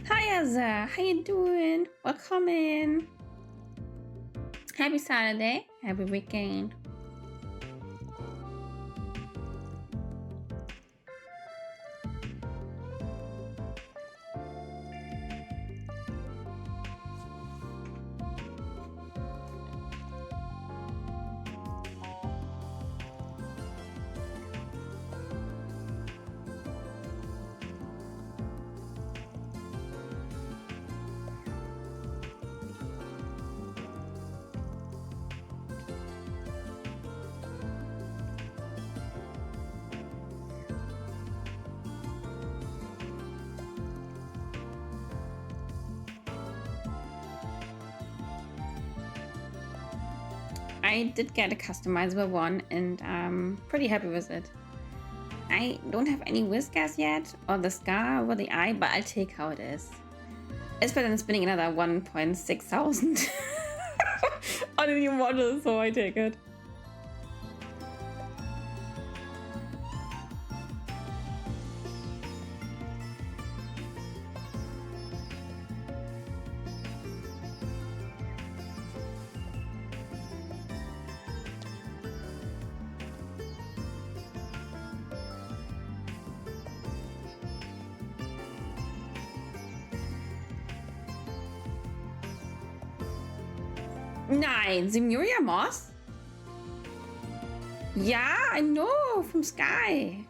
Hi Azza, how you doing? Welcome in. Happy Saturday, happy weekend. I did get a customizable one and I'm pretty happy with it. I don't have any Whiskas yet, or the scar over the eye, but I'll take how it is. It's better than spending another 1.6 thousand on a new model, so I take it. Nein, Simuria Moss? Yeah, I know, from Sky.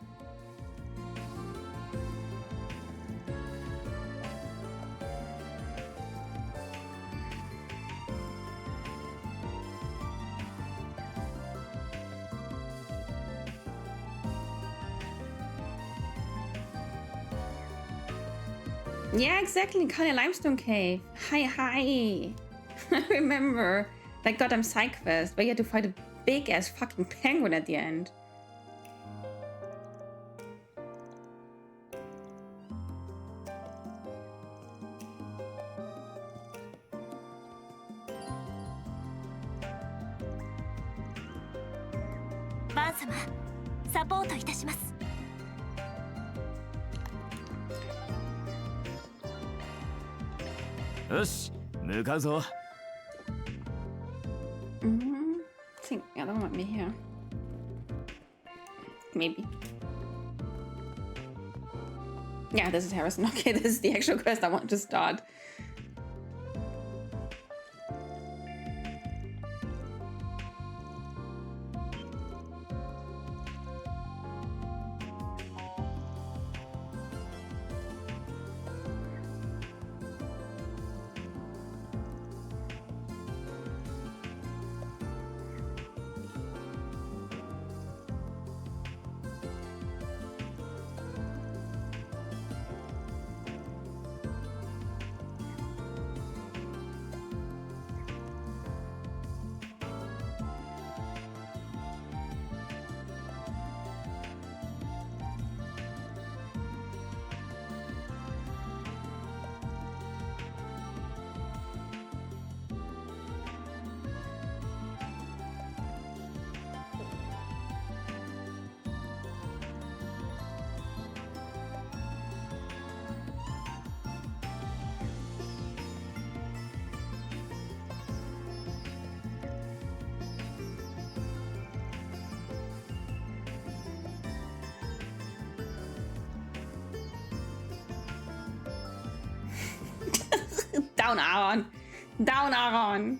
Yeah, exactly, Kanye Limestone Cave. Hi. I remember that goddamn side quest where you had to fight a big ass fucking penguin at the end. I think the other one might be here. Maybe. Yeah, this is Harrison. Okay, this is the actual quest I want to start. Down, Aaron. Down, Aaron.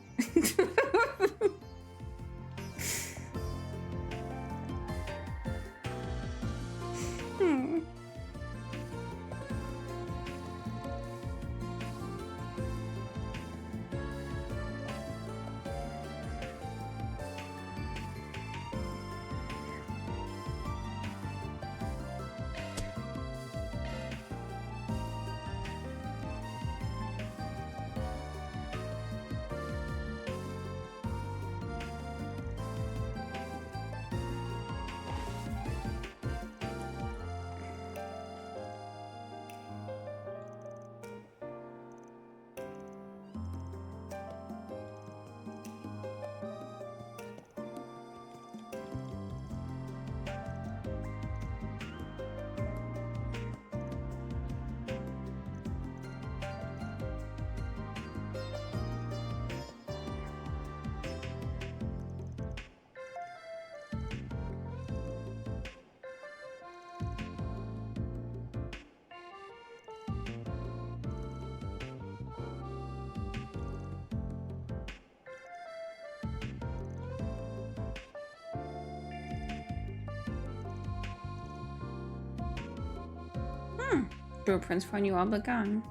Blueprints for a new orbital gun.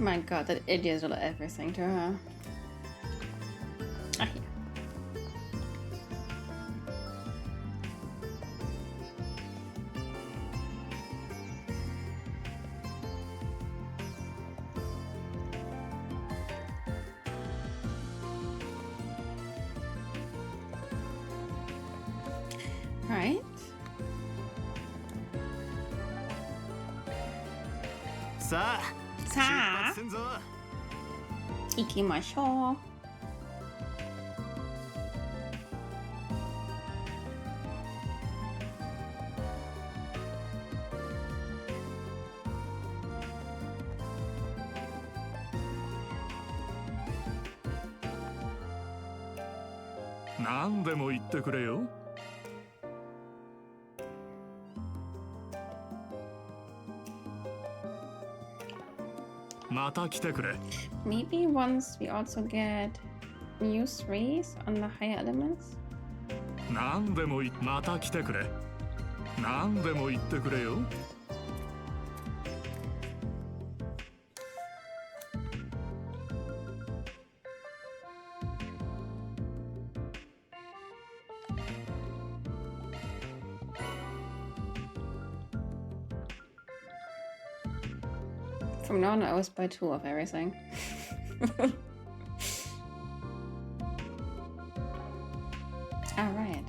My god, that idiot will everything to her. Ah, yeah. Right. Sa. さあ行きましょう。何でも言ってくれよ。また来てくれ。Maybe once we also get new threes on the higher elements. 何でもまた来てくれ。何でも言ってくれよ。From now on, I always buy 2 of everything. All right.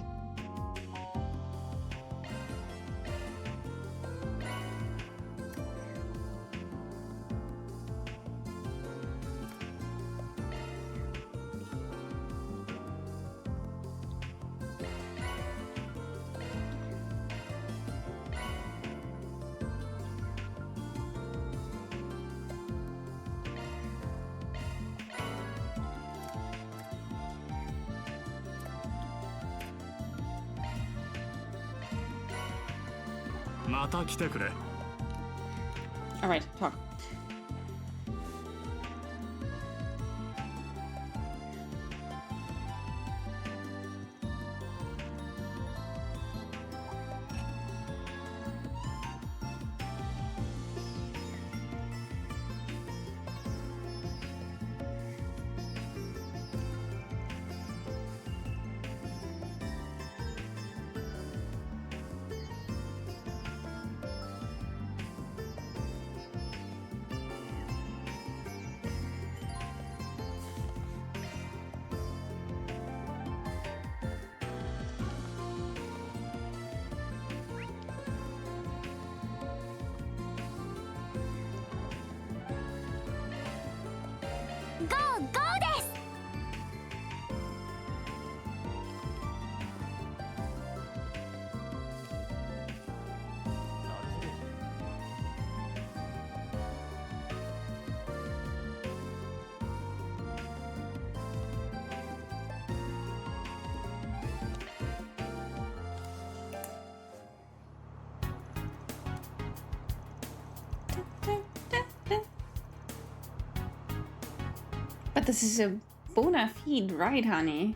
All right, talk. But this is a bona fide, right, honey?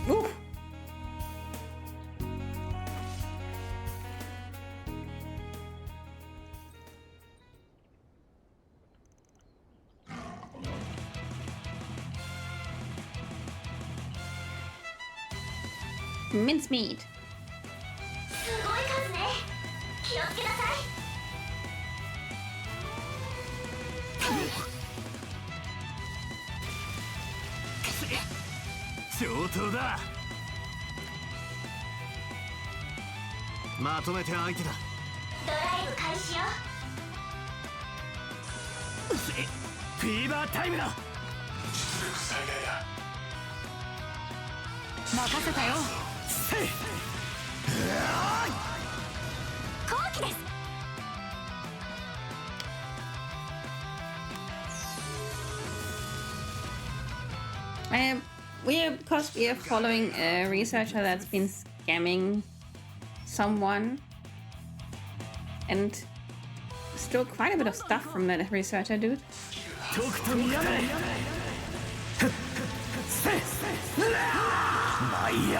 Ooh. Mincemeat. すごい数ね。気をつけなさい。上等だ。まとめて相手だ。ドライブ開始よ。フィーバータイムだ。実力最大だ。任せたよ。後期です。Because we are following a researcher that's been scamming someone and stole quite a bit of stuff from that researcher dude.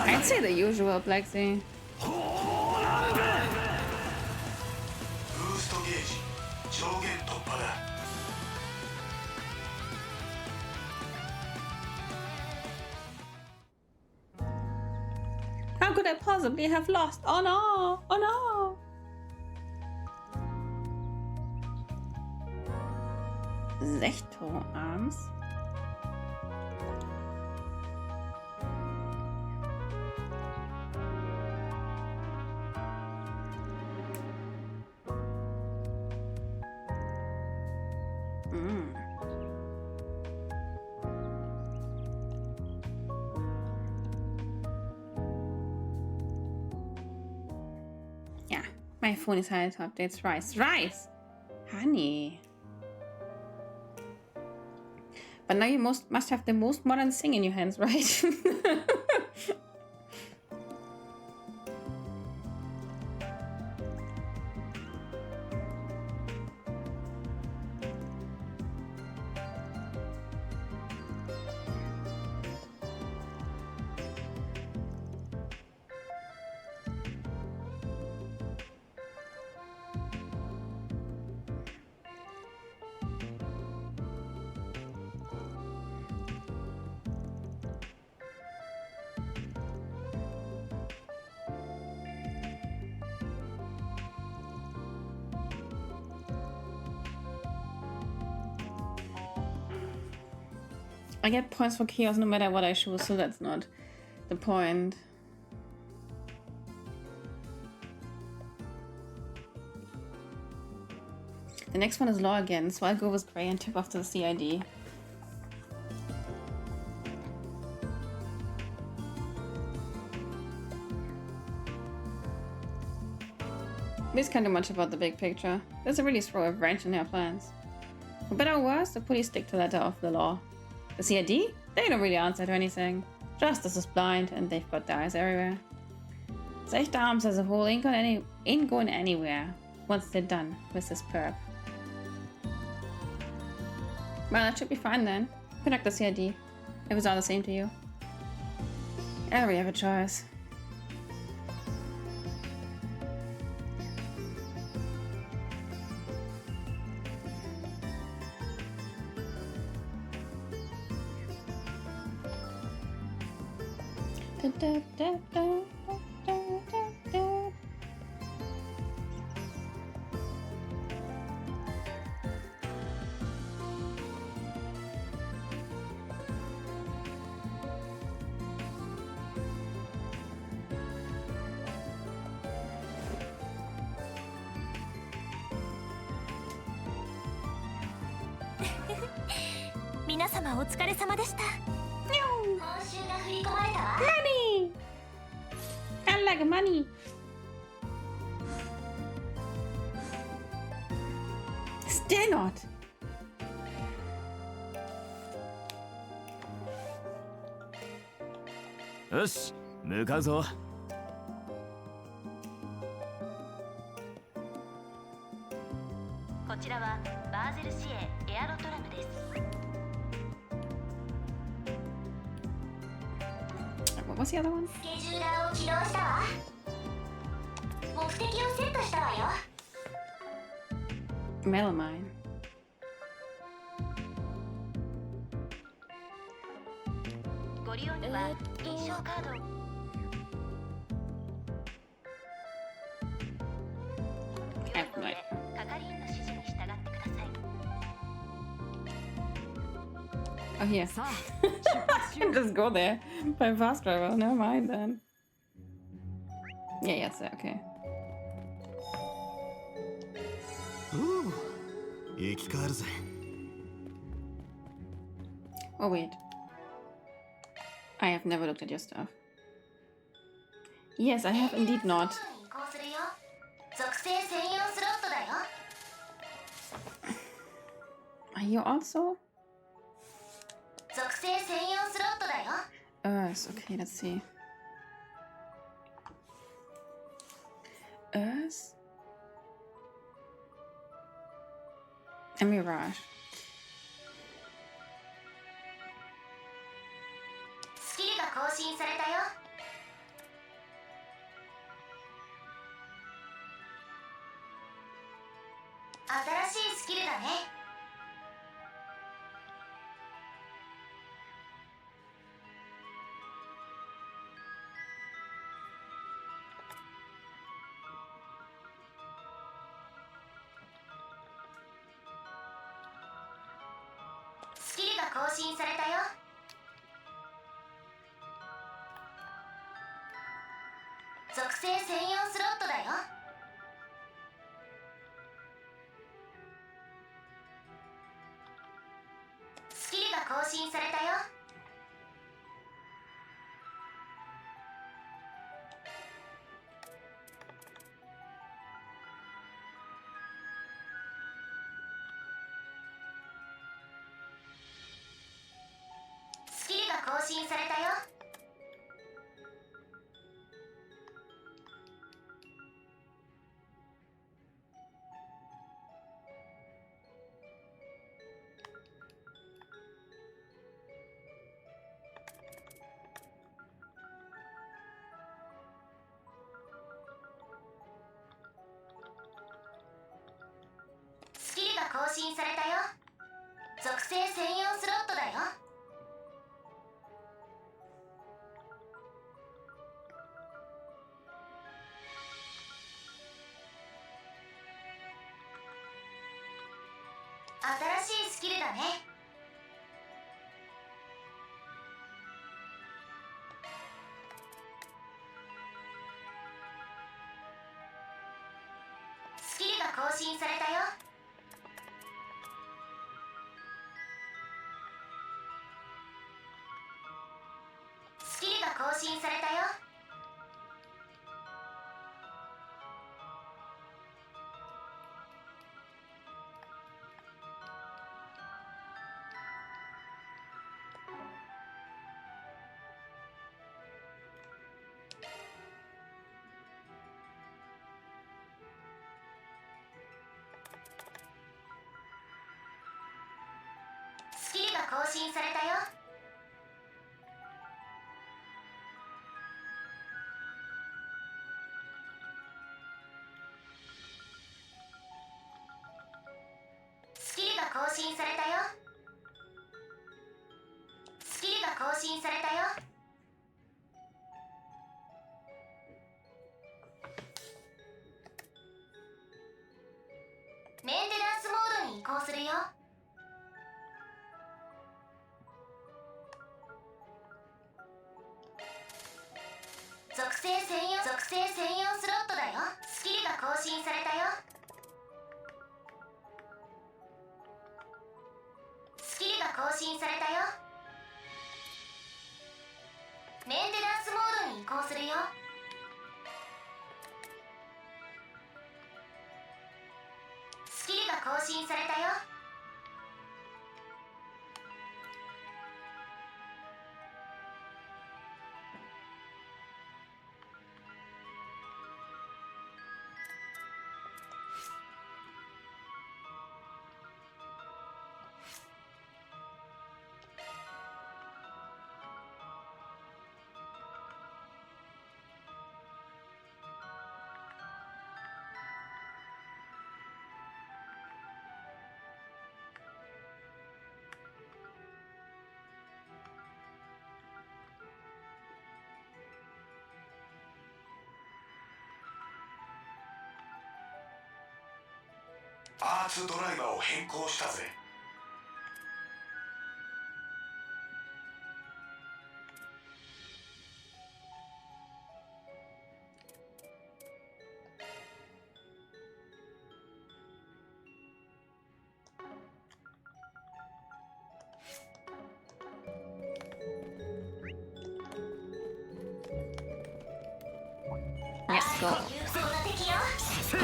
I'd say the usual, Black Sea. How could I possibly have lost? Oh no! Oh no! Zechtor arms. Yeah, my phone is high top updates. Rice! Honey. But now you must have the most modern thing in your hands, right? I get points for chaos no matter what I choose, so that's not the point. The next one is law again, so I'll go with Grey and tip off to the CID. This can't do much about the big picture. Doesn't really throw a wrench in their plans. For better or worse, the police stick to the letter of the law. The CID? They don't really answer to anything. Justice is blind and they've got their eyes everywhere. Sechte Arms as a whole ain't going anywhere once they're done with this perp. Well, that should be fine then. Contact the CID. If it's all the same to you. Yeah, we have a choice. 皆様お疲れ様でした。報酬が振り込まれたわ。Money! I like money. Still not. よし、向かうぞ。こちらはバーゼル市営エアロトラムです。What was the other one? スケジューラーを起動したわ。目的をセットしたわよ。Melamine. ご利用には認証カードを。I have no idea. 係員の指示に従ってください。Oh, here. Just go there. By fast travel. Never mind then. Yeah, it's there. Okay. 生き返るぜ。 Oh, wait. I have never looked at your stuff. Yes, I have indeed not. 移行するよ。属性専用スロットだよ。Are you also? 属性専用スロットだよ。Earth. Okay, let's see. Earth? A Mirage. スキルが更新されたよ。新しいスキルだね。スキルが更新されたよ。属性専用スロットだよ。スキルが更新されたよ。スキルが更新されたよ。スキルが更新されたよ。属性専用スロットだよ。新しいスキルだね。スキルが更新されたよ。スキルが更新されたよ。スキルが更新されたよ。スキルが更新されたよ。スキルが更新されたよ。メンテナンスモードに移行するよ。属性専用スロットだよ。スキルが更新されたよ。更新されたよ。メンテナンスモードに移行するよ。スキルが更新されたよ。パーツドライバーを変更したぜ。Let's go. チャー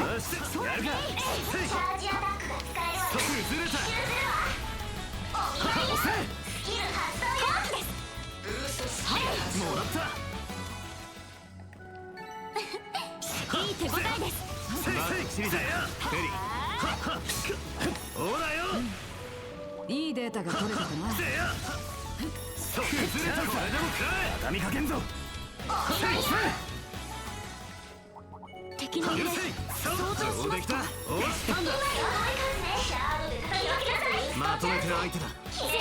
ジアタックが使えるわよ。崩れた。お見舞いよ。スキル発動よ。ブーストスキル発動。もらった。いい手応えです。マックシリだよ。フェリー。ほらよ。いいデータが取れたかな。崩れた。これでも食らえ。畳みかけんぞ。お見舞いよ。敵の揺れそうできた。おっしたんだ。まとめて相手だ。全力で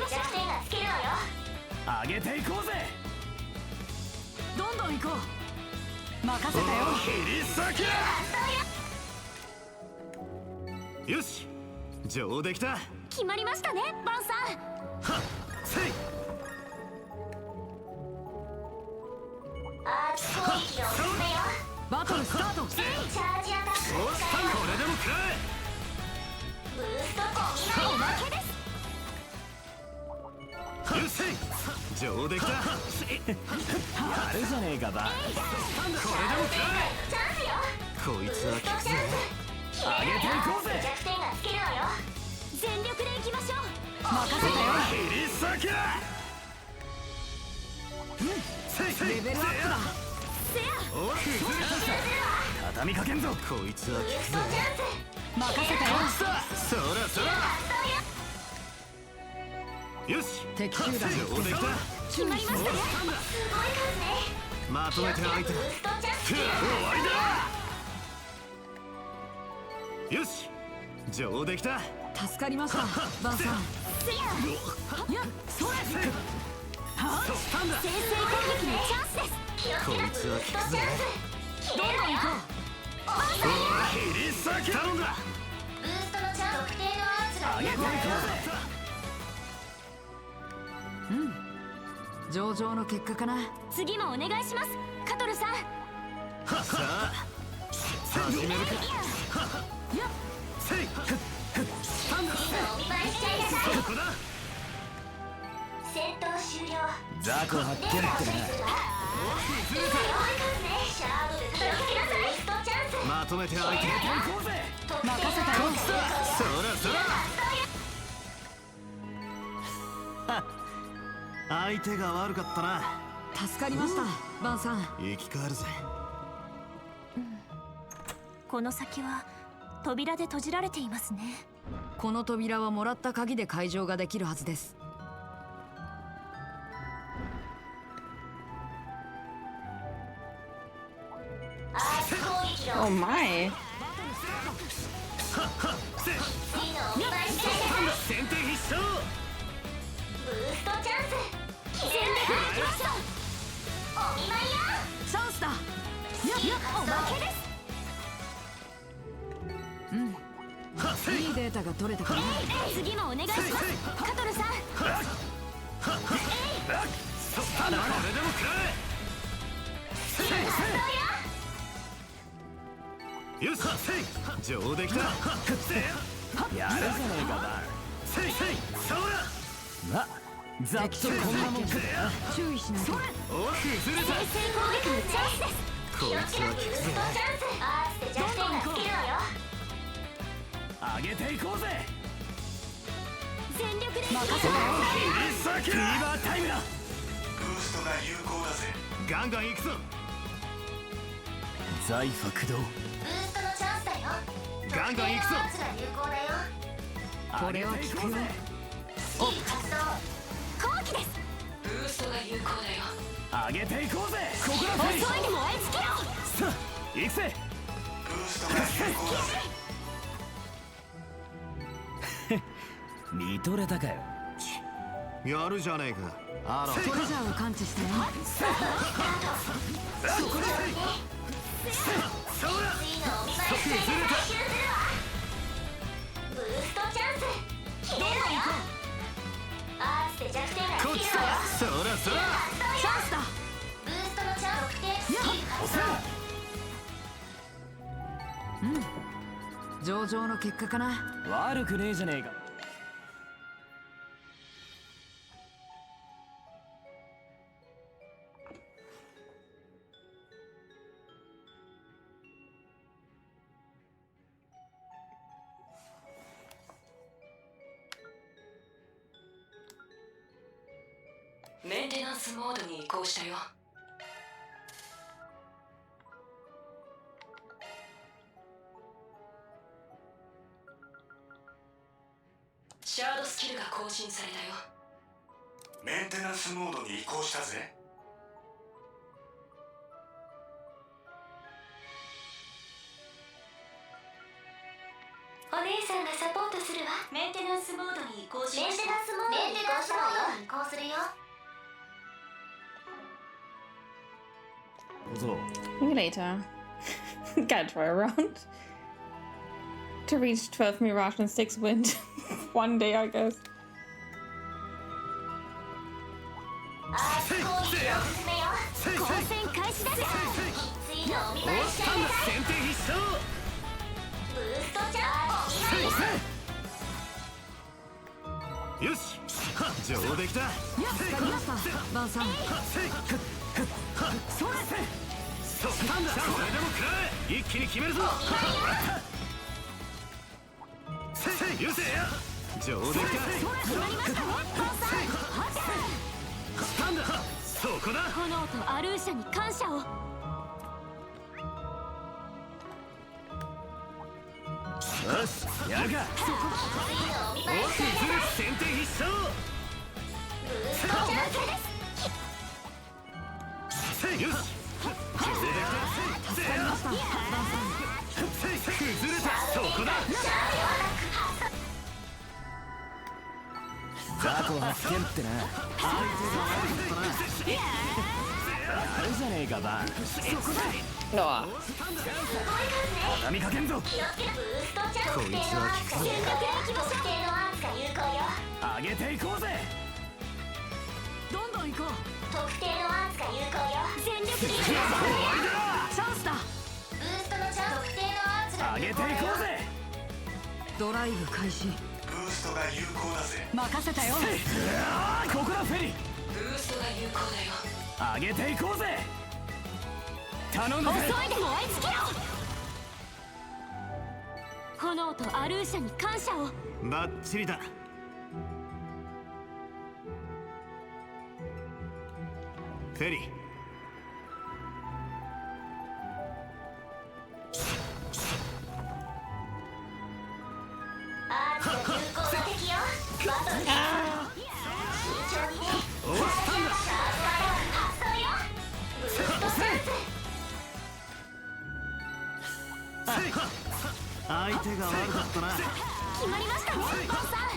弱点がつけるわよ。上げていこうぜ。どんどん行こう。任せたよ。切り裂け。よし、上できた。決まりましたね、バンさん。はっせい。アーツ攻撃を進めよ。バトルスタート。チャージアタック。これでも食らえ。ブーストお見舞いよ。よっしゃい。上できた。やるじゃねえかバン。これでも食らえ。チャンスよ。こいつは効くぜ。上げていこうぜ。弱点がつけるわよ。全力で行きましょう。任せたよ。切り裂け。レベルアップだ。せや。お崩れた。畳みかけんぞ。こいつは効くぜ。任せたよ。そらそら。よし。敵集団上できた。決まりましたね。すごい数ね。まとめて相手だ。終わりだ。よし、上できた。助かりました、バンさん。せや。やっ、それ。は先制攻撃のチャンスです。こいつは効くぜ。どんどん行こう。切り裂け。頼んだ。ブーストのチャンス。特定のアーツが上げていこうぜ。上々の結果かな。次もお願いします、カトルさん。さあ始めるか。やっせい。お見舞いしちゃいなさい。ここだ。戦闘終了。雑魚発見ってな。まとめて相手。任せたよ。そらそら。相手が悪かったな。助かりました、バンさん。生き返るぜ。この先は扉で閉じられていますね。この扉はもらった鍵で開錠ができるはずです。Oh my. 先手必勝。ブーストチャンス。全力でいきましょう。お見舞いよ。チャンスだ。おまけです。いいデータが取れたから。次もお願いします、カトルさん。これでも食らえ。よし、上できた。やるじゃねえかバン。せいせい、そうや。まあざっとこんなもんか。注意しないと。おっ崩れた。先制攻撃のチャンスです。こいつは効くぜ。アースで弱点がつけるわよ。上げていこうぜ。全力で任せたよ。フィーバータイムだ。ブーストが有効だぜ。ガンガン行くぞ。財フ駆動。ブーストのチャンスだよ。ガンガン行くぞ。アースが有効だよ。これは効くよ。おっ発動。後期です。ブーストが有効だよ。上げていこうぜ。ここ遅いで燃え尽きろ。さあ行くぜ。ブーストが有効だぜ。見とれたかよ。やるじゃねえか。あら。トレジャーを感知してね。そこだ。そうだ。次のお見舞い会で回収するわ。ブーストチャンス。切れるわよ。アースで弱点がつけるわよ。そらそら。チャンスだ。ブーストのチャンス特定スキル発動。上々の結果かな。悪くねえじゃねえか。メンテナンスモードに移行したよ。シャードスキルが更新されたよ。メンテナンスモードに移行したぜ。お姉さんがサポートするわ。メンテナンスモードに移行しました。メンテナンスモードに移行したわよ。移行するよ。Maybe later. Gotta try around. To reach 12 Mirage and 6 Wind. One day, I guess. アース攻撃を進めよ。交戦開始だぜ。次のお見舞い試合だ。先手必勝。ブーストチャンス。お見舞い。よし。上出来だ。わかりました。バンさん。それそったんだ。それでも食らえ。一気に決めるぞ。よせや。上出来だ。決まりましたね。バンさん。したんだ。そこだ。炎とアルーシャに感謝を。よし、やるか。次のお見舞い試合だ。先手必勝。ブーストチャンスです。よし。崩れた。そこだ。ザコ発見ってな。あるじゃねえかバン。そこだ。No. 畳みかけんぞ。気をつけ。ブーストチャンス。特定のアーツが有効よ。特定のアーツが有効よ。上げていこうぜ。どんどん行こう。特定のアーツが有効よ。全力でいきます。チャンスだ。ブーストのチャンス。特定のアーツが上げてい有効よ。こうぜ。ドライブ開始。ブーストが有効だぜ。任せたよ。ここだフェリ。ブーストが有効だよ。上げていこうぜ。頼んだぜ。遅いで燃え尽きろ。炎とアルーシャに感謝を。バッチリだ。フェリー。アーツが有効な敵よ。バトル慎重にね。おっしたんだ。シャープパワー発動よ。ブーストチャンス。相手が悪かったな。決まりましたね。バンさん。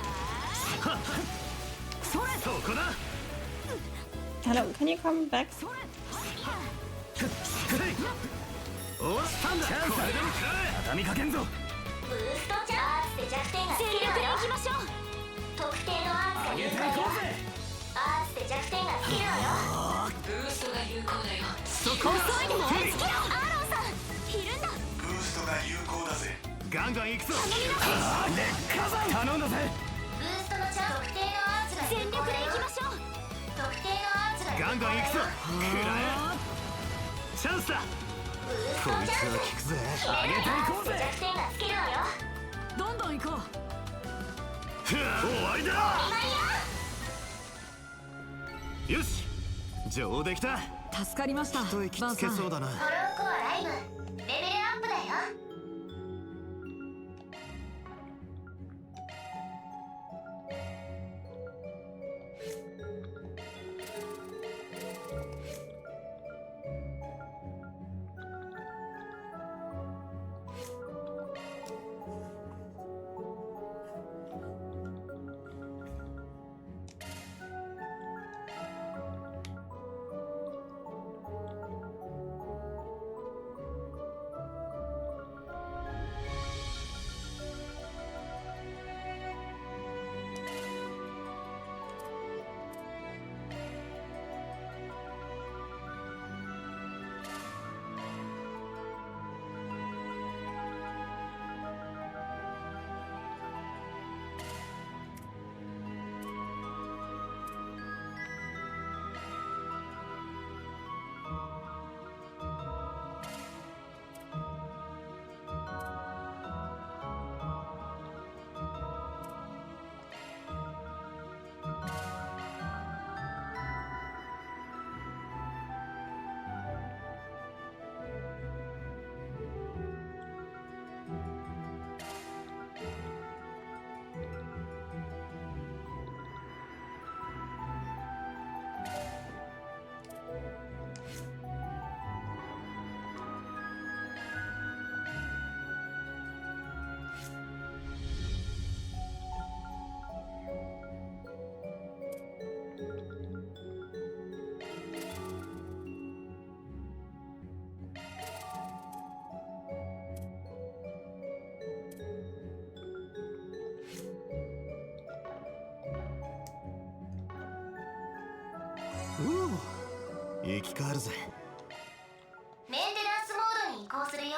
そこだ。Hello, can you come back? おっしたんだ。これでも食らえ。畳みかけんぞ。ブーストチャンスで弱点がつけるわよ。全力でいきましょう。特定のアーツが有効よ。アーツで弱点がつけるわよ。ブーストが有効だよ。遅いで燃え尽きろ。アーロンさんいるんだ。ブーストが有効だぜ。ガンガン行くぞ。頼んだぜ。ブーストのチャンス。特定のアーツが有効よ。ガンガン行くぞ。食らえ。チャンスだ。こいつは効くぜ。上げていこうぜ。弱点がつけるわよ。どんどん行こう。終わりだ。よし、上できた。助かりました。一息つけそうだな。トロンコアライブレベルアップだよ。生き返るぜ。メンテナンスモードに移行するよ。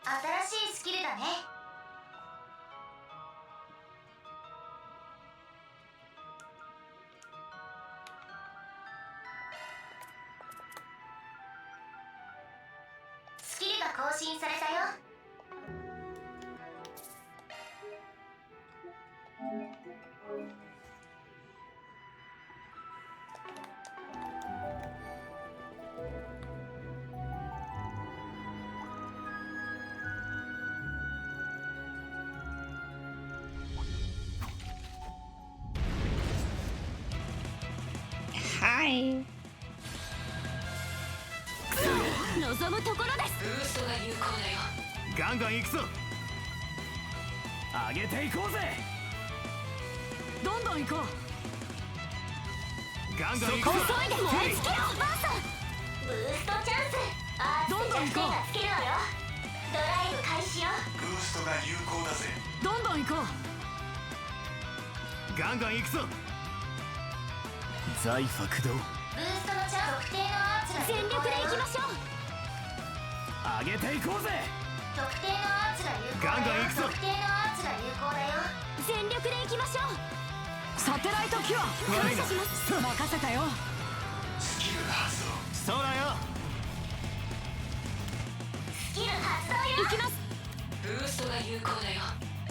新しいスキルだね。スキルが更新されたよ。はい。望むところです。ブーストが有効だよ。ガンガン行くぞ。上げていこうぜ。どんどん行こう。ガンガン行くぞ。急いで燃え尽きろ。バーサブーストチャンス。アーツで弱点がつけるわよ。ドライブ開始よ。ブーストが有効だぜ。どんどん行こう。ガンガン行くぞ。財ファ駆動。ブーストのチャンス。特定のアーツが全力で行きましょう。上げていこうぜ。特定のアーツが有効だよ。ガンガン行くぞ。特定のアーツが有効だよ。全力で行きましょう。サテライトキュア感謝します。任せたよ。スキル発動。そうだよ。スキル発動よ。行きます。ブーストが有効だよ。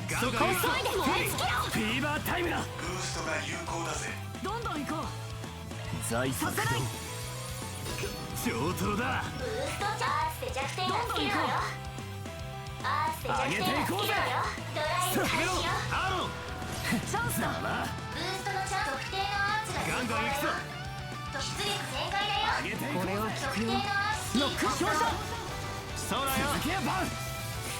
ガンガン行くぞ。急いで燃え尽きろ。フィーバータイムだ。ブーストが有効だぜ。どんどん行こう。財ファ駆動。上等だ。ブーストチャンスで弱点がつけるわよ。アースで弱点がつけるわよ。ドライブ開始よ。アロンチャンスだ。ブーストのチャンス。特定のアーツが有効だよ。出力全開だよ。これは効くよ。特定のアーツ。ノック照射。そうだよ。ス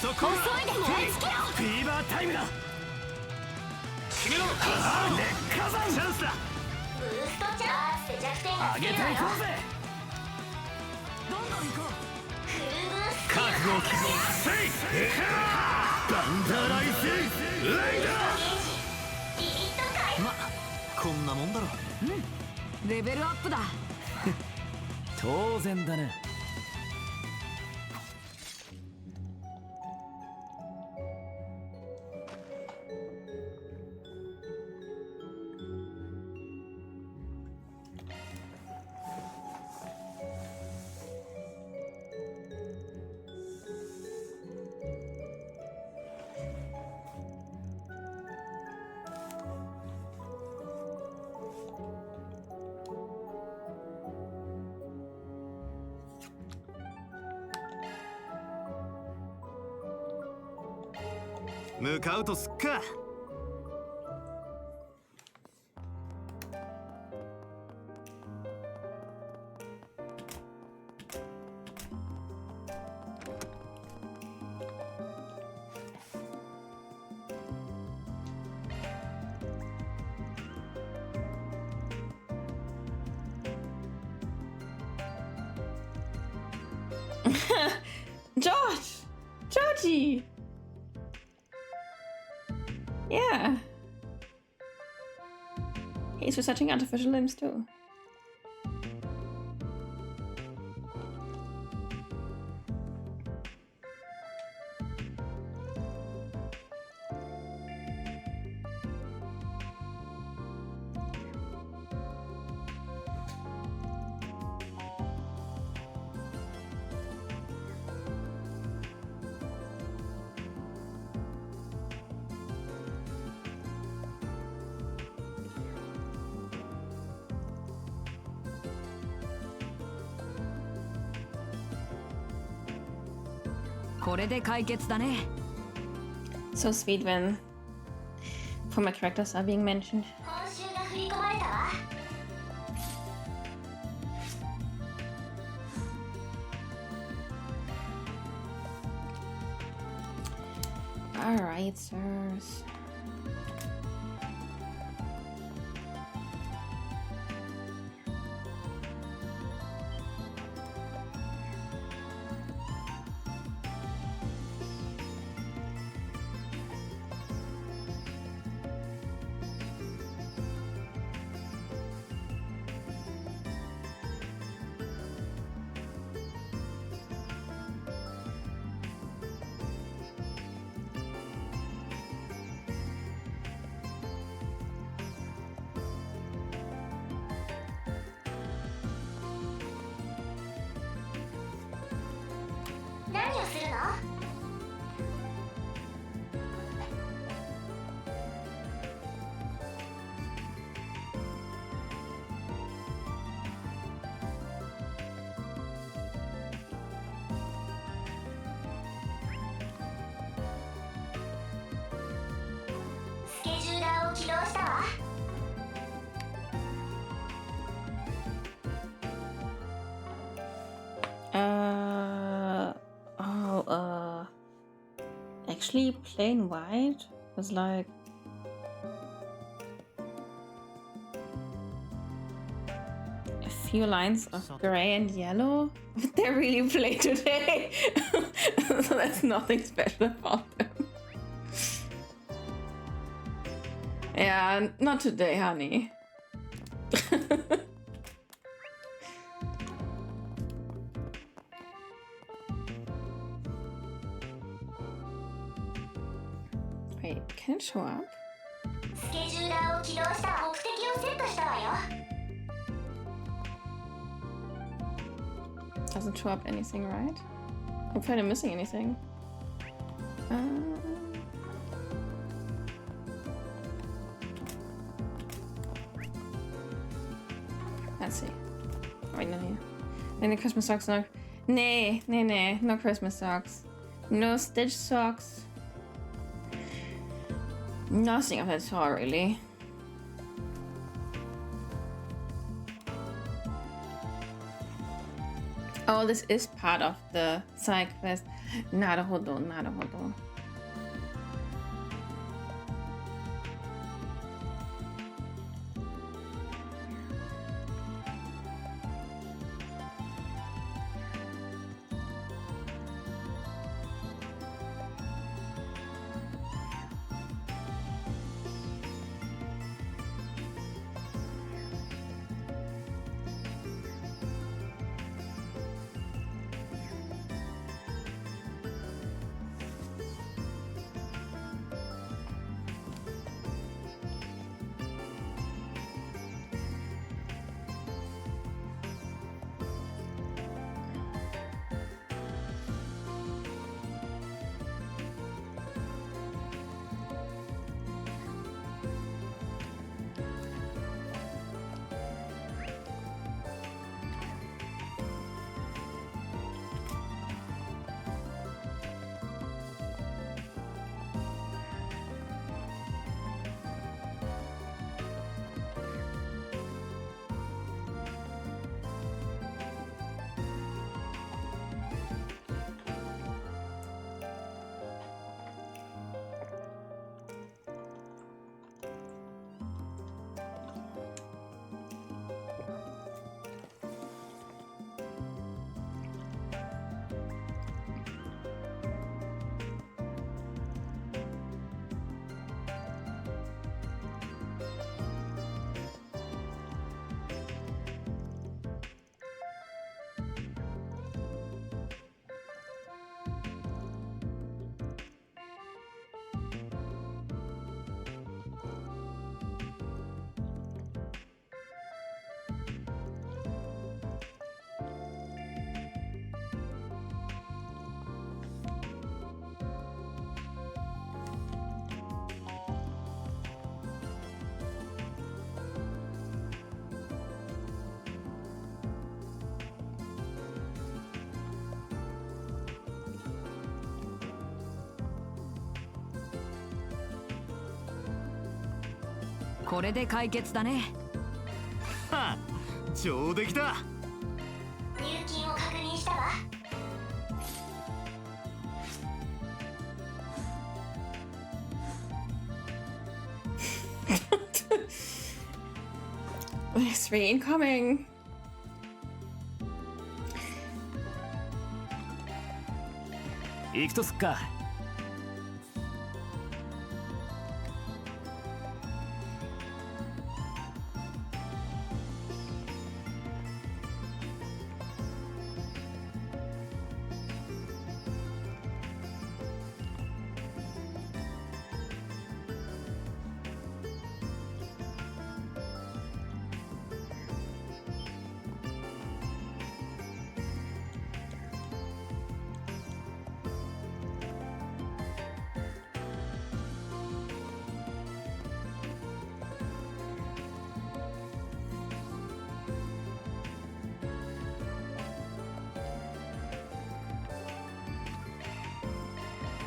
そこ遅いでも追いつけよ。フィーバータイムだ。決めろ。劣化山チャンスだ。ブーストチャンスで弱点が上げていこうぜ。どんどん行こう。覚悟を決めせい。バンダーライスレイダー。ま、こんなもんだろ。レベルアップだ。当然だね。向かうとすっか。George! Georgie! Yeah. He's researching artificial limbs too. So sweet when former characters are being mentioned. Alright, sirs. Actually, plain white was like a few lines of gray and yellow. But they're really plain today, so there's nothing special about them. Yeah, not today, honey. Wait, can it show up? Doesn't show up anything, right? Hopefully I'm missing anything. Let's see. Wait, no, here. Any Christmas socks? No. Nay, no Christmas socks. No Stitch socks. Nothing of that sort, really. Oh, this is part of the side quest. なるほど、なるほど。これで解決だね。はあ、上出来だ。入金を確認したわ。There's 3 incoming.行くとすっか。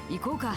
行こうか。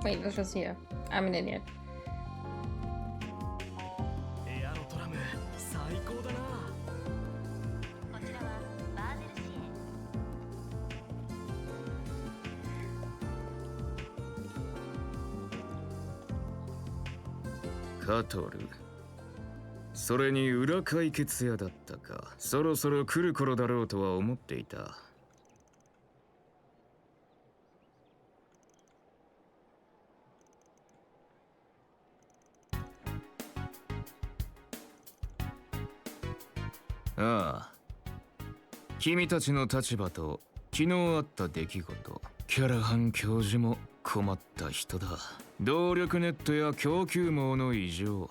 Wait, what's just here? I'm an idiot. エアロトラム最高だな。こちらはバーゼル市カトル。それに裏解決屋だったか。そろそろ来る頃だろうとは思っていた。ああ、君たちの立場と昨日あった出来事。キャラハン教授も困った人だ。動力ネットや供給網の異常、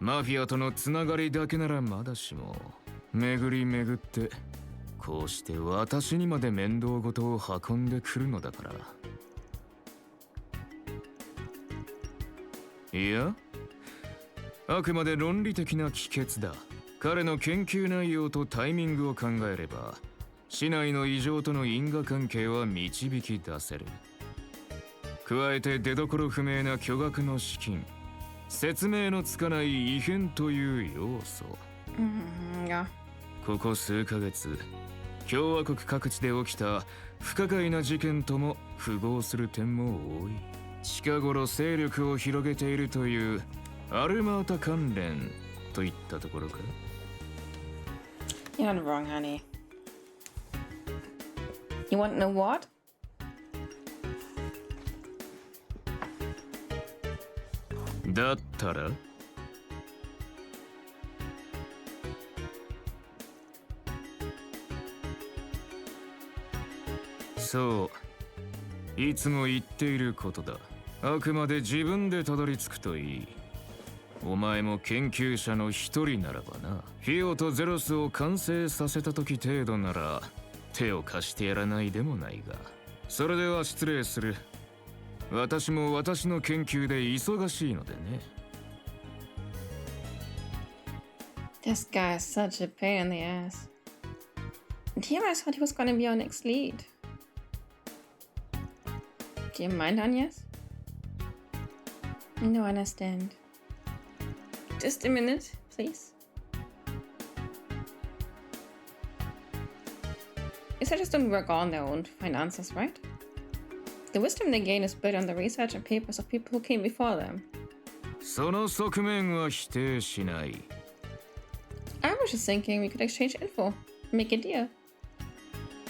マフィアとのつながりだけならまだしも、巡り巡ってこうして私にまで面倒事を運んでくるのだから。いや、あくまで論理的な帰結だ。彼の研究内容とタイミングを考えれば、市内の異常との因果関係は導き出せる。加えて出どころ不明な巨額の資金、説明のつかない異変という要素。ここ数ヶ月、共和国各地で起きた不可解な事件とも符合する点も多い。近頃勢力を広げているというアルマータ関連といったところか。You're not wrong, honey. You want to know what?だったらそう、いつも言っていることだ。あくまで自分でたどり着くといい。お前も研究者の一人ならばな。フィオとゼロスを完成させた時程度なら手を貸してやらないでもないが。それでは失礼する。私も私の研究で忙しいのでね。This guy is such a pain in the ass. And here I thought he was gonna be our next lead. Do you mind, Agnes? No, I understand. Just a minute, please. Researchers don't work on their own to find answers, right? The wisdom they gain is built on the research and papers of people who came before them. その側面は否定しない。I was just thinking we could exchange info, make a deal.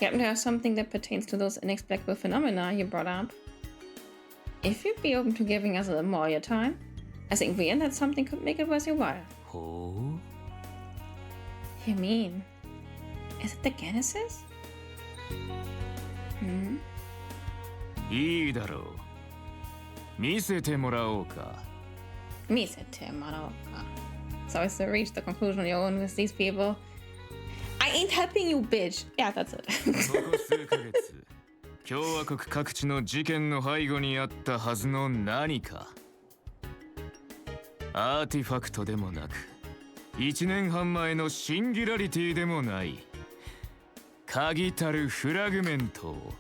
You happen to have something that pertains to those inexplicable phenomena you brought up. If you'd be open to giving us a little more of your time, I think we and that something could make it worth your while. Oh? You mean, is it the Genesis? いいだろう。見せてもらおうか。見せてもらおうか。So as to reach the conclusion on your own with these people. I ain't helping you, bitch. Yeah, that's it. ここ数ヶ月、共和国各地の事件の背後にあったはずの何か。アーティファクトでもなく、1年半前のシンギュラリティでもない。鍵たるフラグメントを。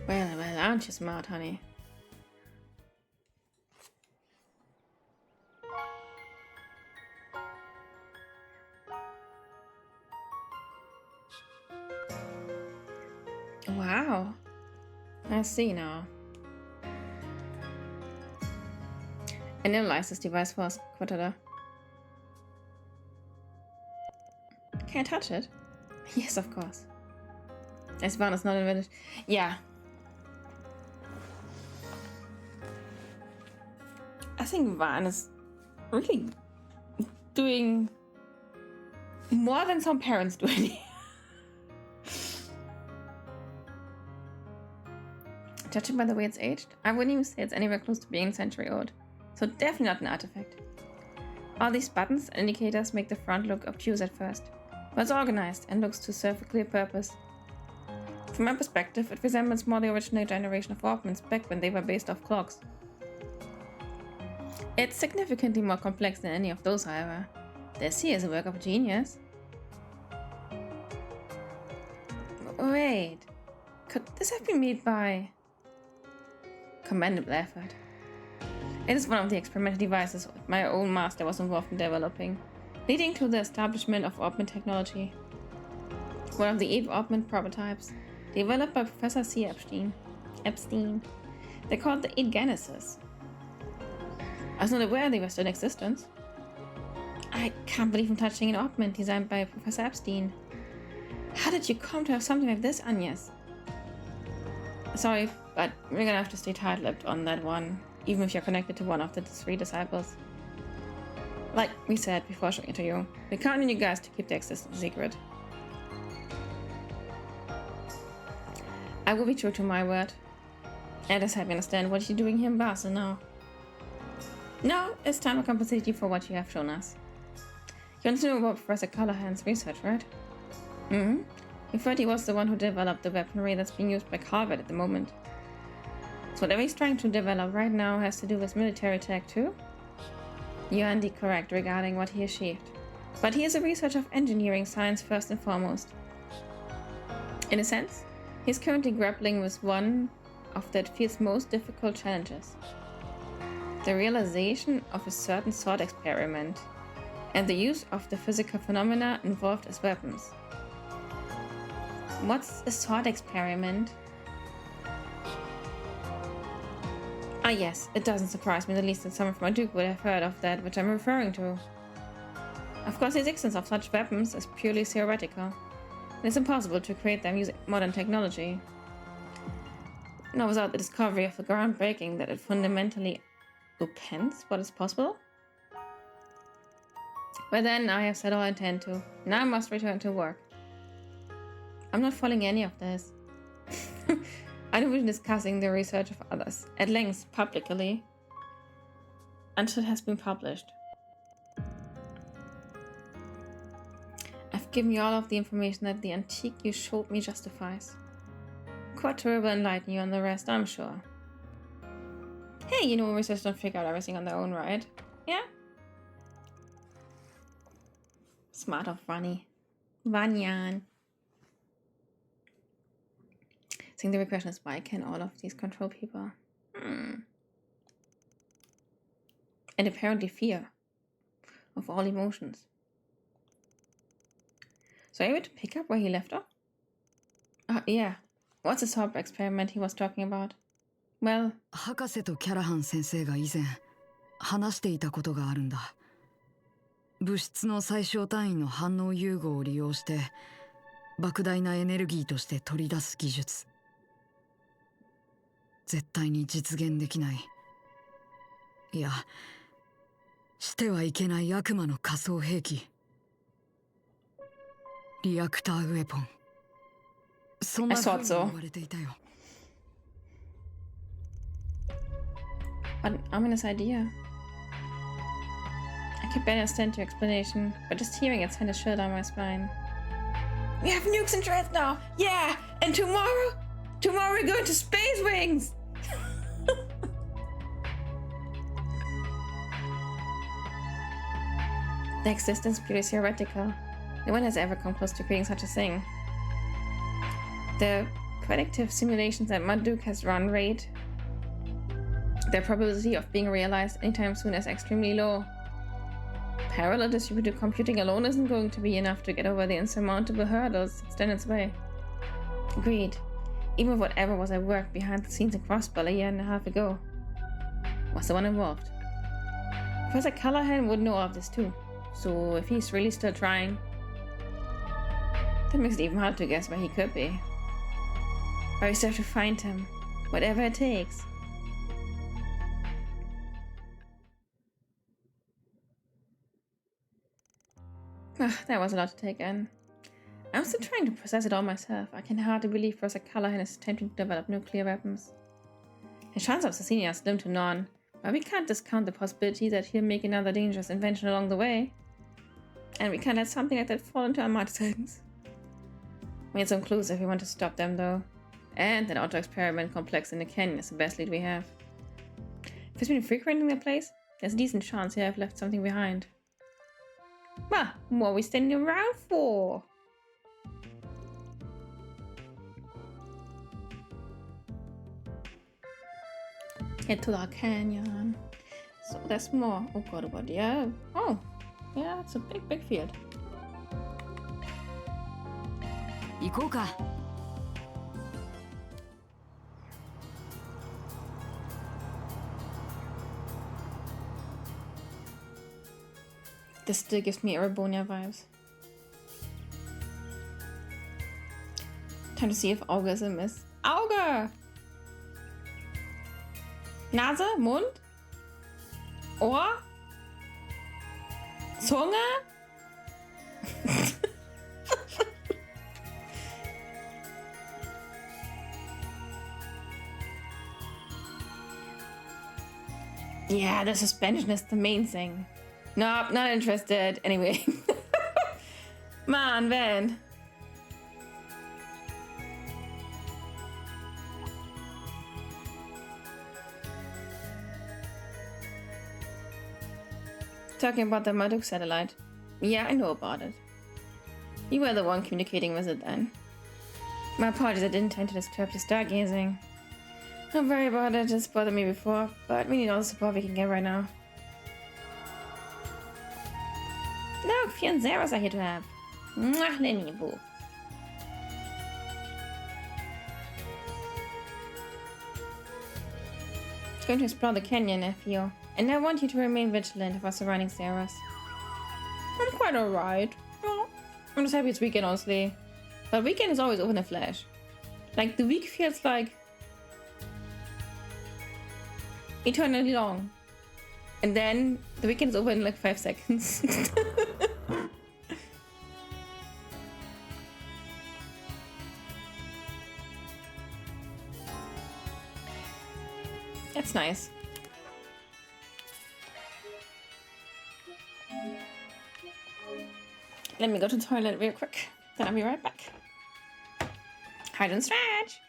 Well, aren't you smart, honey? Wow. I see now. Analyze this device for us, Quatada. Can I touch it? Yes, of course. Esban is not invented. Yeah. I think Van is really doing more than some parents do. Judging by the way it's aged, I wouldn't even say it's anywhere close to being a century old. So definitely not an artifact. All these buttons and indicators make the front look obtuse at first, but it's organized and looks to serve a clear purpose. From my perspective, it resembles more the original generation of Walkmans back when they were based off clocks. It's significantly more complex than any of those, however. This here is a work of genius. Wait, could this have been made by... Commendable effort. It is one of the experimental devices my own master was involved in developing, leading to the establishment of Oppmann technology. One of the Eve Oppmann prototypes, developed by Professor C. Epstein. They called the Genesis. I was not aware they were still in existence. I can't believe I'm touching an ointment designed by Professor Epstein. How did you come to have something like this, Agnes? Sorry, but we're gonna have to stay tight-lipped on that one, even if you're connected to one of the 3 disciples. Like we said before showing it to you, we count on you guys to keep the existence secret. I will be true to my word. And just help me understand what you're doing here in Basel now. Now it's time to compensate you for what you have shown us. You want to know about Professor Callahan's research, right? Mm-hmm. You thought he was the one who developed the weaponry that's being used by Calvert at the moment. So whatever he's trying to develop right now has to do with military tech too? You're indeed correct regarding what he achieved. But he is a researcher of engineering science first and foremost. In a sense, he's currently grappling with one of that field's most difficult challenges. The realization of a certain thought experiment and the use of the physical phenomena involved as weapons. What's a thought experiment? Ah yes, it doesn't surprise me the least that someone from my Duke would have heard of that which I'm referring to. Of course, the existence of such weapons is purely theoretical, and it's impossible to create them using modern technology. Not without the discovery of the groundbreaking that it fundamentally opens what is possible. But then I have said all I intend to. Now I must return to work. I'm not following any of this. I don't been discussing the research of others at length publicly until it has been published. I've given you all of the information that the antique you showed me justifies. Quattro will enlighten you on the rest, I'm sure. Hey, you know, researchers don't figure out everything on their own, right? Yeah? Smart of Vani. Vanyan. I think the real question is, why can all of these control people? And apparently fear of all emotions. So are you able to pick up where he left off? Yeah. What's the thought experiment he was talking about? Well... 博士とキャラハン先生が以前話していたことがあるんだ。物質の最小単位の反応融合を利用して莫大なエネルギーとして取り出す技術。絶対に実現できない。いや、してはいけない悪魔の仮想兵器。リアクターウェポン。そんな風に言われていたよ。What an ominous idea. I could barely understand your explanation, but just hearing it sent a chill down my spine. We have nukes and treads now! Yeah! And tomorrow? Tomorrow we're going to Space Wings! The existence is purely theoretical. No one has ever come close to creating such a thing. The predictive simulations that Marduk has run rate their probability of being realized anytime soon is extremely low. Parallel distributed computing alone isn't going to be enough to get over the insurmountable hurdles that stand in its way. Agreed. Even with whatever was at work behind the scenes in Crossbell a year and a half ago was the one involved. Professor Callahan would know of this too, so if he's really still trying, that makes it even hard to guess where he could be. But we still have to find him, whatever it takes. That was a lot to take in. I'm still trying to process it all myself. I can hardly believe Professor Callahan is attempting to develop nuclear weapons. His chances of succeeding are slim to none, but we can't discount the possibility that he'll make another dangerous invention along the way. And we can't let something like that fall into our mud's hands. We need some clues if we want to stop them, though. And an auto-experiment complex in the canyon is the best lead we have. If he's been frequenting the place, there's a decent chance he'll have left something behind. Well, what are we standing around for? Head to the canyon. So there's more. Oh god, oh god, yeah. Oh, yeah, it's a big field. 行こうか。This still gives me Erabonia vibes. Time to see if Auge is a miss. Auge! Nase? Mund? Ohr? Zunge? Yeah, the suspension is the main thing. Nope, not interested. Anyway. Man, Van. Talking about the Marduk satellite. Yeah, I know about it. You were the one communicating with it then. My apologies, I didn't intend to disturb your stargazing. I'm sorry about it, it's bothered me before, but we need all the support we can get right now. Look, Fia and Zeros are here to help. Mwah, Lenny, boo. Going to explore the canyon, Fio, and I want you to remain vigilant of our surrounding Zeros. I'm quite alright. Yeah. I'm just happy it's weekend, honestly. But weekend is always over in a flash. Like, the week feels like eternally long. And then the weekend is over in like 5 seconds. That's nice. Let me go to the toilet real quick. Then I'll be right back. Hide and stretch.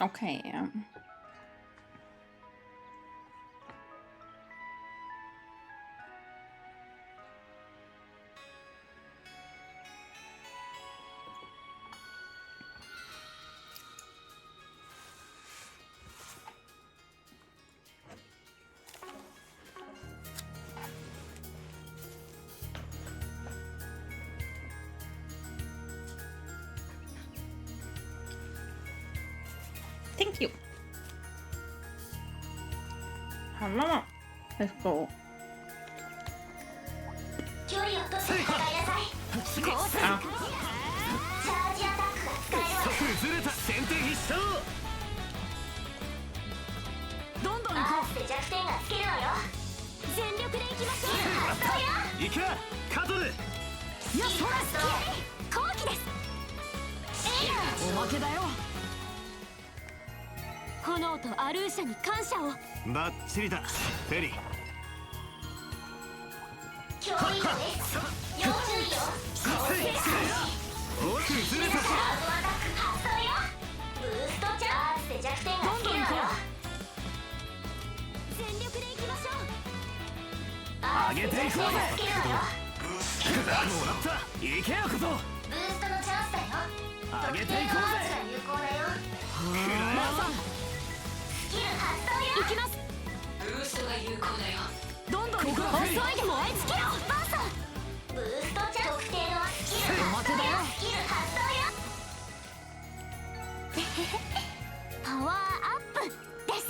Okay, Thank you. Hello. Let's go. 勝。どんどん行こう。弱点がつけるわよ。全力で行きましょう。発動よ。行けカトル。よし、そら後期です。おまけだよ。炎とアルーシャに感謝を。バッチリだフェリー。脅威度です。要注意よ。お崩れた。ハードアタック発動よ。ブーストチャージで弱点がつけるわよ。全力で行きましょう。上げていこうぜ。もらった行けよこと。ブーストのチャンスだよ。上げていこうぜ。有効だよ。スキル発動よ。行きます。ブーストが有効だよ。どんどん行こう。遅いで燃え尽きろ。バーサー。ブーストチャンス特定のスキル発動よ。スキル発動よ。パワーアップです。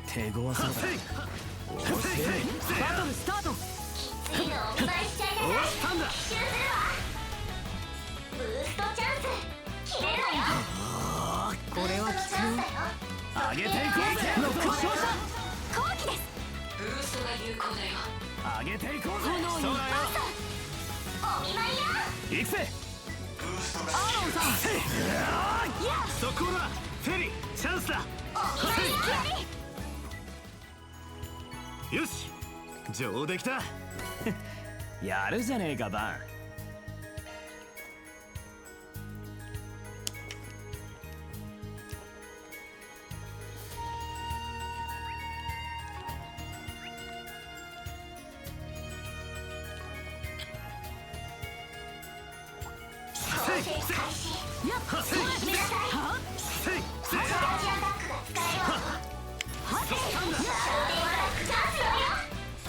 手強そうだ。バトルスタート。きついのお見舞いしちゃいなさい。押したんだ。奇襲するわ。ブーストチャンス決めるわよ。これはきつい。上げていこうぜ。ノック勝者後期です。ブーストが有効だよ。上げていこうぜ。炎にバーサー。お見舞いよ。行くぜ。アーロンさん。速攻だフェリーチャンスだ。お見舞いよ。よし上出来た。やるじゃねえかバン。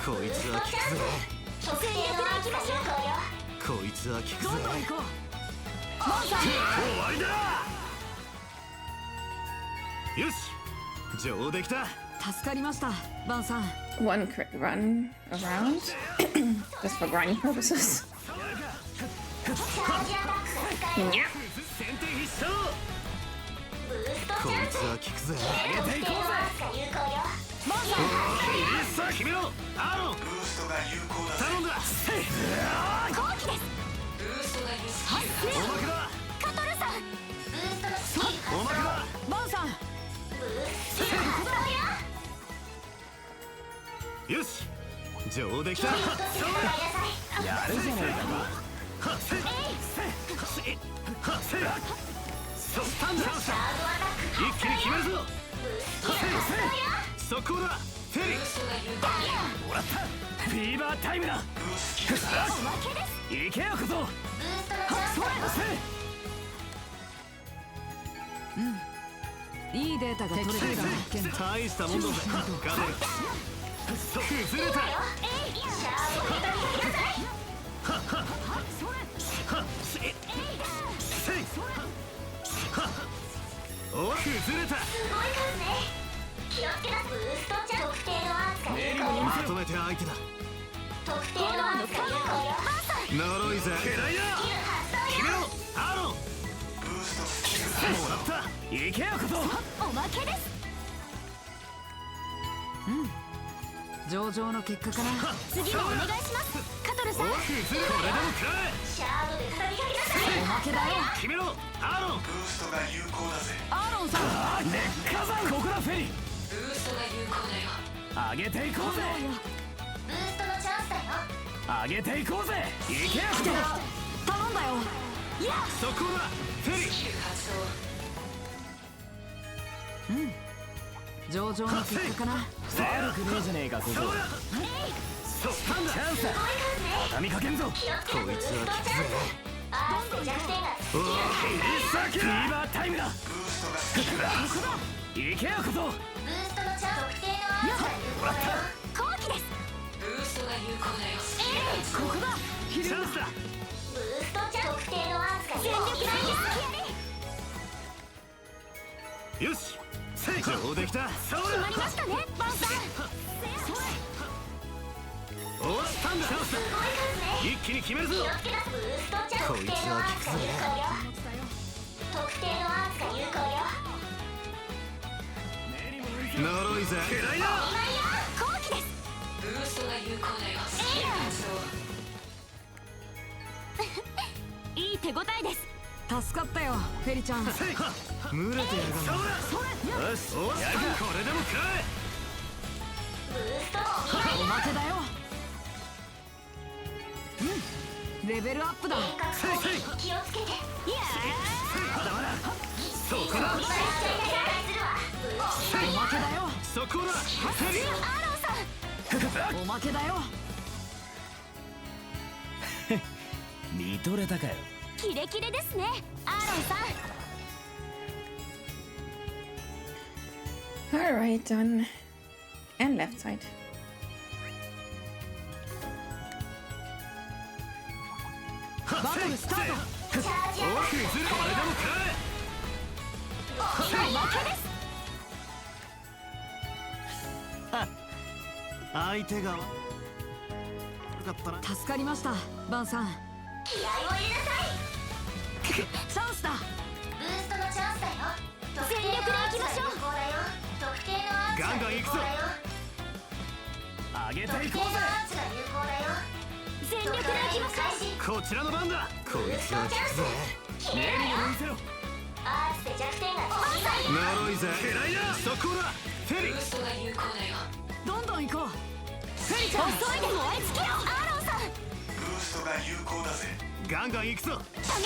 こいつは効くぜ。こいつは効くぜ。どんどん行こう。終わりだ。よし上出来た。助かりましたバンさん。 One quick run around just for grinding purposes. Yeah. 先手必勝。こいつは効くぜ。上げていこうぜ。さあ決めろアーロン。ブーストが有効だぜ。頼んだ。後期です。ブーストが有効だ。おまけだ。カトルさん。ブーストのスキル発動。おまけだ。バンさん。ブースト発動よ。よし上出来た。やるじゃねえか。はっせっはっせっそスタンドチャンスだ。一気に決めるぞ。速攻だフェリー。もらったフィーバータイムだ。行けよこと。いいデータが取れてるだ。大したもんだぜ。ガネル崩れた。お崩れた。すごい数ね。気をつけな。ブーストチャンス特定のアーツが有効よ。まとめて相手だ。特定のアーツが有効よ。呪いぜ。嫌いだ。決めろアーロン。ブーストスキルもらった。行けよこと。おまけです。上々の結果かな。次もお願いします。カトルさん。これでも食らえ。シャードで叩きかけなさい。おまけだよ。決めろアーロン。ブーストが有効だぜ。アーロンさん。劣化山ここだフェリー。ブーストが有効だよ。上げていこうぜ。ブーストのチャンスだよ。上げていこうぜ。行けよこと。頼んだよ。いや速攻だフェリー。上々の結果かな。悪くねえじゃねえかここ。そうだ。チャンスだ。畳みかけんぞ。こいつは効くぜ。アーツで弱点がつける。フィーバータイムだ。ブーストがスキルだ。行けよこと。ブーストのチャンス特定のアーツが有効だよ。後期です。ブーストが有効だよ。ここだ。チャンスだ。ブーストチャンス特定のアーツが有効だよ。よし上できた。決まりましたねバンさん。お落ちたんだ。一気に決めるぞ。こいつは効くぜ。特定のアーツが有効よ。呪いぜ。嫌いだ。後期です。ブーストが有効だよ。いい手応えです。助かったよフェリちゃん。群れてやがんな。よし、やるか。これでも食らえ。おまけだよ。レベルアップだ。気をつけて。まだまだ。そこだ。おまけだよ。そこだ。おまけだよ。見とれたかよ。キレキレですねアーロンさん。 Alright, done. And left side. バトルスタート。おくずれ。これでも食らえ。おまけです。相手が悪かったな。助かりましたバンさん。気合を入れなさい。チャンスだ。ブーストのチャンスだよ。全力でいきましょう。特定のアーツが有効だよ。ガンガン行くぞ。上げていこうぜ。全力でいきましょう。こちらの番だ。こいつは効くぜ。ネリを見せろ。アーツで弱点が呪いぜ。嫌いだ。そこだ。フェリ。ブーストが有効だよ。どんどん行こう。フェリちゃん、遅いで燃え尽きよ。アーロンさん。ブーストが有効だぜ。ガンガン行くぞ。頼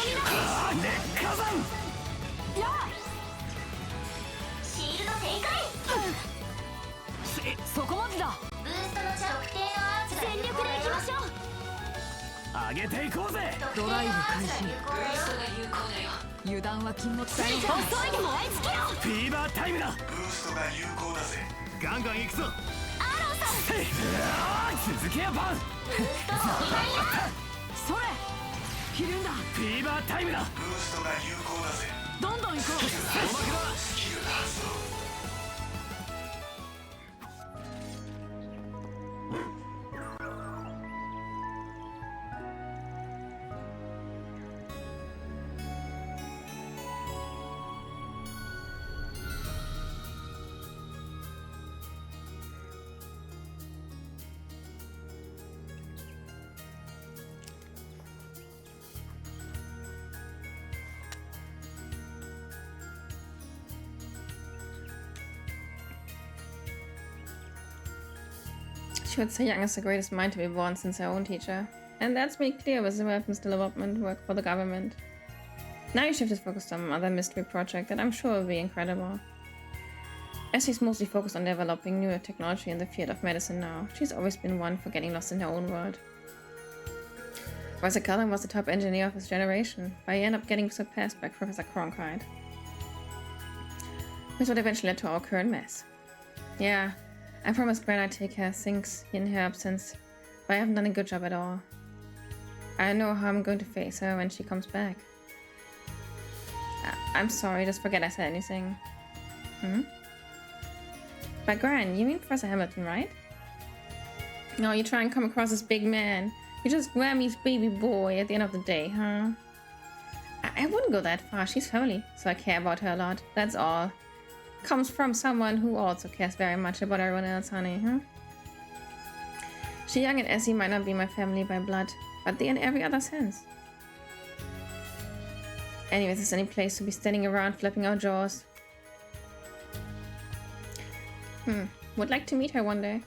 みます。劣化山。シールド展開。そこまでだ。ブーストの特定のアーツが全力でいきましょう。上げていこうぜ。ドライブ開始。ブーストが有効だよ。油断は禁物だよ。遅いで燃え尽きよ。フィーバータイムだ。ブーストが有効だぜ。ガンガン行くぞ。アーロンさん。続けやバン。それひるんだ。フィーバータイムだ。ブーストが有効だぜ。どんどん行こう。おまけだ。スキル発動。She would say Young is the greatest mind to be born since her own teacher. And that's made clear with the weapons development work for the government. Now you shifted focus to some other mystery project that I'm sure will be incredible. As she's mostly focused on developing newer technology in the field of medicine now, she's always been one for getting lost in her own world. Professor Cullen was the top engineer of his generation, but he ended up getting surpassed by Professor Cronkite. Which would eventually lead to our current mess. Yeah, I promised Gran I'd take care of things in her absence, but I haven't done a good job at all. I know how I'm going to face her when she comes back. I'm sorry, just forget I said anything. By Gran, you mean Professor Hamilton, right? No, you try and come across as big man. You're just Grammy's baby boy at the end of the day, huh? I wouldn't go that far. She's family, so I care about her a lot. That's all. Comes from someone who also cares very much about everyone else, honey, huh? Shi-Young and Essie might not be my family by blood, but they in every other sense. Anyways, is any place to be standing around flapping our jaws? Would like to meet her one day.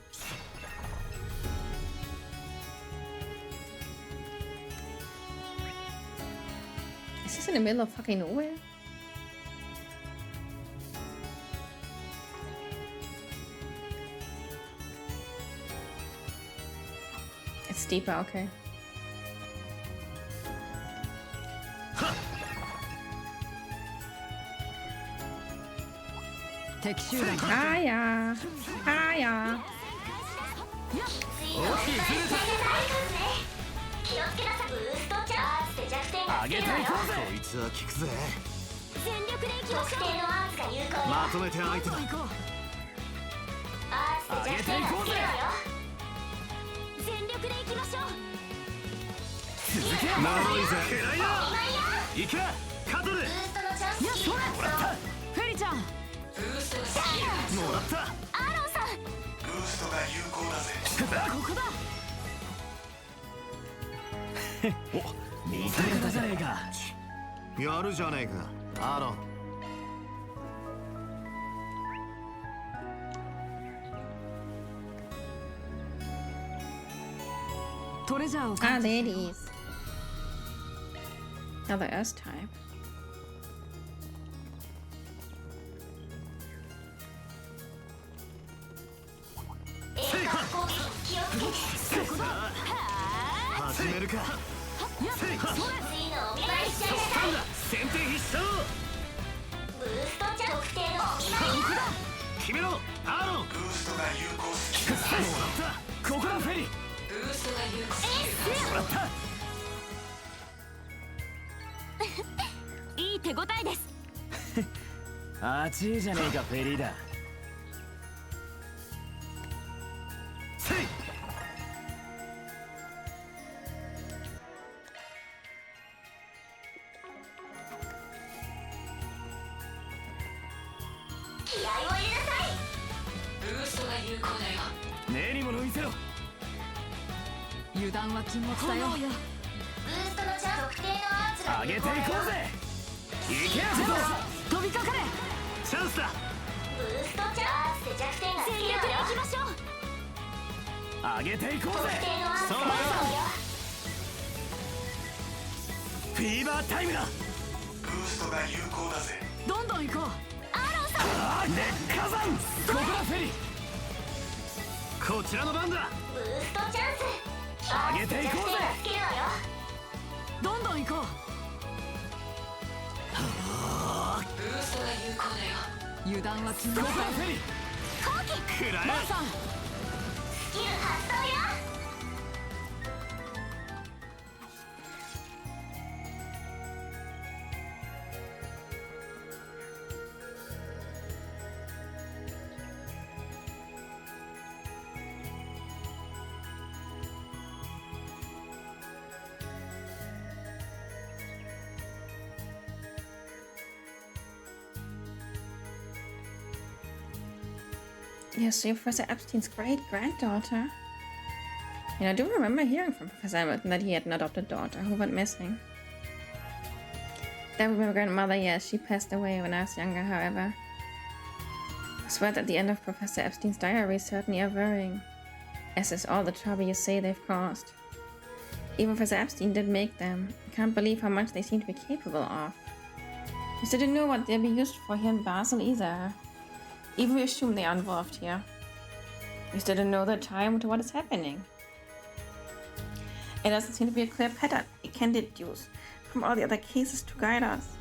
Is this in the middle of fucking nowhere? It's deeper, okay. Hiya! Hiya! 上げていこうぜ。こいつは効くぜ。全力でいきましょう。特定のアーツが有効よ。まとめて相手だ。アーツで弱点がつけるわよ。全力力でいきましょう。続けなろいぜくらいよ行けカトルブーストのチャンス。いやそれもらったフェリちゃん。もらったアーロンさん。ブーストが有効だぜ。ここだ。お味方じゃねえか。やるじゃねえかアーロン。トレジャーを Ah, there it is. Now the Earth type. Ah, 始めるか。いやそれ。次のお見舞いしちゃいなさい。先手必勝。ブーストチャンス特定のお見舞いよ。決めろアーロン。ブーストが有効スキル。もらったここだフェリー。ブーストが有効スキル。もらった。いい手応えです。熱いじゃねえかフェリーだ。せい気合を入れなさい。ブーストが有効だよ。目にもの見せろ。油断は禁物だよ。ブーストのチャンス特定のアーツが上げていこうぜ。行けやぞ飛びかかれ。チャンスだ。ブーストチャンスで弱点が全力でいきましょう。上げていこうぜ。特定のアーツそうがフィーバータイムだ。ブーストが有効だぜ。どんどん行こう。アーロンさん。熱火山ここだフェリー。こちらの番だ。ブーストチャンス。上げていこうぜ。つけるわよ。どんどん行こう。ブーストが有効だよ。油断は禁物ここだだよ。フェリー。後期くらえ。マーさん。スキル発動よ。Yes, so you're Professor Epstein's great-granddaughter. And I do remember hearing from Professor Hamilton that he had an adopted daughter who went missing. That was my grandmother, yes, she passed away when I was younger, however. The words at the end of Professor Epstein's diary certainly are worrying, as is all the trouble you say they've caused. Even Professor Epstein did make them. I can't believe how much they seem to be capable of. We still don't know what they'll be used for here in Basel either. Even we assume they are involved here. We still don't know the time to what is happening. It doesn't seem to be a clear pattern we can deduce from all the other cases to guide us.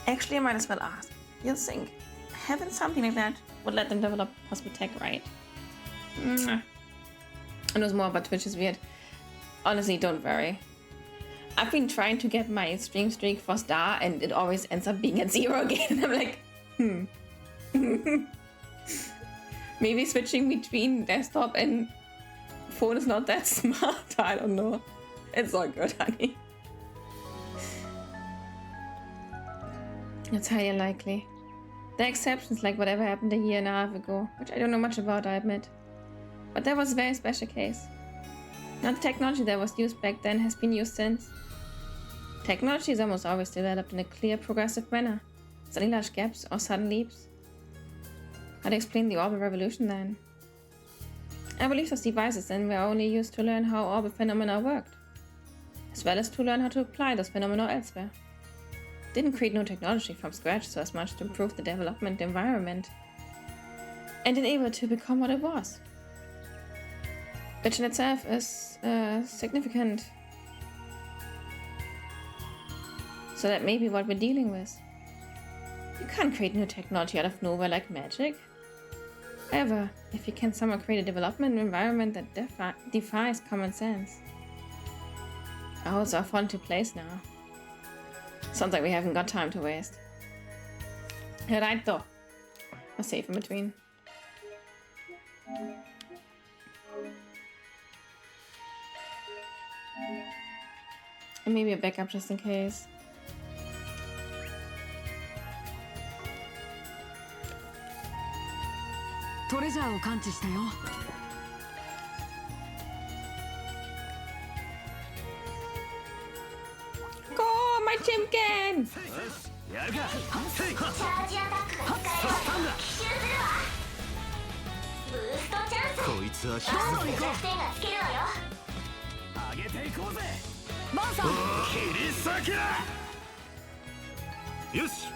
Actually, I might as well ask. You think having something like that would let them develop possible tech, right? I know more about Twitch is weird. Honestly, don't worry. I've been trying to get my stream streak for star and it always ends up being at 0 again. And I'm like, Maybe switching between desktop and phone is not that smart. I don't know. It's all good, honey. It's highly unlikely. There are exceptions, like whatever happened a year and a half ago, which I don't know much about, I admit. But that was a very special case. Not the technology that was used back then has been used since. Technology is almost always developed in a clear, progressive manner. Suddenly large gaps or sudden leaps. How to explain the orbit revolution then? I believe those devices then were only used to learn how orbit phenomena worked, as well as to learn how to apply those phenomena elsewhere. Didn't create new technology from scratch so as much to improve the development environment and enable it to become what it was. Which in itself is significant. So that may be what we're dealing with. You can't create new technology out of nowhere like magic. However, if you can somehow create a development environment that defies common sense. Our holes are falling into place now. Sounds like we haven't got time to waste. Right though. I'll save in between. And maybe a backup just in case. Treasure を感知したよ。Go, my Chimkin! やるか。チャージアタックが使えば奇襲するわ。ブーストチャンス。こいつはバーンの弱点がつけるわよ。上げていこうぜ。バンさん。切り裂け。よし、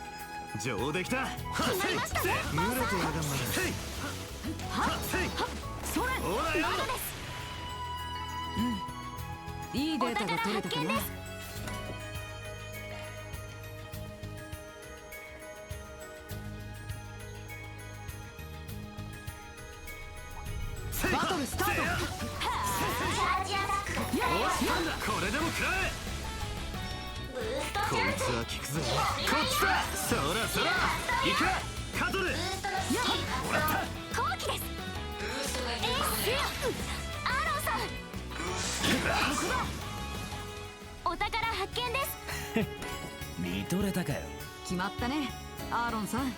上出来た。決まりましたね。群れてやがんな。はっそれ。ほらよ。うん。いいデータが取れたかな。バトルスタート。チャージアタックが使えばこれでも食らえ。ブーストこチャンス。いつは効くぜ。こっちだ。そらそら。行く。カトル。ブーストのスキル発動。後期です。ブーストが有効せや。アーロンさん。ここだ。お宝発見です。見とれたかよ。決まったね、アーロンさん。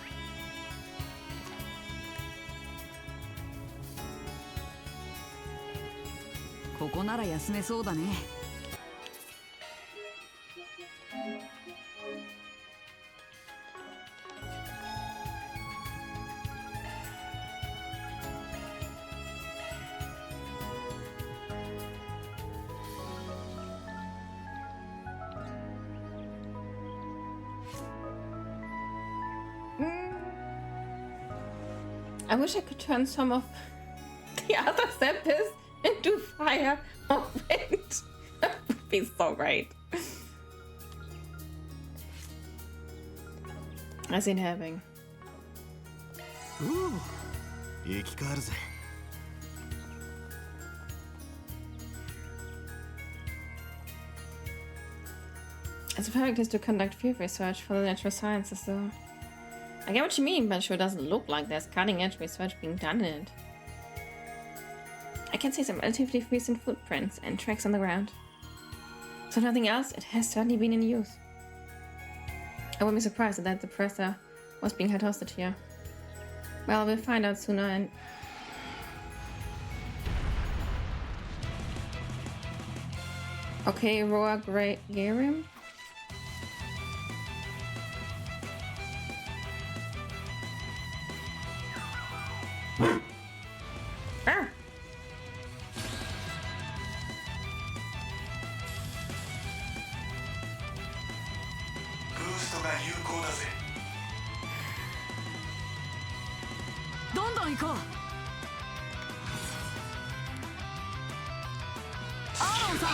ここなら休めそうだね。I wish I could turn some of the other samples into fire or wind. That would be so great. I seen having. 生き返るぜ。It's a perfect place to conduct field research for the natural sciences, though. I get what you mean, but it sure doesn't look like there's cutting-edge research being done in it. I can see some relatively recent footprints and tracks on the ground. So if nothing else, it has certainly been in use. I wouldn't be surprised that the presser was being held hostage here. Well, we'll find out sooner and... Okay, Roa Garim? Ah! ブーストが有効だぜ。どんどん行こう。アーロンさん。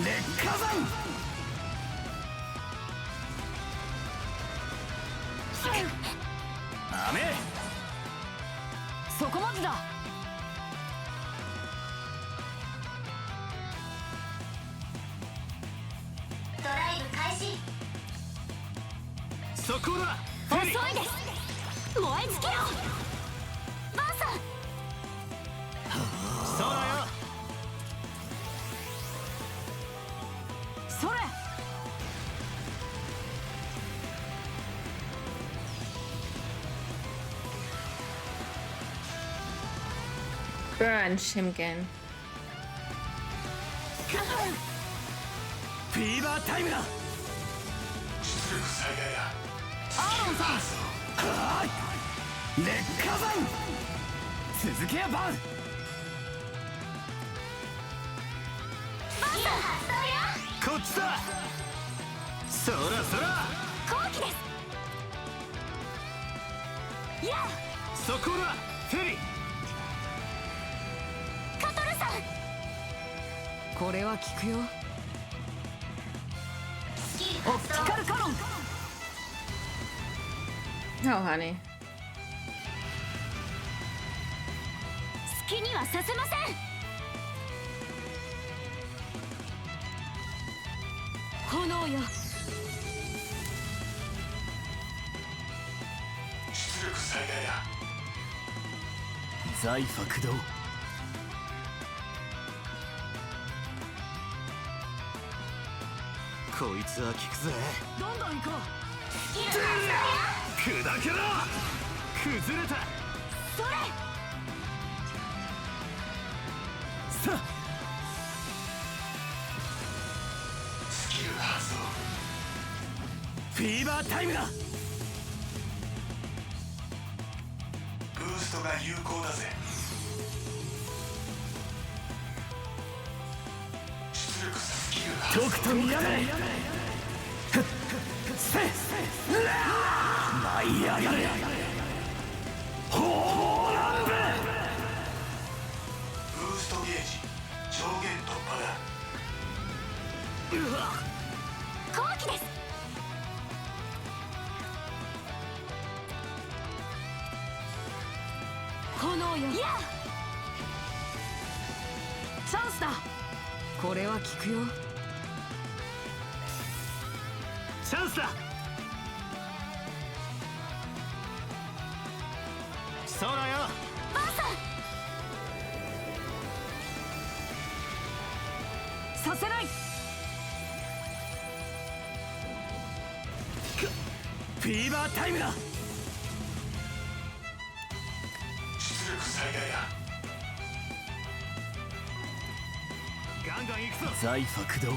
劣化山。雨。そこまでだ。ドライブ開始。そこだ。遅いです。燃え尽きろ。バンさん。そうだよ。それ。Burn, Shimkin. フィーバータイムだ。出力最大だ。アーロンさん。劣化山。続けやバン。バンさん発動よ。こっちだ。そらそら。後期です。やあ。そこだ。フェリー。カトルさん。これは効くよ。スキルオ発動。プティカルカロン。 Oh, honey. 好きにはさせません。炎よ。出力最大だ。財フ駆動。こいつは効くぜ。どんどん行こ砕けろ。崩れた。それ。さあスキル発動。フィーバータイムだ。ブーストが有効だぜ。出力スキル発動。とくと見やがれ。せっ舞い上がれ。ホーランブ。ブーストゲージ上限突破だ。後期です。炎よ。いやチャンスだ。これは効くよ。チャンスだ。そうだよ。バーサさせない。フィーバータイムだ。出力最大だ。ガンガン行くぞ。財発動。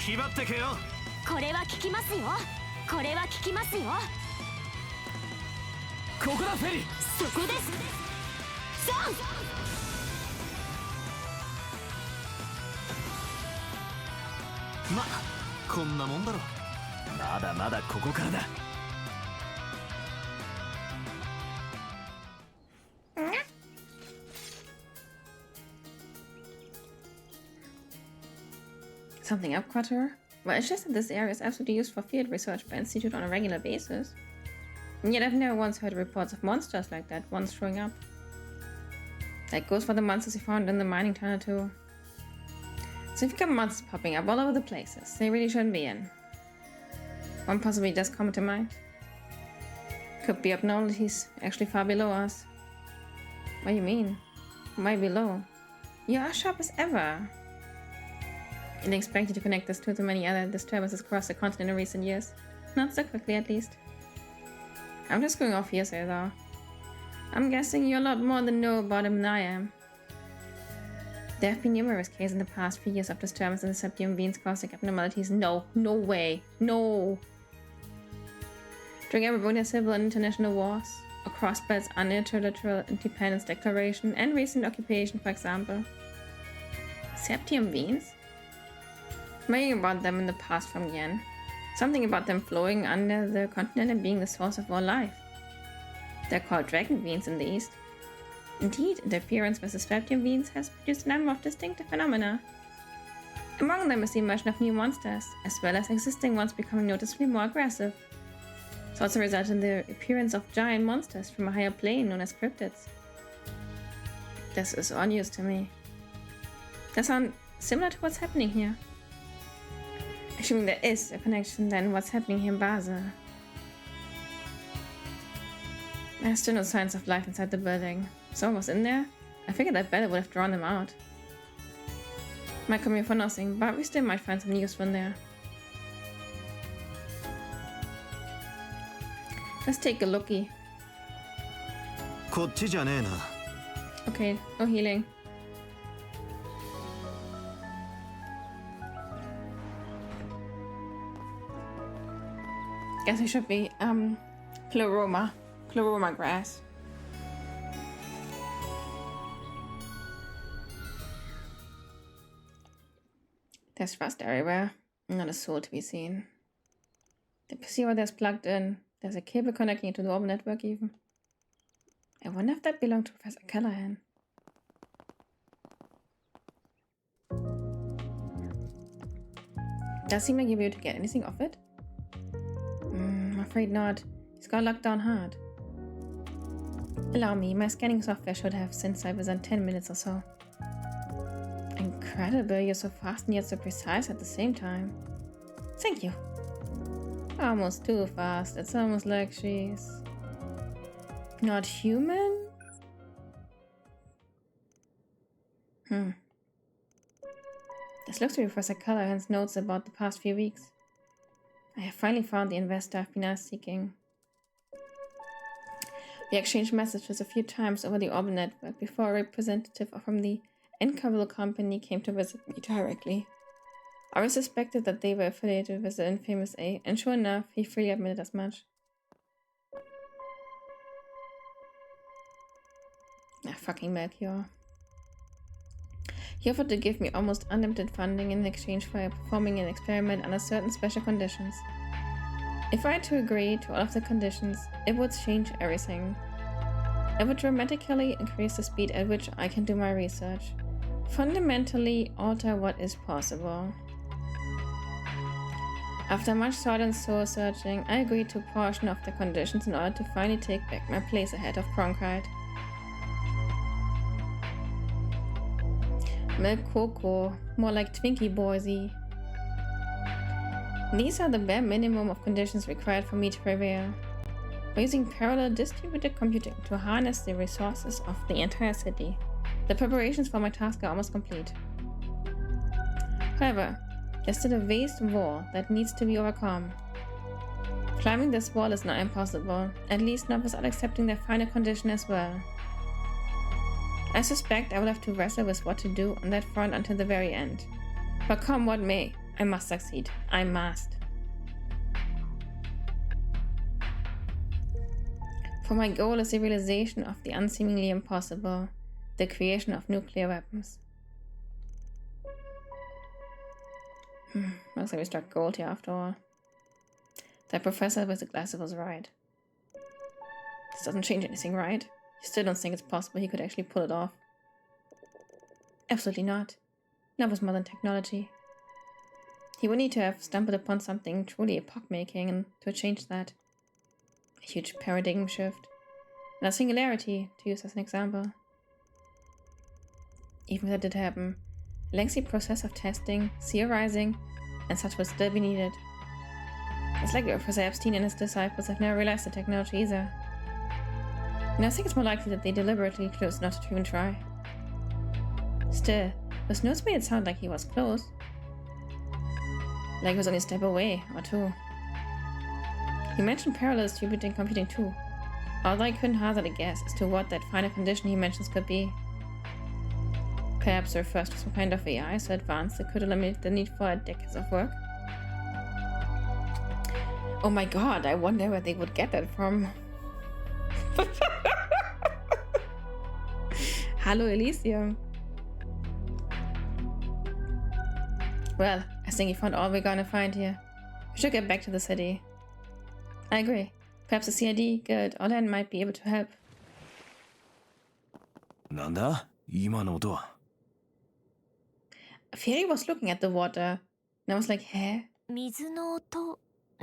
気張ってけよ。これは効きますよ。これは効きますよ。ここだフェリ。そこです。ジャンプ。ま、こんなもんだろ。まだまだここからだ。Something up, Quater? Well, it's just that this area is absolutely used for field research by Institute on a regular basis. And yet I've never once heard reports of monsters like that once showing up. That goes for the monsters you found in the mining tunnel too. So you've got monsters popping up all over the places they really shouldn't be in. One possibly does come to mind. Could be abnormalities actually far below us. What do you mean? Why below? You are sharp as ever. I didn't expect you to connect this to many other disturbances across the continent in recent years. Not so quickly, at least. I'm just going off hearsay, though. I'm guessing you're a lot more than know about him than I am. There have been numerous cases in the past few years of disturbance in the Septium Veins causing abnormalities. No, no way, no! During every civil and international wars, across belts under territorial independence declaration and recent occupation, for example. Septium Veins? Reading about them in the past from Yen. Something about them flowing under the continent and being the source of all life. They're called dragon veins in the east. Indeed, interference with the Septium Veins has produced a number of distinctive phenomena. Among them is the emergence of new monsters, as well as existing ones becoming noticeably more aggressive. It's also resulted in the appearance of giant monsters from a higher plane known as cryptids. This is all news to me. They sound similar to what's happening here. Assuming there is a connection, then what's happening here in Basel? There's still no signs of life inside the building. Someone was in there? I figured that better would have drawn them out. Might come here for nothing, but we still might find some useful in there. Let's take a looky. こっちじゃねえな。 Okay, no healing. Guess we should be Chloroma grass. There's rust everywhere, not a soul to be seen. The receiver there's plugged in. There's a cable connecting it to the orb network even. I wonder if that belonged to Professor Callahan. Does seem like you'll be able to get anything off it? I'm afraid not. It's got locked down hard. Allow me, my scanning software should have synthesized within 10 minutes or so. Incredible, you're so fast and yet so precise at the same time. Thank you. Almost too fast, it's almost like she's... not human? This looks to be Professor Callahan's notes about the past few weeks. I have finally found the investor I've been seeking. We exchanged messages a few times over the Orb network before a representative from the Encarville company came to visit me directly. I always suspected that they were affiliated with the infamous A, and sure enough, he freely admitted as much. Ah, fucking Melchior. He offered to give me almost unlimited funding in exchange for performing an experiment under certain special conditions. If I had to agree to all of the conditions, it would change everything. It would dramatically increase the speed at which I can do my research. Fundamentally alter what is possible. After much thought and soul searching, I agreed to a portion of the conditions in order to finally take back my place ahead of Cronkite. Milk Cocoa, more like Twinkie Boysy. These are the bare minimum of conditions required for me to prevail. By using parallel distributed computing to harness the resources of the entire city, the preparations for my task are almost complete. However, there's still a vast wall that needs to be overcome. Climbing this wall is not impossible, at least not without accepting the final condition as well. I suspect I will have to wrestle with what to do on that front until the very end. But come what may, I must succeed. I must. For my goal is the realization of the unseemingly impossible, the creation of nuclear weapons. Looks like we struck gold here after all. That professor with the glasses was right. This doesn't change anything, right? You still don't think it's possible he could actually pull it off? Absolutely not. Not with modern technology. He would need to have stumbled upon something truly epoch-making and to change that. A huge paradigm shift. And a singularity, to use as an example. Even if that did happen, a lengthy process of testing, theorizing, and such would still be needed. It's like Professor Epstein and his disciples have never realized the technology either. And I think it's more likely that they deliberately chose not to even try. Still, those notes made it sound like he was close. Like he was only a step away, or two. He mentioned parallel distributed computing too, although I couldn't hazard a guess as to what that final condition he mentions could be. Perhaps there refers to some kind of AI so advanced that could eliminate the need for decades of work. Oh my god, I wonder where they would get that from. Hello, Elysium. Well, I think we found all we're gonna find here. We should get back to the city. I agree. Perhaps the CID, Guild, or Len might be able to help. なんだ?今の音は? Fairy was looking at the water, and I was like, "Hey?" 水の音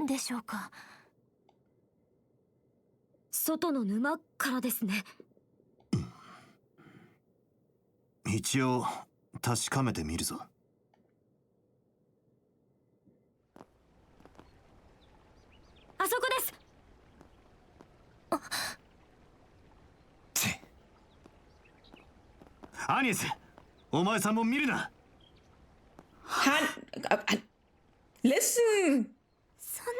でしょうか。外の沼からですね。一応確かめてみるぞ。あそこです。アニエス、お前さんも見るな。Listen! そんな。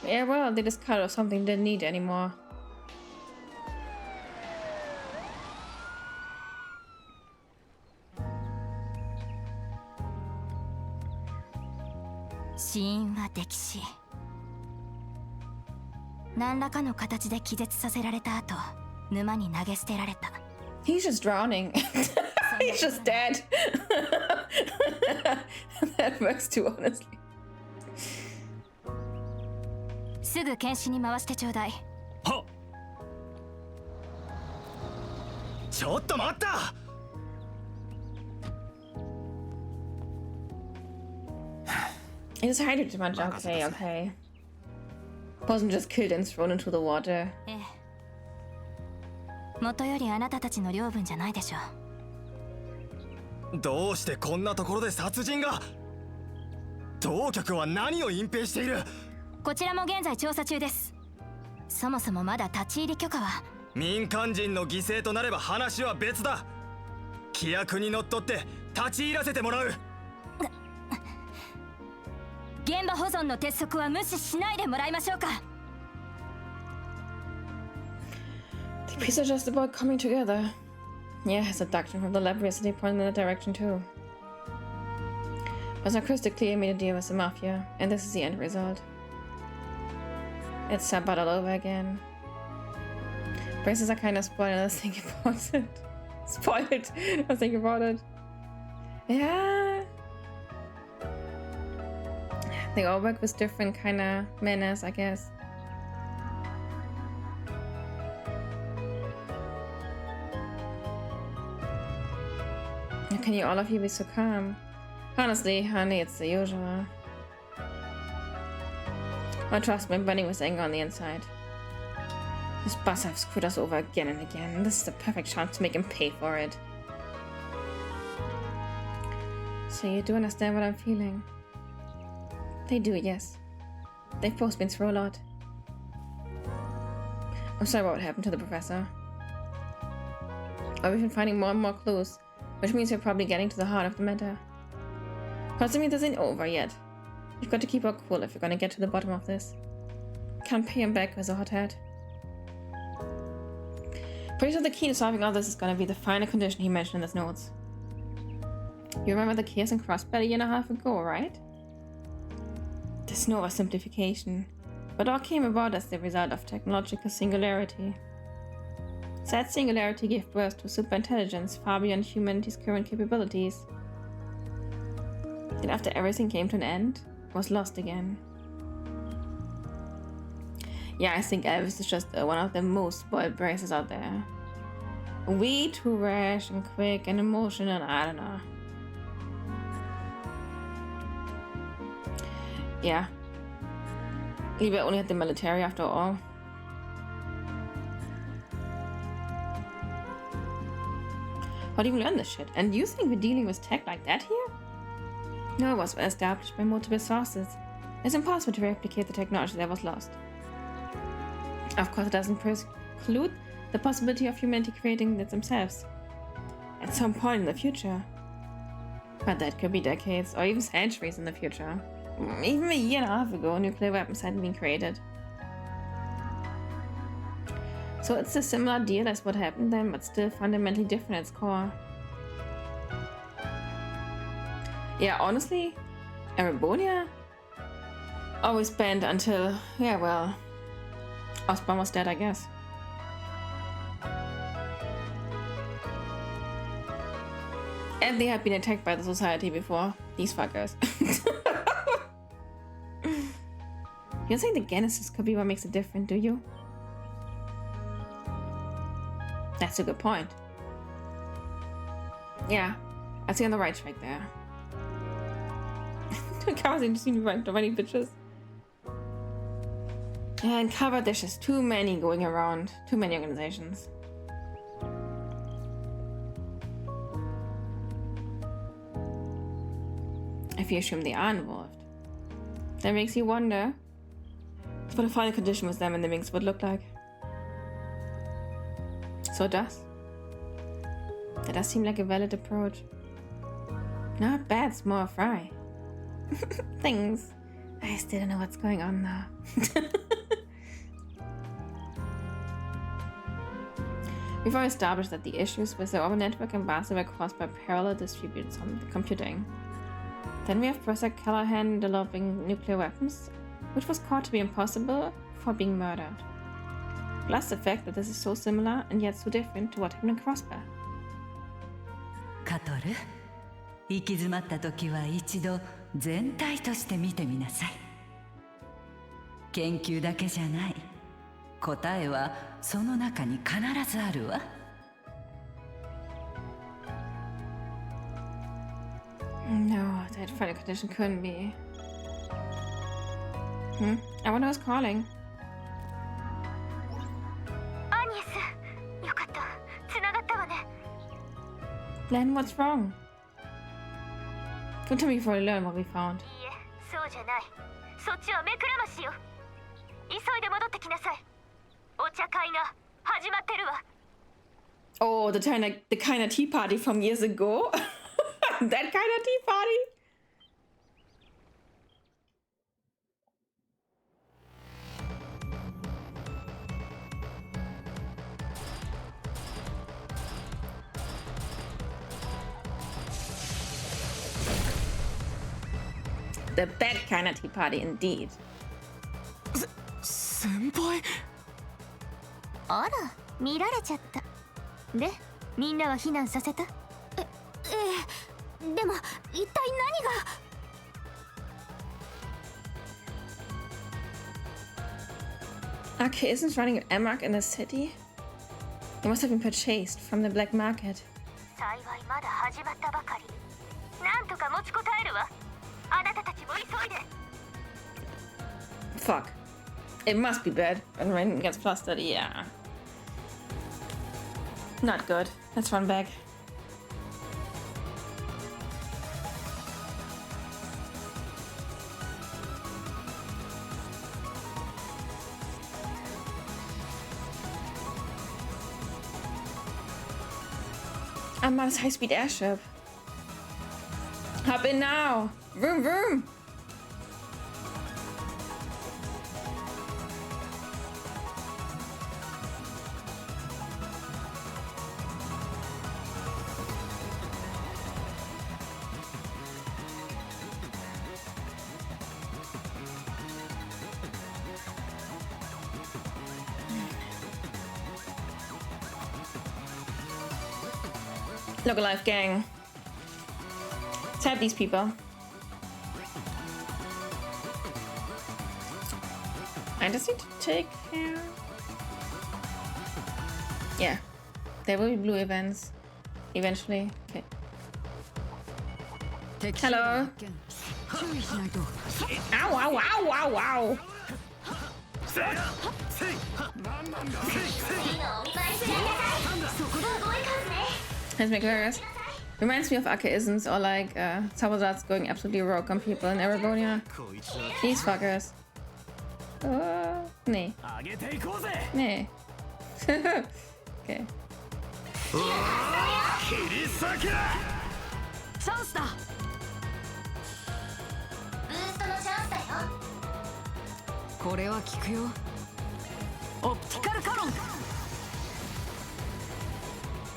Yeah, well, they just cut off something they didn't need anymore. Scene は溺死。何らかの形で気絶させられた後、沼に投げ捨てられた。He's just drowning. He's just dead. That works too, honestly. すぐ検視に回してちょうだい。はっ。ちょっと待った。He just hided too much. Okay, okay. Wasn't just killed and thrown into the water. 元よりあなたたちの領分じゃないでしょ。どうしてこんなところで殺人が？当局は何を隠蔽している？こちらも現在調査中です。そもそもまだ立ち入り許可は。民間人の犠牲となれば話は別だ。規約にのっとって立ち入らせてもらう。現場保存の鉄則は無視しないでもらいましょうか。The pieces are just about coming together. Yeah, his abduction from the lab recently pointed in that direction too. Was not crystal clear, made a deal with the mafia, and this is the end result. It's Sabbat all over again. Braces are kind of spoiled, I was thinking about it. Spoiled! I was thinking about it. Yeah. They all work with different kind of manners, I guess. How can you all of you be so calm? Honestly, honey, it's the usual. Oh, trust me, I'm burning with anger on the inside. This boss have screwed us over again and again. This is the perfect chance to make him pay for it. So you do understand what I'm feeling? They do, yes. They've both been through a lot. I'm sorry about what happened to the professor. But we've been finding more and more clues, which means we're probably getting to the heart of the matter. Possibly this ain't over yet. We've got to keep our cool if we're gonna get to the bottom of this. Can't pay him back with a hot head. Pretty sure the key to solving all this is gonna be the final condition he mentioned in his notes. You remember the chaos and crossbar a year and a half ago, right? This no oversimplification, but all came about as the result of technological singularity. Said singularity gave birth to superintelligence far beyond humanity's current capabilities. Then after everything came to an end, was lost again. Yeah, I think Elvis is just one of the most spoiled braces out there. Way too rash and quick and emotional, I don't know. Yeah. Lieber only had the military after all. How do you even learn this shit? And you think we're dealing with tech like that here? No, it was well established by multiple sources. It's impossible to replicate the technology that was lost. Of course, it doesn't preclude the possibility of humanity creating it themselves at some point in the future. But that could be decades or even centuries in the future. Even a year and a half ago, nuclear weapons hadn't been created. So it's a similar deal as what happened then, but still fundamentally different at its core. Yeah, honestly, Erebonia always banned until, yeah, well, Osborn was dead, I guess. And they had been attacked by the society before. These fuckers. You don't think the Genesis could be what makes it different, do you? That's a good point. Yeah, I see on the right track there. Covers ain't seen right too many bitches. And cover, there's just too many going around. Too many organizations. If you assume they are involved, that makes you wonder what a final condition with them and the Minx would look like. So it does. That does seem like a valid approach. Not bad, small fry. Things. I still don't know what's going on though. We've already established that the issues with the Orban network and Basel were caused by parallel distributed computing. Then we have Professor Callahan developing nuclear weapons, which was caught to be impossible for being murdered. Plus the fact that this is so similar and yet so different to what happened in Crossbar. カトル、行き詰まった時は一度全体として見てみなさい。研究だけじゃない。答えはその中に必ずあるわ。No, that final condition couldn't be. I wonder who's calling. Glenn, what's wrong? Don't tell me before you learn what we found. そうじゃない。そっちは目くらましよ。急いで戻ってきなさい。お茶会が始まってるわ。Oh, the kind of tea party from years ago. That kind of tea party. The bad kind of tea party, indeed. 先輩。あら、見られちゃった。で、みんなは避難させた？ええ、でも一体何が？Arke isn't running an Amark in the city? He must have been purchased from the black market. 幸いまだ始まったばかり。なんとか持ちこたえるわ。あなたたちも急いで。Fuck. It must be bad when rain gets flustered, yeah. Not good. Let's run back. I'm on a high-speed airship. Hop in now! Vroom vroom! Look alive, gang. Let's have these people. I just need to take care. Yeah, there will be blue events eventually. Okay. Hello. Ow! Ow! Ow! Ow! Ow! Let's make Varus. Reminds me of Archaisms or like Sabazats going absolutely rogue on people in Aragonia. These fuckers. Nee. Nee. Okay.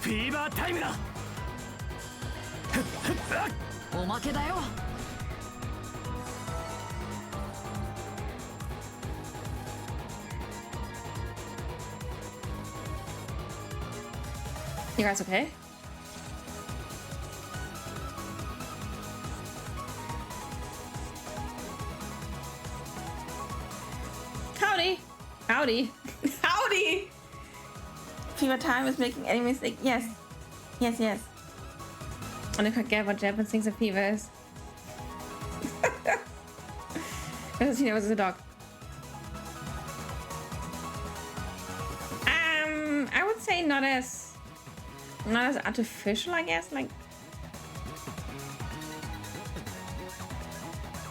Fever time だ。おまけだよ。You guys okay? Howdy! Howdy! Howdy! Fever time is making any mistake. Yes. Yes, yes. I don't forget what Japan thinks of fever is. Because he knows it's a dog. I would say not as artificial, I guess. Like,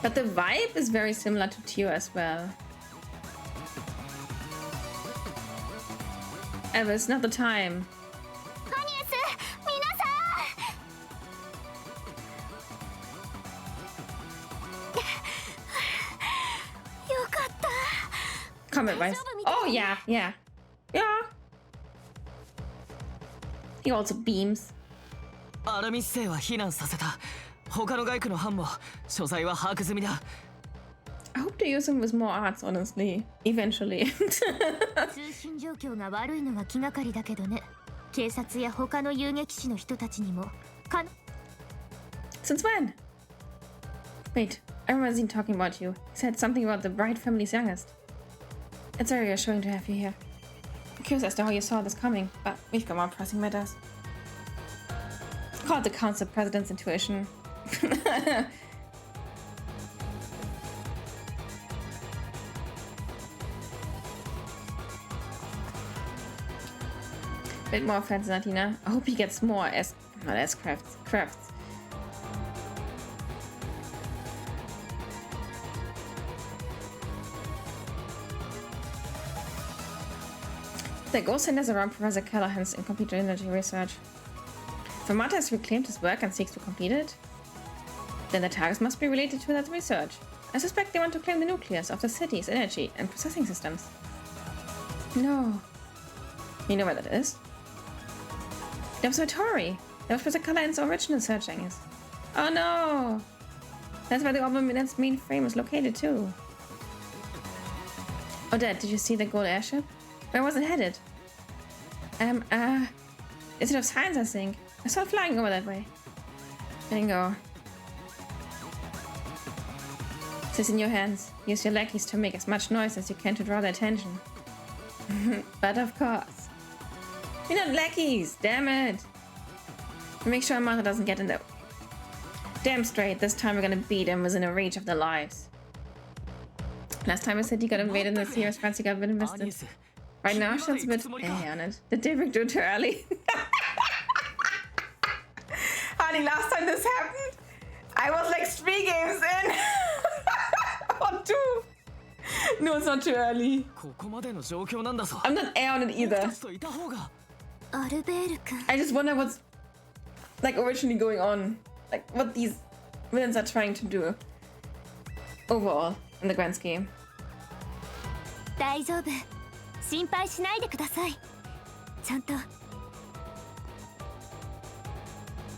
but the vibe is very similar to Tio as well. Ever, it's not the time. Comment advice. Oh yeah, yeah. Yeah. He also beams. アラミス星は避難させた。他の外区の班も所在は把握済みだ。I hope to use him with more arts, honestly. Eventually. 通信状況が悪いのが気がかりだけどね。警察や他の遊撃士の人たちにも。Since when? Wait, I remember Zine talking about you. He said something about the Bright family's youngest. It's very reassuring to have you here. I'm curious as to how you saw this coming, but we've got more pressing matters. Call it the Council President's intuition. Bit more offense, Natina. I hope he gets more not as crafts. say, go send us around Professor Callahan's in computer energy research. If Amata has reclaimed his work and seeks to complete it, then the targets must be related to that research. I suspect they want to claim the nucleus of the city's energy and processing systems. No. You know where that is? The observatory. That was Professor Callahan's original searching is. Oh no! That's where the Oberminet's mainframe is located too. Oh, Dad, did you see the gold airship? Where was it headed? Institute of Science, I think. I saw it flying over that way. Bingo. This is in your hands. Use your lackeys to make as much noise as you can to draw their attention. But of course. You're not lackeys, damn it! Make sure Amata doesn't get in there. Damn straight, this time we're gonna beat him within a reach of their lives. Last time I said he got invaded and the serious fancy got a bit invested. Right now, she's a bit on it. Did Daybreak do it too early? Honey, last time this happened, I was like 3 games in. Or 2. No, it's not too early. I'm not A on it either. I just wonder what's like originally going on. Like what these villains are trying to do. Overall, in the grand scheme. 大丈夫。心配しないでください。ちゃんと。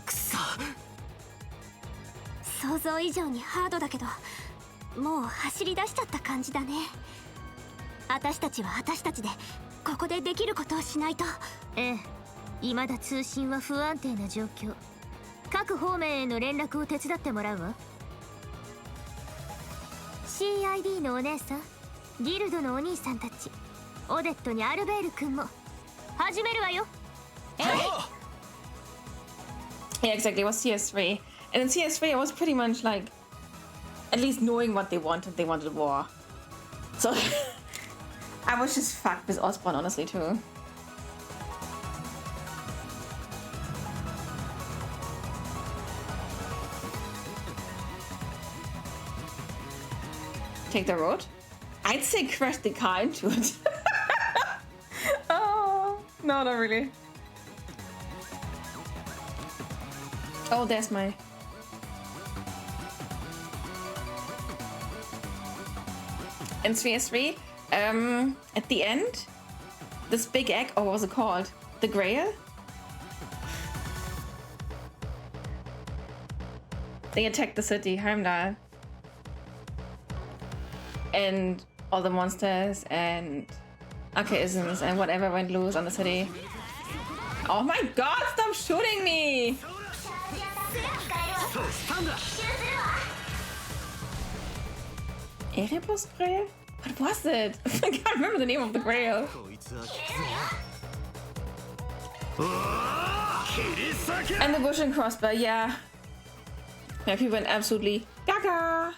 くそ。想像以上にハードだけど、もう走り出しちゃった感じだね。私たちは私たちでここでできることをしないと。ええ。未だ通信は不安定な状況。各方面への連絡を手伝ってもらうわ。CID のお姉さん、ギルドのお兄さんたち、オデットにアルベール君も始めるわよ。Yeah, exactly. It was CS3. And in CS3 it was pretty much like at least knowing what they wanted war. So I was just fucked with Osborn honestly too. Take the road? I'd say crash the car into it. Oh, no, not really. Oh, there's my... In 3S3, at the end, this big egg, or what was it called? The Grail? They attacked the city, Heimdall. And all the monsters and archaisms and whatever went loose on the city. Oh my god, stop shooting me! Erebus Grail? What was it? I can't remember the name of the Grail. And the bush and crossbow, yeah. Yeah, people went absolutely gaga.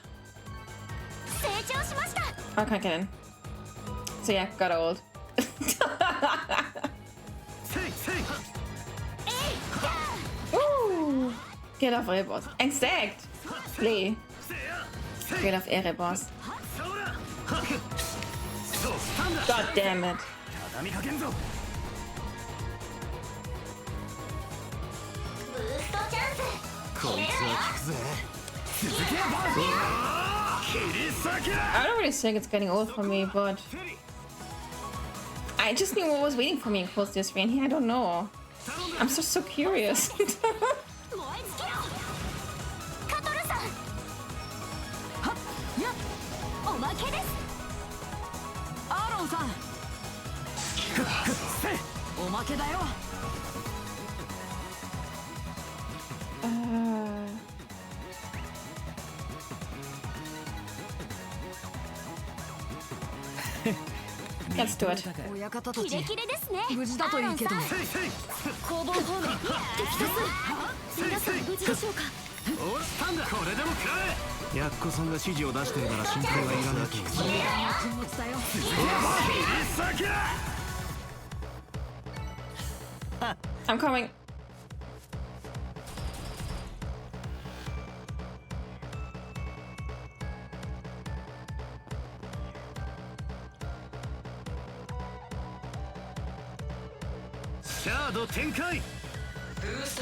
I can't get in. So yeah, got old. Ooh, get off Erebos. Exact. Play. Get off Erebos. God damn it. I don't really think it's getting old for me, but I just knew what was waiting for me in Close this and here I don't know. I'm so curious. Let's do it. キレキレですね。無事だといいけど。工房方面、敵多数。皆さん無事でしょうか。おっ、スタンだ。これでも食らえ。やっこさんが指示を出してるなら心配はいらなきゃ。I'm coming.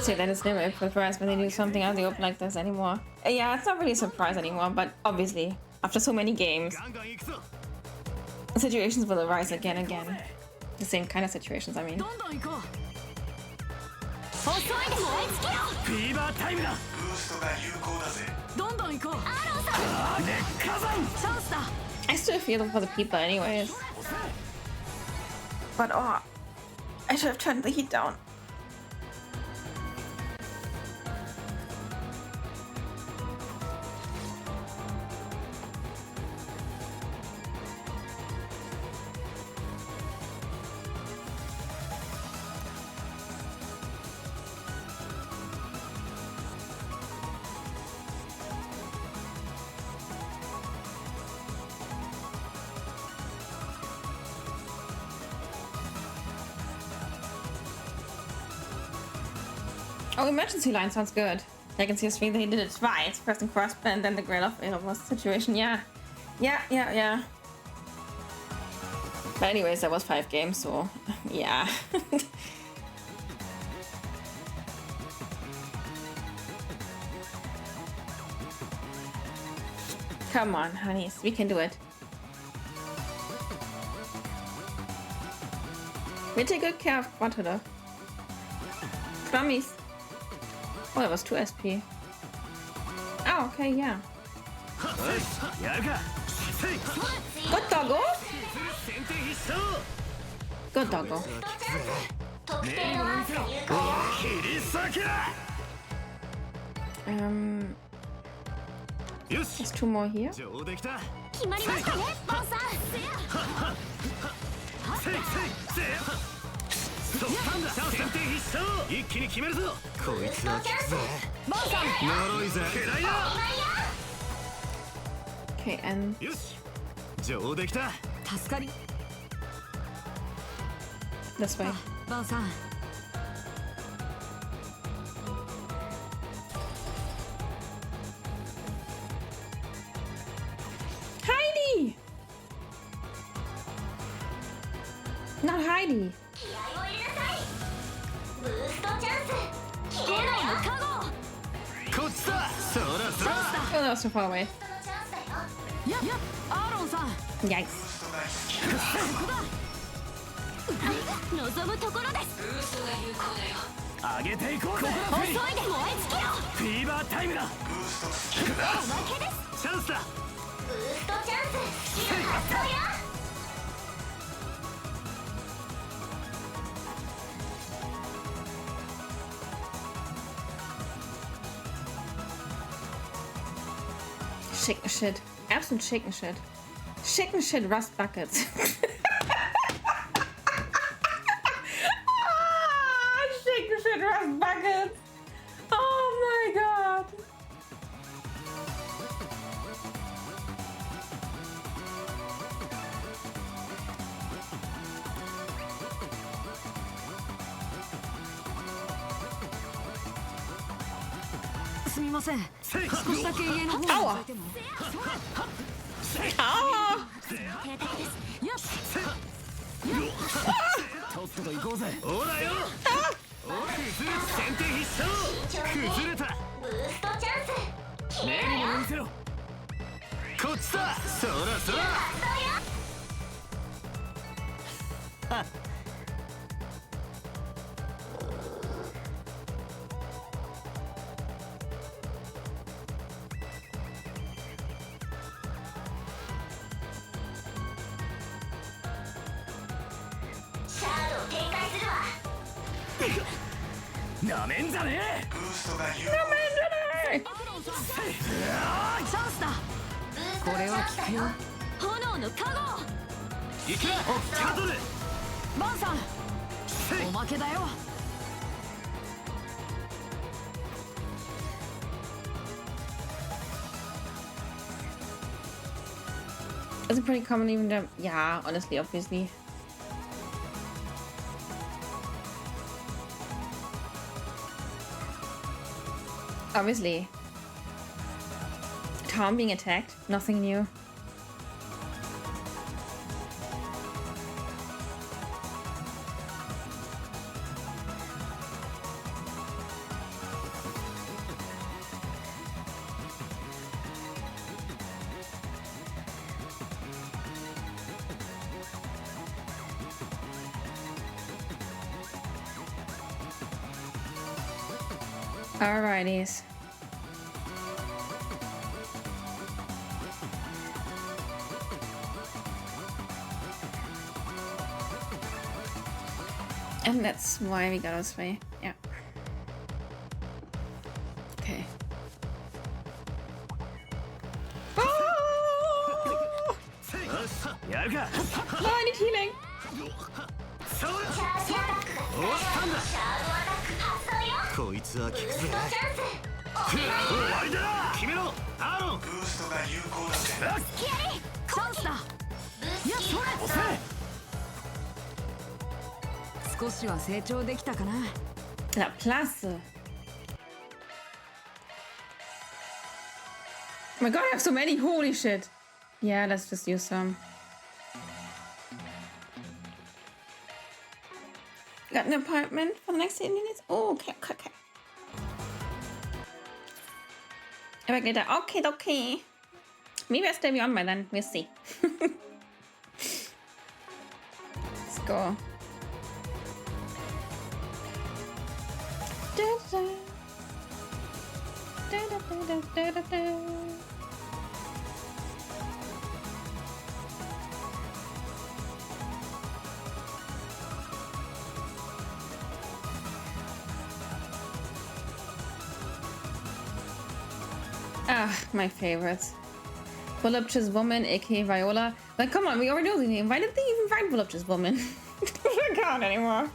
So then it's never a surprise when they do something out of the open like this anymore. Yeah, it's not really a surprise anymore, but obviously, after so many games, situations will arise again and again. The same kind of situations, I mean. フィーバータイムだ。ブーストが有効だぜ。どんどん行こう。アロンさん。熱火山。チャンスだ。I still feel for the people anyways. But oh, I should have turned the heat down. Oh, emergency line sounds good. I can see his screen that he did it twice. Pressing crossband and then the grill of it was the situation. Yeah. But anyways, that was 5 games, so yeah. Come on, honeys, we can do it. We take good care of Quadrada. Promise. Oh, that was 2 SP. Oh, okay, yeah. Good doggo. Good doggo. There's 2 more here. Okay, and this way. Heidi! Not Heidi. Oh, that was so far away. Yikes. Chicken shit. Absolute chicken shit. Chicken shit rust buckets. Chicken shit rust buckets. Oh my god. Aua! It's pretty common even to, yeah, honestly, obviously. Obviously. Tom being attacked, nothing new. Alrighties. And that's why we got us way. Yeah. Okay. Oh! No, I need healing. こいつは効くぜ。終わりだ。決めろ、アーロン。ブーストが有効だぜ。チャンスだ。いや、それ。少しは成長できたかな。La Place. Oh my god, I have so many. Holy shit. Yeah, let's just use some. Got an appointment for the next 10 minutes? Oh, okay. Back later. Okay. Maybe I'll stay beyond by then. We'll see. Let's go. Ah, my favorites. Voluptuous Woman, aka Viola. Like, come on, we already know the name. Why did they even write Voluptuous Woman? I can't anymore.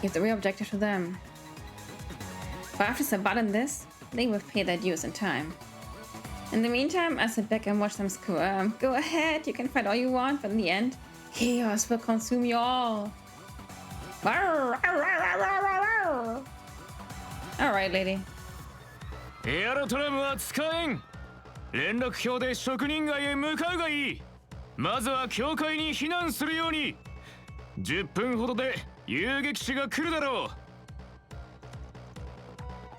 Give the real objective to them. But after Sabat this, they will pay their dues in time. In the meantime, I sit back and watch them squirm. Go ahead, you can fight all you want, but in the end, chaos will consume you all. Alright, lady. エアロトラムは使えん。連絡表で職人街へ向かうがいい。まずは教会に避難するように。10分ほどで遊撃士が来るだろ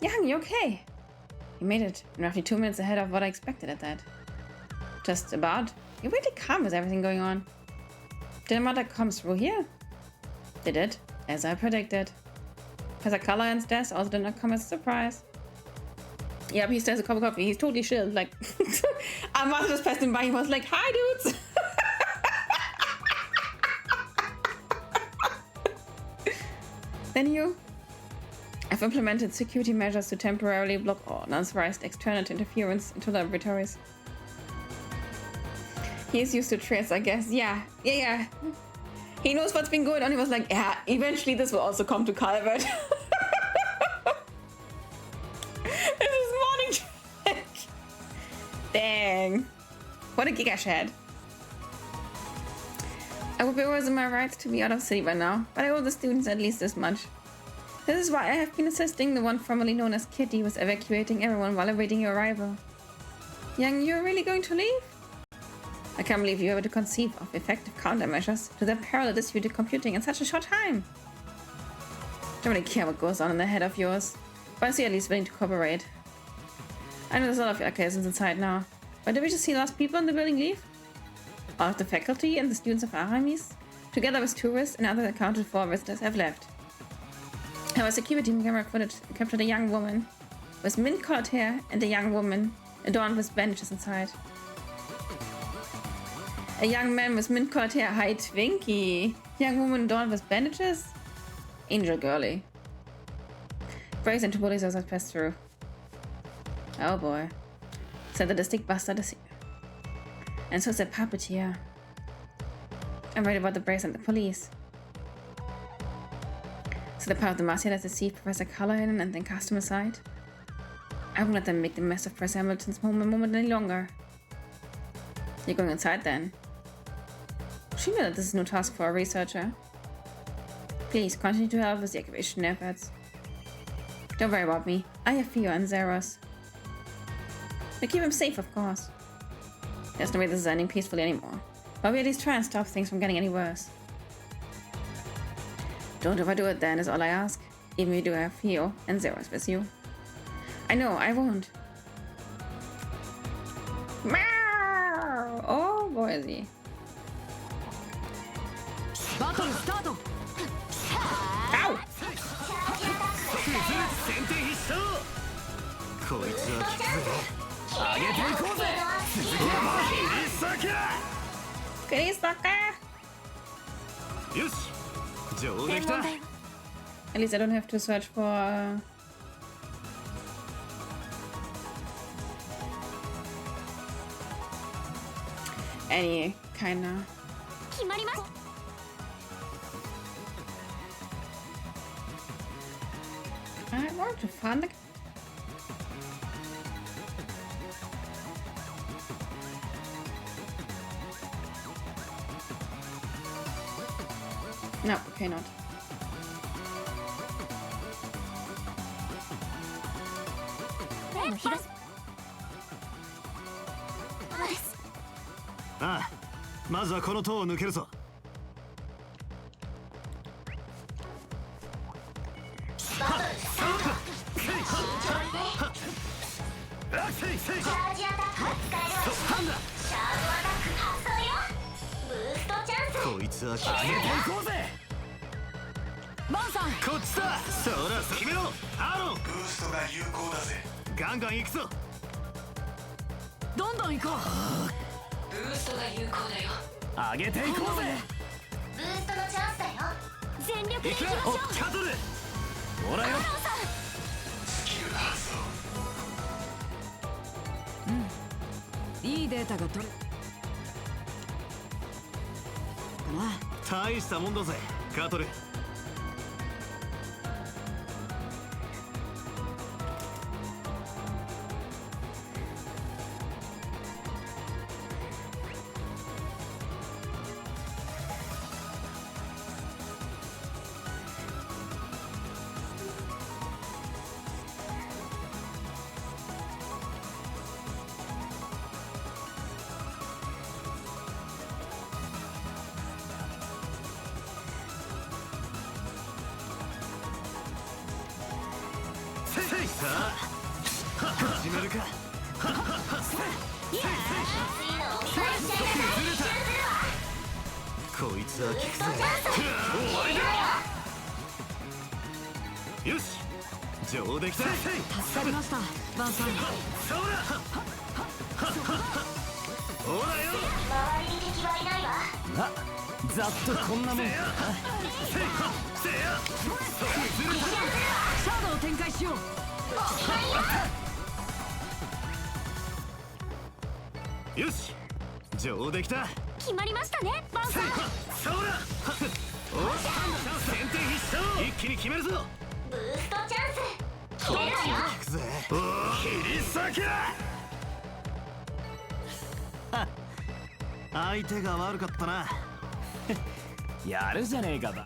う。Young, you okay? You made it, roughly 2 minutes ahead of what I expected at that. Just about. You're really calm with everything going on. Did Amada come through here? They did, as I predicted. Professor Callahan's death also did not come as a surprise. Yep, he stares a cup of coffee. He's totally chilled. Like, Amada just passed him by. He was like, "Hi, dudes." Then you. I've implemented security measures to temporarily block all unauthorized external interference into laboratories. He's used to tricks, I guess. Yeah. He knows what's been going on. He was like, yeah, eventually this will also come to Calvert. This is morning trick. Dang. What a gigash head. I would be worse in my rights to be out of city by now, but I owe the students at least this much. This is why I have been assisting the one formerly known as Kitty with evacuating everyone while awaiting your arrival. Young, you're really going to leave? I can't believe you were able to conceive of effective countermeasures to the parallel distributed computing in such a short time. Don't really care what goes on in the head of yours, but I see at least willing to cooperate. I know there's a lot of archaisms inside now, but did we just see the last people in the building leave? All of the faculty and the students of Aramis, together with tourists and other accounted for visitors, have left. Our security camera footage captured a young woman with mint-colored hair and a young woman adorned with bandages inside. A young man with mint-colored hair. Hi, Twinkie. Young woman adorned with bandages? Angel girly. Brace and two police officers passed through. Oh boy. Said the distinct bastard is here. And so is the puppeteer. I'm worried about the Brace and the police. So the part of the mafia that deceived Professor Callahan and then cast him aside? I won't let them make the mess of Professor Hamilton's moment any longer. You're going inside then. She knew that this is no task for a researcher. Please continue to help with the excavation efforts. Don't worry about me. I have Theo and Zeros. We keep him safe, of course. There's no way this is ending peacefully anymore. But we at least try and stop things from getting any worse. Don't overdo it then, is all I ask. Even if you do have Theo and Zeros with you. I know, I won't. Meow! Oh, boy, is he. バトルスタート。先手必勝。こいつは効くぜ。上げていこうぜ。続け切り裂け。クリスタカ。よし、上出来た。 At least I don't have to search for any kind of. I want to find the. No, okay, not. Ah, まずはこの塔を抜けるぞ。こいつは決めていこうぜ。バンさん、こっちだ。そら決めろアーロン。ブーストが有効だぜ。ガンガン行くぞ。どんどん行こう。ブーストが有効だよ。上げていこうぜ。ブーストのチャンスだよ。全力で行きましょう。カトル。ほらよ。スキル発動。いいデータが取れたな。大したもんだぜカトル。さあ始めるか。こいつは効くぜ。終わりだ。よし、上出来た。助かりましたバンさん。そらほらよ。周りに敵はいないわ。ざっとこんなもん。シャドウを展開しよう。よし、上出来た。決まりましたねバンさん。そらおっ先手必勝。一気に決めるぞ。ブーストチャンス。決めろよ。行くぜ。切り裂け。相手が悪かったな。やるじゃねえかば。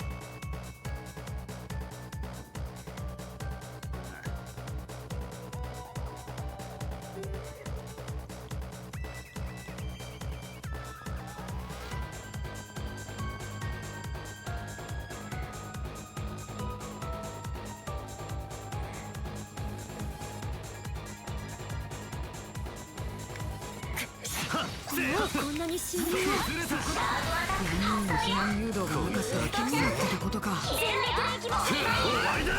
こんなに死ぬの。4人の避難誘導がなかったら気になってたことか。全力で行きます。終わりだ。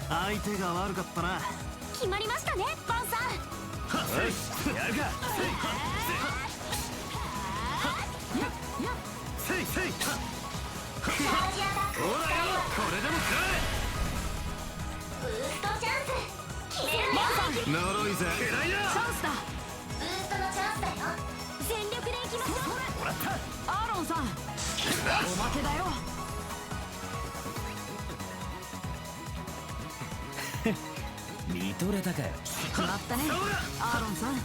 相手が悪かったな。決まりましたねバンさん。よし、やるか。せいせい。ほらよ、これでも食え。ブーストチャンス。決めるよ。呪いぜ。チャンスだ。ブーストのチャンスだよ。全力で行きましょう。アーロンさん、おまけだよ。見とれたかよ。決まったねアーロンさん。こ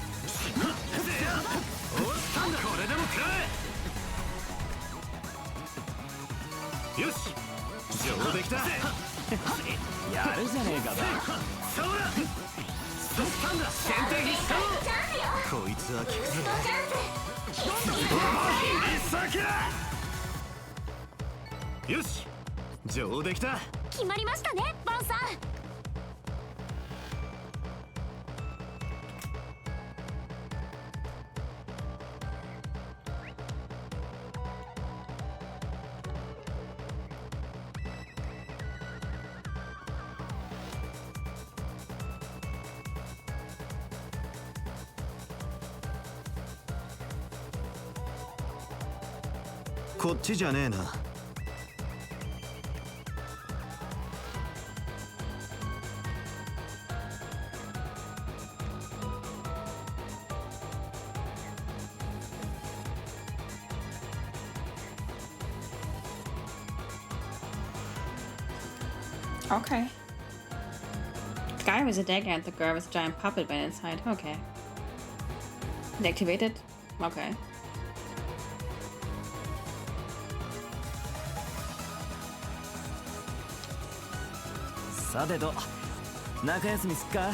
れでも食え。よし、上出来た。やるじゃねえかば。そら先手必勝。こいつは効くぜ。切り裂け。よし、上出来た。決まりましたねバンさん。こっちじゃねえな。Okay. The guy was a dagger and the girl was a giant puppet went inside. Okay. Deactivated? Okay. さてと、中休みすっか。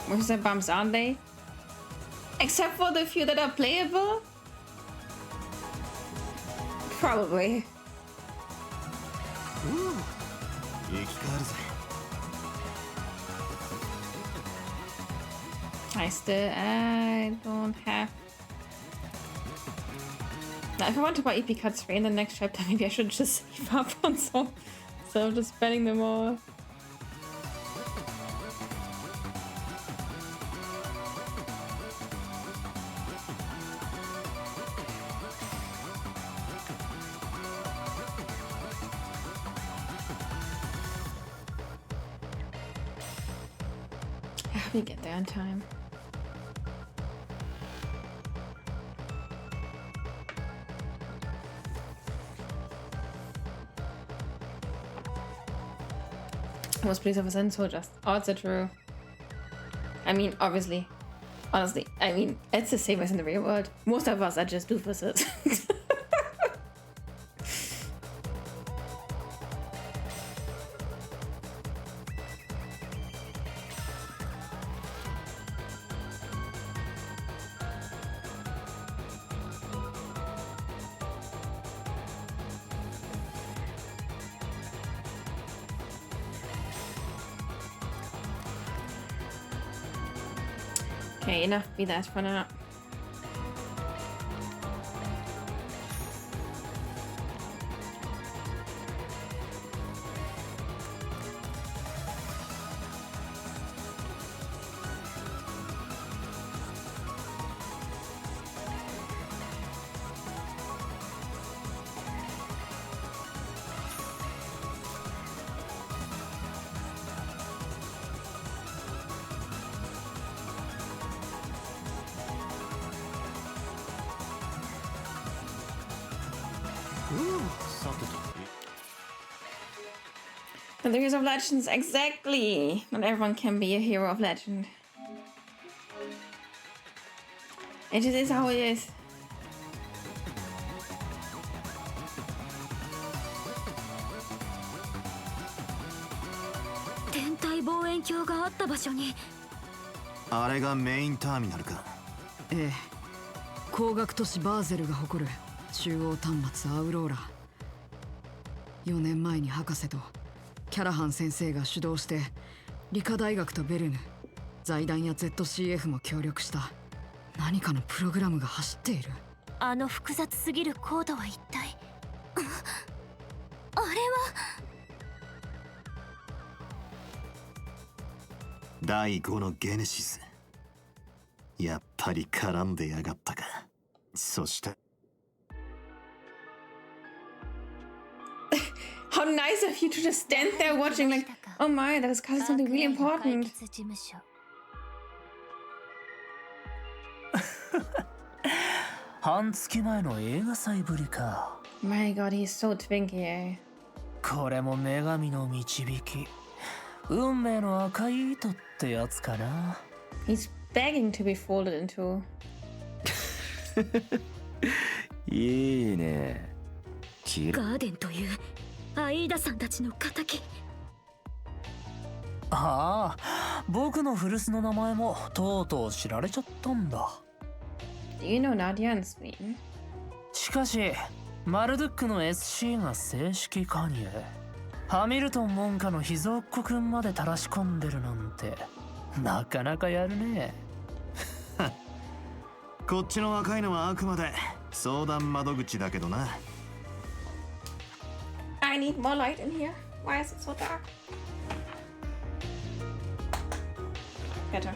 Most of the bumps, aren't they? Except for the few that are playable? Probably. I don't have. Now, if I want to buy EP Cuts 3 in the next chapter, maybe I should just save up on some. So I'm just spending them all. I hope you get there in time. Most police officers so just also true. I mean, obviously, honestly, I mean, it's the same as in the real world. Most of us are just doofuses. Okay, enough be that for now. The Heroes of Legends, exactly! Not everyone can be a hero of legend. It just is how it is. Tentai あれがメインターミナルか。ええ、工学都市バーゼルが誇る中央端末アウローラ。4年前に博士とキャラハン先生が主導して理科大学とベルヌ、財団や ZCF も協力した何かのプログラムが走っている。あの複雑すぎるコードは一体あれは第5のゲネシス。やっぱり絡んでやがったか。そしてHow nice of you to just stand there watching like, oh my, that is discussing something really important. 半月前の映画祭ぶりか。My god, he's so twinky, eh? これも女神の導き。運命の赤い糸ってやつかな。He's begging to be folded into. いいね。ガーデンというアイーダさんたちの敵。ああ、僕の古巣の名前もとうとう知られちゃったんだ。Do you know Nadia in Sweden? しかし、マルドゥックの SC が正式加入。ハミルトン門下の秘蔵っ子くんまでたらし込んでるなんて、なかなかやるね。こっちの若いのはあくまで相談窓口だけどな。I need more light in here. Why is it so dark? Better.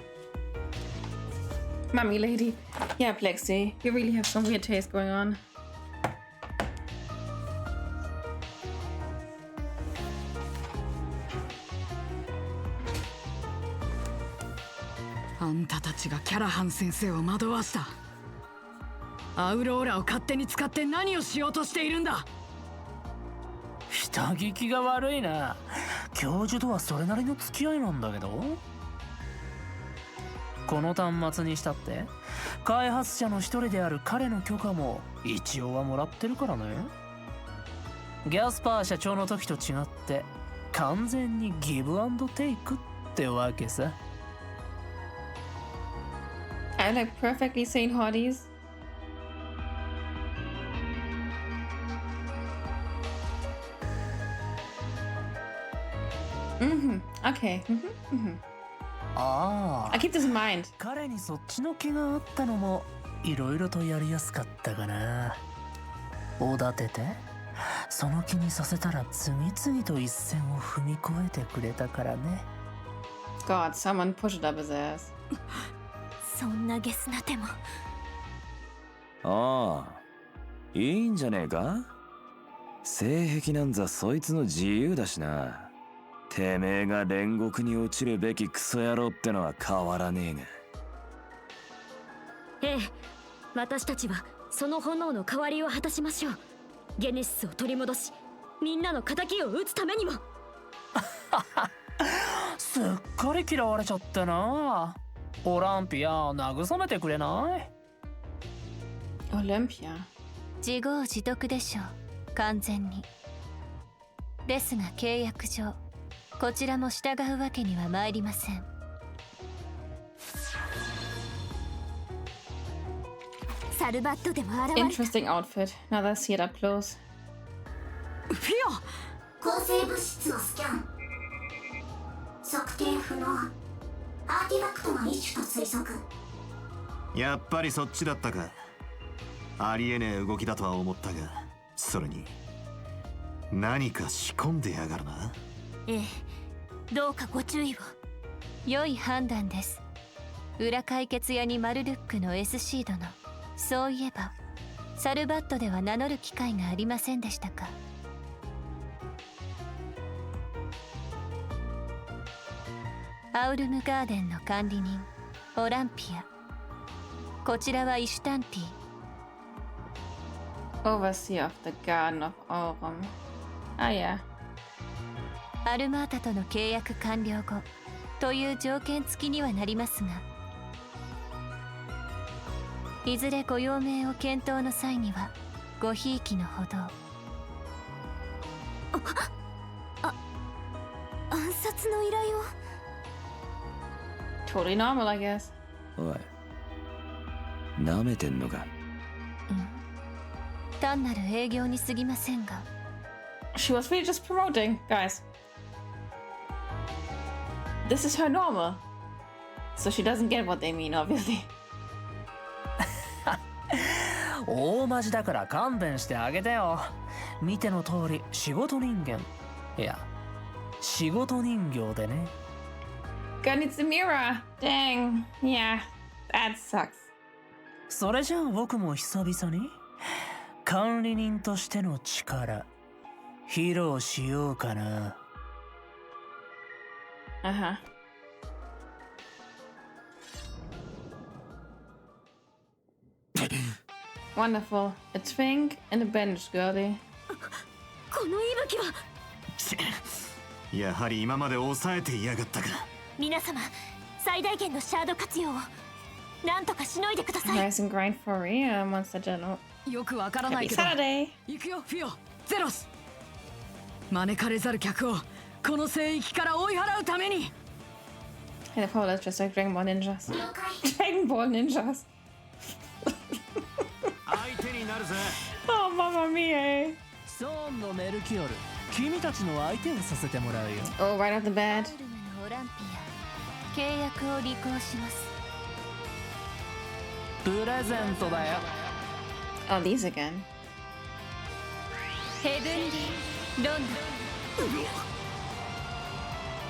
Mummy lady. Yeah, Plexi, you really have some weird taste going on.あんたたちがキャラハン先生を惑わした。アウローラを勝手に使って何をしようとしているんだ。下聞きが悪いな。教授とはそれなりの付き合いなんだけど。この端末にしたって開発者の一人である彼の許可も一応はもらってるからね。ギャスパー社長の時と違って完全にギブアンドテイクってわけさ。I like perfectly sane hotties. Okay. ああ。I keep this in mind. 彼にそっちの気があったのもいろいろとやりやすかったかな。おだててその気にさせたら次々と一線を踏み越えてくれたからね。God, someone pushed up his ass. そんなゲスな手も。ああ、いいんじゃねえか。性癖なんざそいつの自由だしな。てめえが煉獄に落ちるべきクソ野郎ってのは変わらねえが。ええ、私たちはその炎の代わりを果たしましょう。ゲネシスを取り戻し、みんなの仇を討つためにも。すっかり嫌われちゃったな。オランピア、慰めてくれない？オリンピア。自業自得でしょう、完全に。ですが契約上こちらも従うわけには参りません。サルバットでも現れた。 Interesting outfit. Now that I see it up close. フィオ！抗生物質をスキャン。測定不能。アーティファクトの一種と推測。やっぱりそっちだったか。ありえねえ動きだとは思ったが、それに何か仕込んでやがるな。ええ、どうかご注意を。良い判断です。裏解決屋にマルルックの SC 殿。そういえばサルバットでは名乗る機会がありませんでしたか。アウルムガーデンの管理人オランピア。こちらはイシュタンティ。 Overseer of the Garden of Aurum. Ah, yeah. アルマータとの契約完了後という条件付きにはなりますが、いずれご用命を検討の際にはごひいきのほど。暗殺の依頼を。Totally normal, I guess. おい、なめてんのか。単なる営業に過ぎませんが。 She was really just promoting, guys. This is her normal. So she doesn't get what they mean, obviously. 大マジだから勘弁してあげてよ。見ての通り仕事人間。いや、仕事人形でね。God needs the mirror. Dang. Yeah, that sucks. それじゃあ僕も久々に管理人としての力披露しようかな。Uh-huh. Wonderful. A twink and a bench, girlie. この息吹は。やはり今まで抑えていやがったか。皆様、最大限のシャード活用をなんとかしのいでください。 Rise and grind for Ria, Monster General. よくわからないけど。行くよ、フィオ、ゼロス。招かれざる客をこの聖域から追い払うために。And the Paul is just like Dragon Ball ninjas. Dragon Ball ninjas. Oh, Mamma Mia. ソーンのメルキオル、君たちの相手をさせてもらうよ。Oh, right off the bat. オランピア、契約を履行します。プレゼントだよ。Oh, these again. ヘブンリー、ロンドン。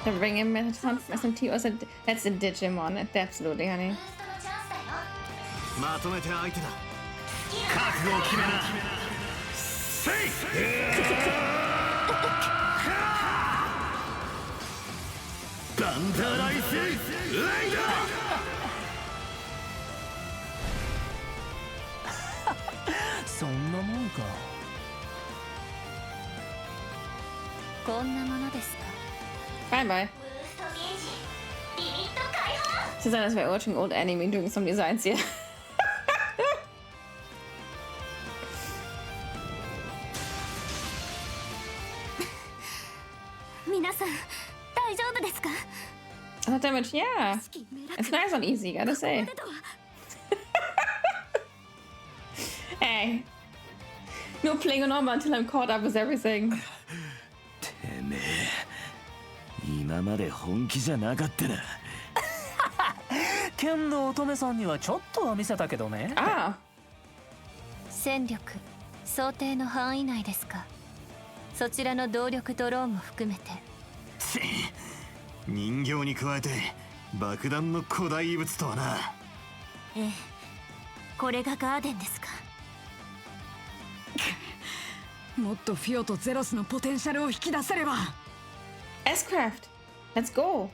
The ring him SMT was that's a Digimon. Absolutely, honey. まとめて相手だ。覚悟を決めな。せいバンダーライスライダーそんなもんか。こんなものですか。 Bye bye. It's as if we're watching old anime doing some designs here. 皆さん大丈夫ですか。 Oh, damage, yeah. It's nice and easy, gotta say. Hey. No playing on normal until I'm caught up with everything. てめえ、今まで本気じゃなかったな。剣の乙女さんにはちょっとは見せたけどね。ああ。戦力想定の範囲内ですか。そちらの動力ドローンも含めて。人形に加えて爆弾の古代遺物とはな。ええ、これがガーデンですか。もっとフィオとゼロスのポテンシャルを引き出せれば。 S-Craft, let's go.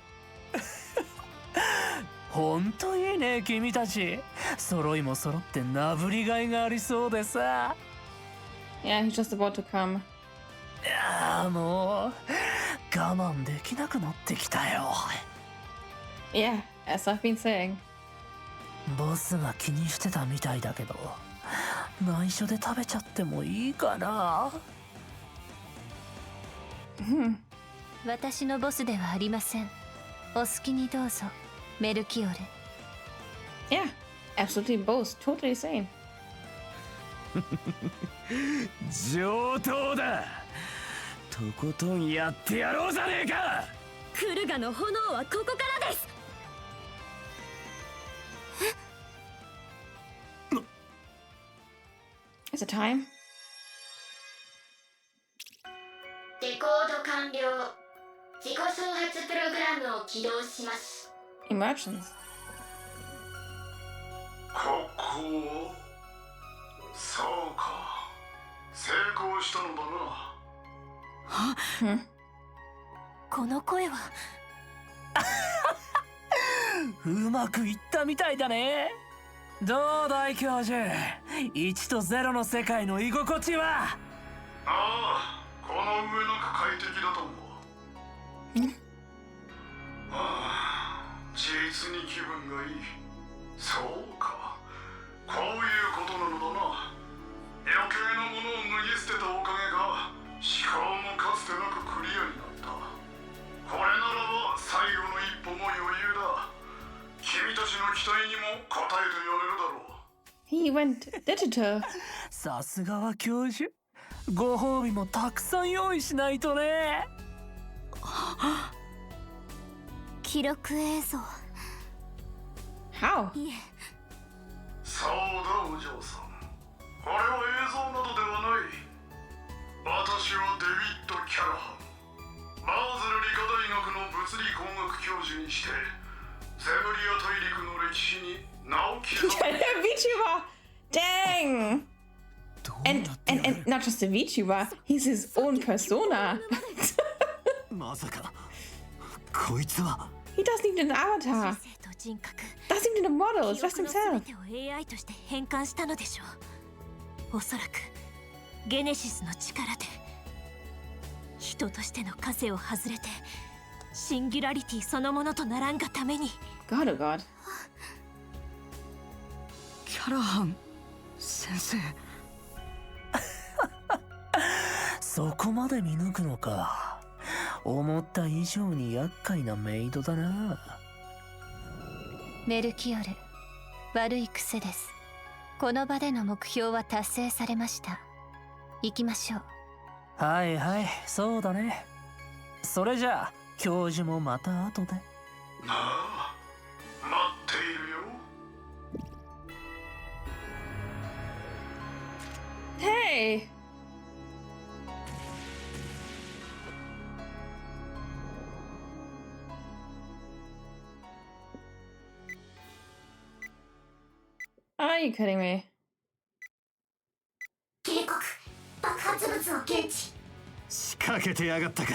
ほんといいね君たち。揃いも揃ってなぶりがいがありそうでさ。Yeah, he's just about to come. いやもう我慢できなくなってきたよ。Yeah, as I've been saying. ボスが気にしてたみたいだけど、内緒で食べちゃってもいいかな。私のボスではありません。お好きにどうぞ、メルキオル。Yeah, absolutely both. Totally same. 上等だ。とことんやってやろうじゃねえか。クルガの炎はここからです。Is it time? レコード完了。自己創発プログラムを起動します。 Emergence. ここそうか。成功したのだな。この声はうまくいったみたいだね。どうだい教授、1と0の世界の居心地は。ああ、この上なく快適だと思う。ああ、実に気分がいい。そうか、こういうことなのだな。余計なものを脱ぎ捨てたおかげか、思考もかつてなくクリアになった。これならば最後の一歩も余裕だ。君たちの期待にも応えてやれるだろう。He went digital. さすがは教授、ご褒美もたくさん用意しないとね。記録映像。How? いえ、そうだお嬢さん。これは映像などではない。私はデビッド・キャラハン。バーゼル理科大学の物理工学教授にしてゼブリア大陸の歴史に名を刻む。VTuber! Dang! And not just a VTuber, he's his own persona. まさかこいつは。 He doesn't even need an avatar. 人格 Doesn't even need a model, it's just 記憶の himself. 全てを AI として変換したのでしょう。おそらくゲネシスの力で人としての枷を外れてシンギュラリティそのものとならんがために。 God, oh God. キャラハン先生。そこまで見抜くのか。思った以上に厄介なメイドだな。メルキオル、悪い癖です。この場での目標は達成されました。行きましょう。はいはい、そうだね。それじゃあ教授もまた後で。ああ、待っているよ。Hey! Are you kidding me? 警告、爆発物を検知。仕掛けてやがったか。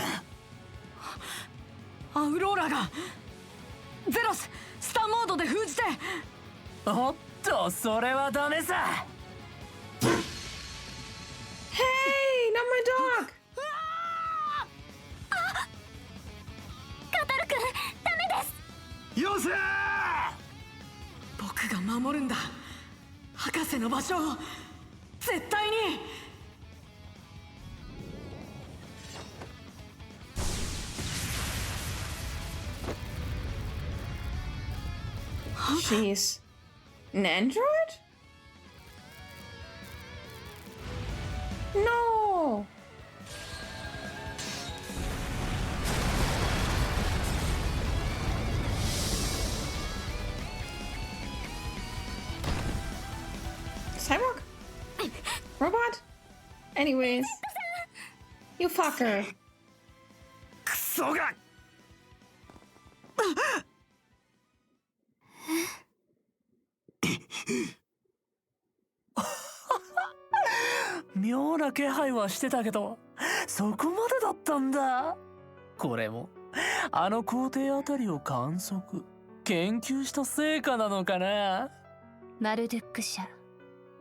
アウローラがゼロス、スタンモードで封じて。おっと、それはダメさ。Hey, not my dog! カタルくん、ダメです。よせー。僕が守るんだ。博士の場所を絶対に。She's an android? No! Cyborg? Robot? Anyways. You fucker. クソが。妙な気配はしてたけど、そこまでだったんだ。これもあの皇帝あたりを観測研究した成果なのかな。マルドゥック社、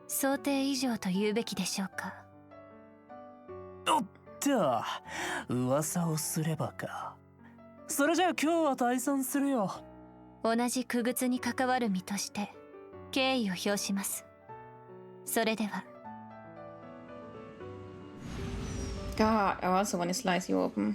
想定以上と言うべきでしょうか。おっと、噂をすればか。それじゃあ今日は退散するよ。同じ傀儡に関わる身として敬意を表します。それでは。 God, I also want to slice you open.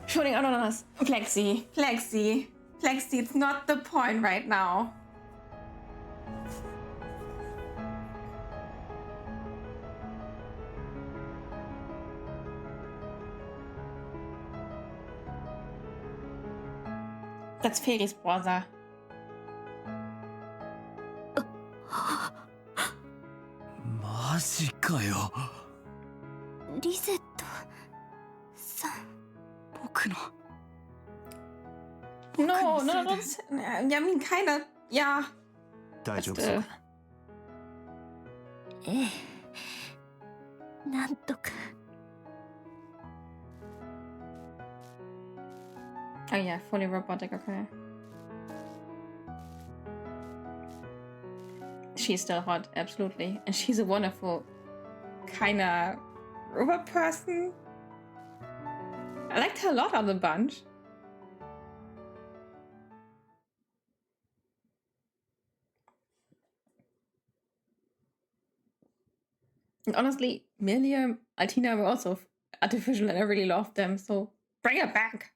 Shooting out on us. Plexi. Plexi. Plexi, it's not the point right now. That's Fairy's brother. マジかよ。リゼットさん。僕の。No, no, that's. I mean, kind of. Yeah. 大丈夫そうか。ええ。なんとか。Oh yeah, fully robotic, okay. She's still hot, absolutely. And she's a wonderful kinda robot person. I liked her a lot of the bunch. And honestly, Milliam, Altina were also artificial and I really loved them, so bring it back.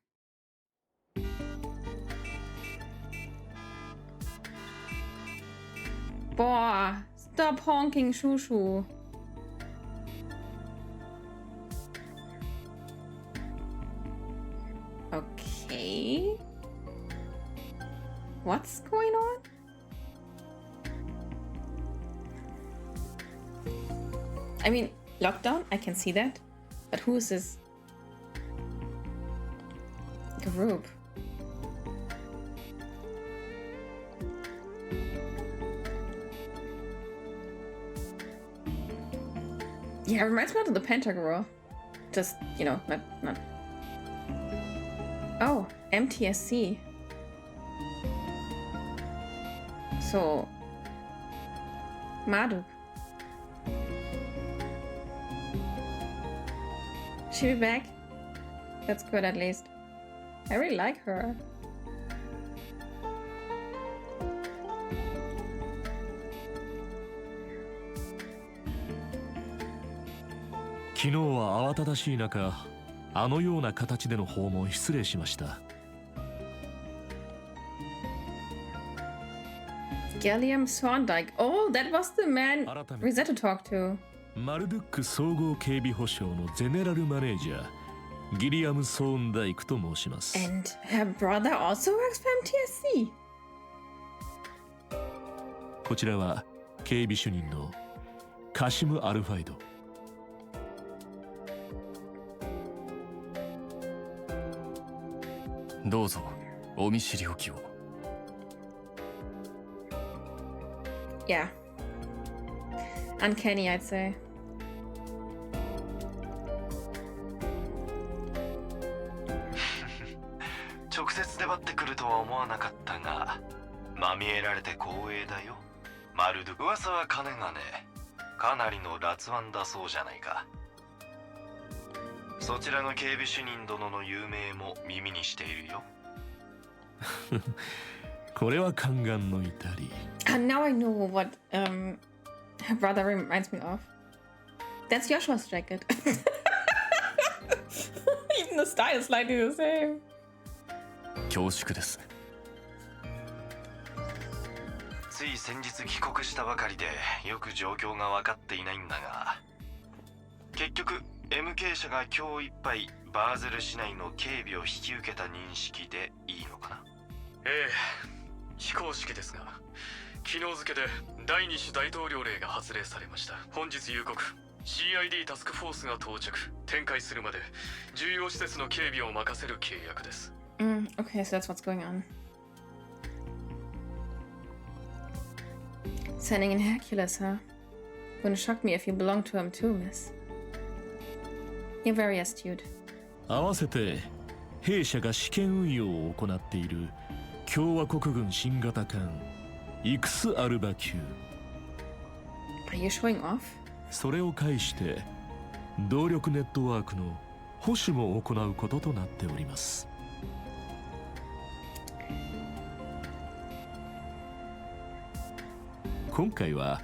Boah, stop honking, Shushu. Okay. What's going on? I mean, lockdown, I can see that. But who is this group? Yeah, it reminds me of the Pentagirl. Just, you know, not. Oh, MTSC. So, Marduk. She be back? That's good at least. I really like her. あのような形での訪問失礼しました。Gallium Thorndike. Oh, that was the man Rosetta talked to. マルドゥック総合警備保障のゼネラルマネージャーギリアム・ソーンダイクと申します。 And her brother also works for MTSC. こちらは警備主任のカシム・アルファイド。どうぞお見知りおきを。Yeah. Uncanny, I'd say. 直接出張ってくるとは思わなかったが、まみえられて光栄だよ。まるで噂は金がね、かなりの辣腕だそうじゃないか。そちらの警備主任殿の有名も耳にしているよ。これは宦官の至り。And now I know what her brother reminds me of. That's Joshua's jacket. Even the style is slightly the same. 恐縮です。つい先日帰国したばかりでよく状況が分かっていないんだが、結局 MK 社が今日いっぱいバーゼル市内の警備を引き受けた認識でいいのかな。ええ、非公式ですが、昨日付で第二種大統領令が発令されました。本日夕刻 CID タスクフォースが到着。展開するまで重要施設の警備を任せる契約です。Okay, so that's what's going on. Sending in Hercules, huh? Wouldn't shock me if you belonged to him too, miss. You're very astute. 合わせて弊社が試験運用を行っている共和国軍新型艦イクスアルバ級。Are you showing off? それを介して動力ネットワークの保守も行うこととなっております。今回は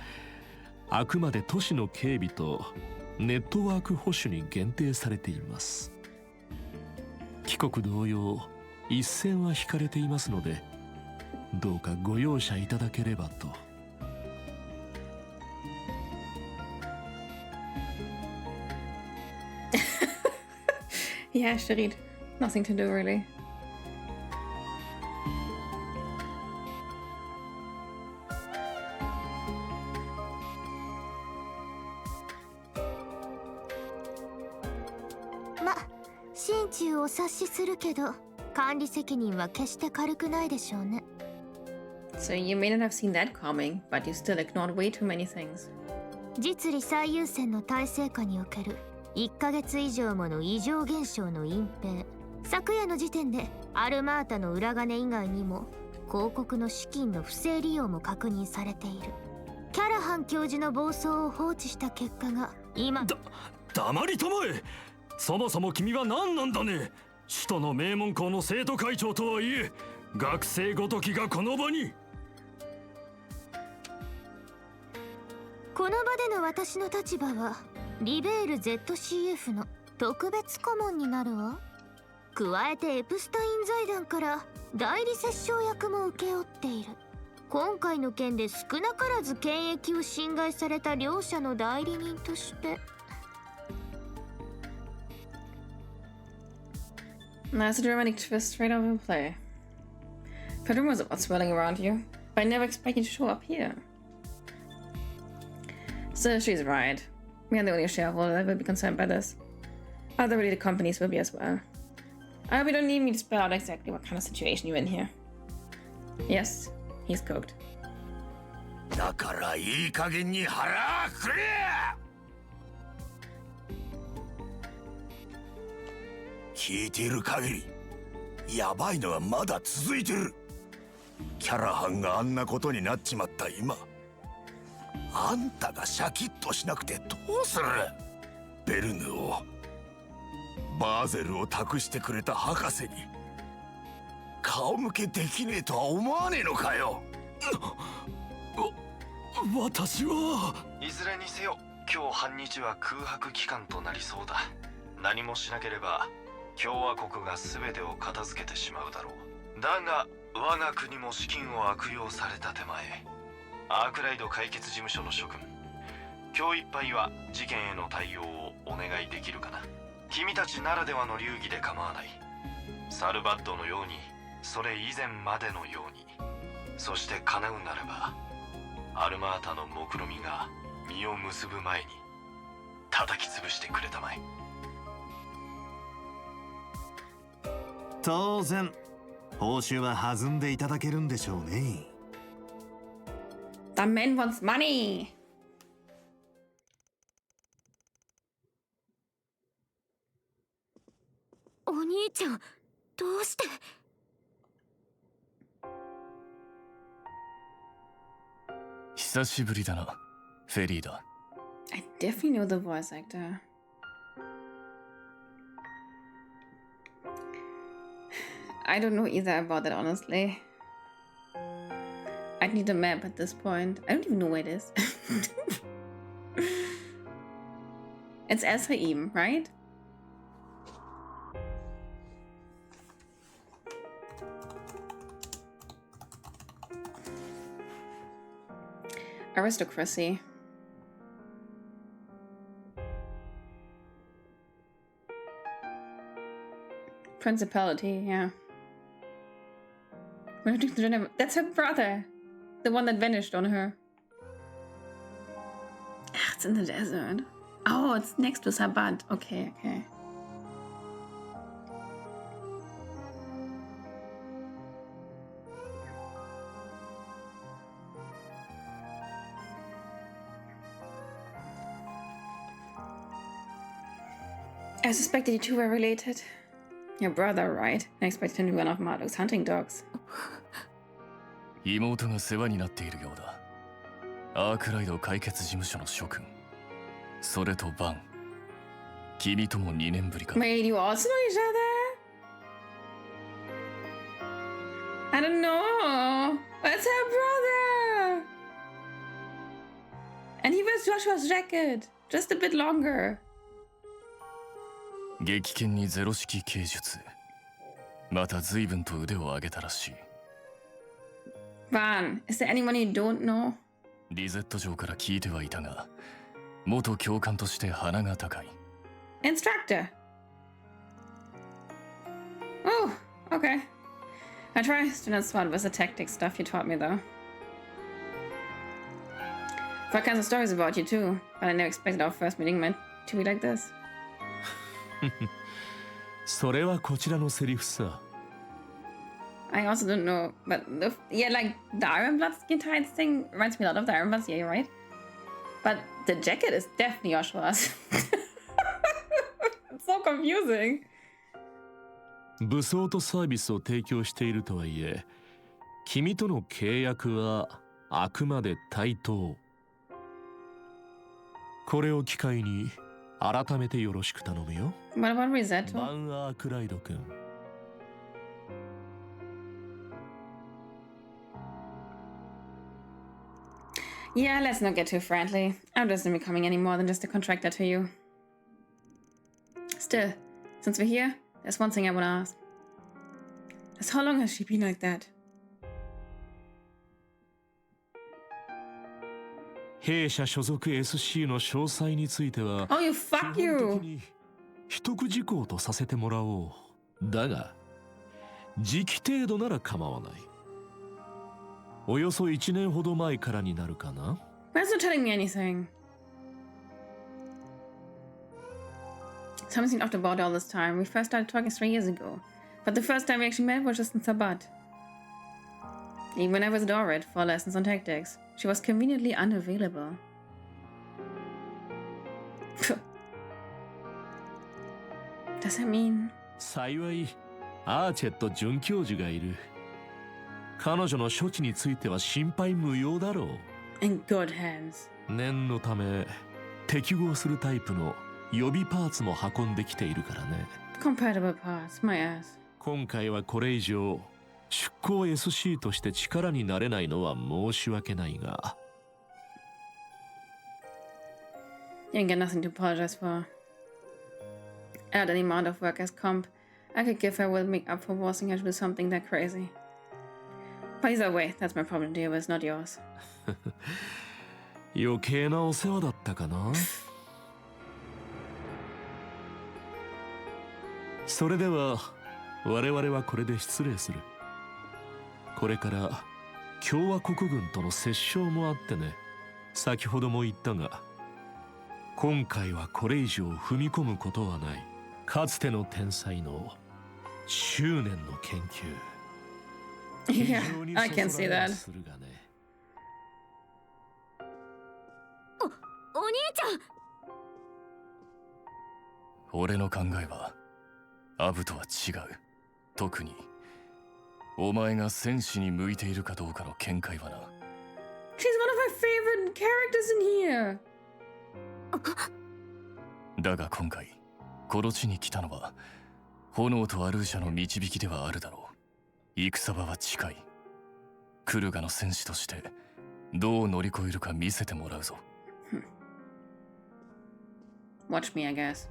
あくまで都市の警備とネットワーク保守に限定されています。帰国同様一線は引かれていますので、どうかご容赦いただければと。Yeah, Sharid. Nothing to do, really. Ma, 心中お察しするけど、管理責任は決して軽くないでしょうね。So you may not have seen that coming, but you still ignored way too many things. 実利最優先の体制下における1ヶ月以上もの異常現象の隠蔽。昨夜の時点でアルマータの裏金以外にも広告の資金の不正利用も確認されている。キャラハン教授の暴走を放置した結果が今。黙りたまえ。そもそも君は何なんだね。首都の名門校の生徒会長とはいえ、学生ごときがこの場に。この場での私の立場はリベール ZCF の特別顧問になるわ。加えてエプスタイン財団から代理折衝役も請け負っている。今回の件で少なからず権益を侵害された両者の代理人として。Nice dramatic twist right off in play. But rumors about swirling around you, but I never expect you to show up here. So she's right. We are the only shareholder that will be concerned by this. Other related companies will be as well. I hope you don't need me to spell out exactly what kind of situation you're in here. Yes, he's cooked. だからいい加減に腹くれ。聞いている限りやばいのはまだ続いてる。キャラハンがあんなことになっちまった今、あんたがシャキッとしなくてどうする。ベルヌをバーゼルを託してくれた博士に顔向けできねえとは思わねえのかよ。私は。いずれにせよ今日半日は空白期間となりそうだ。何もしなければ共和国が全てを片付けてしまうだろう。だが我が国も資金を悪用された手前、アークライド解決事務所の諸君、今日いっぱいは事件への対応をお願いできるかな。君たちならではの流儀で構わない。サルバッドのように、それ以前までのように、そして叶うならばアルマータの目論みが実を結ぶ前に叩き潰してくれたまえ。当然報酬は弾んでいただけるんでしょうね。 The man wants money. お兄ちゃん、どうして？久しぶりだな、フェリーダ。I definitely know the voice actor. I don't know either about that, honestly. I'd need a map at this point. I don't even know where it is. It's Esraim, right? Aristocracy. Principality, yeah. That's her brother. The one that vanished on her. Ah, it's in the desert. Oh, it's next to Sabat. Okay, okay. I suspected you two were related. Your brother, right? I expected him to be one of Marduk's hunting dogs. 妹が世話になっているようだ。アークライド解決事務所の諸君。それとバン。君とも2年ぶりか。Wait, you also know each other? I don't know. That's her brother. And he wears Joshua's jacket. Just a bit longer. 撃剣にゼロ式剣術。また随分と腕を上げたらしい。Van, is there anyone you don't know? リゼット城から聞いてはいたが、元教官として鼻が高い。Instructor. Oh, okay. I try to not swat with the tactic stuff you taught me though. I've heard kinds of stories about you too, but I never expected our first meeting meant to be like this. それはこちらのセリフさ。I also don't know, but yeah, like the Iron Blood skin tights thing reminds me a lot of the Iron Bloods, yeah, you're right. But the jacket is definitely Joshua's. It's so confusing. 武装とサービスを提供しているとはいえ、君との契約はあくまで対等。これを機会に改めてよろしく頼むよ。What about Risetto? バン・アークライド君。Yeah, let's not get too friendly. I'm just not becoming any more than just a contractor to you. Still, since we're here, there's one thing I want to ask. Just how long has she been like that? 弊社所属 SC の詳細については、 Oh, you fuck you! 秘匿事項とさせてもらおう。だが、時期程度なら構わない。およそ1年ほど前からになるかな。 Why is not telling me anything? Something seemed off the border all this time. We first started talking 3 years ago. But the first time we actually met was just in Sabat. Even when I was at Orid for lessons on tactics, she was conveniently unavailable. Does that mean? 幸い、アーチェット准教授がいる。彼女の処置については心配無用だろう。In good hands. 念のため、適合するタイプの予備パーツも運んできているからね。Compatible parts, my ass. 今回はこれ以上、出向 SC として力になれないのは申し訳ないが。You ain't got nothing to apologize for. I had any amount of work as comp, I could give her with me up for forcing her to do something that crazy. But either way, that's my problem to deal with, not yours. 余計なお世話だったかな。それでは我々はこれで失礼する。これから共和国軍との折衝もあってね。先ほども言ったが、今回はこれ以上踏み込むことはない。かつての天才の執念の研究。Yeah, I can see that. お兄ちゃん。俺の考えはアブとは違う。特にお前が戦士に向いているかどうかの見解はな。She's one of my favorite characters in here. だが今回この地に来たのは炎とアルーシャの導きではあるだろう。戦場は近い。クルガの戦士としてどう乗り越えるか見せてもらうぞ。Watch me, I guess.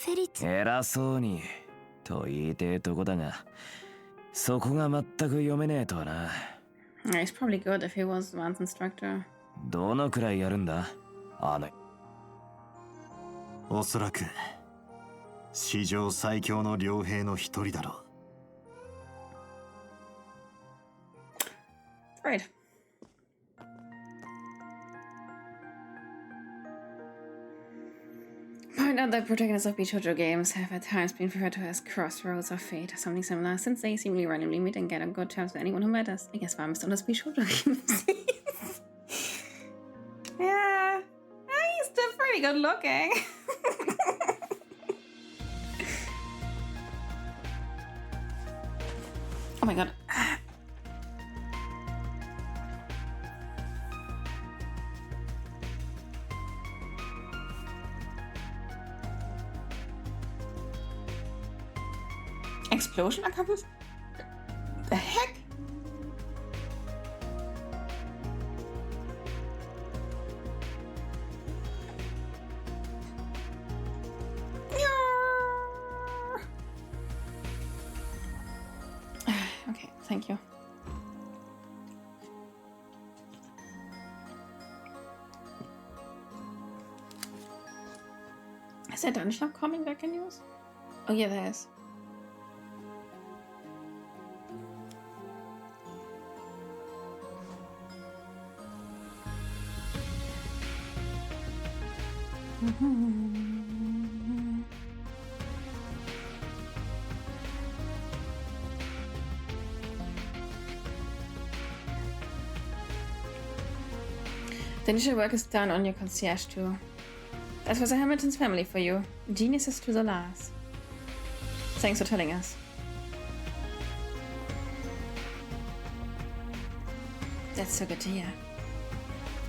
フェリチ。偉そうにと言いてえとこだが、そこが全く読めねえとはな。It's probably good if he was once instructor. どのくらいやるんだあの。おそらく史上最強の両兵の一人だろう。Right. Point out that protagonists of Bishoujo games have at times been referred to as crossroads of fate or something similar, since they seemingly randomly meet and get on good terms with anyone who matters. I guess Farm is on the Bishoujo games. Yeah, he's still pretty good looking. Oh my god. Explosion accomplished? The heck? Okay, thank you. Is there dungeon coming back in news? Oh yeah, there is. The initial work is done on your concierge too. That was a Hamilton's family for you. Geniuses to the last. Thanks for telling us. That's so good to hear.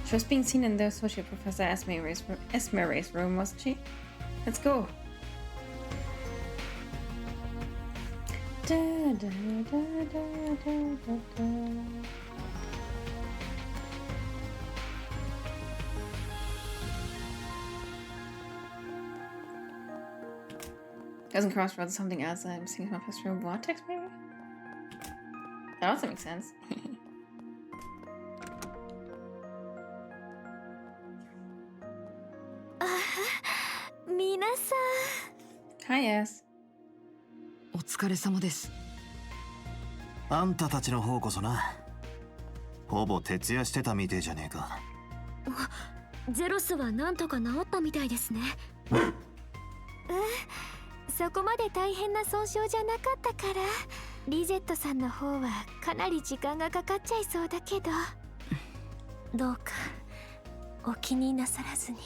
She was being seen in the Associate Professor Esmeray's room, wasn't she? Let's go. Da, da, da, da, da, da. Doesn't crossroads something else I'm thinking of his room vortex maybe? That also makes sense. Hi, yes. お疲れ様です。あんたたちの方こそな。ほぼ徹夜してたみてえじゃねえか。ゼロスはなんとか治ったみたいですね。そこまで大変な損傷じゃなかったから、リゼットさんの方はかなり時間がかかっちゃいそうだけど、どうかお気になさらずに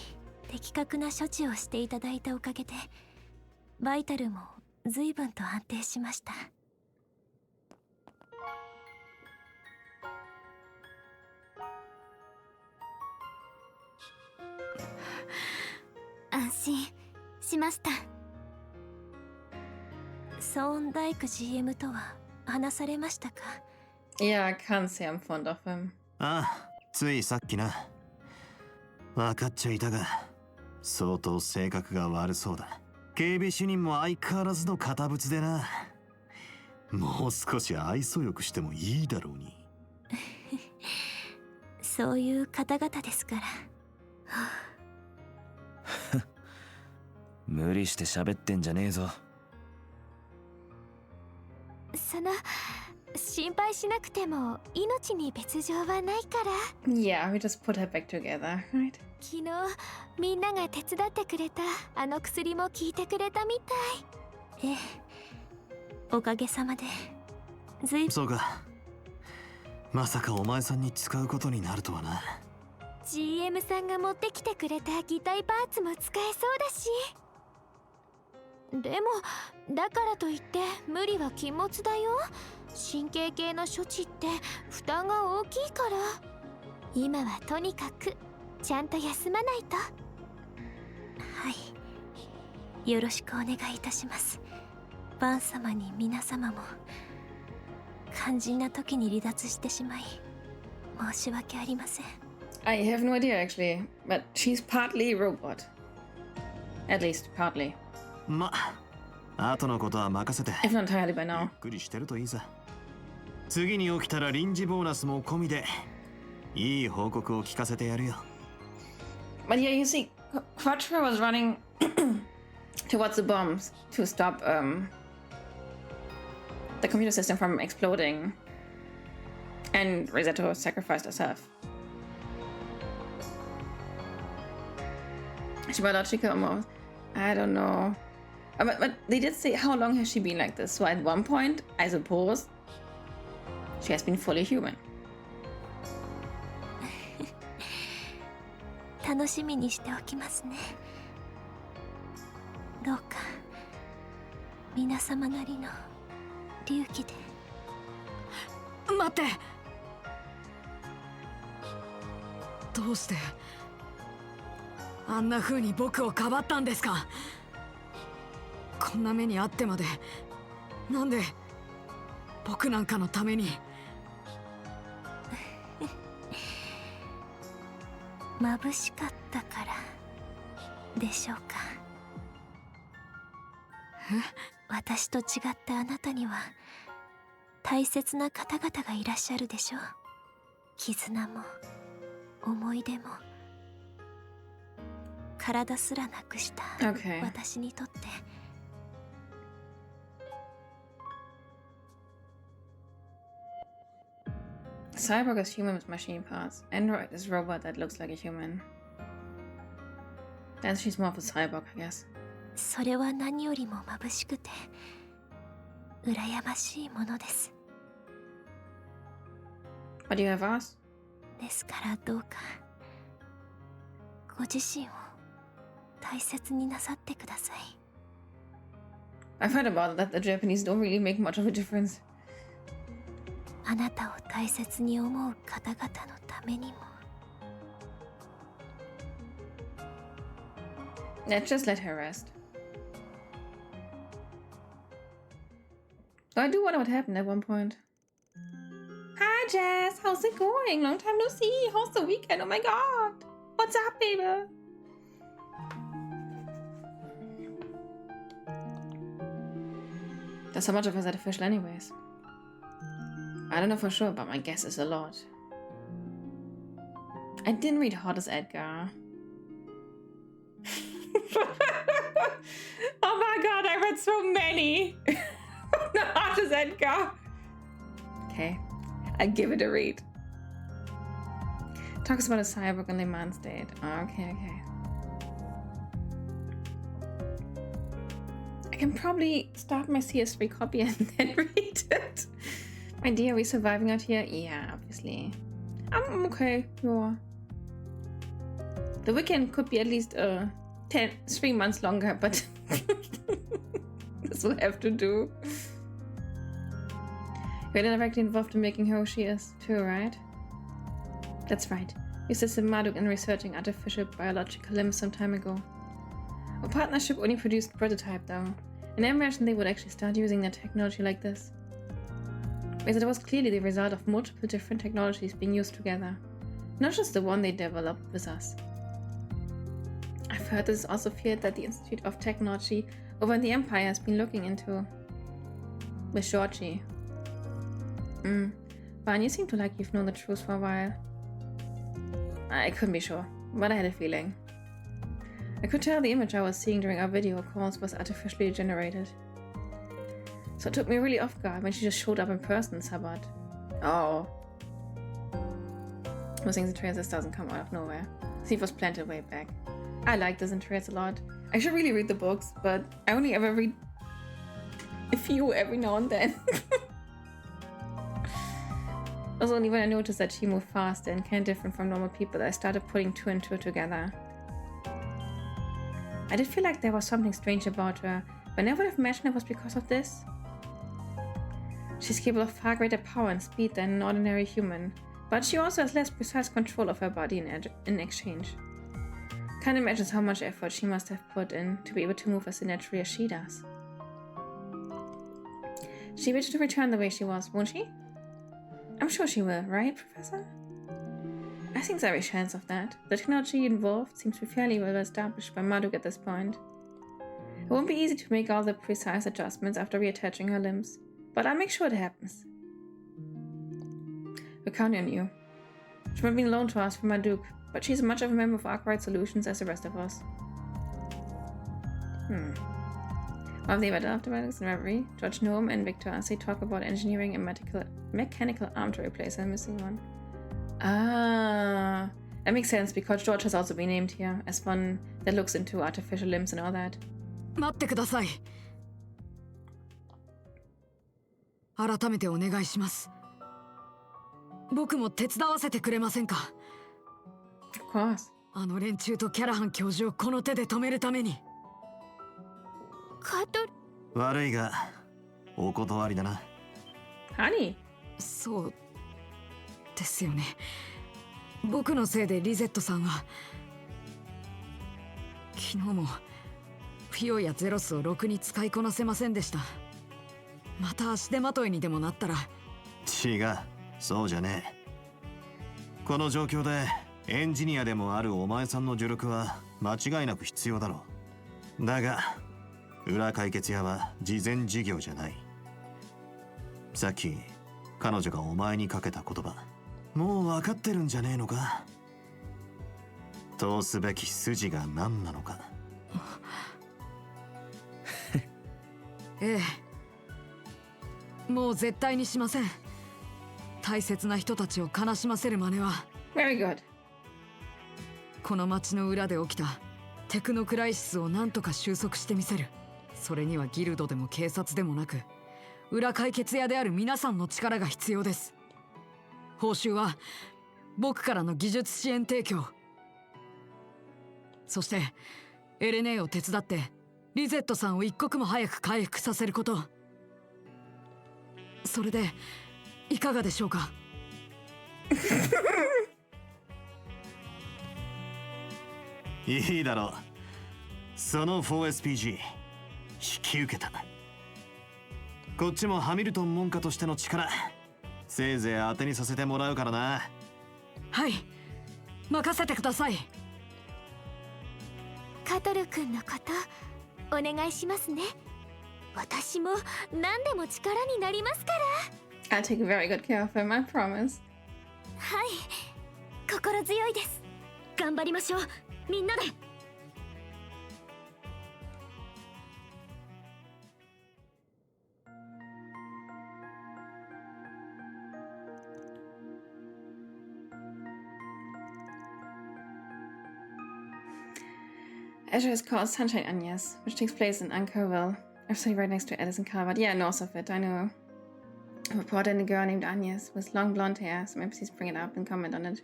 的確な処置をしていただいたおかげでバイタルも随分と安定しました。安心しました。ソーンダイク GM とは話されましたか？ Yeah, I can't say I'm fond of him. ああ、ついさっきな。分かっちゃいたが、相当性格が悪そうだ。警備主任も相変わらずの堅物でな。もう少し愛想よくしてもいいだろうに。そういう方々ですから。無理して喋ってんじゃねえぞ。その心配しなくても命に別状はないから。 Yeah, we just put her back together, right? 昨日みんなが手伝ってくれたあの薬も効いてくれたみたい。ええ、おかげさまでそうか。まさかお前さんに使うことになるとはな。 GM さんが持ってきてくれた擬態パーツも使えそうだし。でもだからといって無理は禁物だよ。神経系の処置って負担が大きいから。今はとにかくちゃんと休まないと。はい、よろしくお願いいたします。バン様に皆様も。肝心な時に離脱してしまい申し訳ありません。 I have no idea actually, but she's partly robot. At least partly. ま、後のことは任せて。If not entirely by now. ゆっくりしてるといいさ。次に起きたら臨時ボーナスも込みでいい報告を聞かせてやるよ。But yeah, you see, Quattro was running towards the bombs to stop the computer system from exploding, and Rosetta sacrificed herself. Is she biological almost? I don't know. But they did say how long has she been like this? So at one point, I suppose, she has been fully human. 楽しみにしておきますね。どうか皆様なりの流儀で。待って。どうしてあんな風に僕をかばったんですか。こんな目にあってまでなんで僕なんかのために。眩しかったからでしょうか。私と違ってあなたには大切な方々がいらっしゃるでしょう。絆も思い出も体すらなくした私にとって。Cyborg is human with machine parts. Android is robot that looks like a human. Then she's more of a cyborg, I guess. それは何よりも眩しくて羨ましいものです。 But you have us? ですからどうかご自身を大切になさってください。 I've heard about that the Japanese don't really make much of a difference. あなたを大切に思う方々のためにも。 Let's just let her rest. I do wonder what happened at one point. Hi Jess, how's it going? Long time no see. How's the weekend? Oh my god. What's up, baby? That's how much of us artificial anyways. I don't know for sure, but my guess is a lot. I didn't read Hot as Edgar. Oh my god, I read so many! Hot as Edgar! Okay, I'll give it a read. Talks about a cyborg in the man state. Okay. I can probably start my CS3 copy and then read it. My dear, are we surviving out here? Yeah, obviously. I'm okay. Yeah. The weekend could be at least 3 months longer, but this will have to do. You're directly involved in making her who she is, too, right? That's right. You assisted Marduk in researching artificial biological limbs some time ago. Our partnership only produced a prototype, though. And I imagine they would actually start using their technology like this. Because it was clearly the result of multiple different technologies being used together. Not just the one they developed with us. I I've heard this is also feared that the Institute of Technology over in the Empire has been looking into with Georgie. But you seem to like you've known the truth for a while. I couldn't be sure, but I had a feeling. I could tell the image I was seeing during our video calls was artificially generated. So it took me really off guard when she just showed up in person, Sabat. Oh. Most things in trailers this doesn't come out of nowhere. Steve was planted way back. I like this in trailers a lot. I should really read the books, but I only ever read a few every now and then. It was only when I noticed that she moved fast and kind of different from normal people that I started putting two and two together. I did feel like there was something strange about her, but I never would have imagined it was because of this. She's capable of far greater power and speed than an ordinary human, but she also has less precise control of her body in exchange. Can't imagine how much effort she must have put in to be able to move as naturally as she does. She'll be able to return the way she was, won't she? I'm sure she will, right, Professor? I think there's every chance of that. The technology involved seems to be fairly well established by Marduk at this point. It won't be easy to make all the precise adjustments after reattaching her limbs, but I'll make sure it happens. We're counting on you. She might be alone to us from Marduk, but she's as much of a member of Arkwright Solutions as the rest of us. One of the other afterwards in Reverie, George Noam and Victor as they talk about engineering and mechanical arm to replace a missing one. Ah, that makes sense because George has also been named here as one that looks into artificial limbs and all that. 待ってください。改めてお願いします。僕も手伝わせてくれませんか？ Of course. あの連中とキャラハン教授をこの手で止めるために。カトル。悪いが、お断りだな。Honey。そうですよね。僕のせいでリゼットさんは昨日もフィオやゼロスをろくに使いこなせませんでした。また足手まといにでもなったら。違う、そうじゃねえ。この状況でエンジニアでもあるお前さんの助力は間違いなく必要だろう。だが裏解決屋は慈善事業じゃない。さっき彼女がお前にかけた言葉、もう分かってるんじゃねえのか？通すべき筋が何なのか。ええ、もう絶対にしません。大切な人たちを悲しませる真似は。Very good. この街の裏で起きたテクノクライシスを何とか収束してみせる。それにはギルドでも警察でもなく、裏解決屋である皆さんの力が必要です。報酬は僕からの技術支援提供。そしてエレネーを手伝ってリゼットさんを一刻も早く回復させること。それでいかがでしょうか？いいだろう。その 4SPG 引き受けた。こっちもハミルトン門下としての力、せいぜい当てにさせてもらうからな。はい、任せてください。カトル君のことお願いしますね。私も何でも力になりますから。I'll take very good care of him, I promise. はい、心強いです。頑張りましょう、みんなで。Azure is called Sunshine Agnes, which takes place in Anchorville, absolutely right next to Addison Calvert. Yeah, north of it, I know. A reporter and a girl named Agnes with long blonde hair. Some NPCs bring it up and comment on it.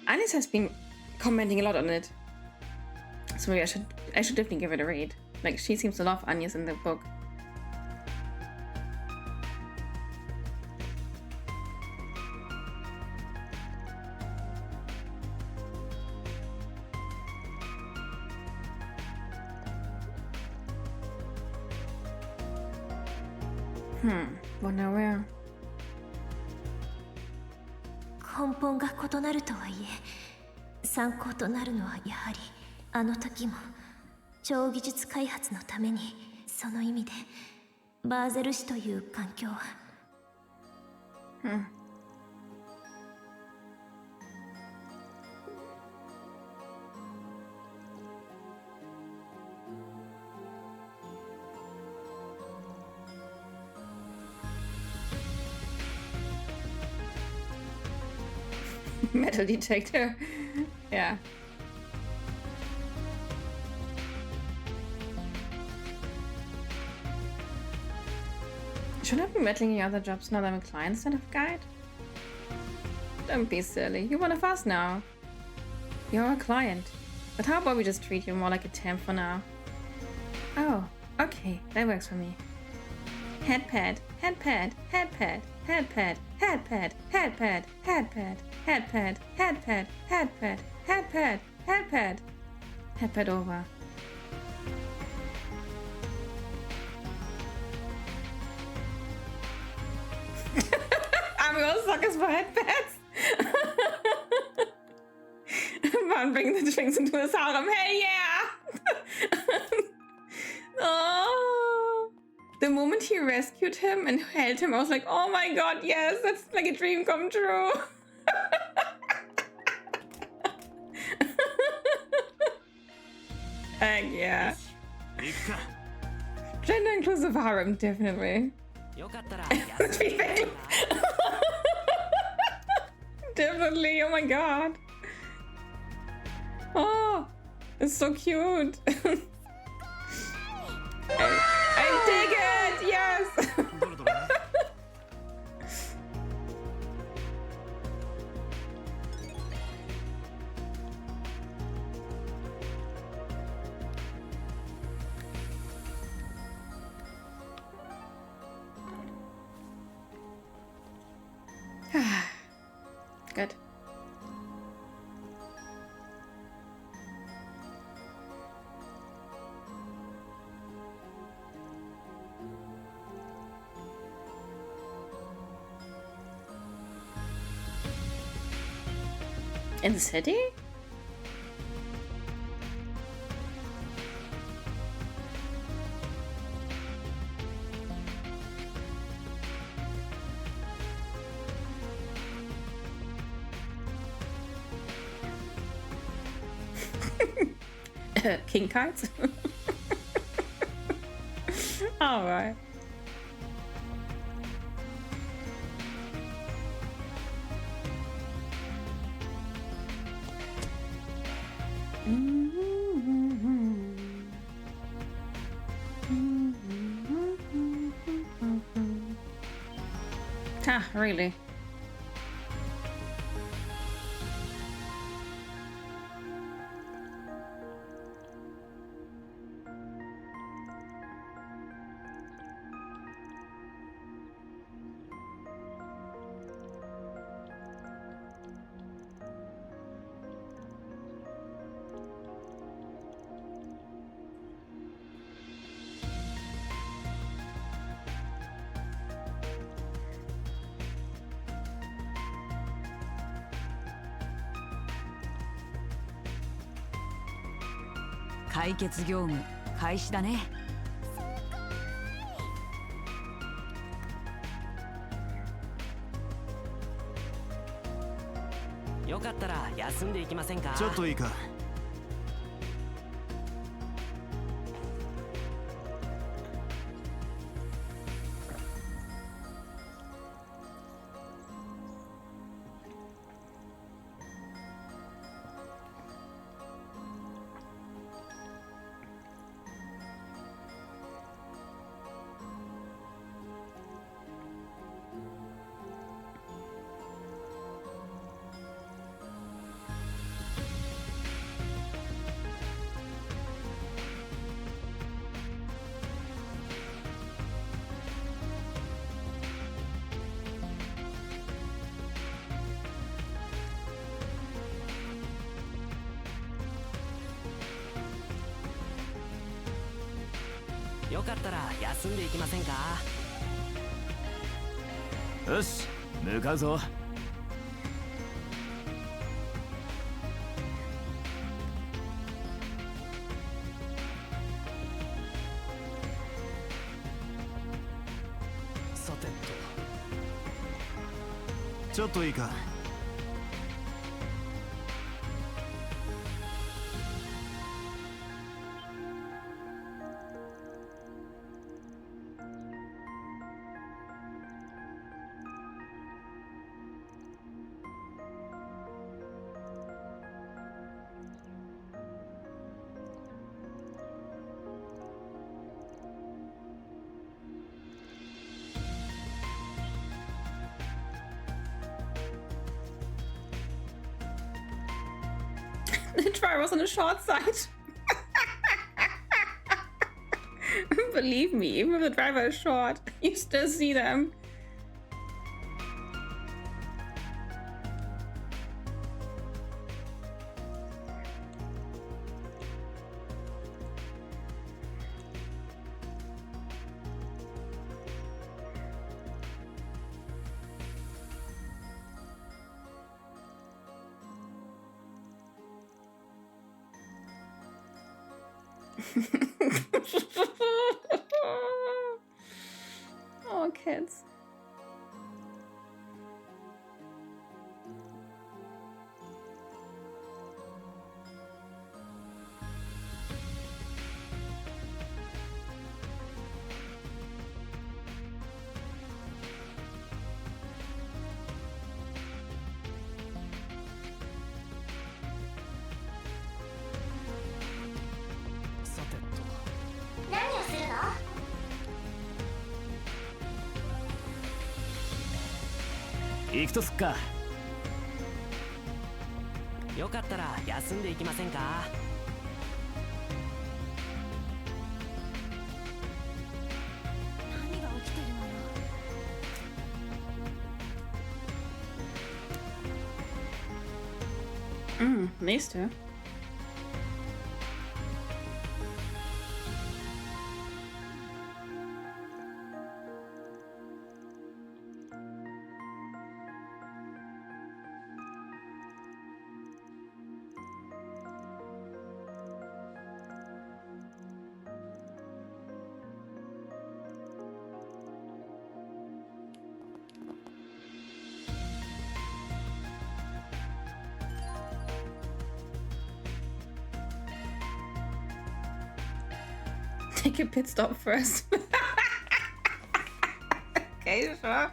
Agnes has been commenting a lot on it, so maybe I should definitely give it a read. Like, she seems to love Agnes in the book. Wonder where. 根本が異なるとはいえ、参考となるのはやはりあの時も超技術開発のために、その意味でバーゼル市という環境は。Metal detector. Yeah. Shouldn't I be meddling in other jobs now that I'm a client instead of guide? Don't be silly. You're one of us now. You're a client. But how about we just treat you more like a temp for now? Oh, okay. That works for me. Headpad, headpad, headpad, headpad, headpad, headpad, headpad, headpad, headpad, headpad, headpad, headpad. Headpad over. I'm gonna suckers for headpads. Man, bringing the drinks into his harem. Hey, yeah! Oh. The moment he rescued him and held him, I was like, oh my god, yes, that's like a dream come true. Heck yeah. Gender inclusive harem, definitely. Definitely, oh my god. Oh, it's so cute. I dig it, yes. Good. In the city? King cards? Alright. Ah, really?「解決業務開始だね」よかったら休んでいきませんか？ちょっといいか。よかったら休んでいきませんか？よし、向かうぞ。ちょっといいか。The driver's on the short side. Believe me, even if the driver is short, you still see them. Oh, kids. What? 行くとすっか。よかったら休んでいきませんか。何が起きてるのよ。These two. Take a pit stop first. Okay, sure.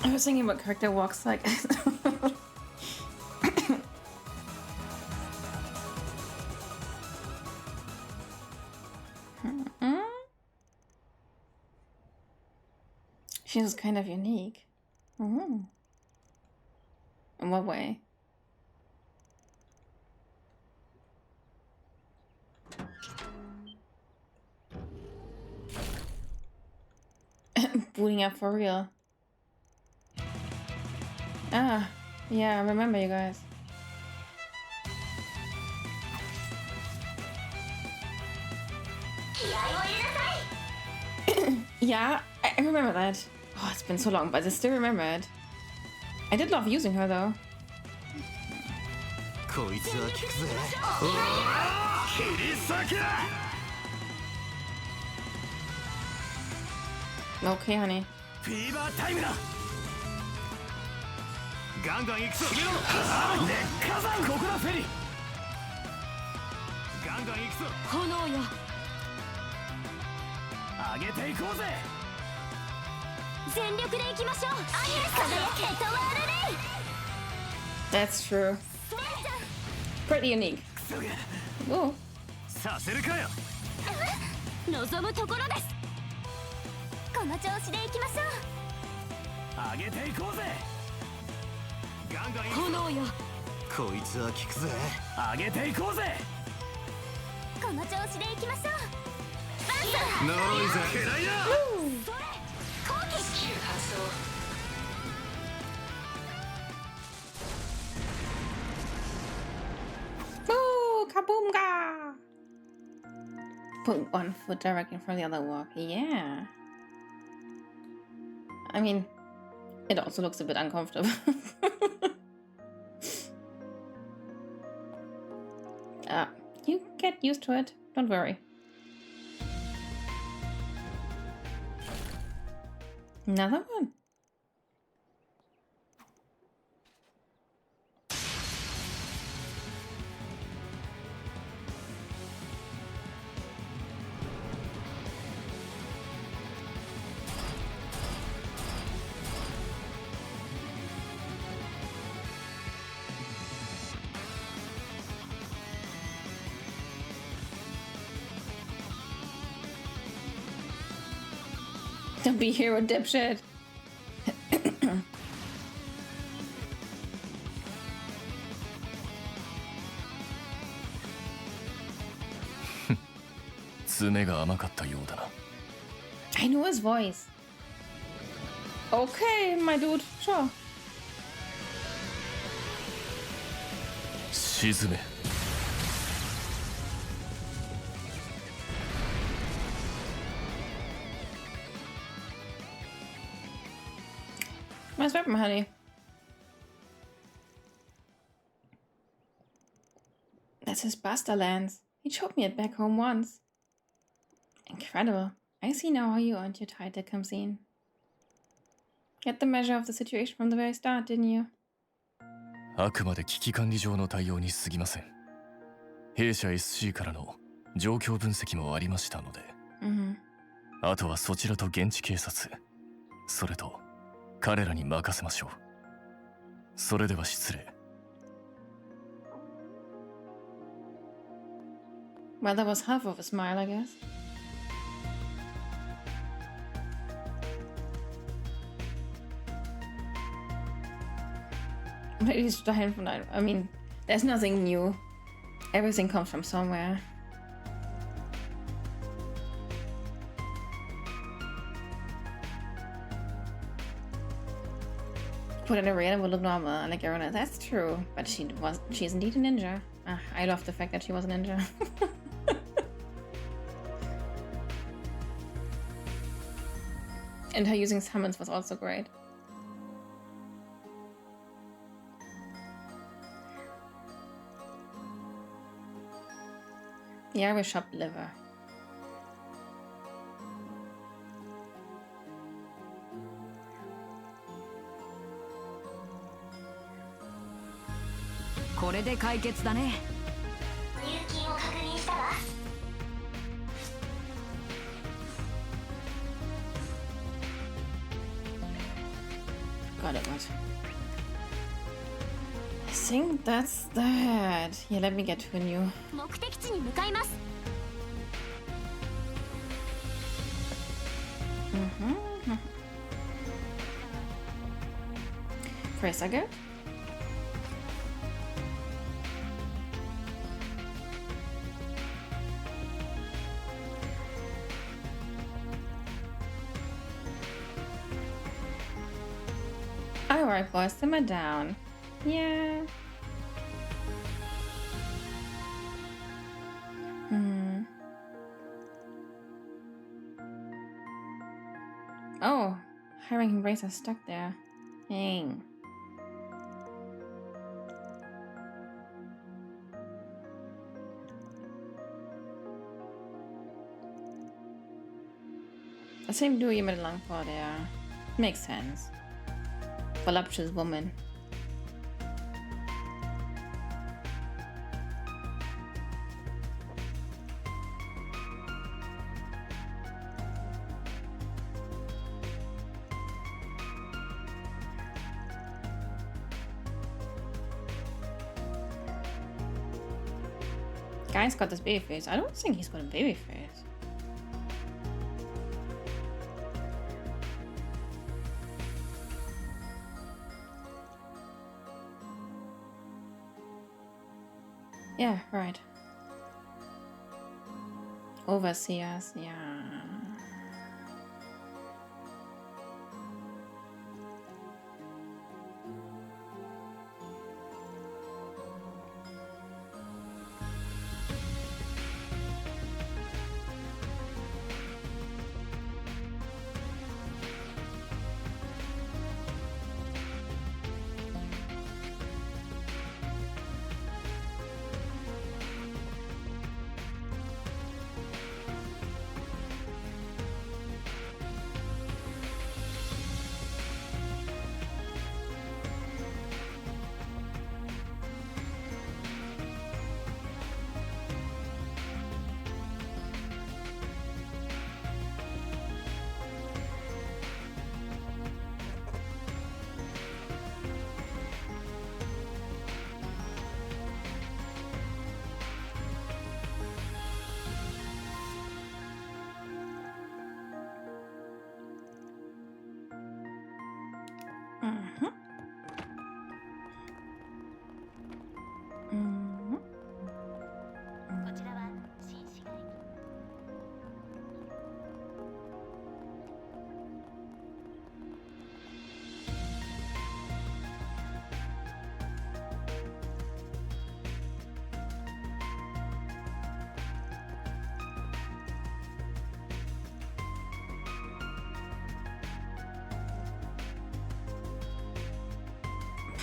I was thinking what character walks like. She's kind of unique. In what way? Booting up for real. Ah, yeah, I remember you guys. Yeah, I remember that. Oh, it's been so long, but I still remember it. I did love using her though. Okay, honey. ガンガン行くぞ。決めろ。熱火山ここだ。炎よ上げていこうぜ。全力でいきましょう。アニル輝けエトワールレイ。 That's true. Pretty unique. Whoa. させるかよ。望むところです。この調子でいきましょ上げていこうぜ。ガンガンう。炎よこいつは効くぜ。上げていこうぜ。この調子でいきましょう。呪いぜ。嫌いだ。スキル発動 Woo! Kaboomga! Put one foot directly in front of the other walk. Yeah. I mean, it also looks a bit uncomfortable. You get used to it. Don't worry. Another one. Don't be hero dipshit. 爪が甘かったようだな。I know his voice. Okay, my dude. Sure. 沈め。Nice weapon, honey. That's his Buster Lance. He showed me it back home once. Incredible. I see now how you earned your title, Kamsin. You had the measure of the situation from the very start, didn't you? あくまで危機管理上の対応に過ぎません。弊社 SC からの状況分析もありましたので、あとはそちらと現地警察、それと彼らに任せましょう。それでは失礼。Well, that was half of a smile, I guess. Maybe it's from that. I mean, there's nothing new. Everything comes from somewhere. Put in a raid, it would look normal, like everyone else. That's true, but she's indeed a ninja. I love the fact that she was a ninja. And her using summons was also great. The Irish shop liver. Got it, what? I think that's that. Yeah, let me get to a new. 目的地に向かいます。First, I go. Alright, boys, simmer down. Yeah. Oh, hiring embracer stuck there. Dang. The same duo you met along for there. Makes sense. Voluptuous woman. guy's got this baby face. I don't think he's got a baby face. Yeah, right. Overseers, yeah.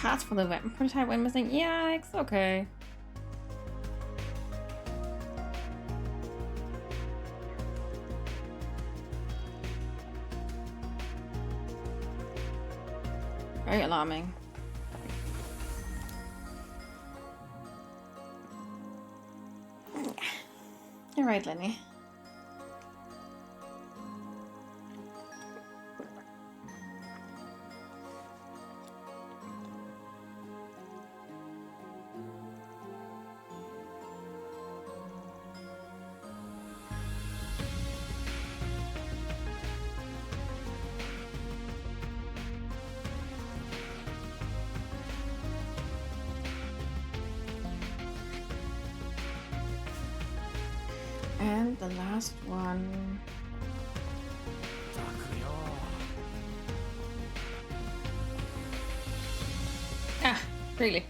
Parts for the weapon prototype went missing. Yeah, it's okay. Very alarming. You're right, Lenny. And the last one. Ah, really?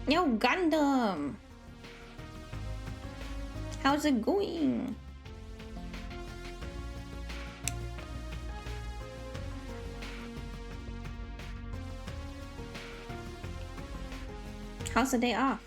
Yo, Gundam! How's it going? How's the day off?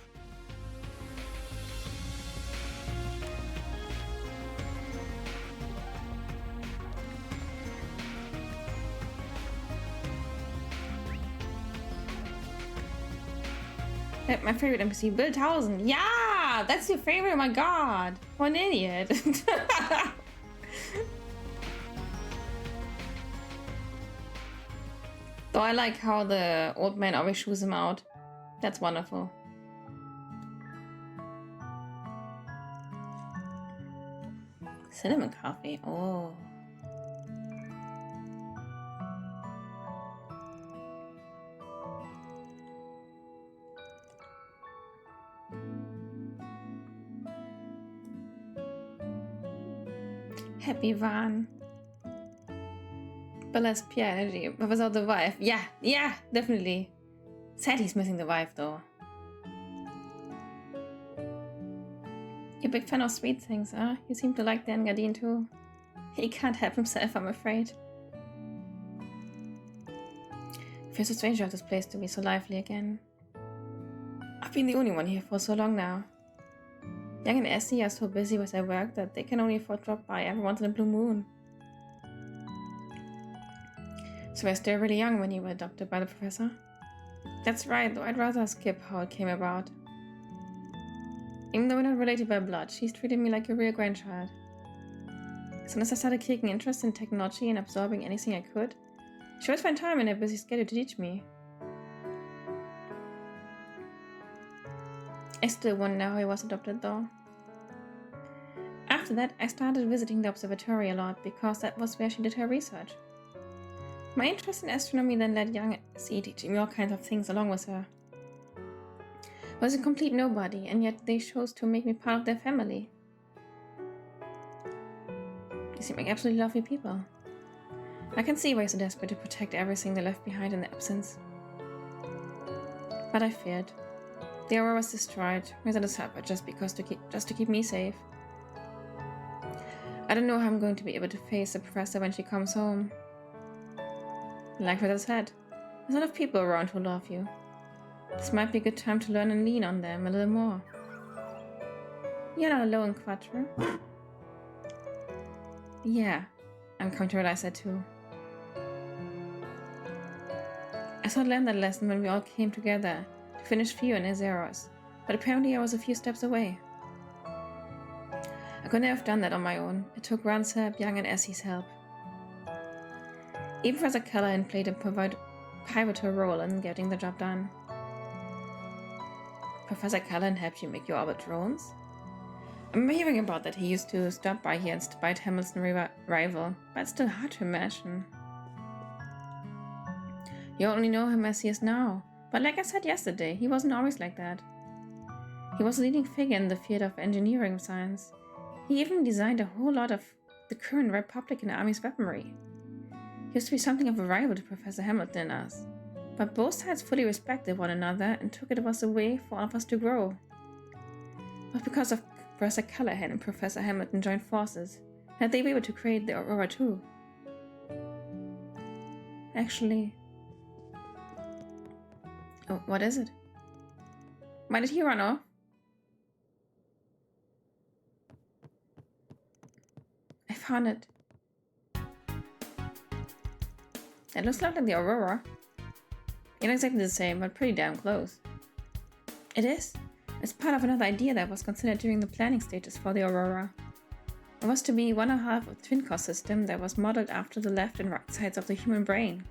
My favorite NPC, Bill 1000. Yeah, that's your favorite. Oh my god, what an idiot. Though I like how the old man always shoos him out. That's wonderful. Cinnamon coffee. Oh. Happy Van. But less pure energy, but without the wife. Yeah, definitely. Sad he's missing the wife though. You're a big fan of sweet things, huh? You seem to like the Engadine too. He can't help himself, I'm afraid. Feels so strange of this place to be so lively again. I've been the only one here for so long now. Young and Essie are so busy with their work that they can only afford to drop by every once in a blue moon. So we're still really young when you were adopted by the professor? That's right, though I'd rather skip how it came about. Even though we're not related by blood, she's treated me like a real grandchild. As soon as I started taking interest in technology and absorbing anything I could, she always found time in her busy schedule to teach me. I still wonder how I was adopted though. After that, I started visiting the observatory a lot because that was where she did her research. My interest in astronomy then led young Essie teaching me all kinds of things along with her. I was a complete nobody, and yet they chose to make me part of their family. They seem like absolutely lovely people. I can see why you're so desperate to protect everything they left behind in their absence. But I feared. The Aurora was destroyed, rather than separate just to keep me safe. I don't know how I'm going to be able to face the professor when she comes home. Like what I said, there's a lot of people around who love you. This might be a good time to learn and lean on them a little more. You're not alone, Quattro. Yeah, I'm coming to realize that too. I thought I learned that lesson when we all came together to finish Fio and Azeros, but apparently I was a few steps away. I couldn't have done that on my own. It took Ron's help, Young and Essie's help. Even Professor Callahan played a pivotal role in getting the job done. Professor Callahan helped you make your orbit drones? I remember hearing about that. He used to stop by here and spite Hamilton's rival, but it's still hard to imagine. You only know him as he is now, but like I said yesterday, he wasn't always like that. He was a leading figure in the field of engineering science. He even designed a whole lot of the current Republican Army's weaponry. He used to be something of a rival to Professor Hamilton and us, but both sides fully respected one another and took it as a way for all of us to grow. It was because of Professor Callahan and Professor Hamilton joined forces that they were able to create the Aurora too. Actually... Oh, what is it? Why did he run off? I found it. It looks a lot like the Aurora. Not exactly the same, but pretty damn close. It is. It's part of another idea that was considered during the planning stages for the Aurora. It was to be one half of the twin core system that was modeled after the left and right sides of the human brain.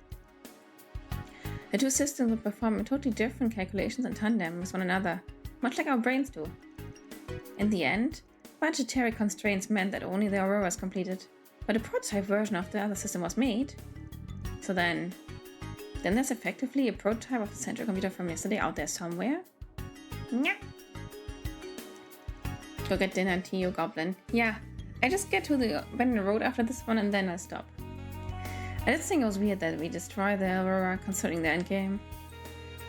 The two systems would perform totally different calculations in tandem with one another, much like our brains do. In the end, budgetary constraints meant that only the Aurora was completed, but a prototype version of the other system was made. So then there's effectively a prototype of the central computer from yesterday out there somewhere? Yeah. Go get dinner and tea, you goblin. Yeah, I just get to the abandoned road after this one and then I stop. I did think it was weird that we destroy the Aurora concerning the endgame.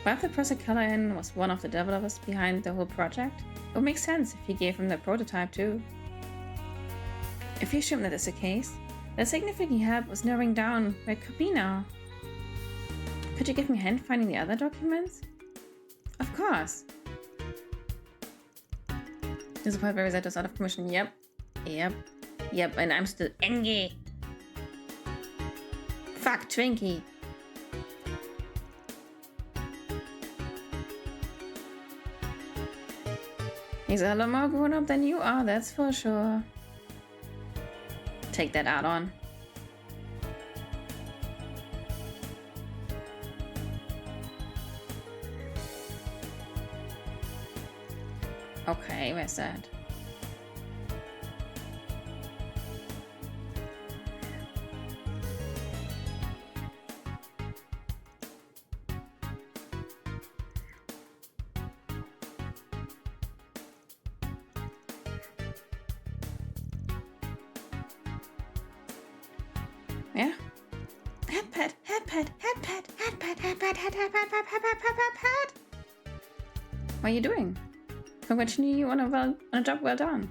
But if the Professor Callahan was one of the developers behind the whole project, it would make sense if he gave him the prototype too. If you assume that is the case, that significantly helped was narrowing down where it could be now. Could you give me a hand finding the other documents? Of course. There's a part where Rosetta's out of commission. Yep, and I'm still angry. Fuck, Twinkie. He's a lot more grown up than you are, that's for sure. Take that out on. Okay, where's that? Yeah. Headpad, headpad, headpad, headpad, headpad, headpad. What are you doing? Congratulating you on a job well done.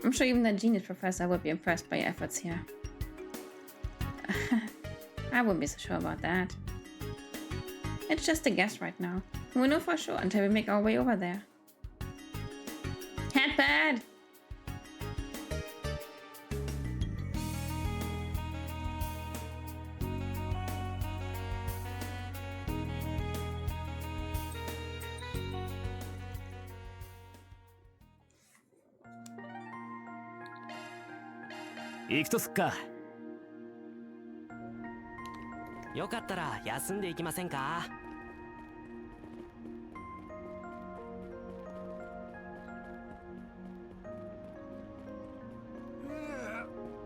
I'm sure even the genius professor would be impressed by your efforts here. I wouldn't be so sure about that. It's just a guess right now. We'll know for sure until we make our way over there. Headpad!行くとすっか。よかったら休んでいきませんか？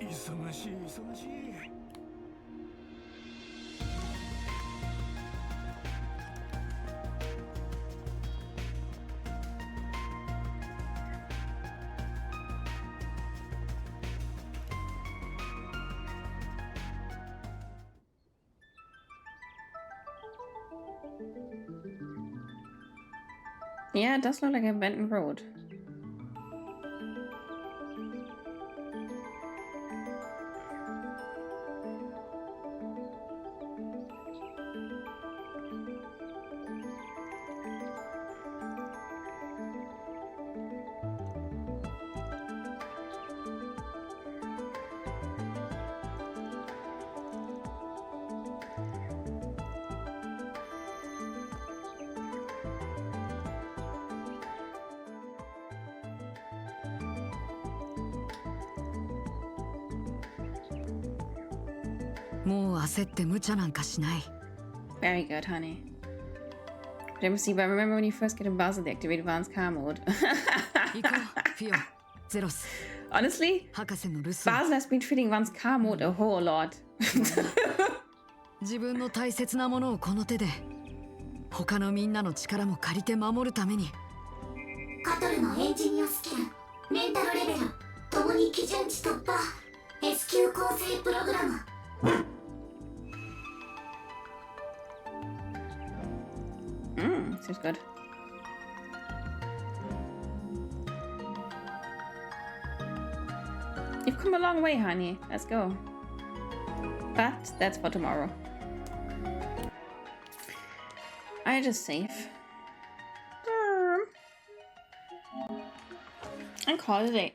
忙しい忙しい。Yeah, it does look like a abandoned road.もう焦って無茶なんかしない。 Very good, honey. Let me see, but remember when you first get in Basel, they activate advanced car mode. Honestly, Basel has been treating advanced car mode a whole lot. 自分の大切なものをこの手で他のみんなの力も借りて守るために。カトルのエンジニアスキル、メンタルレベルともに基準値突破。 S 級構成プログラム。 Seems good. You've come a long way, honey. Let's go. But that's for tomorrow. I just save. And call it a day.